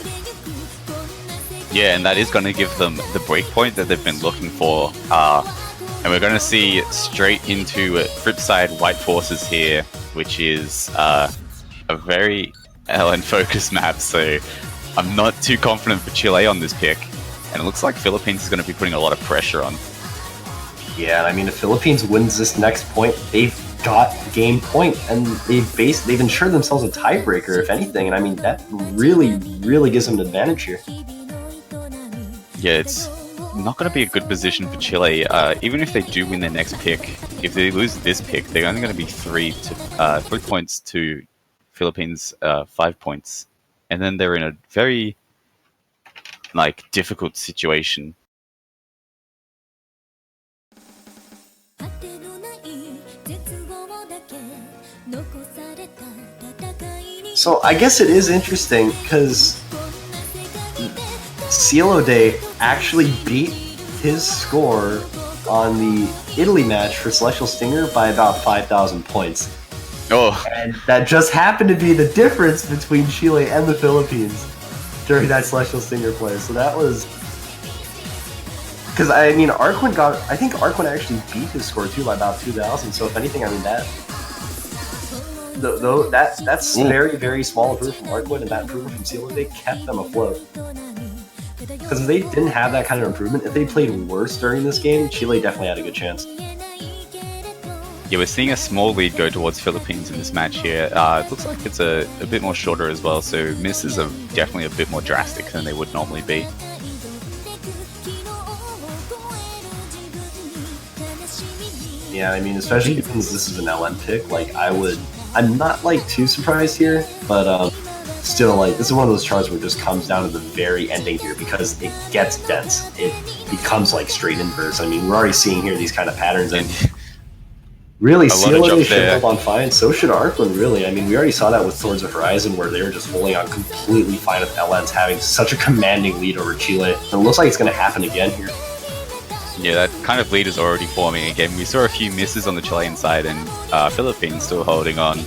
Yeah, and that is going to give them the break point that they've been looking for. And we're going to see straight into Flipside White Forces here, which is a very LN-focused map, so I'm not too confident for Chile on this pick. And it looks like Philippines is going to be putting a lot of pressure on. Yeah, I mean, if Philippines wins this next point, they've got game point, and they've ensured themselves a tiebreaker, if anything. And I mean, that really, really gives them an advantage here. Yeah, it's not going to be a good position for Chile. Even if they do win their next pick, if they lose this pick, they're only going to be 3 points to Philippines, 5 points, and then they're in a very difficult situation. So I guess it is interesting because Cielo Day actually beat his score on the Italy match for Celestial Stinger by about 5,000 points. Oh. And that just happened to be the difference between Chile and the Philippines during that Celestial Stinger play. So that was... Because, I mean, I think Arquin actually beat his score too by about 2,000. So if anything, I mean, that's very, very small improvement from Arquin, and that improvement from Cielo Day kept them afloat. Because if they didn't have that kind of improvement, if they played worse during this game, Chile definitely had a good chance. Yeah, we're seeing a small lead go towards Philippines in this match here. It looks like it's a bit more shorter as well, so misses are definitely a bit more drastic than they would normally be. Yeah, I mean, especially since this is an LN pick, like, I'm not, too surprised here, but, still, this is one of those charts where it just comes down to the very ending here because it gets dense. It becomes, straight inverse. I mean, we're already seeing here these kind of patterns, and really, Cielo Day should hold on fine. So should Arquin, really. I mean, we already saw that with Swords of Horizon, where they were just holding on completely fine with LNs, having such a commanding lead over Chile. And it looks like it's going to happen again here. Yeah, that kind of lead is already forming again. We saw a few misses on the Chilean side, and Philippines still holding on.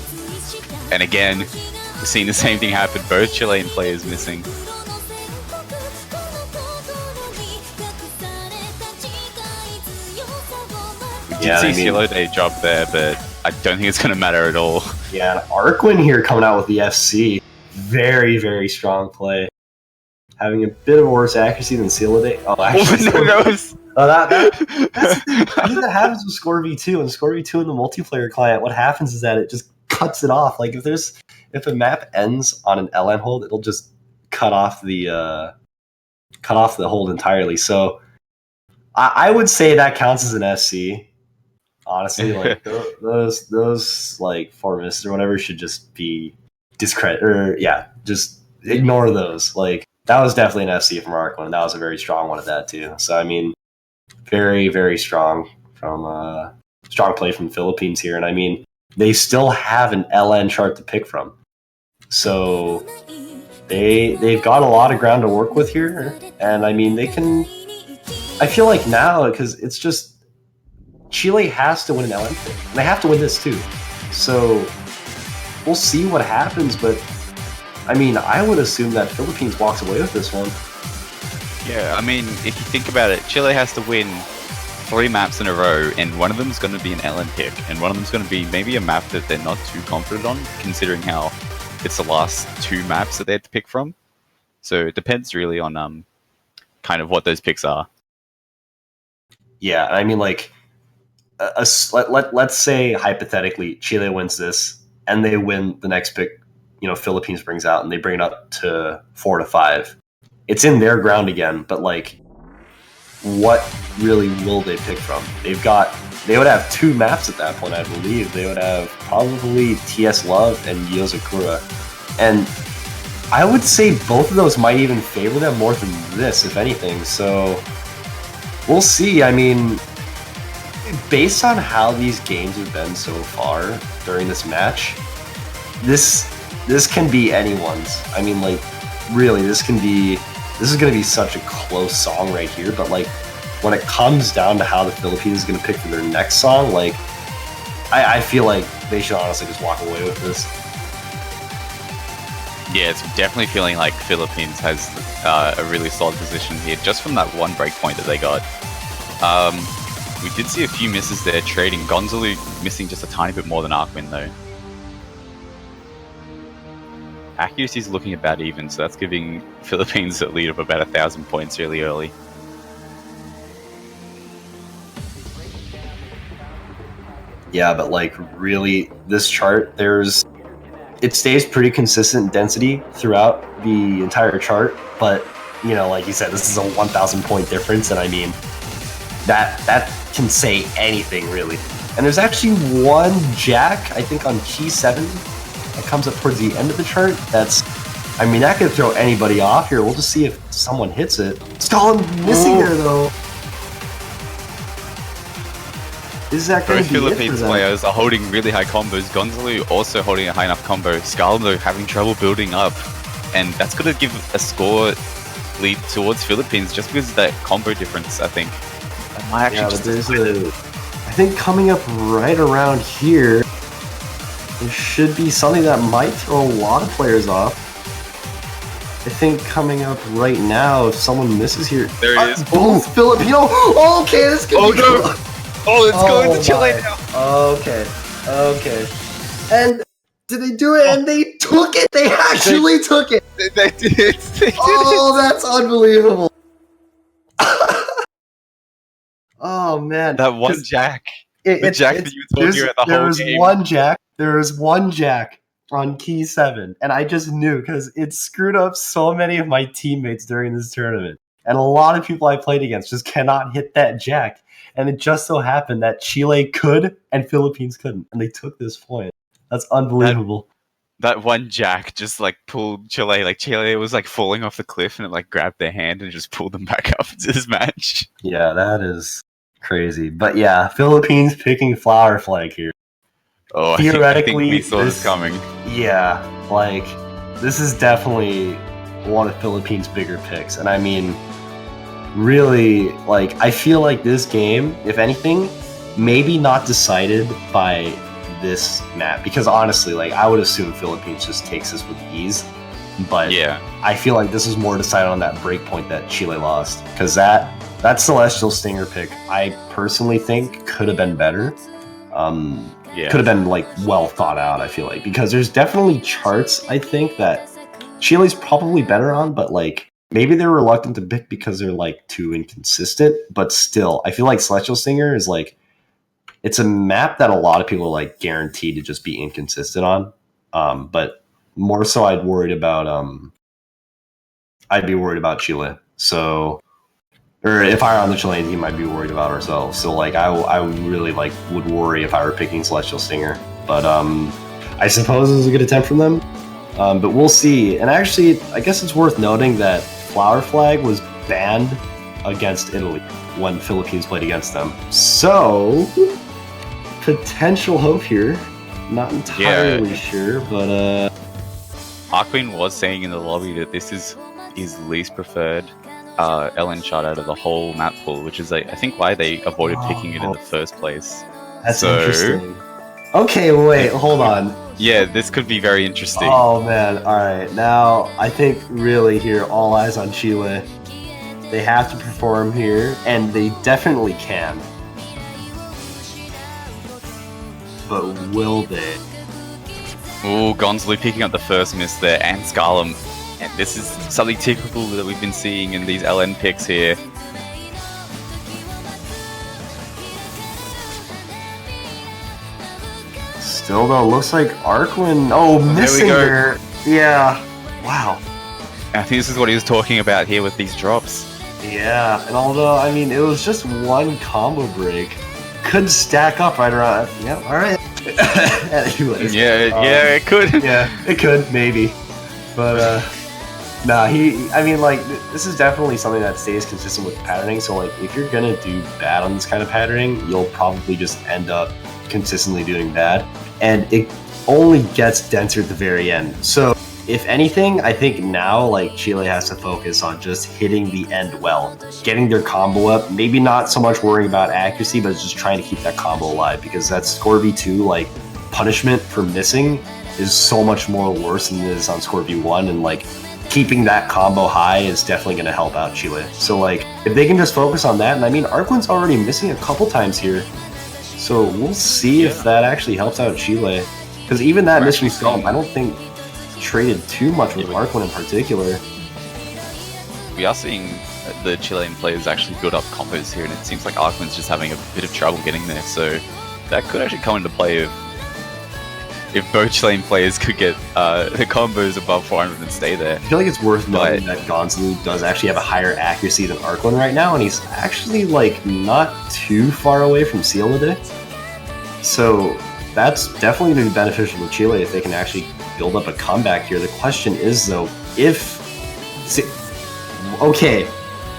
And again, we're seeing the same thing happen, both Chilean players missing. We did see Cielo Day drop there, but I don't think it's going to matter at all. Yeah, Arquin here coming out with the FC. Very, very strong play. Having a bit of a worse accuracy than Cielo Day. Oh, actually, that's the thing. I think that happens with Score V2. And Score V2 in the multiplayer client, what happens is that it just cuts it off. If a map ends on an LN hold, it'll just cut off the hold entirely. So I would say that counts as an FC. Honestly, those 4 misses or whatever should just be discredit, or just ignore those. That was definitely an FC from Arquin, and that was a very strong one at that too. So I mean, very, very strong play from the Philippines here, and I mean, they still have an LN chart to pick from. So they've got a lot of ground to work with here, and I mean, they can... I feel like now, because it's just... Chile has to win an LN pick, and they have to win this too. So we'll see what happens, but I mean, I would assume that Philippines walks away with this one. Yeah, I mean, if you think about it, Chile has to win 3 maps in a row, and one of them is going to be an LN pick, and one of them is going to be maybe a map that they're not too confident on, considering how it's the last 2 maps that they had to pick from. So it depends really on kind of what those picks are. Yeah, I mean, let's say hypothetically Chile wins this, and they win the next pick. Philippines brings out, and they bring it up to 4 to 5. It's in their ground again, but what really will they pick from? They would have 2 maps at that point, I believe. They would have probably TS Love and Yozakura. And I would say both of those might even favor them more than this, if anything. So we'll see. I mean, based on how these games have been so far during this match, this can be anyone's. I mean, like, really, this is going to be such a close song right here. But like, when it comes down to how the Philippines is going to pick for their next song, like, I feel like they should honestly just walk away with this. Yeah, it's definitely feeling like Philippines has a really solid position here, just from that one breakpoint that they got. We did see a few misses there trading. Gonzalo missing just a tiny bit more than Arkwin though. Accuracy is looking about even, so that's giving Philippines a lead of about 1,000 points really early. Yeah, but like really, this chart, it stays pretty consistent density throughout the entire chart. But you know, like you said, this is a 1,000 point difference, and I mean, that can say anything really. And there's actually one jack, I think, on key 7 that comes up towards the end of the chart. I mean, that could throw anybody off here. We'll just see if someone hits it. Stalin missing there though. Is that going Both to be Philippines players are holding really high combos. Gonzalo also holding a high enough combo. Scarlem though having trouble building up, and that's going to give a score lead towards Philippines just because of that combo difference. I think. That might actually I think coming up right around here, there should be something that might throw a lot of players off. I think coming up right now, if someone misses here, there it is. Both Filipino. Oh, okay, this could be no. cool. Oh, it's going to Chile now. Okay. And did they do it? And they took it. They actually took it. They did. Oh, that's unbelievable. Oh man, That one jack. The jack that you were talking about the whole game. There was one jack on key 7, and I just knew because it screwed up so many of my teammates during this tournament. And a lot of people I played against just cannot hit that jack. And it just so happened that Chile could and Philippines couldn't, and they took this point. That's unbelievable. That one jack just like pulled Chile. Like Chile was like falling off the cliff, and it like grabbed their hand and just pulled them back up into this match. Yeah, that is crazy. But yeah, Philippines picking Flower Flag here. Oh, Theoretically, I think we saw this coming. Yeah, like, this is definitely one of Philippines' bigger picks. And I mean, really, like, I feel like this game, if anything, maybe not decided by this map. Because honestly, like, I would assume Philippines just takes this with ease. But yeah, I feel like this is more decided on that break point that Chile lost. Because that Celestial Stinger pick, I personally think, could have been better. Yeah. Could have been like well thought out, I feel like, because there's definitely charts I think that Chile's probably better on, but like maybe they're reluctant to pick because they're like too inconsistent. But still, I feel like Celestial Stinger is like, it's a map that a lot of people are like guaranteed to just be inconsistent on. But more so I'd be worried about Chile. So, or if I were on the Chilean team, I'd be worried about ourselves. So like I really like would worry if I were picking Celestial Stinger. But I suppose it was a good attempt from them. But we'll see. And actually, I guess it's worth noting that Flower Flag was banned against Italy when Philippines played against them. So potential hope here. Not entirely sure, but Arkwin was saying in the lobby that this is his least preferred LN shot out of the whole map pool, which is I think why they avoided picking it in the first place. That's interesting. Okay, wait, hold on. Yeah, this could be very interesting. Oh man, alright. Now, I think really here, all eyes on Chile. They have to perform here, and they definitely can. But will they? Oh, Gonzalo picking up the first miss there, and Scarlem. And this is something typical that we've been seeing in these LN picks here. Still though, looks like Arkwin. Oh, missing there. Yeah. Wow. I think this is what he was talking about here with these drops. Yeah, and although, I mean, it was just one combo break, could stack up right around. Yeah, alright. Anyways. Yeah, it could. Yeah, it could, maybe. But nah, I mean, like, this is definitely something that stays consistent with patterning. So, like, if you're gonna do bad on this kind of patterning, you'll probably just end up consistently doing bad, and it only gets denser at the very end. So, if anything, I think now, like, Chile has to focus on just hitting the end well, getting their combo up. Maybe not so much worrying about accuracy, but just trying to keep that combo alive, because that score v2, like, punishment for missing is so much more worse than it is on score v1, and like keeping that combo high is definitely going to help out Chile. So like if they can just focus on that, and I mean Arquin's already missing a couple times here, so we'll see if that actually helps out Chile, because even that missing scalp I don't think traded too much with Arquin in particular. We are seeing the Chilean players actually build up combos here, and it seems like Arquin's just having a bit of trouble getting there, so that could actually come into play if both Chilean players could get the combos above 400 and stay there. I feel like it's worth noting that Gonzalo does actually have a higher accuracy than Arquin right now, and he's actually like not too far away from Cielade. So that's definitely going to be beneficial to Chile if they can actually build up a comeback here. The question is though, okay,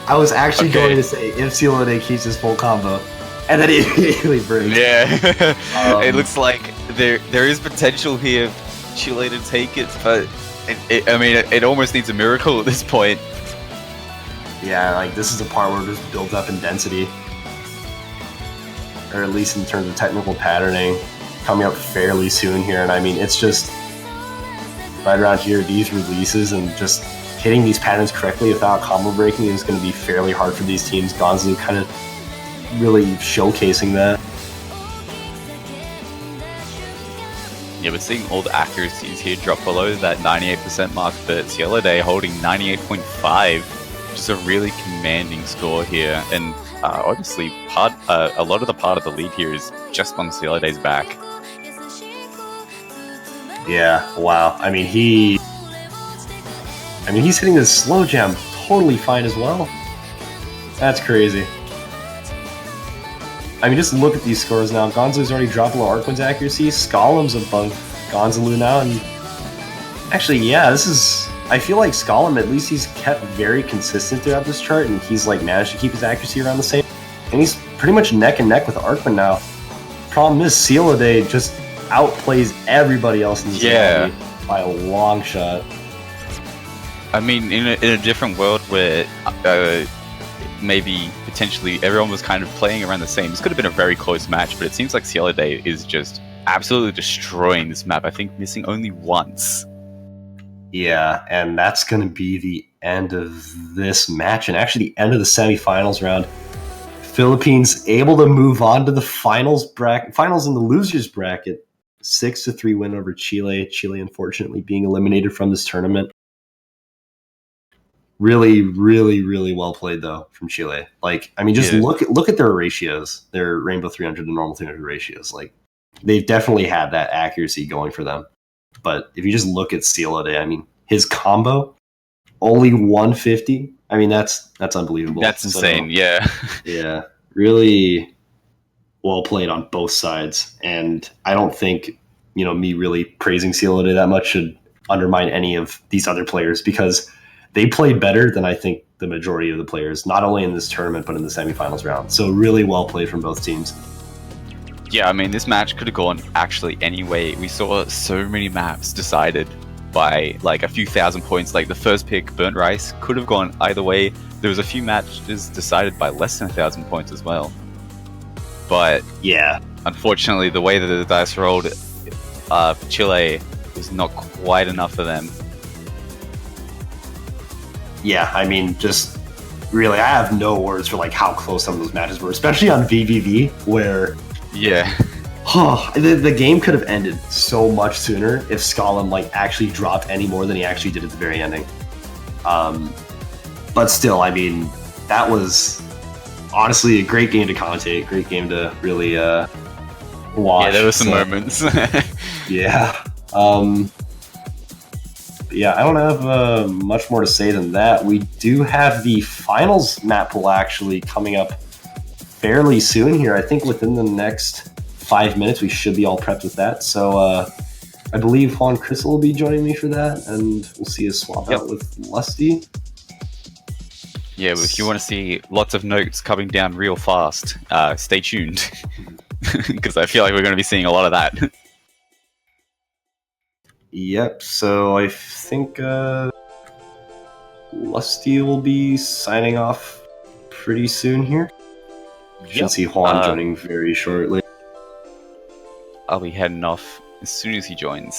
I was actually going to say if Cielade keeps his full combo, and then he immediately breaks. Yeah, it looks like there is potential here for Chile to take it, but it almost needs a miracle at this point. Yeah, like this is a part where it just builds up in density, or at least in terms of technical patterning, coming up fairly soon here. And I mean, it's just right around here, these releases and just hitting these patterns correctly without combo breaking is going to be fairly hard for these teams. Gonzalo kind of really showcasing that. Yeah, we're seeing all the accuracies here drop below that 98% mark, but Cielade holding 98.5, which is a really commanding score here. And obviously, a lot of the part of the lead here is just on Cielade's back. Yeah, wow. I mean, he's hitting this slow jam totally fine as well. That's crazy. I mean, just look at these scores now. Gonzalo's already dropped below Arquin's accuracy. Skolom's above Gonzalo now, and actually, yeah, this is. I feel like Skolom, at least he's kept very consistent throughout this chart, and he's like managed to keep his accuracy around the same. And he's pretty much neck and neck with Arquin now. Problem is, Cielade just outplays everybody else in this lobby by a long shot. I mean, in a different world where maybe potentially everyone was kind of playing around the same, this could have been a very close match, but it seems like Cielade is just absolutely destroying this map. I think missing only once. Yeah, and that's going to be the end of this match, and actually the end of the semifinals round. Philippines able to move on to the finals in the losers bracket. 6-3 win over Chile. Chile, unfortunately, being eliminated from this tournament. Really, really, really well played though from Chile. Like, I mean, just look at their ratios, their Rainbow 300 and normal 300 ratios. Like, they've definitely had that accuracy going for them. But if you just look at Cielade, I mean, his combo only 150. I mean, that's unbelievable. That's insane. Yeah, yeah, really well played on both sides. And I don't think me really praising Cielade that much should undermine any of these other players, because they played better than I think the majority of the players, not only in this tournament, but in the semifinals round. So really well played from both teams. Yeah, I mean, this match could have gone actually any way. We saw so many maps decided by like a few thousand points. Like the first pick, Burnt Rice, could have gone either way. There was a few matches decided by less than 1,000 points as well. But yeah, unfortunately, the way that the dice rolled for Chile was not quite enough for them. Yeah, I mean, just really, I have no words for like how close some of those matches were, especially on VVV, where the game could have ended so much sooner if Skolom like actually dropped any more than he actually did at the very ending. But still, I mean, that was honestly a great game to commentate, great game to really watch. Yeah, there were some moments. Yeah. Yeah, I don't have much more to say than that. We do have the finals map pool actually coming up fairly soon here. I think within the next 5 minutes we should be all prepped with that. So I believe Juan Crystal will be joining me for that, and we'll see a swap Yep. out with Lusty. Yeah, but if you want to see lots of notes coming down real fast, stay tuned. Because I feel like we're going to be seeing a lot of that. Yep, so I think Lusty will be signing off pretty soon here. Should see Juan joining very shortly. I'll be heading off as soon as he joins.